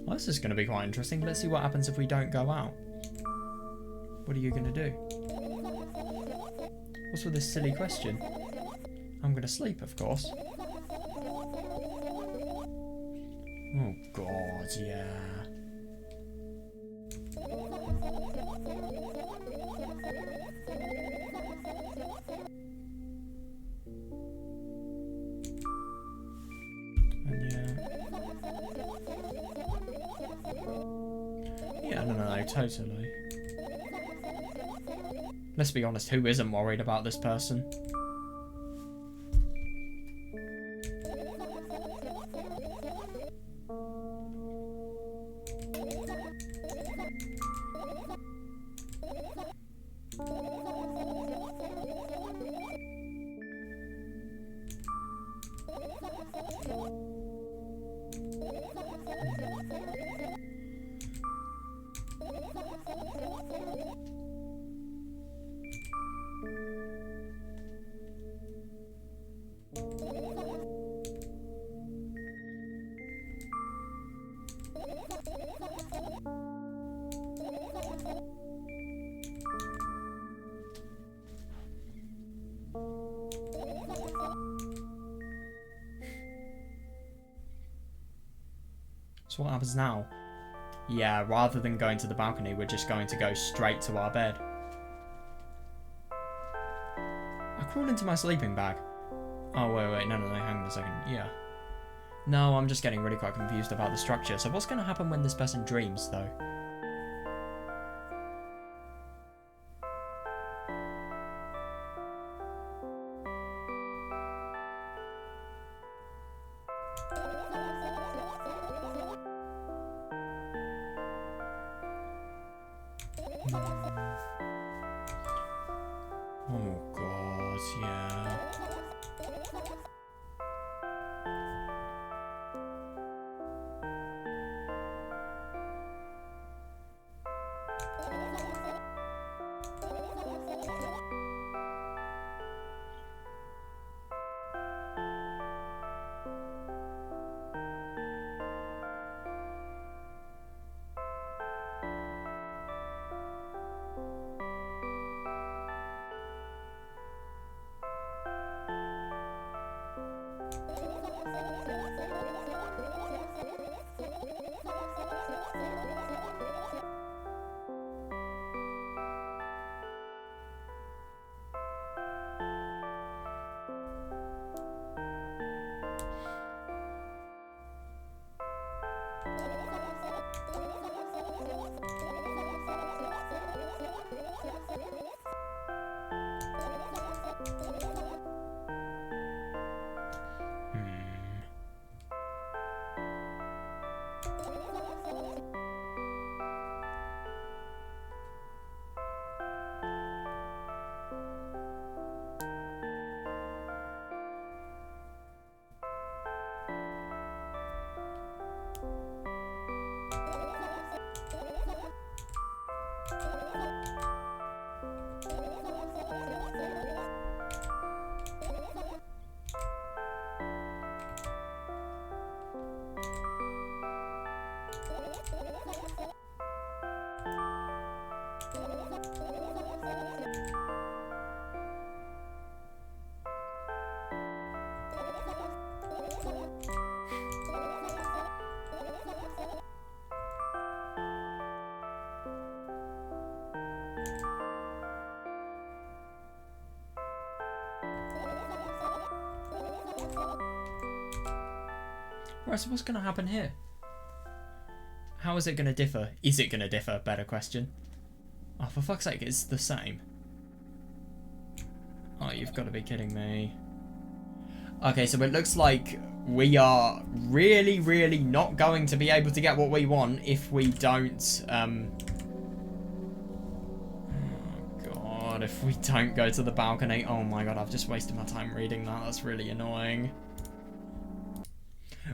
Well, this is going to be quite interesting. Let's see what happens if we don't go out. What are you going to do? What's with this silly question? I'm going to sleep, of course. Oh, God, yeah. And yeah, no, totally. Let's be honest, who isn't worried about this person? So what happens now? Yeah, rather than going to the balcony, we're just going to go straight to our bed. I crawled into my sleeping bag. Oh, wait, no, hang on a second. Yeah. No, I'm just getting really quite confused about the structure. So what's going to happen when this person dreams, though? Oh, God, yeah. Right, so what's going to happen here? How is it going to differ? Is it going to differ? Better question. Oh, for fuck's sake, it's the same. Oh, you've got to be kidding me. Okay, so it looks like we are really, really not going to be able to get what we want if we don't, oh God, if we don't go to the balcony. Oh my God, I've just wasted my time reading that. That's really annoying.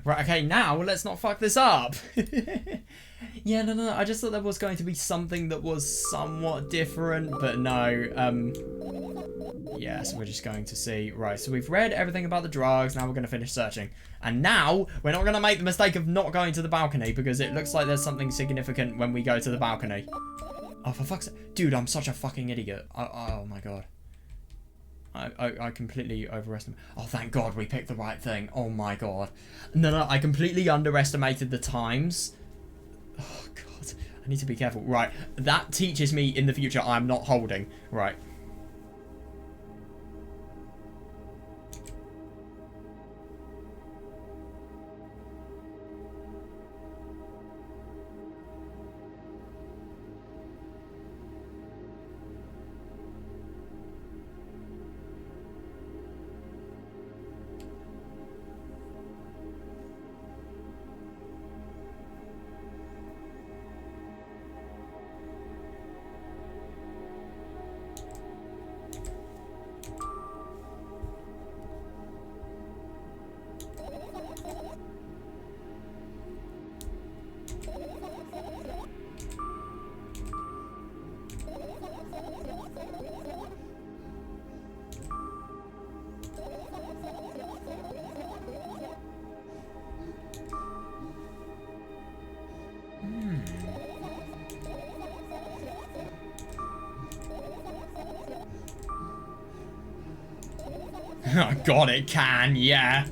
Right, okay, now let's not fuck this up. Yeah, no, I just thought there was going to be something that was somewhat different, but no. Yeah, so we're just going to see. Right, so we've read everything about the drugs. Now we're going to finish searching. And now we're not going to make the mistake of not going to the balcony because it looks like there's something significant when we go to the balcony. Oh, for fuck's sake. Dude, I'm such a fucking idiot. Oh my God. I completely overestimated. Oh, thank God we picked the right thing. Oh my God. No, I completely underestimated the times. Oh God, I need to be careful. Right, that teaches me in the future I'm not holding. Right. Oh God, it can, yeah.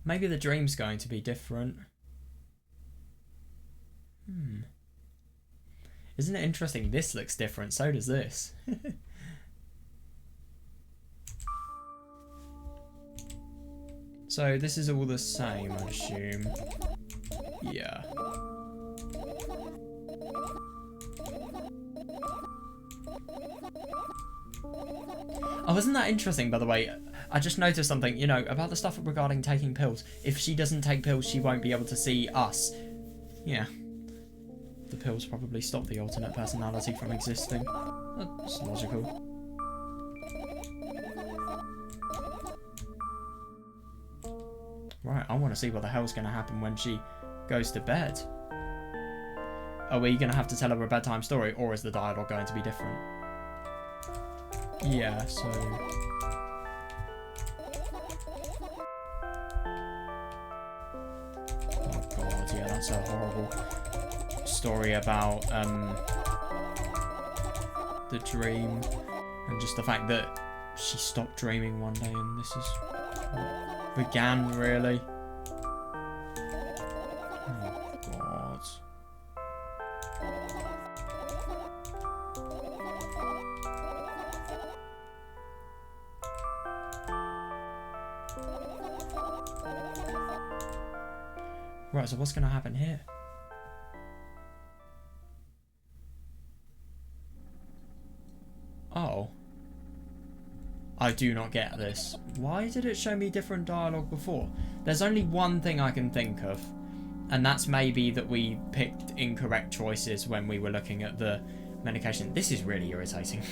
Maybe the dream's going to be different. Isn't it interesting? This looks different. So does this. So this is all the same, I assume. Yeah. Oh, isn't that interesting, by the way? I just noticed something, you know, about the stuff regarding taking pills. If she doesn't take pills, she won't be able to see us. Yeah. The pills probably stop the alternate personality from existing. That's logical. Right, I want to see what the hell's going to happen when she goes to bed. Are we going to have to tell her a bedtime story, or is the dialogue going to be different? Yeah, so... Oh god, yeah, that's a horrible story about the dream, and just the fact that she stopped dreaming one day and this is what began, really. Oh god. Right, so what's going to happen here? Oh. I do not get this. Why did it show me different dialogue before? There's only one thing I can think of, and that's maybe that we picked incorrect choices when we were looking at the medication. This is really irritating.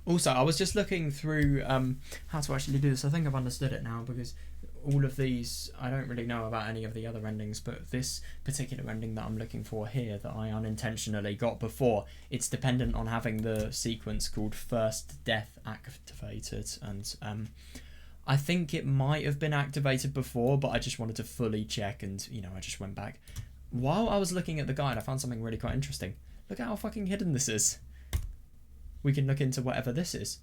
Also, I was just looking through how to actually do this. I think I've understood it now, because all of these, I don't really know about any of the other endings, but this particular ending that I'm looking for here, that I unintentionally got before, it's dependent on having the sequence called First Death activated, and I think it might have been activated before, but I just wanted to fully check, and, you know, I just went back. While I was looking at the guide, I found something really quite interesting. Look at how fucking hidden this is. We can look into whatever this is.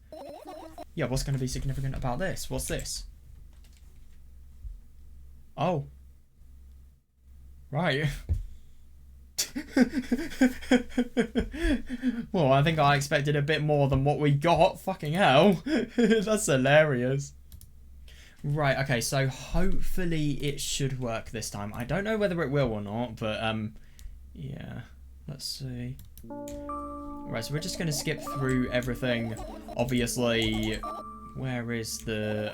Yeah, what's going to be significant about this? What's this? Oh. Right. Well, I think I expected a bit more than what we got. Fucking hell. That's hilarious. Right, okay, so hopefully it should work this time. I don't know whether it will or not, but, yeah. Let's see. Right, so we're just going to skip through everything. Obviously, where is the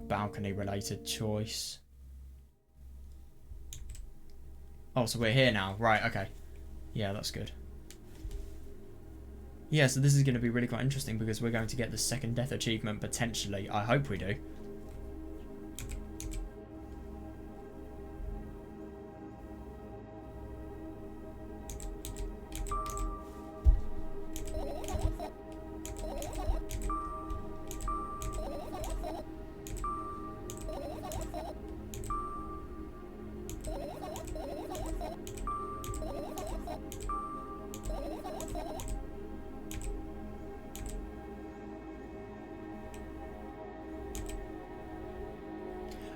balcony-related choice? Oh, so we're here now. Right, okay. Yeah, that's good. Yeah, so this is going to be really quite interesting, because we're going to get the second death achievement, potentially. I hope we do.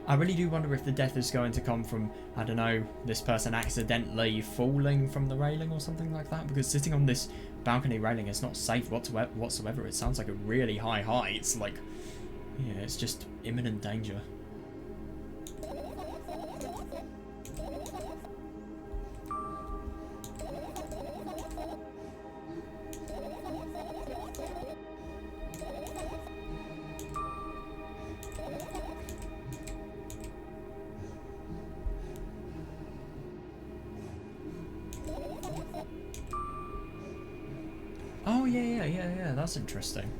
I really do wonder if the death is going to come from, I don't know, this person accidentally falling from the railing or something like that, because sitting on this balcony railing is not safe whatsoever. It sounds like a really high height. It's like, yeah, it's just imminent danger. Oh yeah, that's interesting.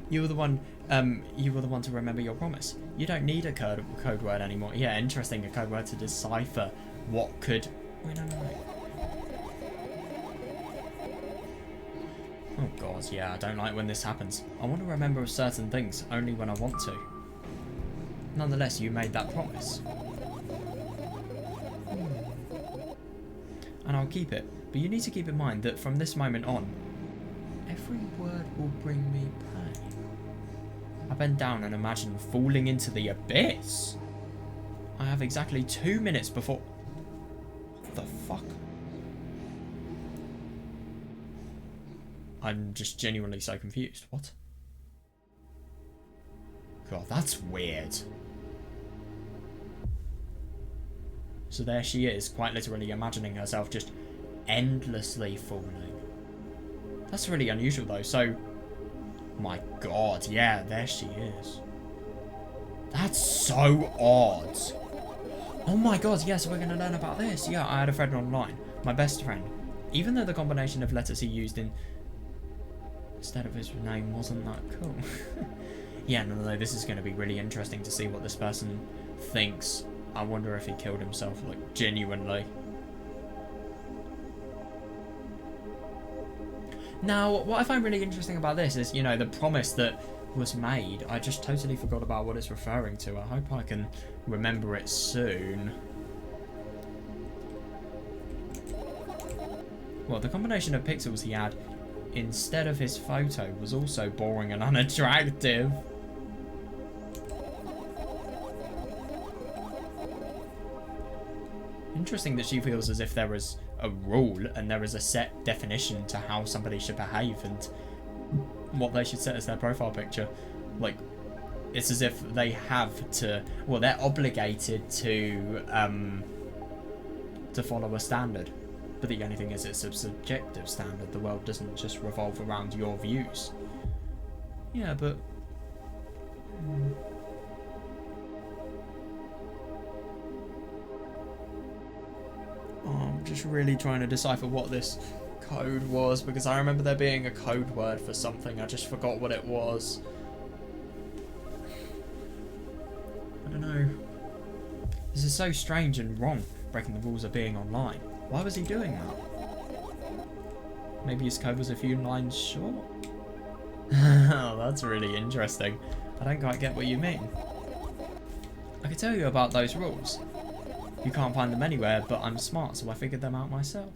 You were the one to remember your promise. You don't need a code word anymore. Yeah, interesting, a code word to decipher what could... Wait, no. Oh god, yeah, I don't like when this happens. I want to remember certain things only when I want to. Nonetheless, you made that promise. And I'll keep it. But you need to keep in mind that from this moment on, every word will bring me pain. I bend down and imagine falling into the abyss. have exactly 2 minutes before... What the fuck? I'm just genuinely so confused. What? God, that's weird. So there she is, quite literally imagining herself just endlessly falling. That's really unusual though, so... My god, yeah, there she is. That's so odd. Oh my god, yes, we're going to learn about this. Yeah, I had a friend online, my best friend. Even though the combination of letters he used instead of his name wasn't that cool. Yeah, no, this is going to be really interesting to see what this person thinks. I wonder if he killed himself, like, genuinely. Now, what I find really interesting about this is, you know, the promise that was made. I just totally forgot about what it's referring to. I hope I can remember it soon. Well, the combination of pixels he had instead of his photo was also boring and unattractive. Interesting that she feels as if there is a rule and there is a set definition to how somebody should behave and what they should set as their profile picture. Like, it's as if they have to, well, they're obligated to follow a standard. But the only thing is, it's a subjective standard. The world doesn't just revolve around your views. Yeah, but... Oh, I'm just really trying to decipher what this code was, because I remember there being a code word for something. I just forgot what it was. I don't know. This is so strange and wrong, breaking the rules of being online. Why was he doing that? Maybe his code was a few lines short? Oh, that's really interesting. I don't quite get what you mean. I could tell you about those rules. You can't find them anywhere, but I'm smart, so I figured them out myself.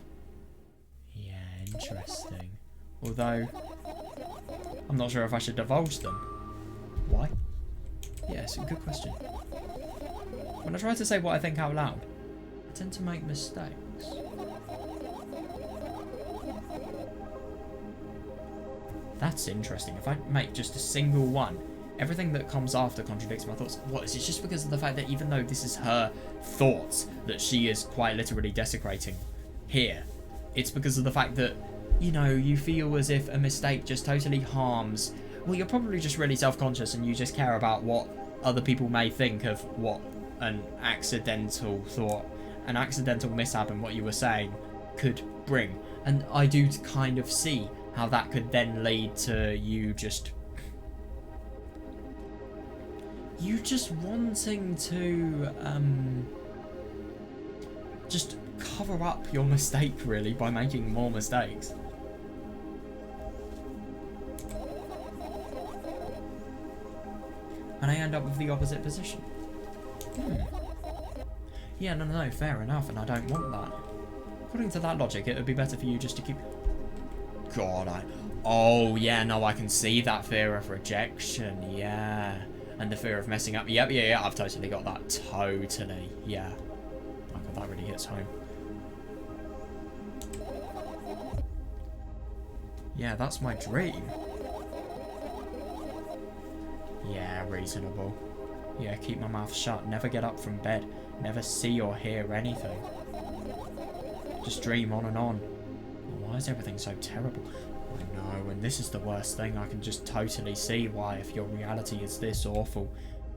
Yeah, interesting. Although, I'm not sure if I should divulge them. Why? Yes, good question. When I try to say what I think out loud, I tend to make mistakes. That's interesting. If I make just a single one, everything that comes after contradicts my thoughts. What, is it just because of the fact that even though this is her thoughts that she is quite literally desecrating here, it's because of the fact that, you know, you feel as if a mistake just totally harms... Well, you're probably just really self-conscious and you just care about what other people may think of what an accidental thought, an accidental mishap in what you were saying could bring. And I do kind of see how that could then lead to you just wanting to just cover up your mistake, really, by making more mistakes. And I end up with the opposite position. Yeah, no, fair enough, and I don't want that. According to that logic, it would be better for you just to keep... God, oh, yeah, no, I can see that fear of rejection, yeah. And the fear of messing up. Yep, yeah, I've totally got that. Totally, yeah. Oh god, that really hits home. Yeah, that's my dream. Yeah, reasonable. Yeah, keep my mouth shut. Never get up from bed. Never see or hear anything. Just dream on and on. Why is everything so terrible? I know, and this is the worst thing. I can just totally see why, if your reality is this awful,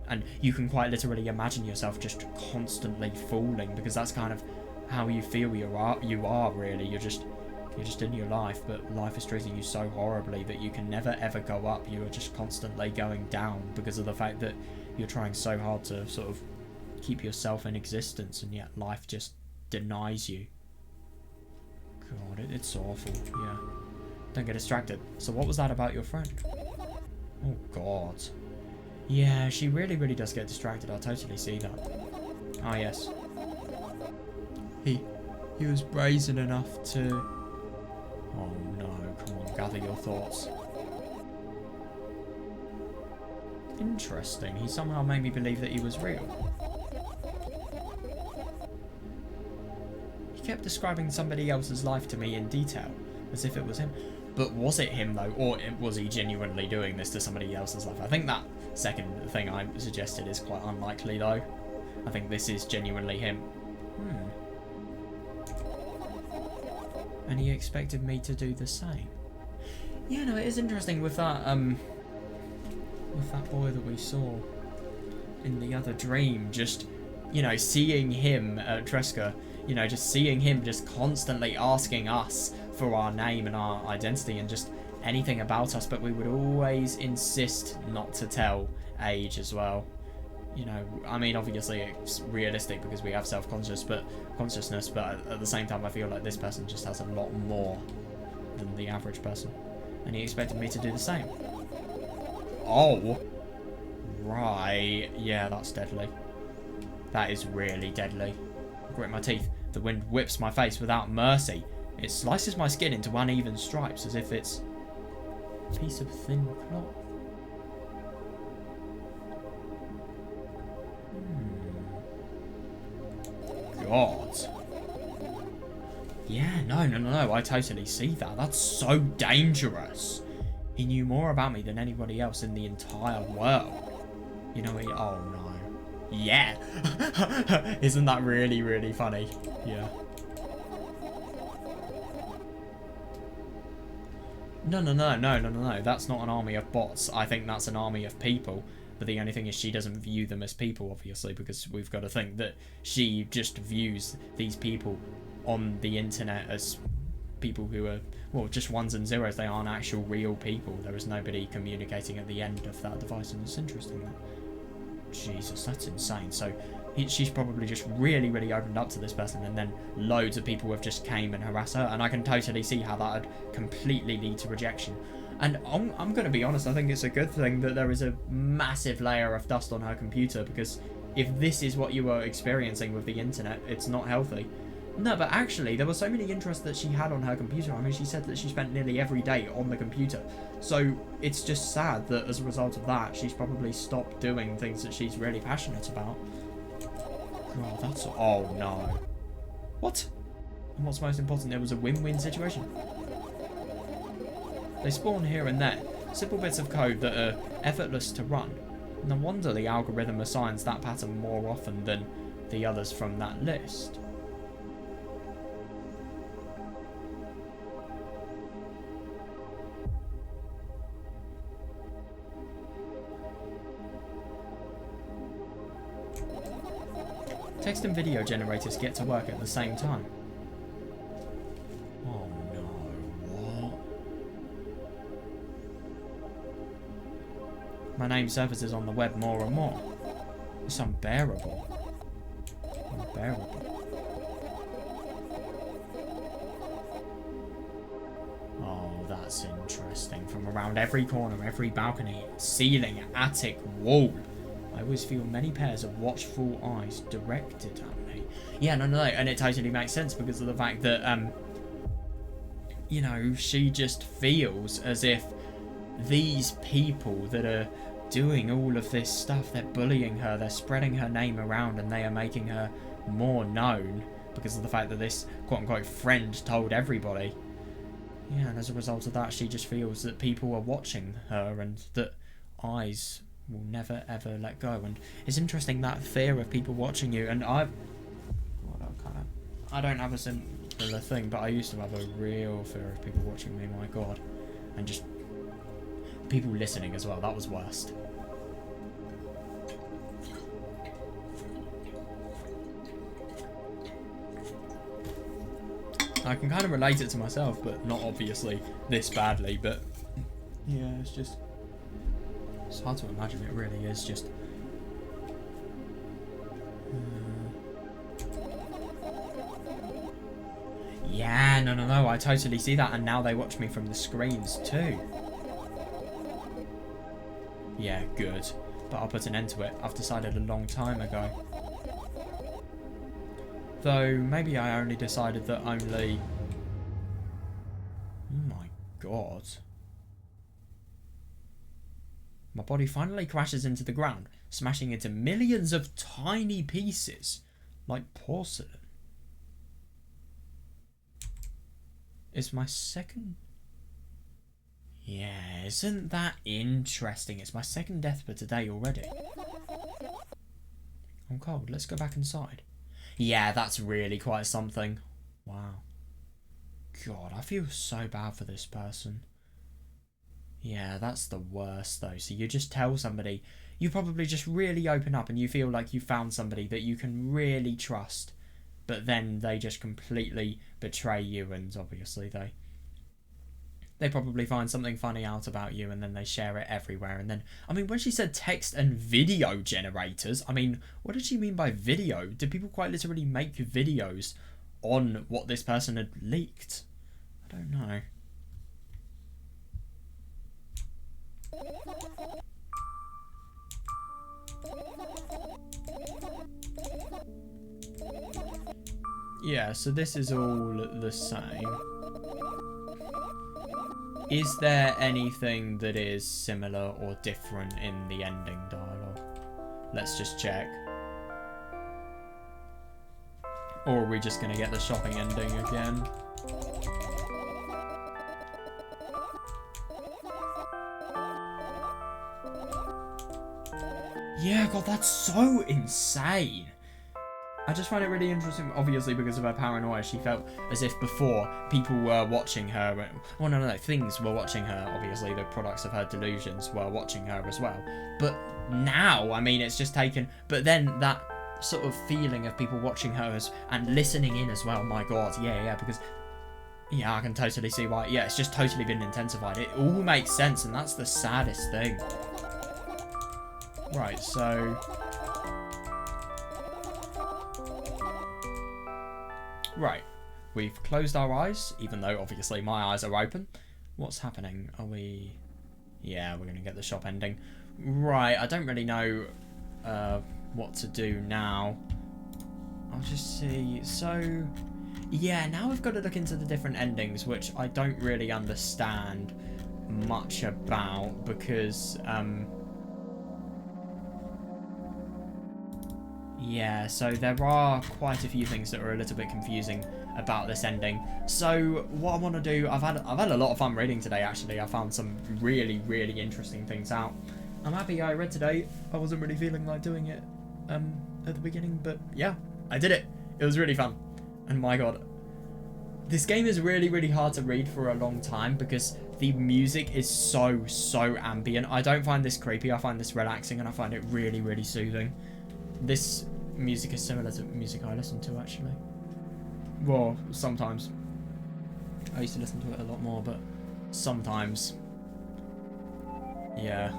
and you can quite literally imagine yourself just constantly falling, because that's kind of how you feel you are really. You're just in your life, but life is treating you so horribly that you can never ever go up. You are just constantly going down because of the fact that you're trying so hard to sort of keep yourself in existence, and yet life just denies you. God, it's awful, yeah. Don't get distracted. So what was that about your friend? Oh, God. Yeah, she really, really does get distracted. I totally see that. Ah, yes. He was brazen enough to... Oh, no. Come on, gather your thoughts. Interesting. He somehow made me believe that he was real. kept describing somebody else's life to me in detail, as if it was him. But was it him, though? Or was he genuinely doing this to somebody else's life? I think that second thing I suggested is quite unlikely, though. I think this is genuinely him. And he expected me to do the same. Yeah, no, it is interesting with that boy that we saw in the other dream, just, you know, seeing him, Tresca, you know, just seeing him just constantly asking us for our name and our identity and just anything about us, but we would always insist not to tell age as well. You know, I mean, obviously it's realistic because we have consciousness, but at the same time I feel like this person just has a lot more than the average person, and he expected me to do the same. Oh, right, yeah, that's deadly. That is really deadly. I grit my teeth. The wind whips my face without mercy. It slices my skin into uneven stripes as if it's a piece of thin cloth. God. Yeah, no, I totally see that. That's so dangerous. He knew more about me than anybody else in the entire world. You know, oh no. Yeah. Isn't that really, really funny? Yeah. No. That's not an army of bots. I think that's an army of people. But the only thing is she doesn't view them as people, obviously, because we've got to think that she just views these people on the internet as people who are, well, just ones and zeros. They aren't actual real people. There is nobody communicating at the end of that device, and it's interesting that. Jesus, that's insane. So she's probably just really, really opened up to this person, and then loads of people have just came and harassed her, and I can totally see how that would completely lead to rejection. And I'm going to be honest, I think it's a good thing that there is a massive layer of dust on her computer, because if this is what you are experiencing with the internet, it's not healthy. No, but actually, there were so many interests that she had on her computer. I mean, she said that she spent nearly every day on the computer. So it's just sad that as a result of that, she's probably stopped doing things that she's really passionate about. Oh, that's... Oh, no. What? And what's most important, it was a win-win situation. They spawn here and there, simple bits of code that are effortless to run. No wonder the algorithm assigns that pattern more often than the others from that list. Text and video generators get to work at the same time. Oh no, what? My name surfaces on the web more and more. It's unbearable. Unbearable. Oh, that's interesting. From around every corner, every balcony, ceiling, attic, wall, I always feel many pairs of watchful eyes directed at me. Yeah, no, and it totally makes sense because of the fact that, you know, she just feels as if these people that are doing all of this stuff, they're bullying her, they're spreading her name around, and they are making her more known because of the fact that this quote-unquote friend told everybody. Yeah, and as a result of that, she just feels that people are watching her and that eyes will never ever let go. And it's interesting, that fear of people watching you, and I don't have a similar thing, but I used to have a real fear of people watching me, my god, and just people listening as well. That was worst. I can kind of relate it to myself, but not obviously this badly, but yeah, it's hard to imagine. It really is just... Yeah, no, I totally see that, and now they watch me from the screens too. Yeah, good. But I'll put an end to it. I've decided a long time ago. Though, maybe I only decided that only... Oh my god. My body finally crashes into the ground, smashing into millions of tiny pieces, like porcelain. Is my second... Yeah, isn't that interesting? It's my second death for today already. I'm cold. Let's go back inside. Yeah, that's really quite something. Wow. God, I feel so bad for this person. Yeah, that's the worst though. So you just tell somebody, you probably just really open up and you feel like you found somebody that you can really trust, but then they just completely betray you, and obviously they probably find something funny out about you and then they share it everywhere. And then, I mean, when she said text and video generators, I mean, what did she mean by video? Did people quite literally make videos on what this person had leaked? I don't know. Yeah, so this is all the same. Is there anything that is similar or different in the ending dialogue? Let's just check. Or are we just going to get the shopping ending again? Yeah, God, that's so insane. I just find it really interesting, obviously because of her paranoia. She felt as if before people were watching her. Well, no, things were watching her. Obviously, the products of her delusions were watching her as well. But now, I mean, it's just taken... But then that sort of feeling of people watching her and listening in as well. My God, yeah, because... Yeah, I can totally see why. Yeah, it's just totally been intensified. It all makes sense, and that's the saddest thing. Right, so... Right, we've closed our eyes, even though obviously my eyes are open. What's happening? Are we... Yeah, we're going to get the shop ending. Right, I don't really know what to do now. I'll just see. So, yeah, now we've got to look into the different endings, which I don't really understand much about because... Yeah, so there are quite a few things that are a little bit confusing about this ending. So what I want to do, I've had a lot of fun reading today. Actually, I found some really interesting things out. I'm happy I read today. I wasn't really feeling like doing it at the beginning, but yeah, I did it. It was really fun, and my God, this game is really hard to read for a long time because the music is so ambient. I don't find this creepy. I find this relaxing, and I find it really soothing. This music is similar to music I listen to, actually. Well, sometimes. I used to listen to it a lot more, but sometimes. Yeah.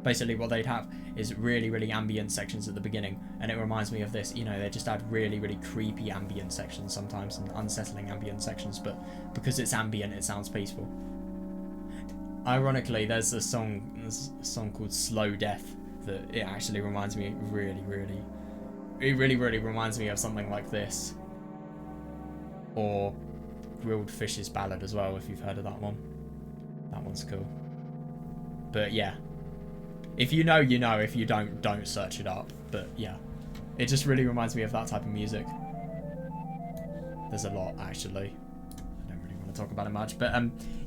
Basically, what they'd have is really ambient sections at the beginning, and it reminds me of this. You know, they just add really creepy ambient sections sometimes, and unsettling ambient sections, but because it's ambient, it sounds peaceful. Ironically, there's a song called Slow Death that it actually reminds me really reminds me of something like this, or Grilled Fish's Ballad as well, if you've heard of that one. That one's cool. But yeah, if you know, you know. If you don't search it up. But yeah, it just really reminds me of that type of music. There's a lot, actually. I don't really want to talk about it much, but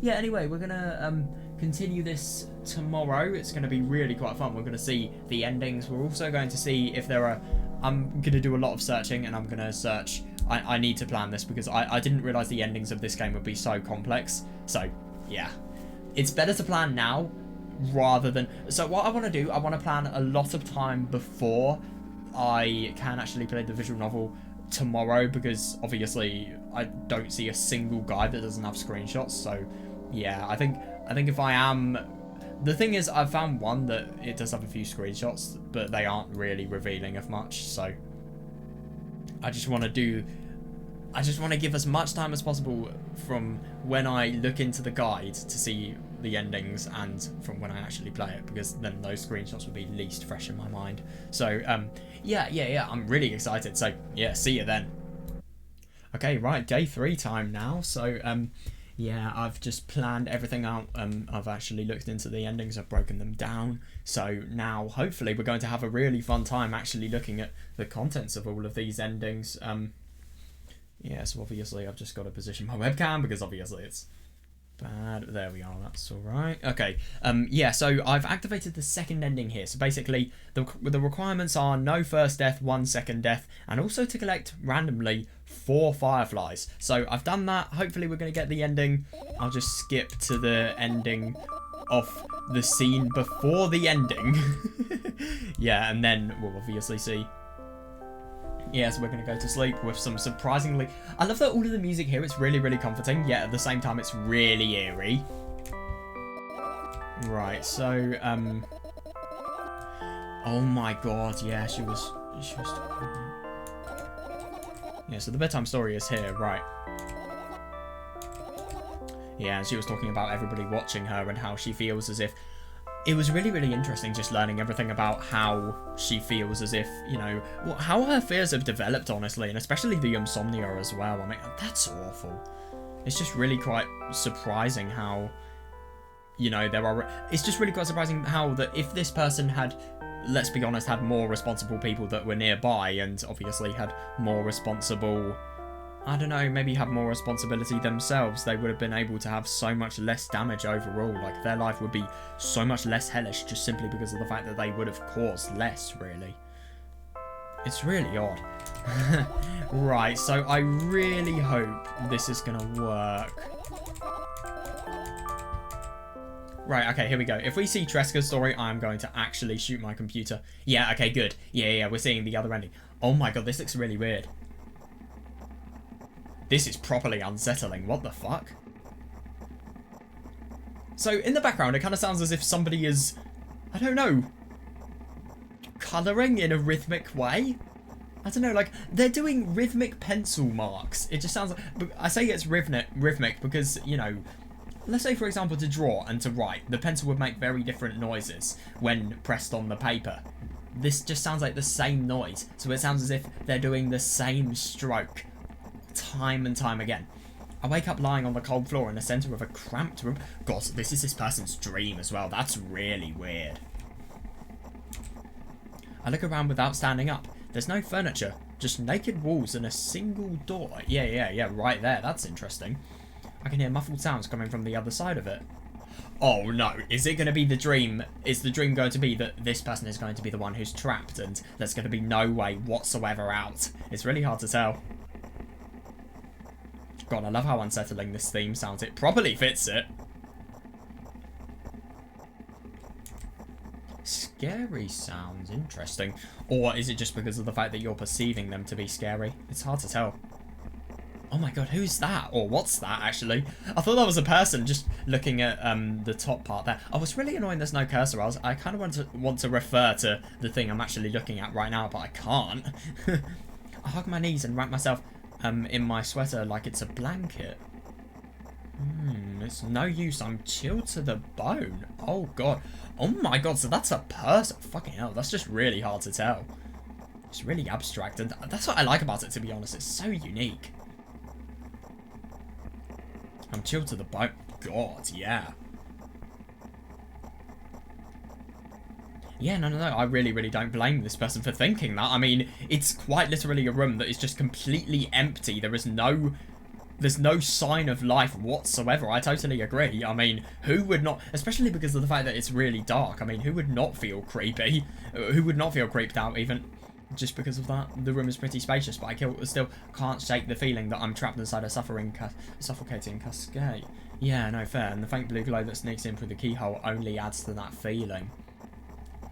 yeah, anyway, we're gonna continue this tomorrow. It's going to be really quite fun. We're going to see the endings. We're also going to see if there are... I'm going to do a lot of searching, and I'm going to search... I need to plan this because I didn't realise the endings of this game would be so complex. So, yeah. It's better to plan now rather than... So what I want to do, I want to plan a lot of time before I can actually play the visual novel tomorrow, because obviously I don't see a single guide that doesn't have screenshots. So, yeah, I think if I am... The thing is, I've found one that it does have a few screenshots, but they aren't really revealing of much, so... I just want to give as much time as possible from when I look into the guide to see the endings and from when I actually play it, because then those screenshots will be least fresh in my mind. So, yeah, I'm really excited. So, yeah, see you then. Okay, right, day 3 time now. So, yeah, I've just planned everything out. I've actually looked into the endings. I've broken them down. So now, hopefully, we're going to have a really fun time actually looking at the contents of all of these endings. Yeah, so obviously I've just got to position my webcam because obviously it's bad. There we are, that's alright. Okay, yeah, so I've activated the second ending here. So basically, the requirements are no first death, 1 second death, and also to collect randomly 4 fireflies. So I've done that. Hopefully we're going to get the ending. I'll just skip to the ending of the scene before the ending. Yeah, and then we'll obviously see. Yeah, so we're going to go to sleep with some surprisingly... I love that all of the music here, it's really, really comforting, yet at the same time it's really eerie. Right, so, oh my god, yeah, she was... Yeah, so the bedtime story is here, right. Yeah, and she was talking about everybody watching her and how she feels as if... It was really, really interesting just learning everything about how she feels as if, you know, how her fears have developed, honestly, and especially the insomnia as well. I mean, that's awful. It's just really quite surprising how, you know, it's just really quite surprising how that if this person had, let's be honest, had more responsible people that were nearby and obviously had more responsible... I don't know, maybe have more responsibility themselves, they would have been able to have so much less damage overall. Like, their life would be so much less hellish just simply because of the fact that they would have caused less, really. It's really odd. Right, so I really hope this is going to work. Right, okay, here we go. If we see Treska's story, I'm going to actually shoot my computer. Yeah, okay, good. Yeah, we're seeing the other ending. Oh my god, this looks really weird. This is properly unsettling. What the fuck? So, in the background, it kind of sounds as if somebody is, I don't know, colouring in a rhythmic way? I don't know, like, they're doing rhythmic pencil marks. It just sounds like... I say it's rhythmic because, you know, let's say, for example, to draw and to write, the pencil would make very different noises when pressed on the paper. This just sounds like the same noise. So it sounds as if they're doing the same stroke time and time again. I wake up lying on the cold floor in the centre of a cramped room. God, this is this person's dream as well. That's really weird. I look around without standing up. There's no furniture, just naked walls and a single door. Yeah, right there. That's interesting. I can hear muffled sounds coming from the other side of it. Oh no, is it going to be the dream? Is the dream going to be that this person is going to be the one who's trapped and there's going to be no way whatsoever out? It's really hard to tell. God, I love how unsettling this theme sounds. It properly fits it. Scary sounds, interesting. Or is it just because of the fact that you're perceiving them to be scary? It's hard to tell. Oh my god, who's that? Or what's that, actually? I thought that was a person just looking at the top part there. I was really annoying there's no cursor. I kind of want to refer to the thing I'm actually looking at right now, but I can't. I hug my knees and wrap myself in my sweater like it's a blanket. It's no use. I'm chilled to the bone. Oh god. Oh my god, so that's a person. Fucking hell, that's just really hard to tell. It's really abstract, and that's what I like about it, to be honest. It's so unique. I'm chilled to the bone. God, yeah. Yeah, no, I really don't blame this person for thinking that. I mean, it's quite literally a room that is just completely empty. There's no sign of life whatsoever. I totally agree. I mean, who would not, especially because of the fact that it's really dark. I mean, who would not feel creepy? Who would not feel creeped out even just because of that? The room is pretty spacious, but I still can't shake the feeling that I'm trapped inside a suffocating cascade. Yeah, no, fair. And the faint blue glow that sneaks in through the keyhole only adds to that feeling.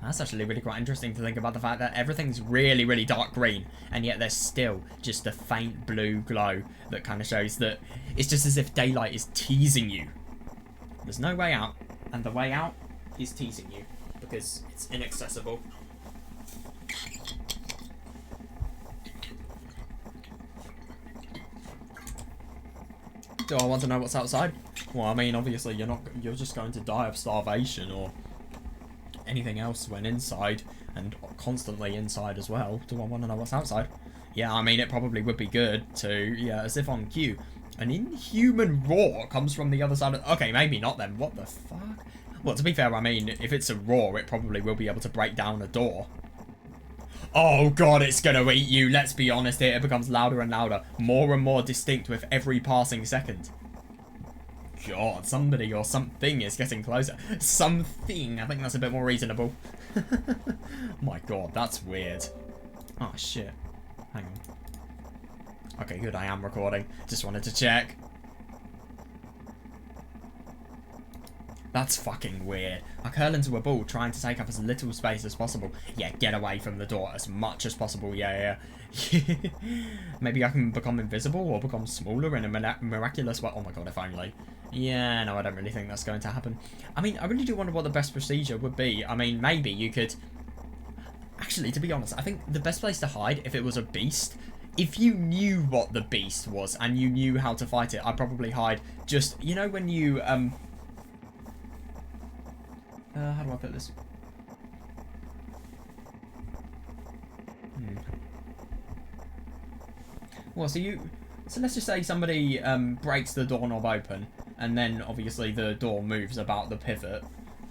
That's actually really quite interesting to think about the fact that everything's really dark green, and yet there's still just a faint blue glow that kind of shows that it's just as if daylight is teasing you. There's no way out, and the way out is teasing you because it's inaccessible. Do I want to know what's outside? Well, I mean, obviously you're just going to die of starvation or anything else when inside, and constantly inside as well. Do I want to know what's outside? Yeah, I mean, it probably would be good to, yeah, as if on cue. An inhuman roar comes from the other side of... Okay, maybe not then. What the fuck? Well, to be fair, I mean, if it's a roar, it probably will be able to break down a door. Oh god, it's gonna eat you. Let's be honest here. It becomes louder and louder. More and more distinct with every passing second. God, somebody or something is getting closer. Something. I think that's a bit more reasonable. Oh my god, that's weird. Oh shit. Hang on. Okay, good. I am recording. Just wanted to check. That's fucking weird. I curl into a ball, trying to take up as little space as possible. Yeah, get away from the door as much as possible. Yeah. Maybe I can become invisible or become smaller in a miraculous way. Oh my god, if only. Yeah, no, I don't really think that's going to happen. I mean, I really do wonder what the best procedure would be. I mean, maybe you could... Actually, to be honest, I think the best place to hide, if it was a beast... If you knew what the beast was and you knew how to fight it, I'd probably hide just... You know when you, how do I put this? Well, so let's just say somebody breaks the doorknob open, and then obviously the door moves about the pivot,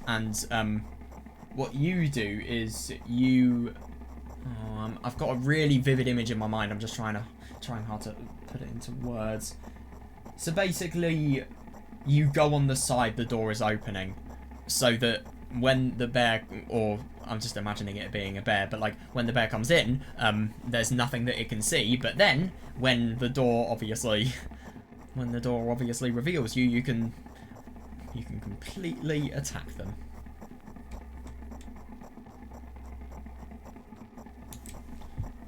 and what you do is you... I've got a really vivid image in my mind. I'm just trying hard to put it into words. So basically, you go on the side the door is opening, so that when the bear, or I'm just imagining it being a bear, but like when the bear comes in, there's nothing that it can see. But then when the door obviously reveals you, you can completely attack them.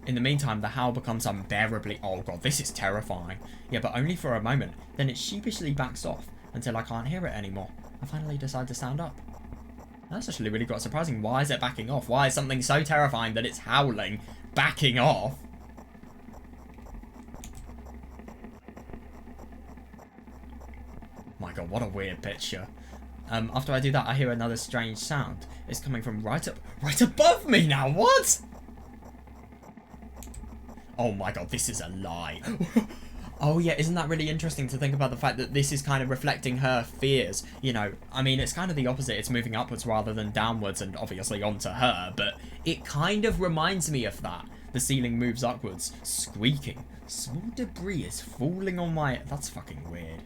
In the meantime, the howl becomes unbearably... Oh god, this is terrifying. Yeah, but only for a moment. Then it sheepishly backs off until I can't hear it anymore. I finally decide to stand up. That's actually really quite surprising. Why is it backing off? Why is something so terrifying that it's howling backing off? My god, what a weird picture. After I do that, I hear another strange sound. It's coming from right above me now. What? Oh my god, this is a lie. Oh yeah, isn't that really interesting to think about the fact that this is kind of reflecting her fears? You know, I mean, it's kind of the opposite. It's moving upwards rather than downwards and obviously onto her, but it kind of reminds me of that. The ceiling moves upwards, squeaking. Small debris is falling on my... That's fucking weird.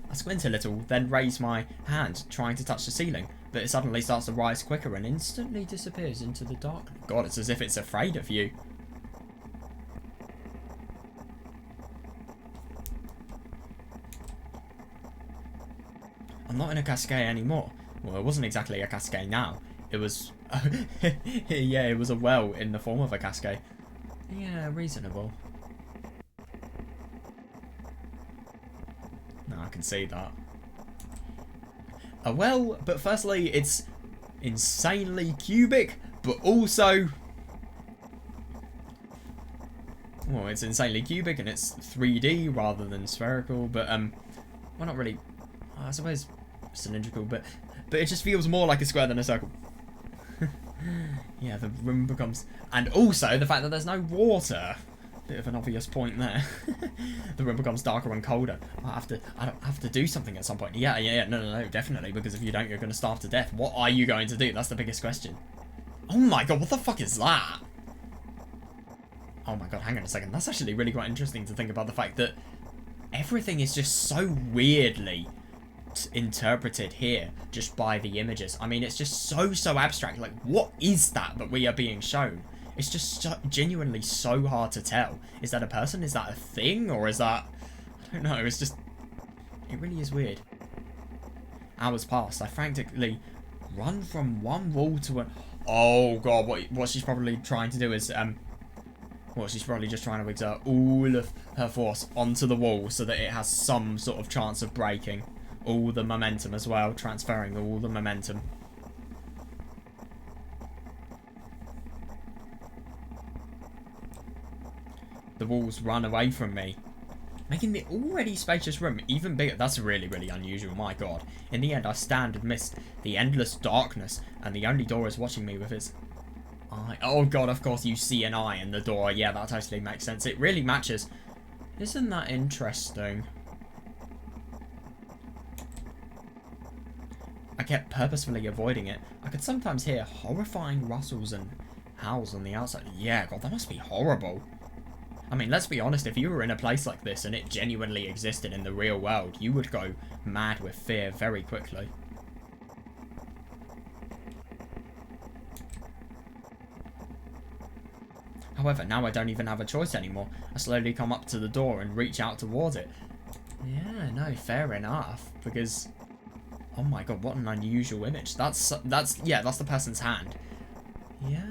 I squint a little, then raise my hand, trying to touch the ceiling, but it suddenly starts to rise quicker and instantly disappears into the darkness. God, it's as if it's afraid of you. I'm not in a cascade anymore. Well, it wasn't exactly a cascade now. It was... yeah, it was a well in the form of a cascade. Yeah, reasonable. No, I can see that. A well, but firstly, it's insanely cubic, but also... Well, it's insanely cubic and it's 3D rather than spherical, but, well, not really... I suppose cylindrical, but it just feels more like a square than a circle. Yeah, the room becomes... And also, the fact that there's no water. Bit of an obvious point there. The room becomes darker and colder. I don't have to do something at some point. Yeah, no, definitely, because if you don't, you're going to starve to death. What are you going to do? That's the biggest question. Oh my god, what the fuck is that? Oh my god, hang on a second. That's actually really quite interesting to think about the fact that everything is just so weirdly interpreted here just by the images. I mean, it's just so abstract. Like, what is that we are being shown? It's just genuinely so hard to tell. Is that a person? Is that a thing? Or is that... I don't know. It's just... It really is weird. Hours pass. I frantically run from one wall to an... Oh, God. What she's probably trying to do is... Well, she's probably just trying to exert all of her force onto the wall so that it has some sort of chance of breaking. All the momentum as well. Transferring all the momentum. The walls run away from me, making the already spacious room even bigger. That's really, really unusual, my god. In the end, I stand amidst the endless darkness, and the only door is watching me with its eye. Oh god, of course you see an eye in the door. Yeah, that totally makes sense. It really matches. Isn't that interesting? I kept purposefully avoiding it. I could sometimes hear horrifying rustles and howls on the outside. Yeah, God, that must be horrible. I mean, let's be honest, if you were in a place like this and it genuinely existed in the real world, you would go mad with fear very quickly. However, now I don't even have a choice anymore. I slowly come up to the door and reach out towards it. Yeah, no, fair enough, because... Oh my God, what an unusual image. That's the person's hand. Yeah.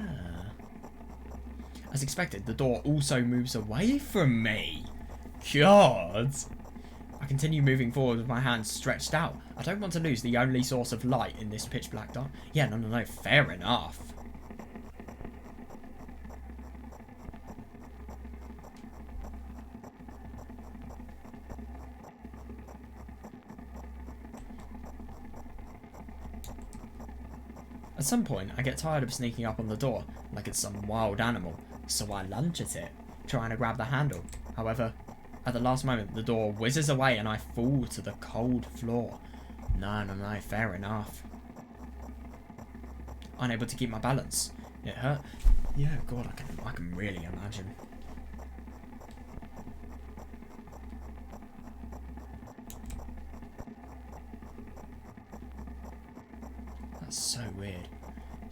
As expected, the door also moves away from me. God. I continue moving forward with my hands stretched out. I don't want to lose the only source of light in this pitch black dark. Yeah, no, fair enough. At some point, I get tired of sneaking up on the door, like it's some wild animal, so I lunge at it, trying to grab the handle. However, at the last moment, the door whizzes away and I fall to the cold floor. No, fair enough. Unable to keep my balance. It hurt. Yeah, God, I can really imagine. That's so weird.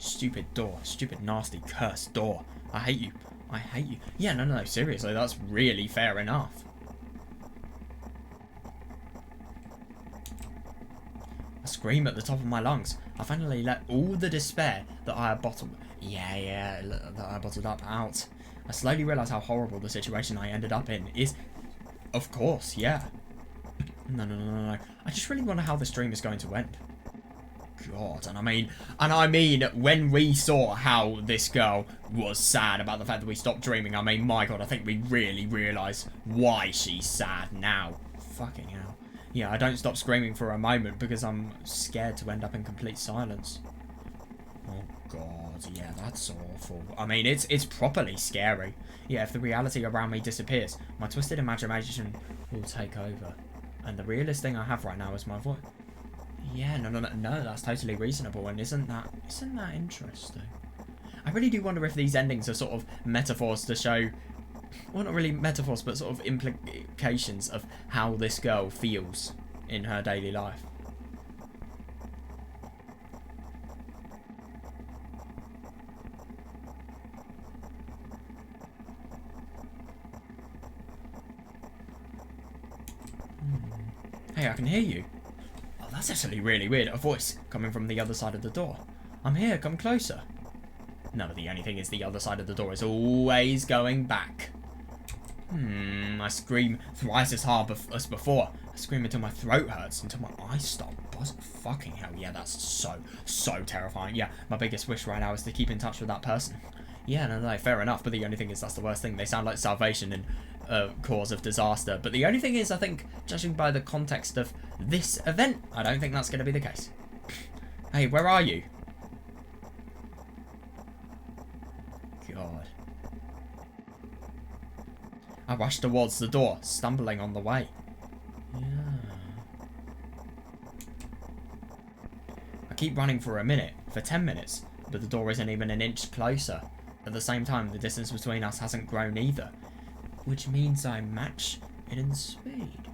Stupid door. Stupid, nasty, cursed door. I hate you. I hate you. Yeah, no, seriously, that's really fair enough. I scream at the top of my lungs. I finally let all the despair that I had bottled... Yeah, that I bottled up out. I slowly realise how horrible the situation I ended up in is... Of course, yeah. No. I just really wonder how this dream is going to end. God, and I mean, when we saw how this girl was sad about the fact that we stopped dreaming, I mean, my God, I think we really realise why she's sad now. Fucking hell. Yeah, I don't stop screaming for a moment because I'm scared to end up in complete silence. Oh God, yeah, that's awful. I mean, it's properly scary. Yeah, if the reality around me disappears, my twisted imagination will take over. And the realest thing I have right now is my voice. Yeah, no, that's totally reasonable, and isn't that interesting? I really do wonder if these endings are sort of metaphors to show, well, not really metaphors, but sort of implications of how this girl feels in her daily life. Hey, I can hear you. That's actually really weird. A voice coming from the other side of the door. I'm here, come closer. No, but the only thing is the other side of the door is always going back. I scream thrice as hard as before. I scream until my throat hurts, until my eyes stop buzzing. Fucking hell, yeah, that's so terrifying. Yeah, my biggest wish right now is to keep in touch with that person. Yeah, no, fair enough, but the only thing is that's the worst thing. They sound like salvation and cause of disaster. But the only thing is, I think, judging by the context of this event, I don't think that's going to be the case. Hey, where are you? God. I rush towards the door, stumbling on the way. Yeah. I keep running for a minute, for 10 minutes, but the door isn't even an inch closer. At the same time, the distance between us hasn't grown either, which means I match it in speed.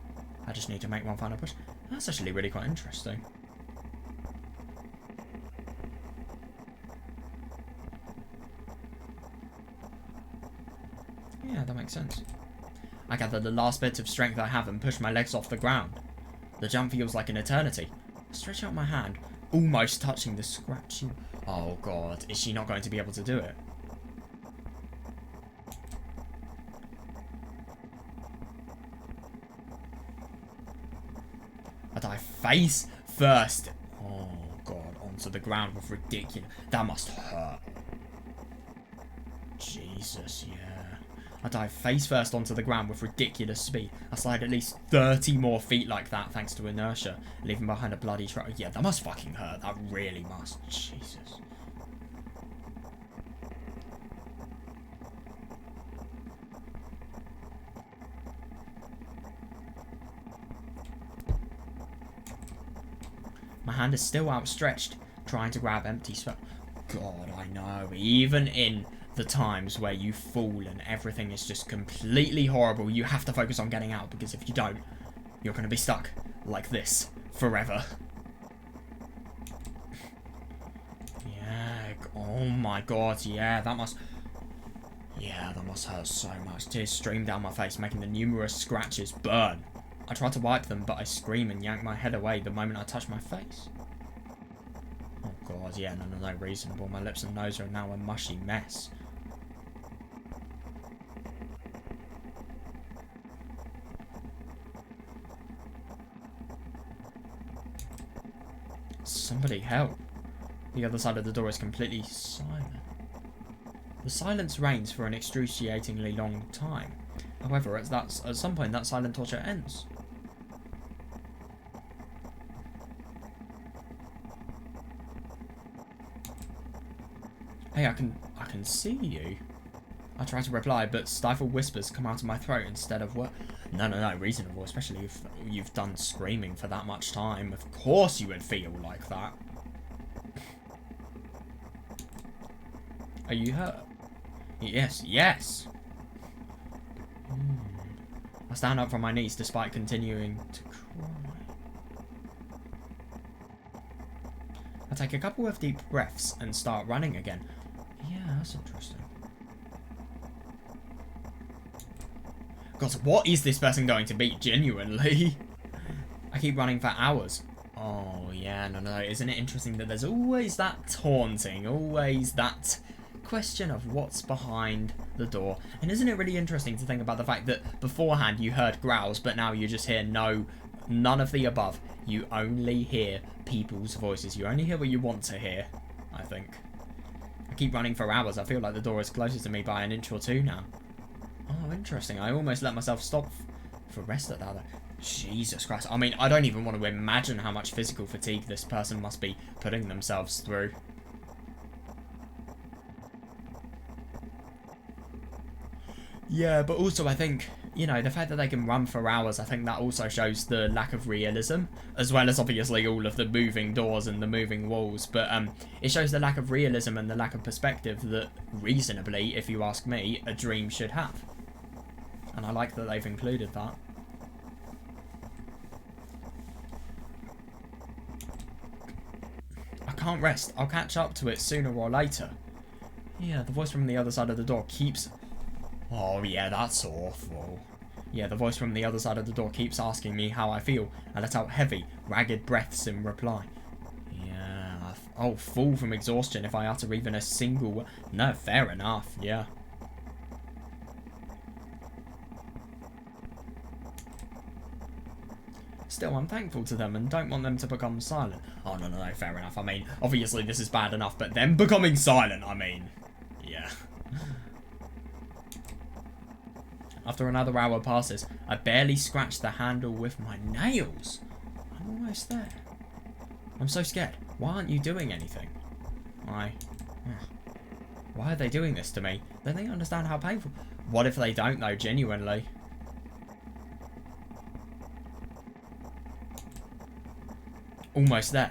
I just need to make one final push. That's actually really quite interesting. Yeah, that makes sense. I gather the last bit of strength I have and push my legs off the ground. The jump feels like an eternity. I stretch out my hand, almost touching the scratchy... Oh God, is she not going to be able to do it? I dive face first. Oh God, onto the ground with ridiculous... That must hurt. Jesus, yeah. I dive face first onto the ground with ridiculous speed. I slide at least 30 more feet like that thanks to inertia, leaving behind a bloody trail. Yeah, that must fucking hurt. That really must. Jesus. My hand is still outstretched, trying to grab empty space. God, I know. Even in the times where you fall and everything is just completely horrible, you have to focus on getting out, because if you don't, you're going to be stuck like this forever. Yeah. Oh my god. Yeah, that must hurt so much. Tears stream down my face, making the numerous scratches burn. I try to wipe them, but I scream and yank my head away the moment I touch my face. Oh god, yeah, no, reasonable. My lips and nose are now a mushy mess. Somebody help. The other side of the door is completely silent. The silence reigns for an excruciatingly long time. However, at some point that silent torture ends. Hey, I can see you. I try to reply, but stifled whispers come out of my throat instead of what? No, reasonable, especially if you've done screaming for that much time. Of course you would feel like that. Are you hurt? Yes. I stand up from my knees despite continuing to cry. I take a couple of deep breaths and start running again. Yeah, that's interesting. God, what is this person going to be, genuinely? I keep running for hours. Oh, yeah, no. Isn't it interesting that there's always that taunting, always that question of what's behind the door? And isn't it really interesting to think about the fact that beforehand you heard growls, but now you just hear none of the above. You only hear people's voices. You only hear what you want to hear, I think. I keep running for hours. I feel like the door is closer to me by an inch or two now. Oh, interesting. I almost let myself stop for rest at that. Jesus Christ. I mean, I don't even want to imagine how much physical fatigue this person must be putting themselves through. Yeah, but also I think, you know, the fact that they can run for hours, I think that also shows the lack of realism, as well as obviously all of the moving doors and the moving walls, but it shows the lack of realism and the lack of perspective that, reasonably, if you ask me, a dream should have. And I like that they've included that. I can't rest. I'll catch up to it sooner or later. Yeah, the voice from the other side of the door keeps... Oh, yeah, that's awful. Yeah, the voice from the other side of the door keeps asking me how I feel. I let out heavy, ragged breaths in reply. Yeah, I'll fall from exhaustion if I utter even a single... No, fair enough, yeah. Still, I'm thankful to them and don't want them to become silent. Oh, no, fair enough. I mean, obviously this is bad enough, but them becoming silent, I mean... Yeah. After another hour passes, I barely scratch the handle with my nails. I'm almost there. I'm so scared. Why aren't you doing anything? Why are they doing this to me? Don't they understand how painful... What if they don't, though, genuinely? Almost there.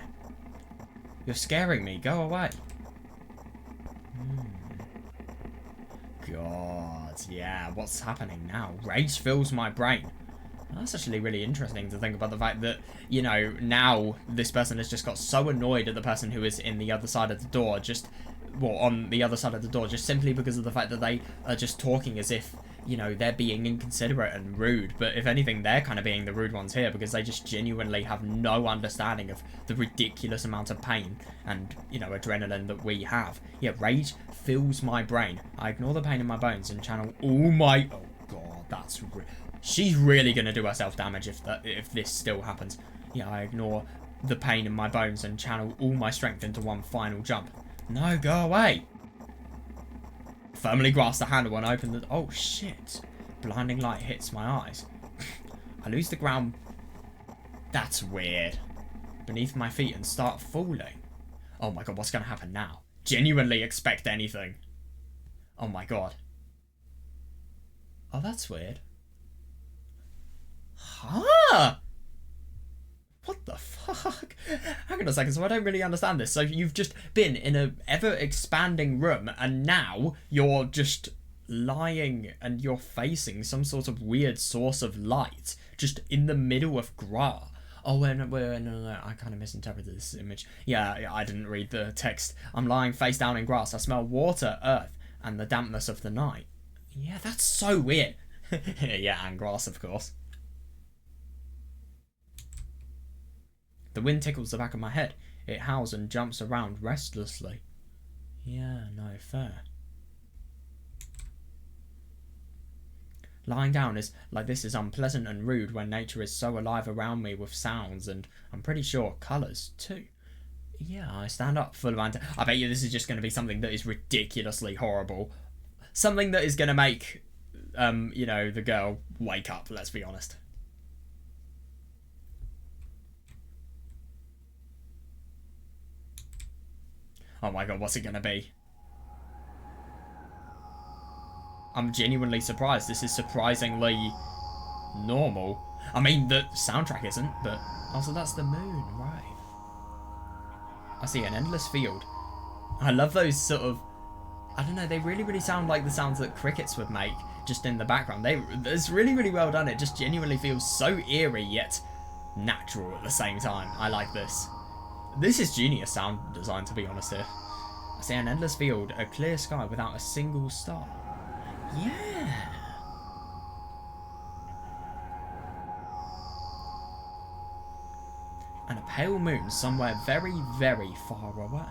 You're scaring me. Go away. God, yeah, what's happening now? Rage fills my brain. And that's actually really interesting to think about the fact that, you know, now this person has just got so annoyed at the person who is in the other side of the door, on the other side of the door, just simply because of the fact that they are just talking as if, you know, they're being inconsiderate and rude. But if anything, they're kind of being the rude ones here, because they just genuinely have no understanding of the ridiculous amount of pain and, you know, adrenaline that we have. Yeah, rage fills my brain. I ignore the pain in my bones and channel all my... Oh, God, that's... She's really going to do herself damage if this still happens. Yeah, I ignore the pain in my bones and channel all my strength into one final jump. No, go away! Firmly grasp the handle and open the... Oh, shit. Blinding light hits my eyes. I lose the ground... That's weird. Beneath my feet and start falling. Oh my god, what's going to happen now? Genuinely expect anything. Oh my god. Oh, that's weird. Huh? What the fuck? How can on a second, so I don't really understand this. So you've just been in a ever-expanding room, and now you're just lying and you're facing some sort of weird source of light just in the middle of grass. Oh, no, I kind of misinterpreted this image. Yeah, I didn't read the text. I'm lying face down in grass. I smell water, earth, and the dampness of the night. Yeah, that's so weird. Yeah, and grass, of course. The wind tickles the back of my head. It howls and jumps around restlessly. Yeah, no, fair. Lying down is like this is unpleasant and rude when nature is so alive around me with sounds and I'm pretty sure colours too. Yeah, I stand up full of I bet you this is just going to be something that is ridiculously horrible. Something that is going to make, you know, the girl wake up, let's be honest. Oh my god, what's it going to be? I'm genuinely surprised. This is surprisingly normal. I mean, the soundtrack isn't, but also that's the moon, right? I see an endless field. I love those sort of, I don't know, they really sound like the sounds that crickets would make just in the background. It's really well done. It just genuinely feels so eerie yet natural at the same time. I like this. This is genius sound design, to be honest here. I see an endless field, a clear sky without a single star. Yeah. And a pale moon somewhere very far away.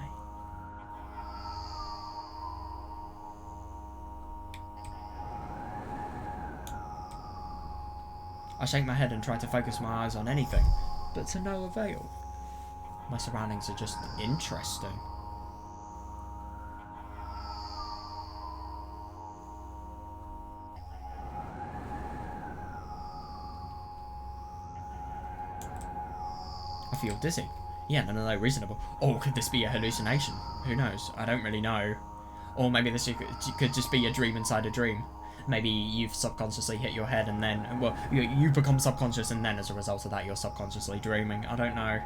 I shake my head and try to focus my eyes on anything, but to no avail. My surroundings are just interesting. I feel dizzy. Yeah, no, reasonable. Or could this be a hallucination? Who knows? I don't really know. Or maybe this could just be a dream inside a dream. Maybe you've subconsciously hit your head and then, well, you become subconscious and then as a result of that you're subconsciously dreaming. I don't know.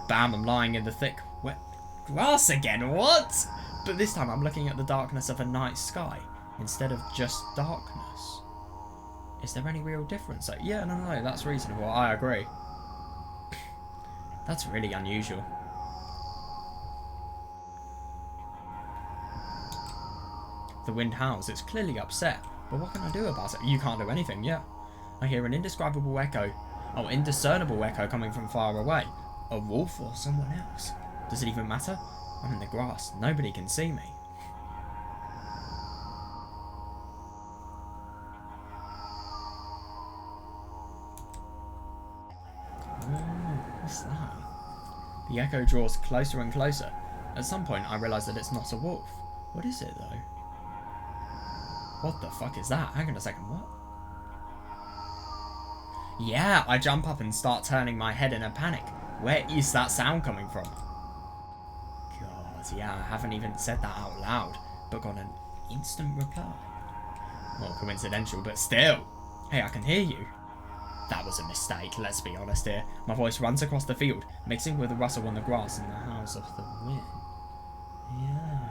Bam, I'm lying in the thick, wet grass again. What? But this time I'm looking at the darkness of a night sky instead of just darkness. Is there any real difference? Like, yeah, no, that's reasonable. I agree. That's really unusual. The wind howls. It's clearly upset. But what can I do about it? You can't do anything, yeah. I hear an indescribable echo. Oh, indiscernible echo coming from far away. A wolf or someone else? Does it even matter? I'm in the grass. Nobody can see me. What's that? The echo draws closer and closer. At some point, I realise that it's not a wolf. What is it, though? What the fuck is that? Hang on a second, what? Yeah, I jump up and start turning my head in a panic. Where is that sound coming from? God, yeah, I haven't even said that out loud, but got an instant reply. Well, coincidental, but still. Hey, I can hear you. That was a mistake, let's be honest here. My voice runs across the field, mixing with the rustle on the grass and the howls of the wind. Yeah.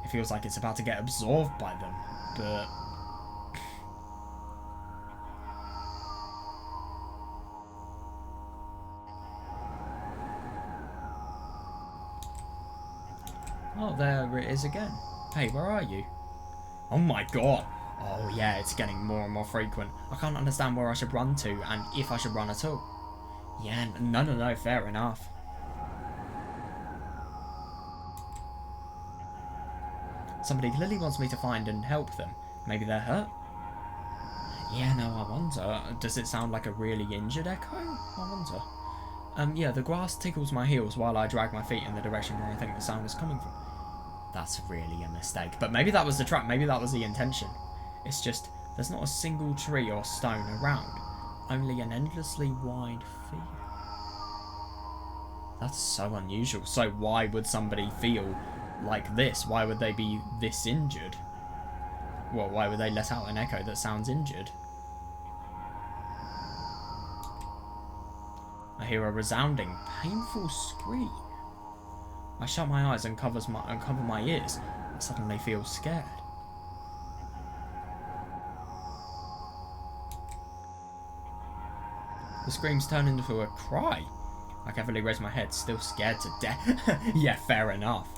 It feels like it's about to get absorbed by them, but... Oh, there it is again. Hey, where are you? Oh my god. Oh yeah, it's getting more and more frequent. I can't understand where I should run to and if I should run at all. Yeah, no, fair enough. Somebody clearly wants me to find and help them. Maybe they're hurt? Yeah, no, I wonder. Does it sound like a really injured echo? I wonder. Yeah, the grass tickles my heels while I drag my feet in the direction where I think the sound is coming from. That's really a mistake. But maybe that was the trap. Maybe that was the intention. It's just, there's not a single tree or stone around. Only an endlessly wide field. That's so unusual. So why would somebody feel like this? Why would they be this injured? Well, why would they let out an echo that sounds injured? I hear a resounding, painful scream. I shut my eyes and cover my ears. I suddenly feel scared. The screams turn into a cry. I carefully raise my head, still scared to death. Yeah, fair enough.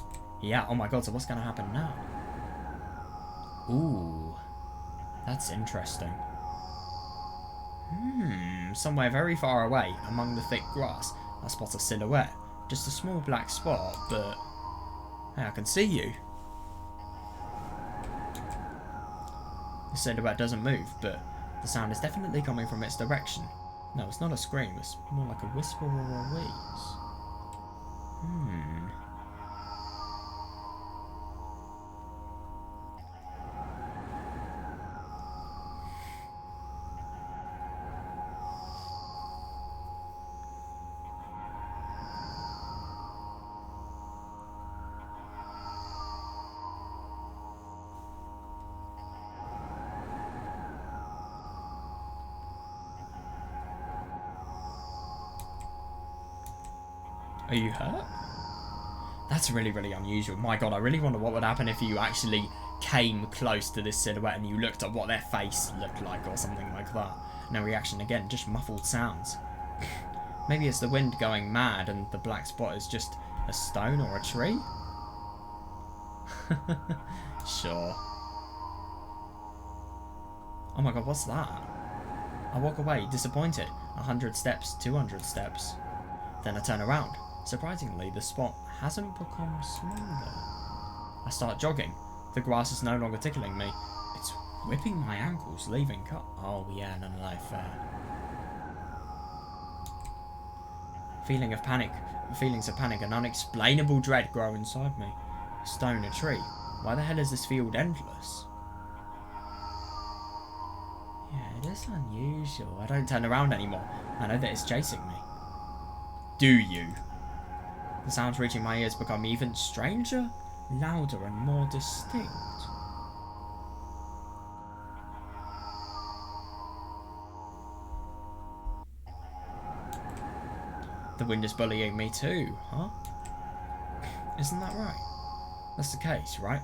Yeah, oh my god, so what's going to happen now? Ooh, that's interesting. Somewhere very far away, among the thick grass, I spot a silhouette. Just a small black spot, but... Hey, I can see you. The silhouette doesn't move, but the sound is definitely coming from its direction. No, it's not a scream, it's more like a whisper or a wheeze. Are you hurt? That's really, really unusual. My god, I really wonder what would happen if you actually came close to this silhouette and you looked at what their face looked like or something like that. No reaction again, just muffled sounds. Maybe it's the wind going mad and the black spot is just a stone or a tree? Sure. Oh my god, what's that? I walk away, disappointed. 100 steps, 200 steps. Then I turn around. Surprisingly, the spot hasn't become smaller. I start jogging. The grass is no longer tickling me. It's whipping my ankles, leaving cut. Oh yeah, no, fair. Feelings of panic and unexplainable dread grow inside me. A stone, a tree. Why the hell is this field endless? Yeah, it is unusual. I don't turn around anymore. I know that it's chasing me. Do you? The sounds reaching my ears become even stranger, louder and more distinct. The wind is bullying me too, huh? Isn't that right? That's the case, right?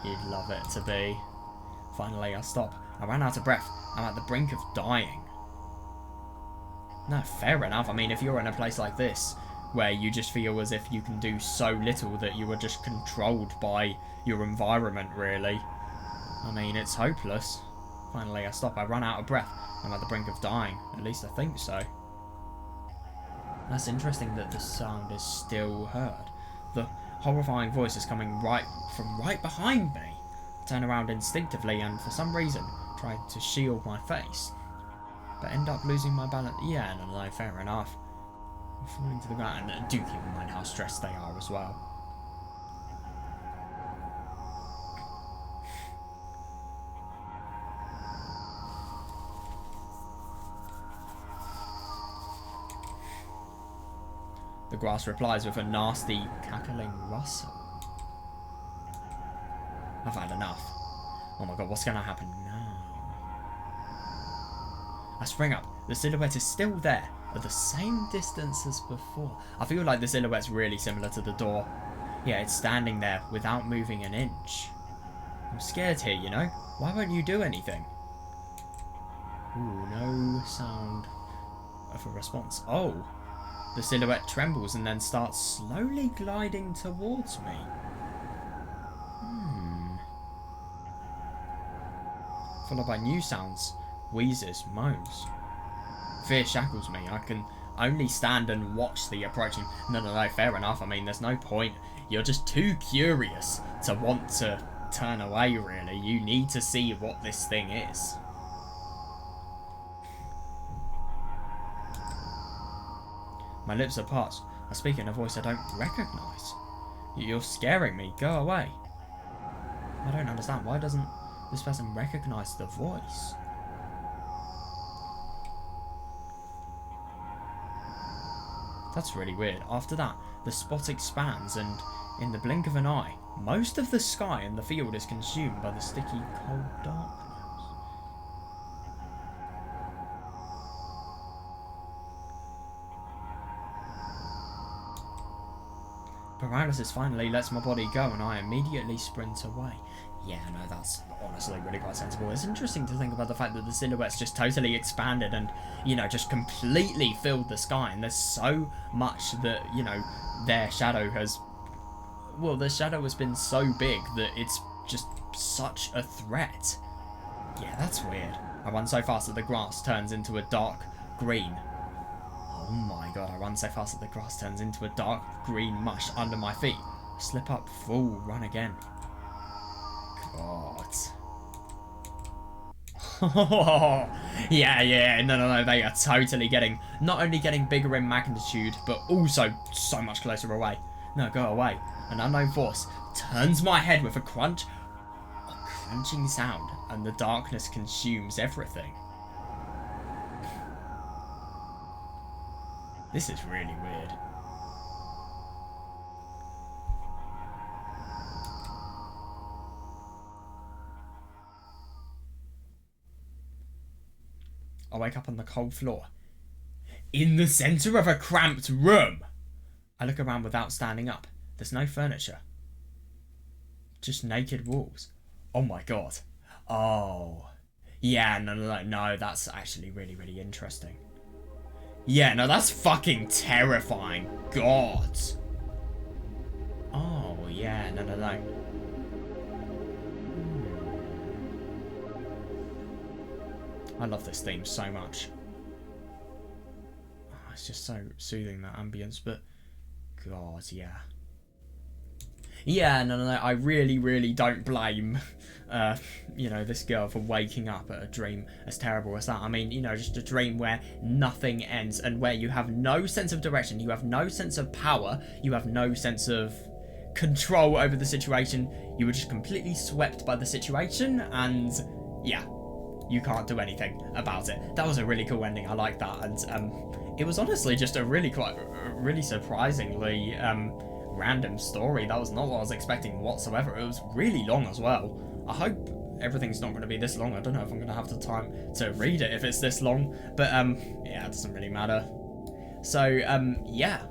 You'd love it to be. Finally, I stop. I ran out of breath. I'm at the brink of dying. No, fair enough. I mean, if you're in a place like this, where you just feel as if you can do so little that you are just controlled by your environment, really. I mean, it's hopeless. Finally, I stop. I run out of breath. I'm at the brink of dying. At least I think so. That's interesting that the sound is still heard. The horrifying voice is coming from right behind me. I turn around instinctively and, for some reason, try to shield my face. But end up losing my balance. Yeah, no, fair enough. I'm falling to the ground, and do keep in mind how stressed they are as well. The grass replies with a nasty, cackling rustle. I've had enough. Oh my god, what's going to happen now? I spring up. The silhouette is still there, at the same distance as before. I feel like the silhouette's really similar to the door. Yeah, it's standing there without moving an inch. I'm scared here, you know? Why won't you do anything? Ooh, no sound of a response. Oh! The silhouette trembles and then starts slowly gliding towards me. Followed by new sounds. Wheezes, moans. Fear shackles me. I can only stand and watch the approaching... No, fair enough. I mean, there's no point. You're just too curious to want to turn away, really. You need to see what this thing is. My lips are parched. I speak in a voice I don't recognise. You're scaring me. Go away. I don't understand. Why doesn't this person recognise the voice? That's really weird. After that, the spot expands and, in the blink of an eye, most of the sky in the field is consumed by the sticky, cold darkness. Paralysis finally lets my body go and I immediately sprint away. Yeah, no, that's honestly really quite sensible. It's interesting to think about the fact that the silhouette's just totally expanded and, you know, just completely filled the sky. And there's so much that, you know, their shadow has... Well, their shadow has been so big that it's just such a threat. Yeah, that's weird. I run so fast that the grass turns into a dark green. Oh my god, I run so fast that the grass turns into a dark green mush under my feet. Slip up, full, run again. God. Yeah, no, they are totally getting, not only getting bigger in magnitude, but also so much closer away. No, go away. An unknown force turns my head with a crunching sound, and the darkness consumes everything. This is really weird. I wake up on the cold floor. In the centre of a cramped room! I look around without standing up. There's no furniture. Just naked walls. Oh my god. Oh. Yeah, no, that's actually really, really interesting. Yeah, no, that's fucking terrifying. God. Oh, yeah, no. I love this theme so much. Oh, it's just so soothing, that ambience, but God, yeah. Yeah, no, I really, really don't blame, you know, this girl for waking up at a dream as terrible as that. I mean, you know, just a dream where nothing ends and where you have no sense of direction, you have no sense of power, you have no sense of control over the situation. You were just completely swept by the situation and, yeah, you can't do anything about it. That was a really cool ending. I like that. And it was honestly just a really surprisingly random story. That was not what I was expecting whatsoever. It was really long as well. I hope everything's not going to be this long. I don't know if I'm going to have the time to read it if it's this long, but yeah, it doesn't really matter. So yeah,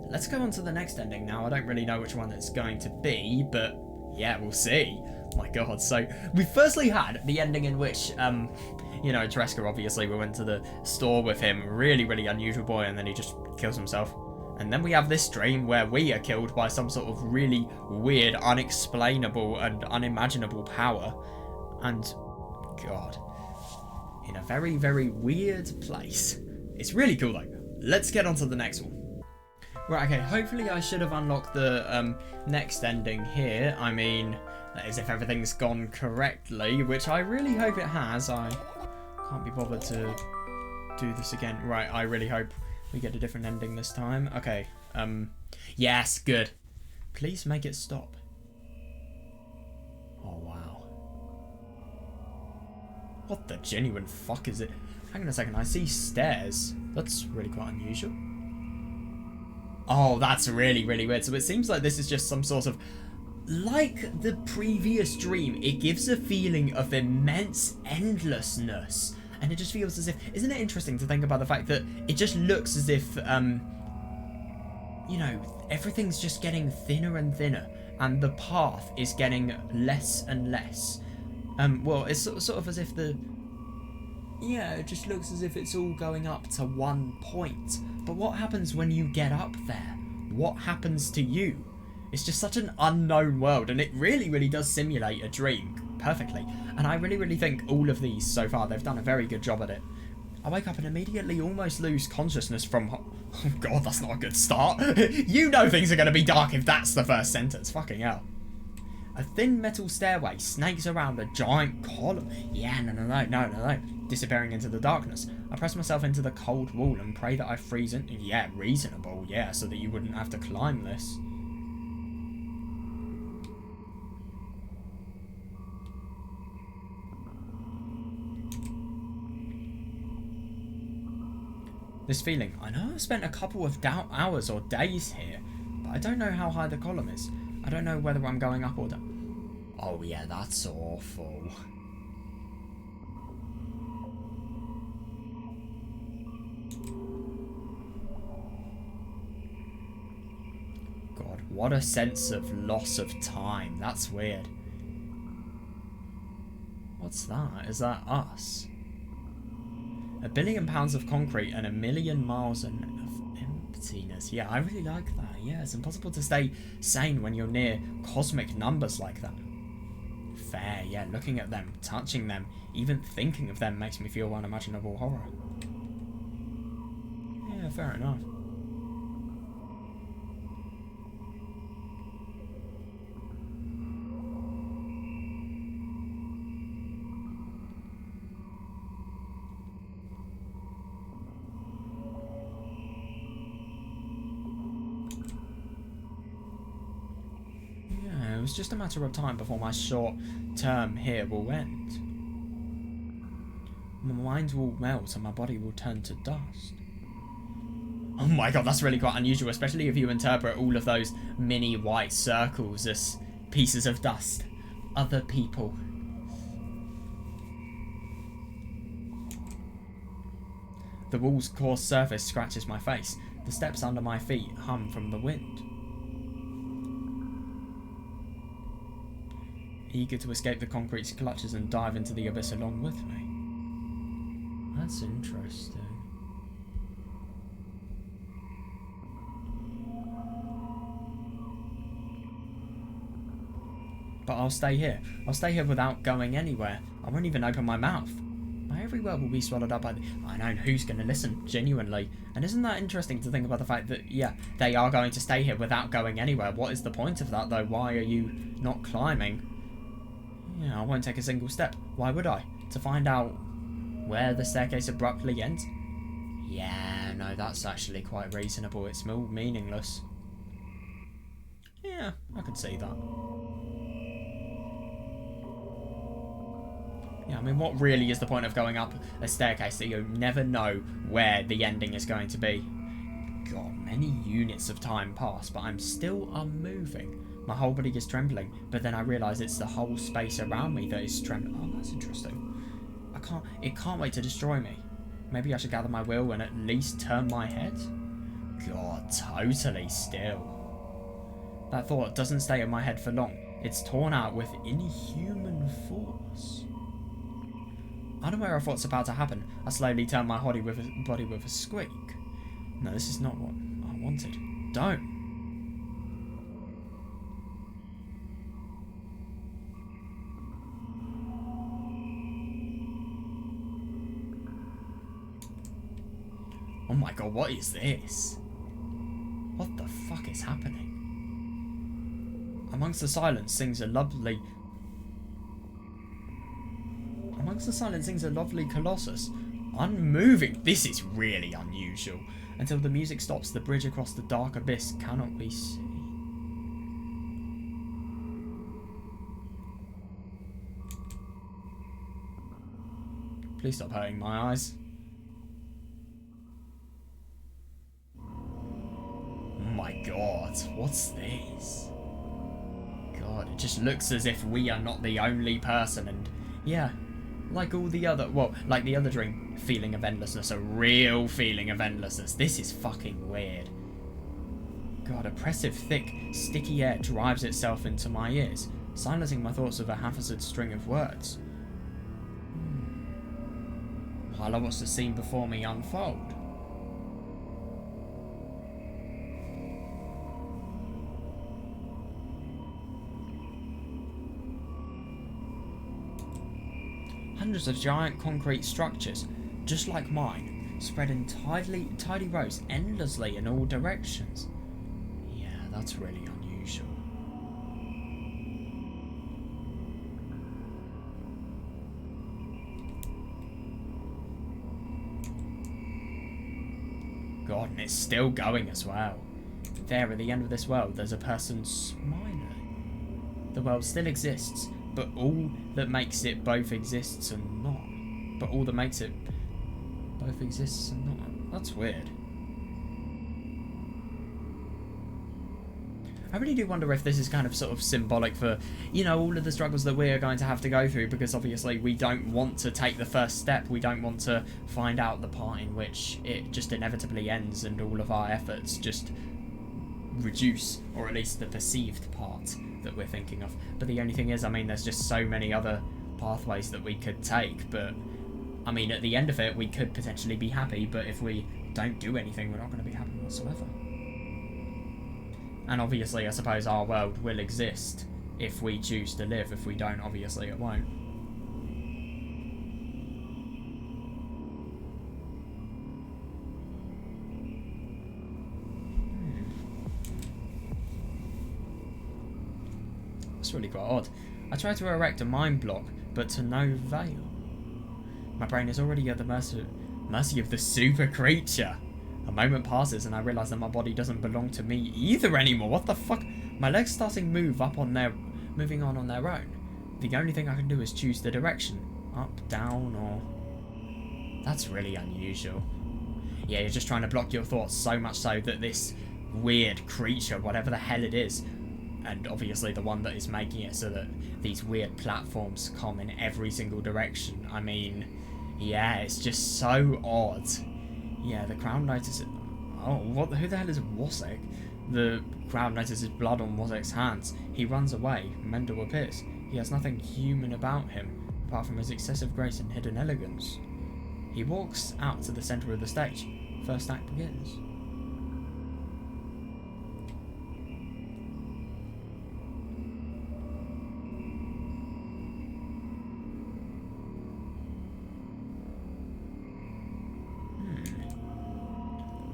let's go on to the next ending now. I don't really know which one it's going to be, but yeah, we'll see. My god. So we firstly had the ending in which you know, Tereska, obviously we went to the store with him, really unusual boy, and then he just kills himself. And then we have this dream where we are killed by some sort of really weird, unexplainable and unimaginable power. And, God, in a very weird place. It's really cool though. Let's get on to the next one. Right, okay, hopefully I should have unlocked the next ending here. I mean, that is if everything's gone correctly, which I really hope it has. I can't be bothered to do this again. Right, I really hope we get a different ending this time. Okay, yes, good. Please make it stop. Oh, wow. What the genuine fuck is it? Hang on a second, I see stairs. That's really quite unusual. Oh, that's really weird. So it seems like this is just some sort of... Like the previous dream, it gives a feeling of immense endlessness. And it just feels as if... Isn't it interesting to think about the fact that it just looks as if, you know, everything's just getting thinner and thinner. And the path is getting less and less. Well, it's sort of as if the... Yeah, it just looks as if it's all going up to one point. But what happens when you get up there? What happens to you? It's just such an unknown world, and it really does simulate a dream perfectly. And I really think all of these so far, they've done a very good job at it. I wake up and immediately almost lose consciousness from... Oh god, that's not a good start. You know things are going to be dark if that's the first sentence. Fucking hell. A thin metal stairway snakes around a giant column. Yeah, no. Disappearing into the darkness. I press myself into the cold wall and pray that I freeze in. Yeah, reasonable. Yeah, so that you wouldn't have to climb this. This feeling, I know I've spent a couple of hours or days here, but I don't know how high the column is. I don't know whether I'm going up or down. Oh yeah, that's awful. God, What a sense of loss of time. That's weird. What's that? Is that us? 1 billion pounds of concrete and 1 million miles of emptiness. Yeah, I really like that. Yeah, it's impossible to stay sane when you're near cosmic numbers like that. Fair, yeah, looking at them, touching them, even thinking of them makes me feel unimaginable horror. Yeah, fair enough. It was just a matter of time before my short term here will end. My mind will melt and my body will turn to dust. Oh my god, that's really quite unusual, especially if you interpret all of those mini white circles as pieces of dust. Other people. The wall's coarse surface scratches my face. The steps under my feet hum from the wind. Eager to escape the concrete's clutches and dive into the abyss along with me. That's interesting. But I'll stay here. I'll stay here without going anywhere. I won't even open my mouth. My every word will be swallowed up by I know who's going to listen, genuinely. And isn't that interesting to think about the fact that, yeah, they are going to stay here without going anywhere. What is the point of that, though? Why are you not climbing? Yeah, I won't take a single step. Why would I? To find out where the staircase abruptly ends? Yeah, no, that's actually quite reasonable. It's more meaningless. Yeah, I could see that. Yeah, I mean, what really is the point of going up a staircase that you never know where the ending is going to be? God, many units of time pass, but I'm still unmoving. My whole body is trembling, but then I realise it's the whole space around me that is trembling. Oh, that's interesting. It can't wait to destroy me. Maybe I should gather my will and at least turn my head? God, totally still. That thought doesn't stay in my head for long. It's torn out with inhuman force. Unaware of what's about to happen, I slowly turn my body with a squeak. No, this is not what I wanted. Don't. Oh my god, what is this? What the fuck is happening? Amongst the silence sings a lovely colossus. Unmoving. This is really unusual. Until the music stops, the bridge across the dark abyss cannot be seen. Please stop hurting my eyes. Oh my god, what's this? God, it just looks as if we are not the only person, and yeah, like all the other, well, like the other dream, feeling of endlessness, a real feeling of endlessness. This is fucking weird. God, oppressive, thick, sticky air drives itself into my ears, silencing my thoughts with a haphazard string of words. While I watch the scene before me unfold. Hundreds of giant concrete structures, just like mine, spread in tidy rows endlessly in all directions. Yeah, that's really unusual. God, and it's still going as well. There, at the end of this world, there's a person smiling. The world still exists, but all that makes it both exists and not. But all that makes it both exists and not. That's weird. I really do wonder if this is kind of sort of symbolic for, you know, all of the struggles that we're going to have to go through, because obviously we don't want to take the first step. We don't want to find out the part in which it just inevitably ends and all of our efforts just reduce, or at least the perceived part that we're thinking of. But the only thing is, I mean, there's just so many other pathways that we could take, but I mean, at the end of it, we could potentially be happy, but if we don't do anything, we're not going to be happy whatsoever. And obviously, I suppose our world will exist if we choose to live. If we don't, obviously it won't. That's really quite odd. I tried to erect a mind block, but to no avail. My brain is already at the mercy of the super creature. A moment passes and I realise that my body doesn't belong to me either anymore. What the fuck? My legs starting moving on their own. The only thing I can do is choose the direction. Up, down, or... That's really unusual. Yeah, you're just trying to block your thoughts so much so that this weird creature, whatever the hell it is, and obviously the one that is making it so that these weird platforms come in every single direction. I mean, yeah, it's just so odd. Yeah, the crowd notices... Oh, who the hell is Wozzeck? The crowd notices blood on Wozzeck's hands. He runs away. Mendel appears. He has nothing human about him, apart from his excessive grace and hidden elegance. He walks out to the centre of the stage. First act begins.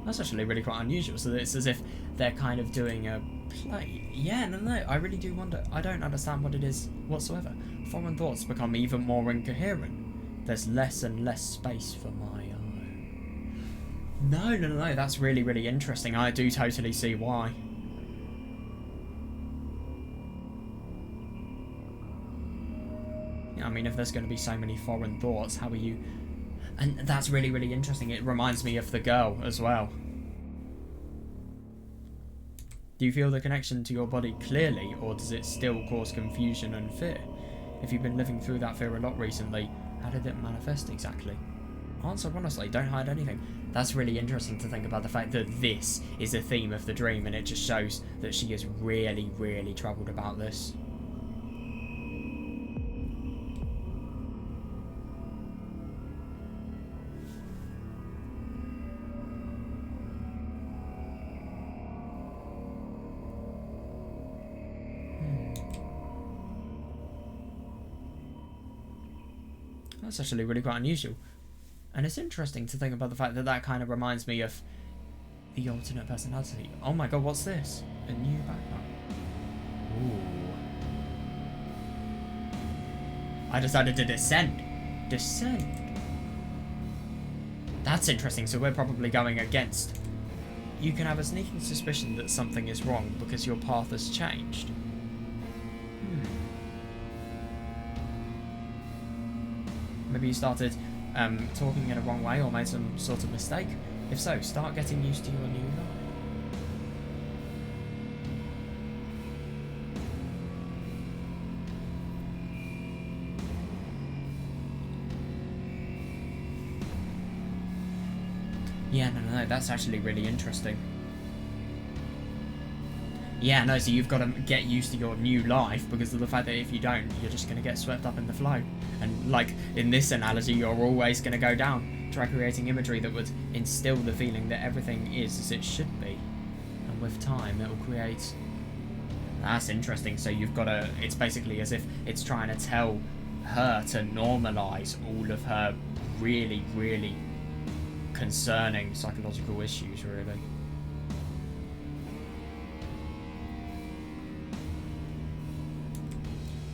That's actually really quite unusual. So it's as if they're kind of doing a play. Yeah, no, I really do wonder. I don't understand what it is whatsoever. Foreign thoughts become even more incoherent. There's less and less space for my own. No, that's really, really interesting. I do totally see why. Yeah, I mean, if there's going to be so many foreign thoughts, how are you... And that's really, really interesting. It reminds me of the girl as well. Do you feel the connection to your body clearly, or does it still cause confusion and fear? If you've been living through that fear a lot recently, how did it manifest exactly? Answer honestly, don't hide anything. That's really interesting to think about the fact that this is a theme of the dream, and it just shows that she is really, really troubled about this. That's actually really quite unusual. And it's interesting to think about the fact that that kind of reminds me of the alternate personality. Oh my god, what's this? A new background. Ooh. I decided to descend. Descend. That's interesting, so we're probably going against. You can have a sneaking suspicion that something is wrong because your path has changed. Maybe you started talking in a wrong way or made some sort of mistake. If so, start getting used to your new life. Yeah, no, that's actually really interesting. Yeah, no, so you've got to get used to your new life because of the fact that if you don't, you're just going to get swept up in the flow. And like in this analogy, you're always going to go down. Try creating imagery that would instill the feeling that everything is as it should be. And with time, it will create... That's interesting. So you've got to... It's basically as if it's trying to tell her to normalise all of her really, really concerning psychological issues, really.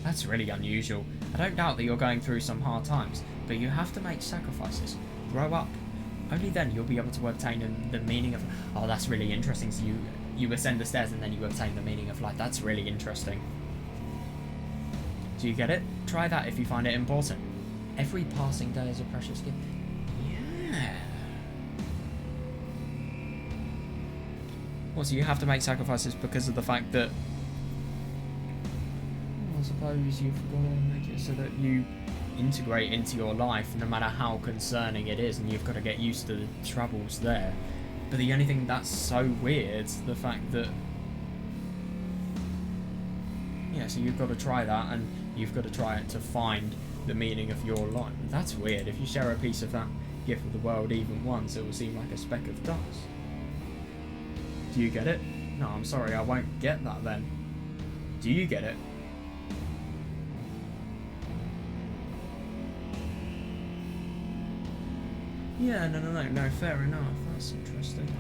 That's really unusual. I don't doubt that you're going through some hard times, but you have to make sacrifices. Grow up. Only then you'll be able to obtain the meaning of... Oh, that's really interesting. So you ascend the stairs and then you obtain the meaning of life. That's really interesting. Do you get it? Try that if you find it important. Every passing day is a precious gift. Yeah. Well, so you have to make sacrifices because of the fact that... I suppose you've got to make it so that you integrate into your life no matter how concerning it is, and you've got to get used to the troubles there. But the only thing that's so weird, the fact that Yeah, so you've got to try that, and you've got to try it to find the meaning of your life. That's weird. If you share a piece of that gift with the world even once, it will seem like a speck of dust. Do you get it? No, I'm sorry, I won't get that then. Do you get it? Yeah, no, fair enough. That's interesting.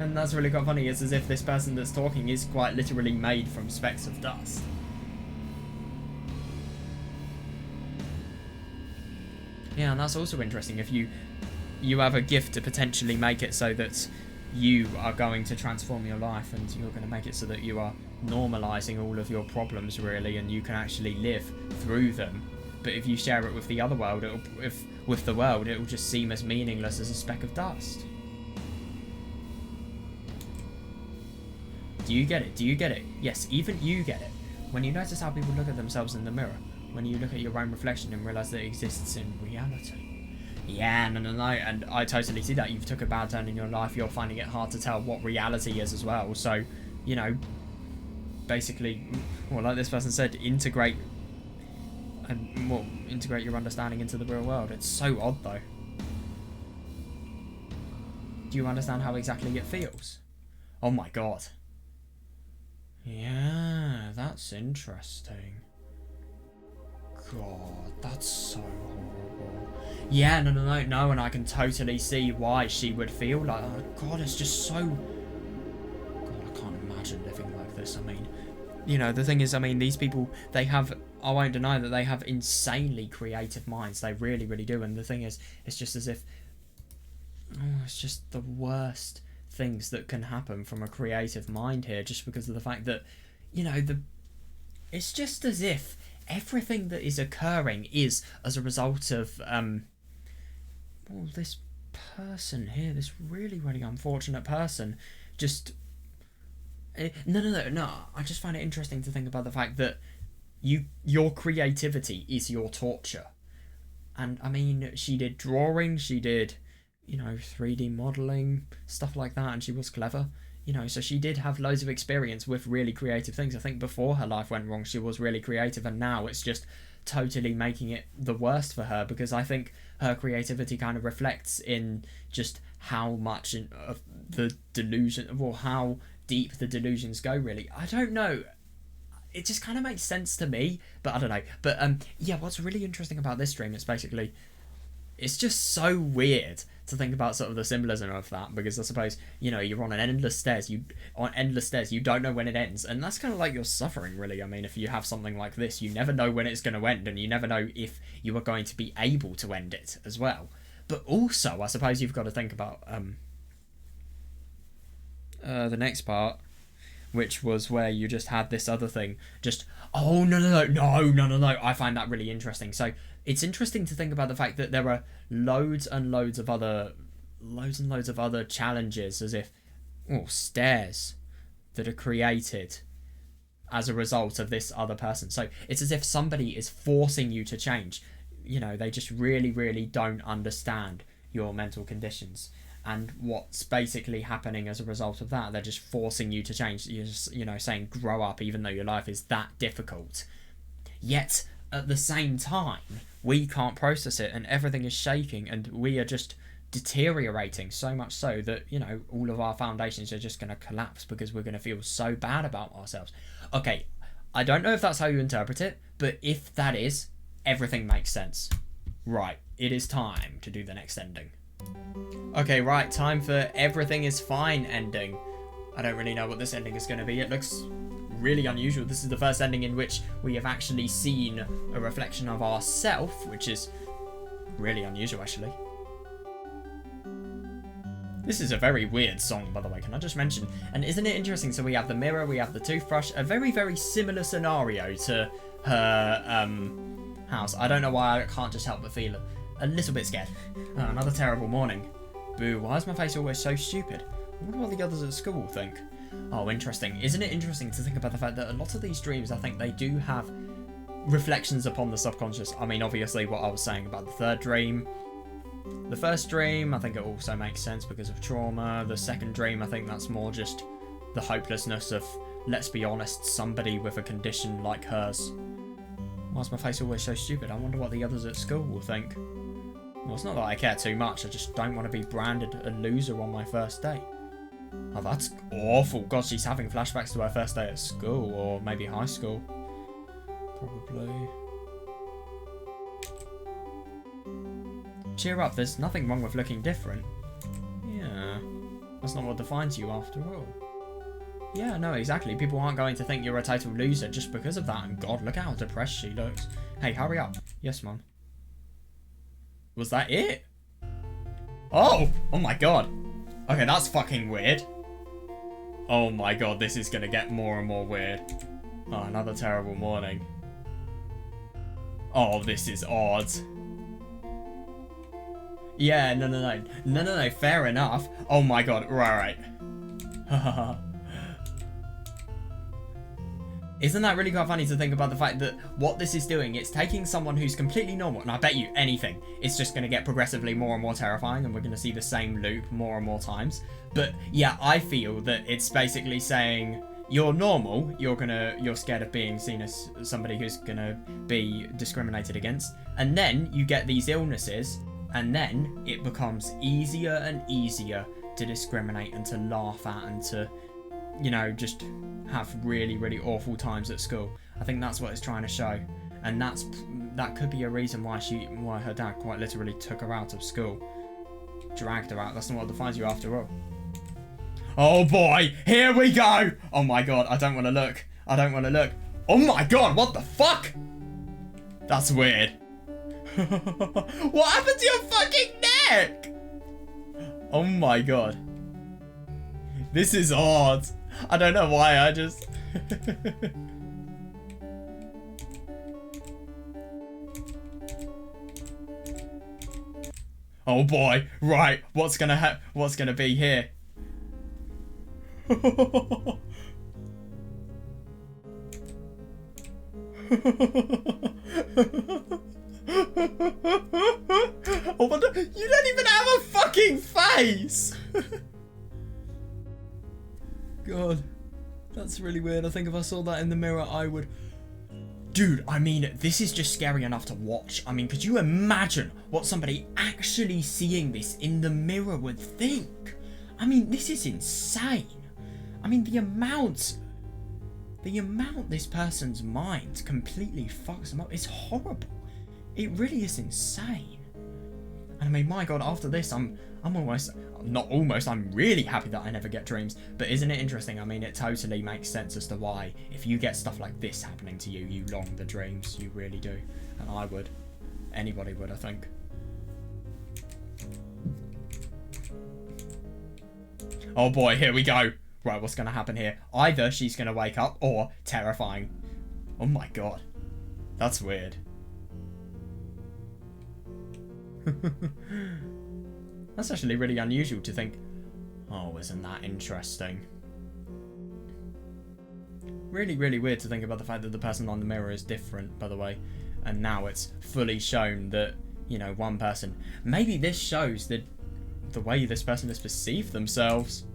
And that's really quite funny. It's as if this person that's talking is quite literally made from specks of dust. Yeah, and that's also interesting. If you have a gift to potentially make it so that you are going to transform your life, and you're going to make it so that you are normalizing all of your problems, really, and you can actually live through them. But if you share it with the other world, with the world, it will just seem as meaningless as a speck of dust. Do you get it? Do you get it? Yes, even you get it. When you notice how people look at themselves in the mirror, when you look at your own reflection and realise that it exists in reality. Yeah, no, and I totally see that. You've took a bad turn in your life, you're finding it hard to tell what reality is as well. So, you know, basically, well, like this person said, integrate your understanding into the real world. It's so odd, though. Do you understand how exactly it feels? Oh my god. Yeah, that's interesting. God, that's so horrible. Yeah, no, and I can totally see why she would feel like, oh god, it's just so... God, I can't imagine living like this. I mean, you know, the thing is, I mean, these people, they have, I won't deny that they have insanely creative minds. They really, really do. And the thing is, it's just as if, it's just the worst things that can happen from a creative mind here, just because of the fact that, you know, it's just as if everything that is occurring is as a result of this person here, this really, really unfortunate person, just no, I just find it interesting to think about the fact that your creativity is your torture. And I mean, she did drawing, she did, you know, 3D modelling, stuff like that, and she was clever, you know, so she did have loads of experience with really creative things. I think before her life went wrong, she was really creative, and now it's just totally making it the worst for her, because I think her creativity kind of reflects in just how much of the delusion, or how deep the delusions go, really. I don't know. It just kind of makes sense to me, but I don't know. But yeah, what's really interesting about this dream is basically, it's just so weird to think about sort of the symbolism of that, because I suppose, you know, you're on endless stairs, you don't know when it ends, and that's kind of like your suffering, really. I mean, if you have something like this, you never know when it's going to end, and you never know if you are going to be able to end it as well. But also, I suppose you've got to think about the next part, which was where you just had this other thing, just, oh, no, I find that really interesting. So it's interesting to think about the fact that there are loads and loads of other challenges, as if, stairs that are created as a result of this other person. So it's as if somebody is forcing you to change. You know, they just really, really don't understand your mental conditions. And what's basically happening as a result of that, they're just forcing you to change. You're just, you know, saying grow up, even though your life is that difficult. Yet, at the same time, we can't process it, and everything is shaking, and we are just deteriorating so much so that, you know, all of our foundations are just going to collapse, because we're going to feel so bad about ourselves. Okay, I don't know if that's how you interpret it, but if that is, everything makes sense. Right, it is time to do the next ending. Okay, right, time for Everything is Fine ending. I don't really know what this ending is going to be. It looks really unusual. This is the first ending in which we have actually seen a reflection of ourselves, which is really unusual, actually. This is a very weird song, by the way, can I just mention? And isn't it interesting? So we have the mirror, we have the toothbrush, a very, very similar scenario to her house. I don't know why I can't just help but feel a little bit scared. Another terrible morning. Boo, why is my face always so stupid? I wonder what the others at school think. Oh, interesting. Isn't it interesting to think about the fact that a lot of these dreams, I think they do have reflections upon the subconscious. I mean, obviously what I was saying about the third dream, The first dream, I think it also makes sense because of trauma. The second dream, I think that's more just the hopelessness of, let's be honest, somebody with a condition like hers. Why is my face always so stupid? I wonder what the others at school will think. Well, it's not that I care too much, I just don't want to be branded a loser on my first date. Oh, that's awful. God, she's having flashbacks to her first day at school, or maybe high school. Probably. Cheer up, there's nothing wrong with looking different. Yeah, that's not what defines you after all. Yeah, no, exactly. People aren't going to think you're a total loser just because of that. And God, look at how depressed she looks. Hey, hurry up. Yes, Mum. Was that it? Oh! Oh my God. Okay, that's fucking weird. Oh my God, this is gonna get more and more weird. Oh, another terrible morning. Oh, this is odd. Yeah, no, fair enough. Oh my God, right. Isn't that really quite funny to think about the fact that what this is doing, it's taking someone who's completely normal, and I bet you anything, it's just going to get progressively more and more terrifying, and we're going to see the same loop more and more times. But yeah, I feel that it's basically saying, you're normal, you're scared of being seen as somebody who's going to be discriminated against, and then you get these illnesses, and then it becomes easier and easier to discriminate and to laugh at and to, you know, just have really, really awful times at school. I think that's what it's trying to show, and that could be a reason why her dad quite literally took her out of school, dragged her out. That's not what defines you after all. Oh boy, here we go. Oh my God, I don't want to look. Oh my God, what the fuck? That's weird. What happened to your fucking neck? Oh my God. This is odd. I don't know why, I just... Oh boy, right, what's gonna be here? Oh, what the, you don't even have a fucking face! God, that's really weird. I think if I saw that in the mirror, I would... Dude, I mean, this is just scary enough to watch. I mean, could you imagine what somebody actually seeing this in the mirror would think? I mean, this is insane. I mean, the amount this person's mind completely fucks them up is horrible. It really is insane. And I mean, my God, after this, I'm really happy that I never get dreams. But isn't it interesting? I mean, it totally makes sense as to why, if you get stuff like this happening to you, you long the dreams. You really do. And I would. Anybody would, I think. Oh boy, here we go. Right, what's going to happen here? Either she's going to wake up, or terrifying. Oh my God. That's weird. That's actually really unusual to think, oh, isn't that interesting? Really, really weird to think about the fact that the person on the mirror is different, by the way. And now it's fully shown that, you know, one person... Maybe this shows the way this person has perceived themselves.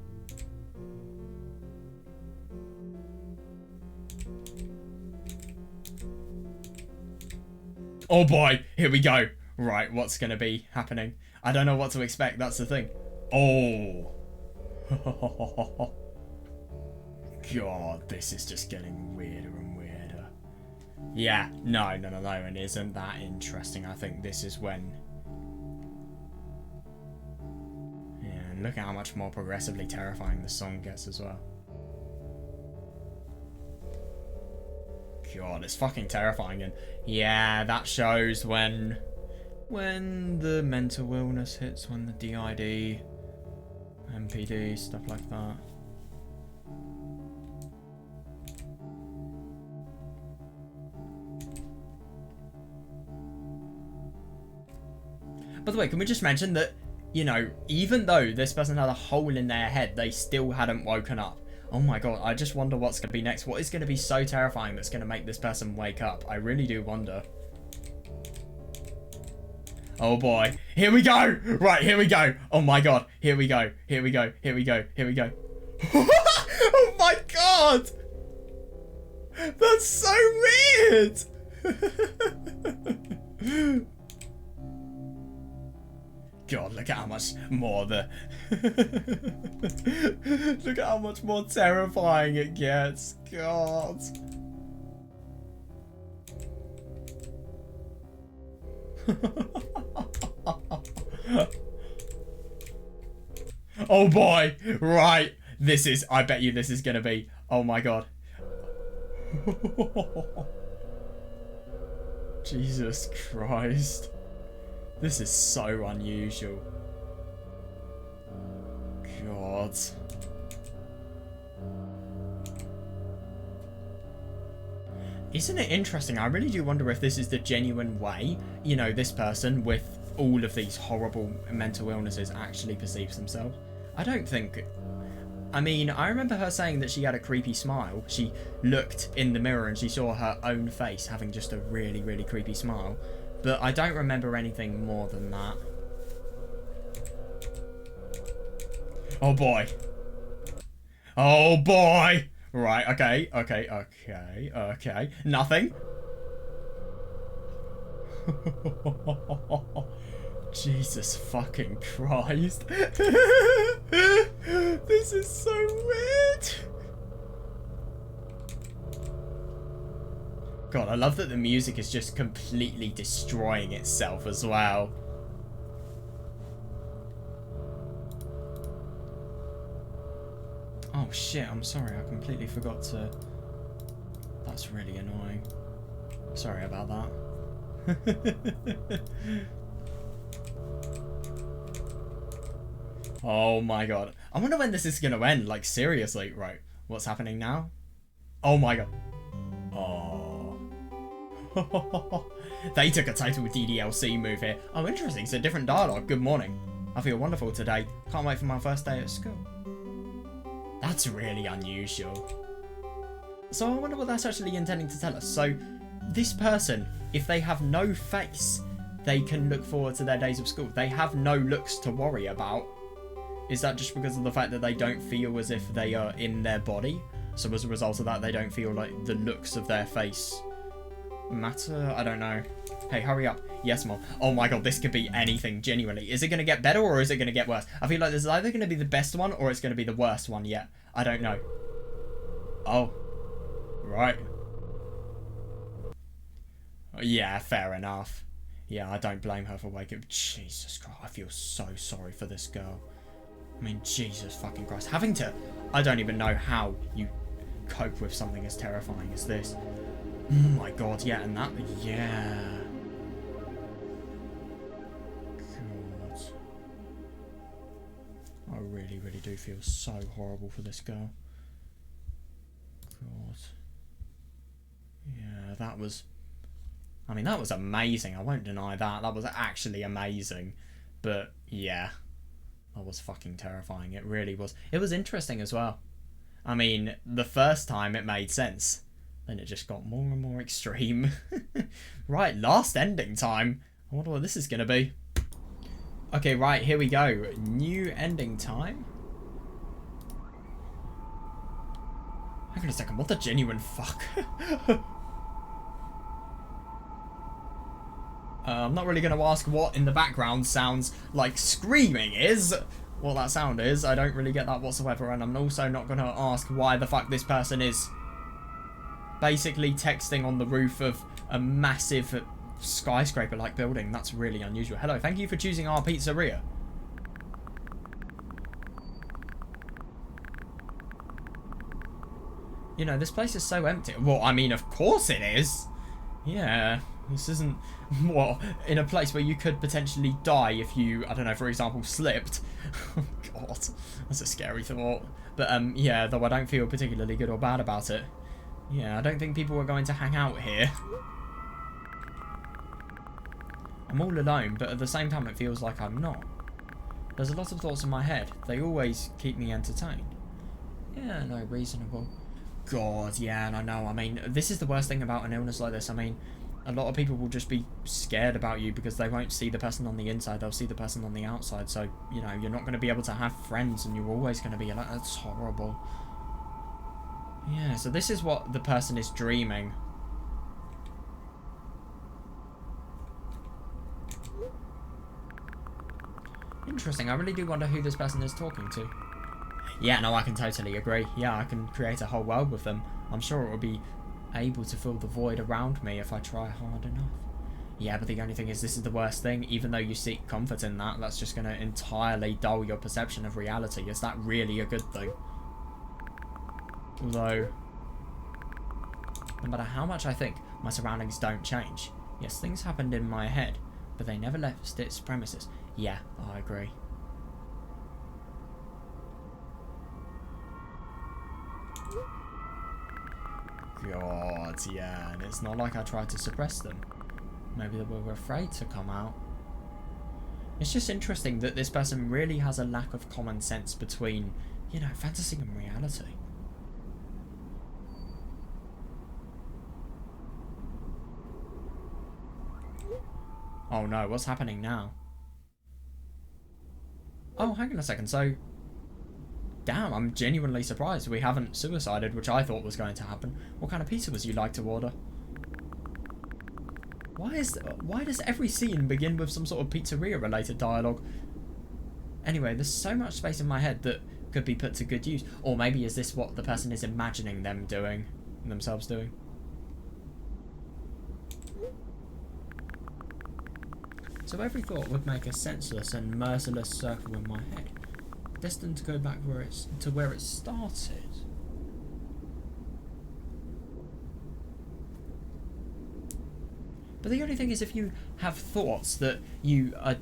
Oh boy, here we go. Right, what's going to be happening? I don't know what to expect, that's the thing. Oh. God, this is just getting weirder and weirder. Yeah, no, and isn't that interesting? I think this is when... Yeah, and look at how much more progressively terrifying the song gets as well. God, it's fucking terrifying, and yeah, that shows when the mental illness hits, when the DID, MPD, stuff like that. By the way, can we just mention that, you know, even though this person had a hole in their head, they still hadn't woken up. Oh my God, I just wonder what's going to be next. What is going to be so terrifying that's going to make this person wake up? I really do wonder. Oh boy. Here we go. Right, here we go. Oh my god. Here we go. Here we go. Here we go. Here we go. Oh my god. That's so weird. God, look at how much more look at how much more terrifying it gets. God. Oh boy. Right. This is, I bet you this is gonna be, oh my god. Jesus Christ. This is so unusual. God. Isn't it interesting? I really do wonder if this is the genuine way, you know, this person with all of these horrible mental illnesses actually perceives themselves. I don't think... I mean, I remember her saying that she had a creepy smile. She looked in the mirror and she saw her own face having just a really, really creepy smile. But I don't remember anything more than that. Oh boy. Oh boy! Right, okay, okay, okay, okay. Nothing. Jesus fucking Christ. This is so weird. God, I love that the music is just completely destroying itself as well. Oh shit, I'm sorry, I completely forgot to... That's really annoying. Sorry about that. Oh my god. I wonder when this is gonna end, like seriously. Right, what's happening now? Oh my god. Oh. They took a total DDLC move here. Oh, interesting, it's a different dialogue. Good morning. I feel wonderful today. Can't wait for my first day at school. That's really unusual. So I wonder what that's actually intending to tell us. So this person, if they have no face, they can look forward to their days of school. They have no looks to worry about. Is that just because of the fact that they don't feel as if they are in their body? So as a result of that, they don't feel like the looks of their face matter? I don't know. Hey, hurry up. Yes, Mom. Oh my god, this could be anything, genuinely. Is it going to get better or is it going to get worse? I feel like this is either going to be the best one or it's going to be the worst one yet. I don't know. Oh. Right. Yeah, fair enough. Yeah, I don't blame her for waking up. Jesus Christ, I feel so sorry for this girl. I mean, Jesus fucking Christ. Having to... I don't even know how you cope with something as terrifying as this. Oh my god, yeah, and that... Yeah. God. I really, really do feel so horrible for this girl. God. Yeah, that was... I mean, that was amazing. I won't deny that. That was actually amazing. But, yeah. That was fucking terrifying. It really was. It was interesting as well. I mean, the first time it made sense. Then it just got more and more extreme. Right, last ending time. I wonder what this is going to be. Okay, right, here we go. New ending time. Hang on a second, what the genuine fuck? I'm not really going to ask what in the background sounds like screaming is. What that sound is, I don't really get that whatsoever. And I'm also not going to ask why the fuck this person is basically texting on the roof of a massive skyscraper-like building. That's really unusual. Hello, thank you for choosing our pizzeria. You know, this place is so empty. Well, I mean, of course it is. Yeah, this isn't, what, in a place where you could potentially die if you, I don't know, for example, slipped. Oh, God, that's a scary thought. But, yeah, though I don't feel particularly good or bad about it. Yeah, I don't think people are going to hang out here. I'm all alone, but at the same time it feels like I'm not. There's a lot of thoughts in my head. They always keep me entertained. Yeah, no, reasonable. God, yeah, and I know. I mean, this is the worst thing about an illness like this. I mean, A lot of people will just be scared about you because they won't see the person on the inside, they'll see the person on the outside. So, you know, you're not going to be able to have friends, and you're always going to be like, that's horrible. Yeah, so this is what the person is dreaming. Interesting, I really do wonder who this person is talking to. Yeah, no, I can totally agree. Yeah, I can create a whole world with them. I'm sure it will be able to fill the void around me if I try hard enough. Yeah, but the only thing is, this is the worst thing. Even though you seek comfort in that, that's just going to entirely dull your perception of reality. Is that really a good thing? Although, no matter how much I think, my surroundings don't change. Yes, things happened in my head, but they never left its premises. Yeah, I agree. God, yeah, and it's not like I tried to suppress them. Maybe they were afraid to come out. It's just interesting that this person really has a lack of common sense between, you know, fantasy and reality. Oh no, what's happening now? Oh, hang on a second, so... Damn, I'm genuinely surprised we haven't suicided, which I thought was going to happen. What kind of pizza would you like to order? Why does every scene begin with some sort of pizzeria-related dialogue? Anyway, there's so much space in my head that could be put to good use. Or maybe is this what the person is imagining themselves doing? So every thought would make a senseless and merciless circle in my head, destined to go back where it started. But the only thing is, if you have thoughts that you are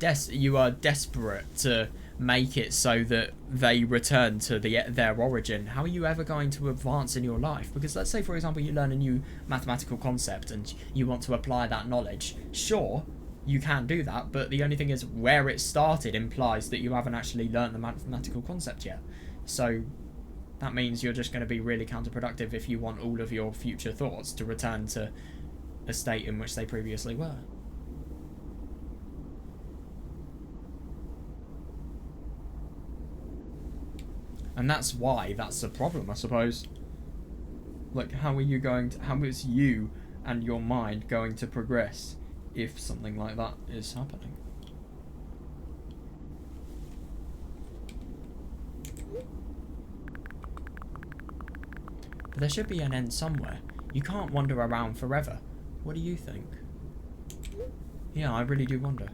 desperate to make it so that they return to their origin, how are you ever going to advance in your life? Because let's say, for example, you learn a new mathematical concept and you want to apply that knowledge. Sure, you can do that, but the only thing is, where it started implies that you haven't actually learned the mathematical concept yet. So that means you're just going to be really counterproductive if you want all of your future thoughts to return to a state in which they previously were. And that's why that's the problem, I suppose. Like, how is you and your mind going to progress if something like that is happening? But there should be an end somewhere. You can't wander around forever. What do you think? Yeah, I really do wonder.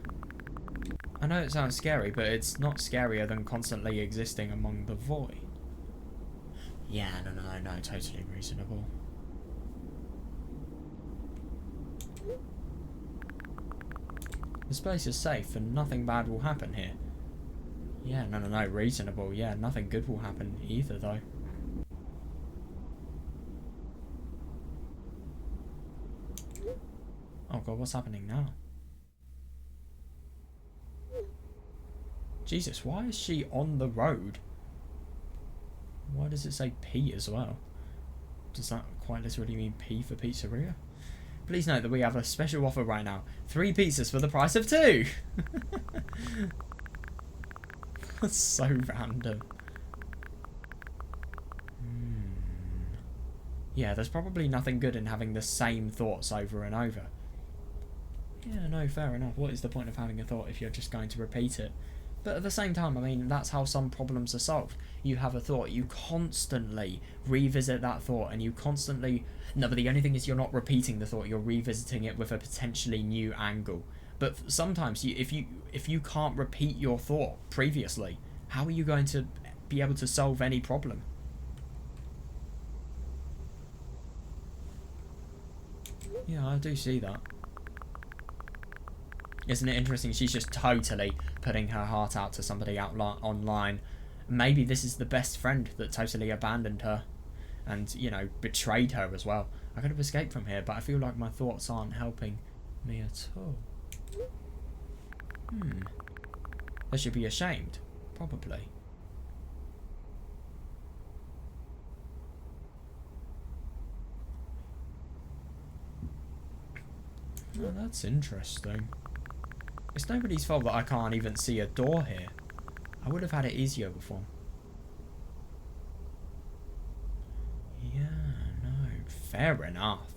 I know it sounds scary, but it's not scarier than constantly existing among the void. Yeah, no, totally reasonable. This place is safe and nothing bad will happen here. Yeah, no, reasonable. Yeah, nothing good will happen either, though. Oh god, what's happening now? Jesus, why is she on the road? Why does it say P as well? Does that quite literally mean P for pizzeria? Please note that we have a special offer right now. 3 pizzas for the price of 2! That's so random. Yeah, there's probably nothing good in having the same thoughts over and over. Yeah, no, fair enough. What is the point of having a thought if you're just going to repeat it? But at the same time, I mean, that's how some problems are solved. You have a thought, you constantly revisit that thought, and you constantly... No, but the only thing is you're not repeating the thought, you're revisiting it with a potentially new angle. But sometimes, if you can't repeat your thought previously, how are you going to be able to solve any problem? Yeah, I do see that. Isn't it interesting? She's just totally putting her heart out to somebody out online. Maybe this is the best friend that totally abandoned her and, you know, betrayed her as well. I could have escaped from here, but I feel like my thoughts aren't helping me at all. I should be ashamed. Probably. Oh, that's interesting. It's nobody's fault that I can't even see a door here. I would have had it easier before. Yeah, no, fair enough.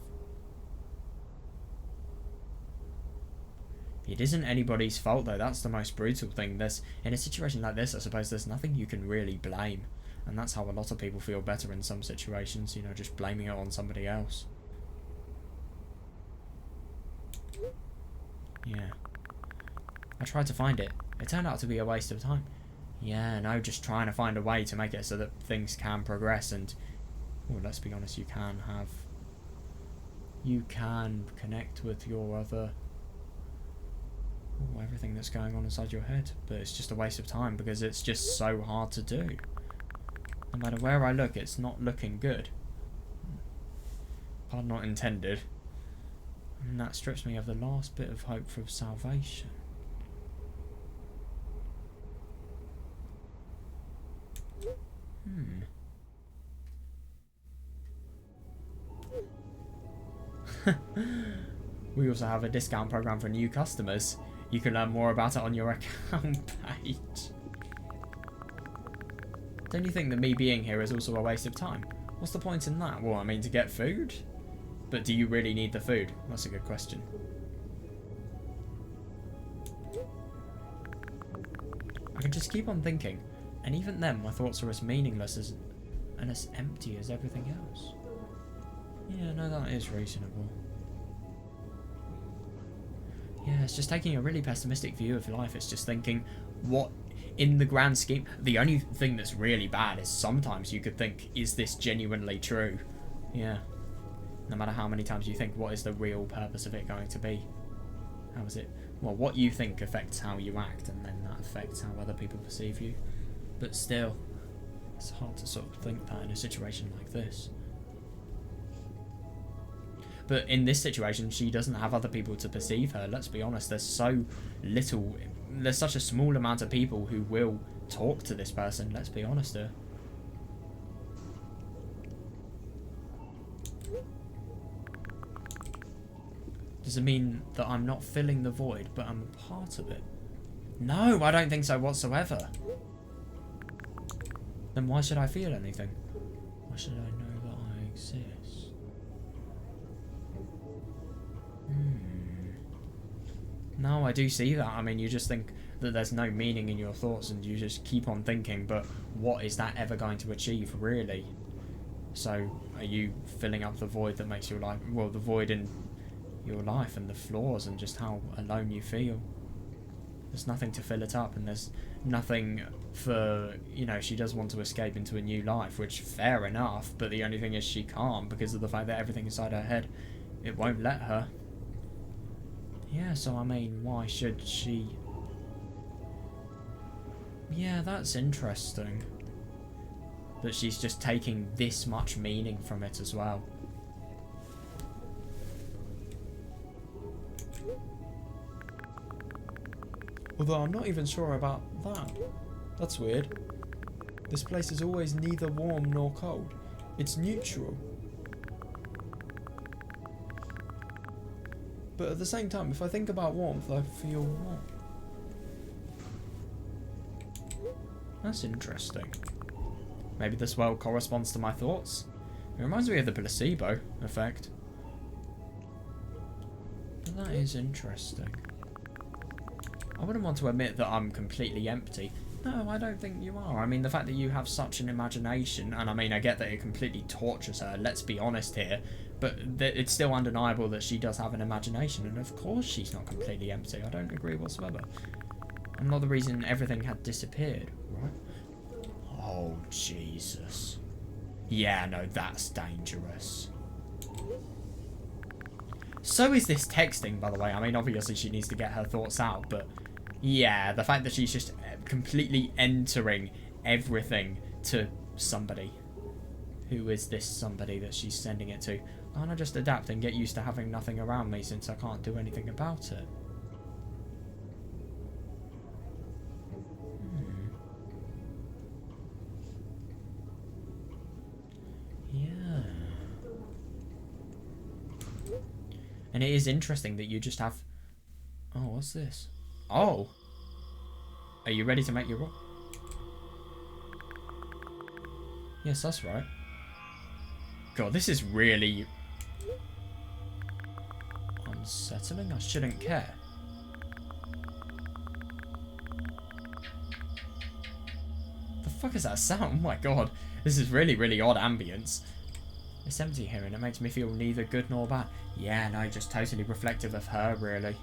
It isn't anybody's fault though, that's the most brutal thing. In a situation like this, I suppose there's nothing you can really blame. And that's how a lot of people feel better in some situations, you know, just blaming it on somebody else. Yeah. I tried to find it. It turned out to be a waste of time. Yeah, no, just trying to find a way to make it so that things can progress and... well, let's be honest, you can connect with your other... everything that's going on inside your head. But it's just a waste of time because it's just so hard to do. No matter where I look, it's not looking good. Pardon not intended. And that strips me of the last bit of hope for salvation. We also have a discount program for new customers. You can learn more about it on your account page. Don't you think that me being here is also a waste of time? What's the point in that? Well, I mean, to get food? But do you really need the food? That's a good question. I can just keep on thinking, and even then my thoughts are as meaningless and as empty as everything else. Yeah, no, that is reasonable. Yeah, it's just taking a really pessimistic view of life. It's just thinking, what, in the grand scheme, the only thing that's really bad is sometimes you could think, is this genuinely true? Yeah. No matter how many times you think, what is the real purpose of it going to be? How is it? Well, what you think affects how you act, and then that affects how other people perceive you. But still, it's hard to sort of think that in a situation like this. But in this situation, she doesn't have other people to perceive her. Let's be honest, there's such a small amount of people who will talk to this person. Let's be honest here. Does it mean that I'm not filling the void, but I'm a part of it? No, I don't think so whatsoever. Then why should I feel anything? Why should I know that I exist? No, I do see that. I mean, you just think that there's no meaning in your thoughts and you just keep on thinking, but what is that ever going to achieve, really? So, are you filling up the void that makes your life... well, the void in your life and the flaws and just how alone you feel? There's nothing to fill it up, and there's nothing for... you know, she does want to escape into a new life, which, fair enough, but the only thing is she can't because of the fact that everything inside her head, it won't let her. Yeah, so I mean, why should she... yeah, that's interesting. That she's just taking this much meaning from it as well. Although I'm not even sure about that. That's weird. This place is always neither warm nor cold. It's neutral. But at the same time, if I think about warmth, I feel warm. That's interesting. Maybe this world corresponds to my thoughts. It reminds me of the placebo effect. But that is interesting. I wouldn't want to admit that I'm completely empty. No, I don't think you are. I mean, the fact that you have such an imagination, and I mean, I get that it completely tortures her, let's be honest here, but it's still undeniable that she does have an imagination, and of course she's not completely empty. I don't agree whatsoever. I'm not the reason everything had disappeared, right? Oh, Jesus. Yeah, no, that's dangerous. So is this texting, by the way. I mean, obviously she needs to get her thoughts out, but yeah, the fact that she's just completely entering everything to somebody. Who is this somebody that she's sending it to? Can't I just adapt and get used to having nothing around me since I can't do anything about it? And it is interesting that you just have... Oh, what's this? Oh! Are you ready to make your roll? Yes, that's right. God, this is really... unsettling? I shouldn't care. The fuck is that sound? Oh my god. This is really, really odd ambience. It's empty here and it makes me feel neither good nor bad. Yeah, no, just totally reflective of her, really.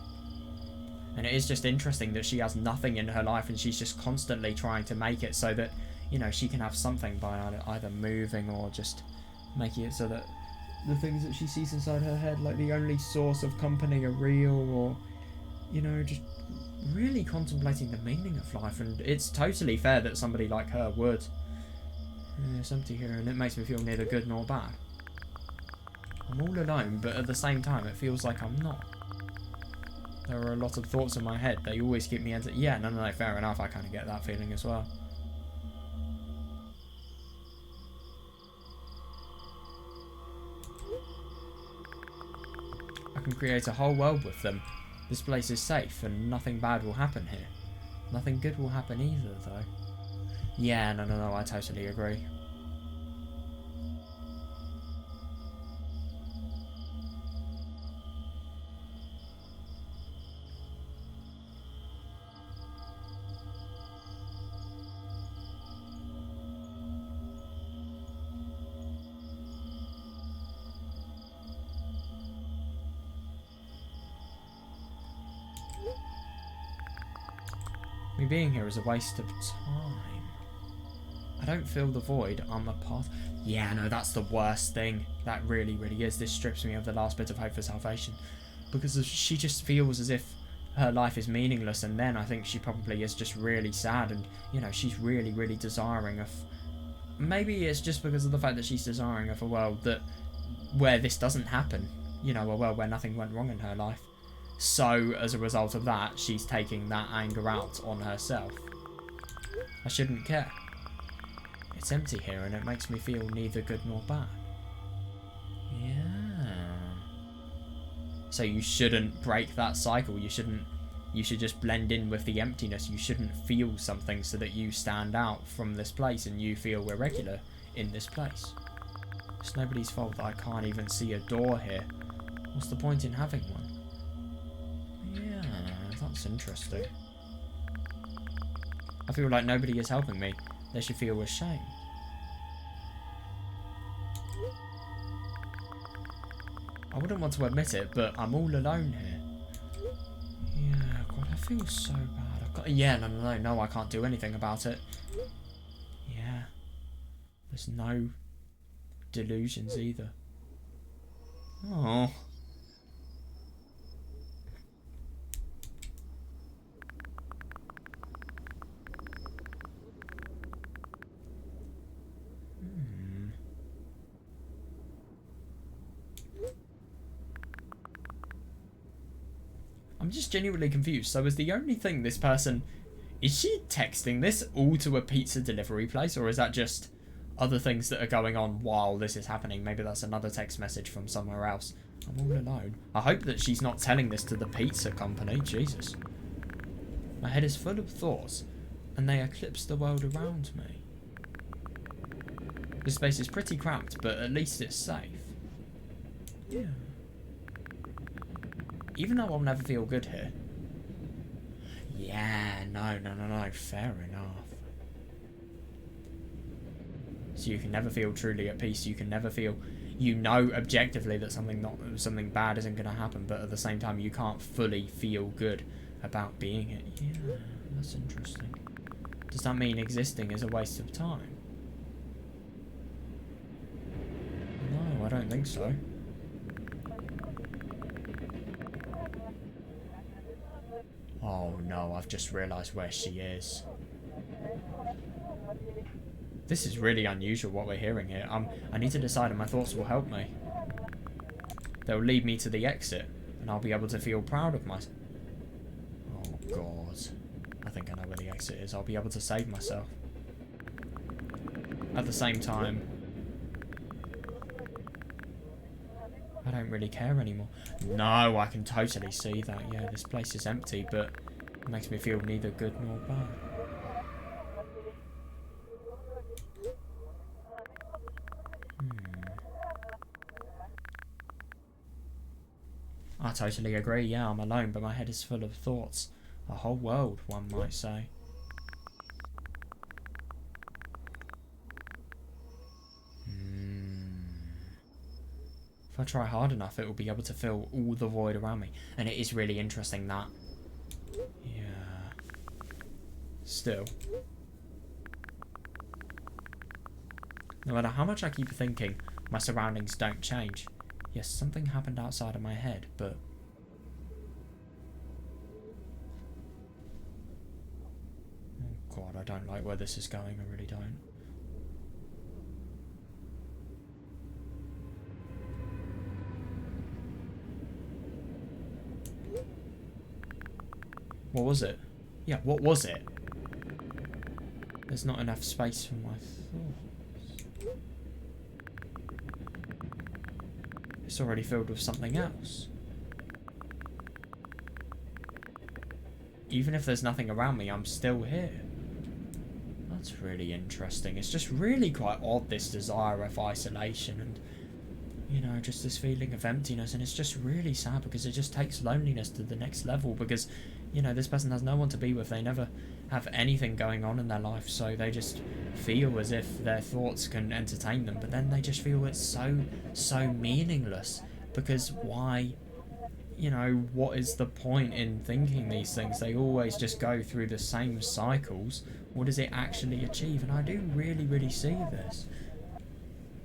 And it is just interesting that she has nothing in her life and she's just constantly trying to make it so that, you know, she can have something by either moving or just making it so that the things that she sees inside her head, like the only source of company, are real, or, you know, just really contemplating the meaning of life. And it's totally fair that somebody like her would. Yeah, it's empty here and it makes me feel neither good nor bad. I'm all alone, but at the same time it feels like I'm not. There are a lot of thoughts in my head. They always keep me yeah, no, fair enough. I kind of get that feeling as well. I can create a whole world with them. This place is safe and nothing bad will happen here. Nothing good will happen either, though. Yeah, no, I totally agree. Me being here is a waste of time. I don't feel the void. I'm a part... Yeah, no, that's the worst thing. That really, really is. This strips me of the last bit of hope for salvation. Because she just feels as if her life is meaningless, and then I think she probably is just really sad, and, you know, she's really, really desiring of... Maybe it's just because of the fact that she's desiring of a world where this doesn't happen. You know, a world where nothing went wrong in her life. So, as a result of that, she's taking that anger out on herself. I shouldn't care. It's empty here and it makes me feel neither good nor bad. Yeah. So you shouldn't break that cycle. You should just blend in with the emptiness. You shouldn't feel something so that you stand out from this place and you feel irregular in this place. It's nobody's fault that I can't even see a door here. What's the point in having one? Yeah, that's interesting. I feel like nobody is helping me. They should feel ashamed. I wouldn't want to admit it, but I'm all alone here. Yeah, God, I feel so bad. Yeah, no, I can't do anything about it. Yeah. There's no delusions either. Oh. I'm just genuinely confused. So is the only thing this person... Is she texting this all to a pizza delivery place? Or is that just other things that are going on while this is happening? Maybe that's another text message from somewhere else. I'm all alone. I hope that she's not telling this to the pizza company. Jesus. My head is full of thoughts. And they eclipse the world around me. This space is pretty cramped, but at least it's safe. Yeah. Even though I'll never feel good here. Yeah, no, fair enough. So you can never feel truly at peace. You can never feel, you know objectively that something bad isn't going to happen, but at the same time you can't fully feel good about being it. Yeah, that's interesting. Does that mean existing is a waste of time? No, I don't think so. Oh no, I've just realised where she is. This is really unusual what we're hearing here. I need to decide and my thoughts will help me. They'll lead me to the exit, and I'll be able to feel proud of myself. Oh God. I think I know where the exit is. I'll be able to save myself. At the same time... I don't really care anymore. No, I can totally see that. Yeah, this place is empty, but it makes me feel neither good nor bad. I totally agree. Yeah, I'm alone, but my head is full of thoughts. A whole world, one might say. If I try hard enough, it will be able to fill all the void around me. And it is really interesting that... Yeah. Still. No matter how much I keep thinking, my surroundings don't change. Yes, something happened outside of my head, but... Oh god, I don't like where this is going, I really don't. What was it? Yeah, what was it? There's not enough space for my thoughts. It's already filled with something else. Even if there's nothing around me, I'm still here. That's really interesting. It's just really quite odd, this desire of isolation and, you know, just this feeling of emptiness. And it's just really sad because it just takes loneliness to the next level because, you know, this person has no one to be with. They never have anything going on in their life, so they just feel as if their thoughts can entertain them, but then they just feel it's so meaningless because why, you know, what is the point in thinking these things? They always just go through the same cycles. What does it actually achieve? And I do really see this.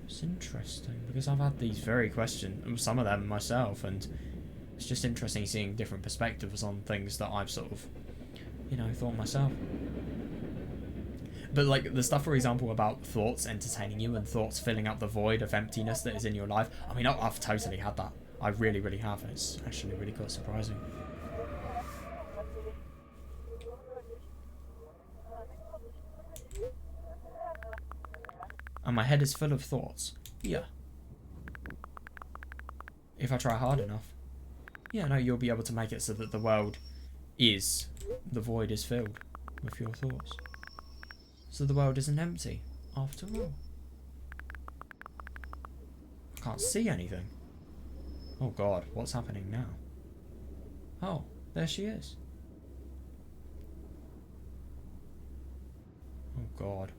It's interesting because I've had these very questions, some of them myself, and it's just interesting seeing different perspectives on things that I've sort of, you know, thought myself. But like the stuff, for example, about thoughts entertaining you and thoughts filling up the void of emptiness that is in your life. I mean, I've totally had that. I really have. It's actually really quite surprising. And my head is full of thoughts. Yeah. If I try hard enough. Yeah, no, you'll be able to make it so that the void is filled with your thoughts. So the world isn't empty, after all. I can't see anything. Oh god, what's happening now? Oh, there she is. Oh god.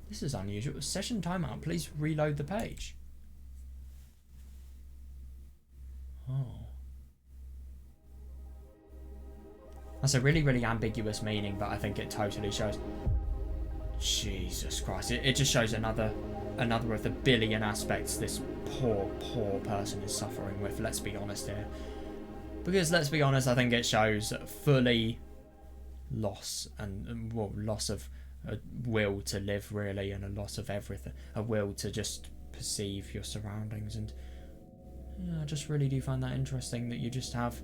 This is unusual. Session timeout. Please reload the page. Oh. That's a really ambiguous meaning, but I think it totally shows. Jesus Christ. It just shows another of the billion aspects this poor person is suffering with. Let's be honest here. Because let's be honest, I think it shows fully loss and well, loss of a will to live really, and a loss of everything, a will to just perceive your surroundings. And yeah, I just really do find that interesting that you just have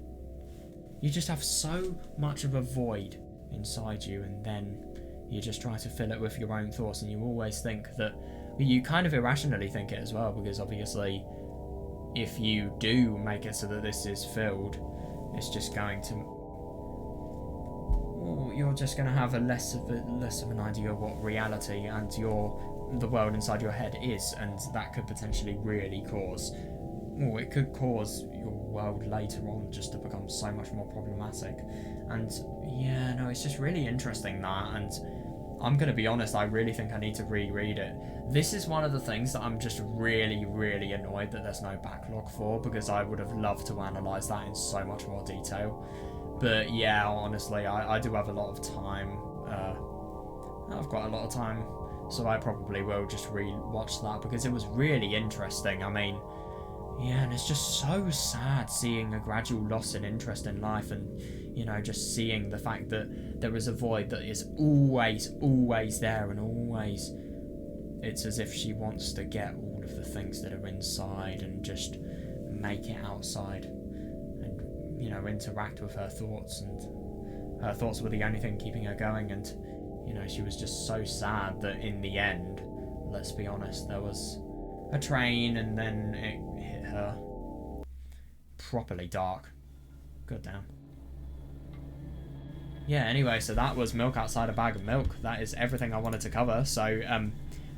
so much of a void inside you, and then you just try to fill it with your own thoughts, and you always think that, you kind of irrationally think it as well, because obviously if you do make it so that this is filled, it's just going to, well, you're just going to have a less of an idea of what reality and the world inside your head is, and that could potentially really cause, well, it could cause your world later on just to become so much more problematic. And yeah, no, it's just really interesting that, and I'm going to be honest, I really think I need to reread it. This is one of the things that I'm just really annoyed that there's no backlog for, because I would have loved to analyse that in so much more detail. But yeah, honestly, I do have a lot of time. I've got a lot of time, so I probably will just re-watch that, because it was really interesting. I mean, yeah, and it's just so sad seeing a gradual loss in interest in life, and, you know, just seeing the fact that there is a void that is always there, and always, it's as if she wants to get all of the things that are inside and just make it outside, and, you know, interact with her thoughts, and her thoughts were the only thing keeping her going. And, you know, she was just so sad that in the end, let's be honest, there was a train and then it hit her. Properly dark. God damn. Yeah, anyway, so that was Milk Outside a Bag of Milk. That is everything I wanted to cover. So,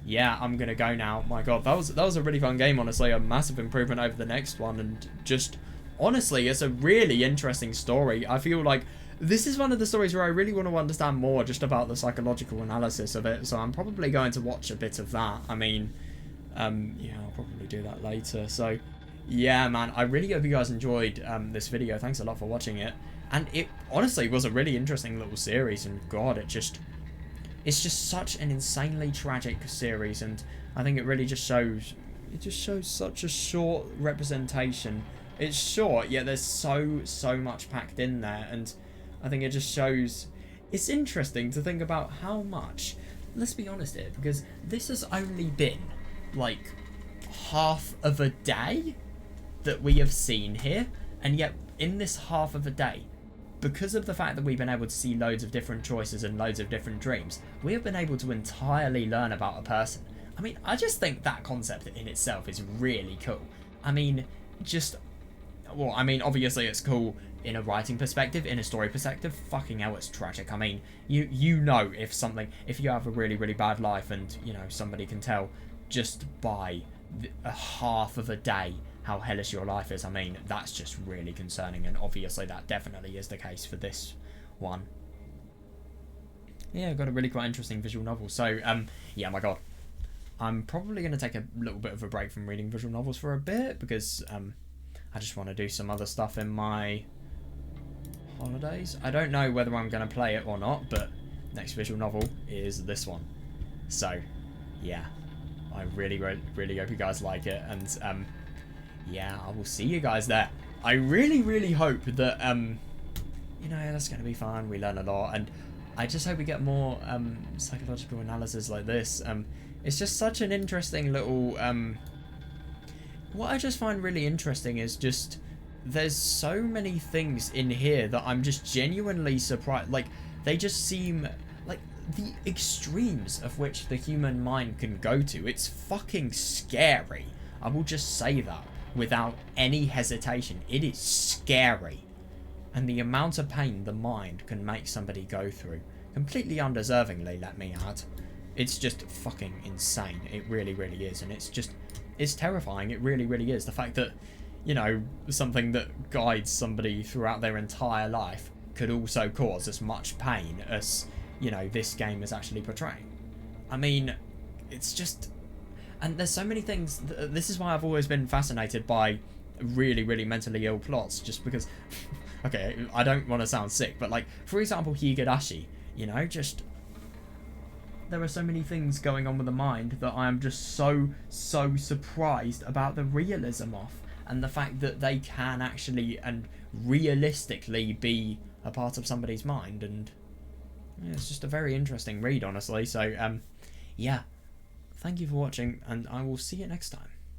yeah, I'm going to go now. My god, that was a really fun game, honestly. A massive improvement over the next one. And just, honestly, it's a really interesting story. I feel like this is one of the stories where I really want to understand more just about the psychological analysis of it. So I'm probably going to watch a bit of that. I mean, yeah, I'll probably do that later. So, yeah, man, I really hope you guys enjoyed this video. Thanks a lot for watching it. And it honestly was a really interesting little series, and god, it's just such an insanely tragic series, and I think it really just shows such a short representation. It's short, yet there's so much packed in there, and I think it just shows. It's interesting to think about how much, let's be honest here, because this has only been like half of a day that we have seen here, and yet in this half of a day, because of the fact that we've been able to see loads of different choices and loads of different dreams, we have been able to entirely learn about a person. I mean, I just think that concept in itself is really cool. I mean, well, I mean, obviously it's cool in a writing perspective, in a story perspective. Fucking hell, it's tragic. I mean, you know, if you have a really, really bad life and, you know, somebody can tell just by a half of a day how hellish your life is, I mean, that's just really concerning, and obviously that definitely is the case for this one. Yeah, got a really quite interesting visual novel. So, yeah, my god. I'm probably going to take a little bit of a break from reading visual novels for a bit, because I just want to do some other stuff in my holidays. I don't know whether I'm going to play it or not, but next visual novel is this one. So, yeah, I really hope you guys like it, and yeah, I will see you guys there. I really hope that, you know, that's going to be fun. We learn a lot, and I just hope we get more psychological analysis like this. It's just such an interesting little... what I just find really interesting is just there's so many things in here that I'm just genuinely surprised. Like, they just seem like the extremes of which the human mind can go to. It's fucking scary. I will just say that without any hesitation. It is scary. And the amount of pain the mind can make somebody go through, completely undeservingly, let me add, it's just fucking insane. It really is. And it's terrifying. It really is. The fact that, you know, something that guides somebody throughout their entire life could also cause as much pain as, you know, this game is actually portraying. I mean, it's just... And there's so many things. This is why I've always been fascinated by really mentally ill plots, just because... okay, I don't want to sound sick, but like, for example, Higurashi, you know, just... There are so many things going on with the mind that I am just so surprised about the realism of, and the fact that they can actually and realistically be a part of somebody's mind, and yeah, it's just a very interesting read, honestly. So, yeah. Thank you for watching, and I will see you next time.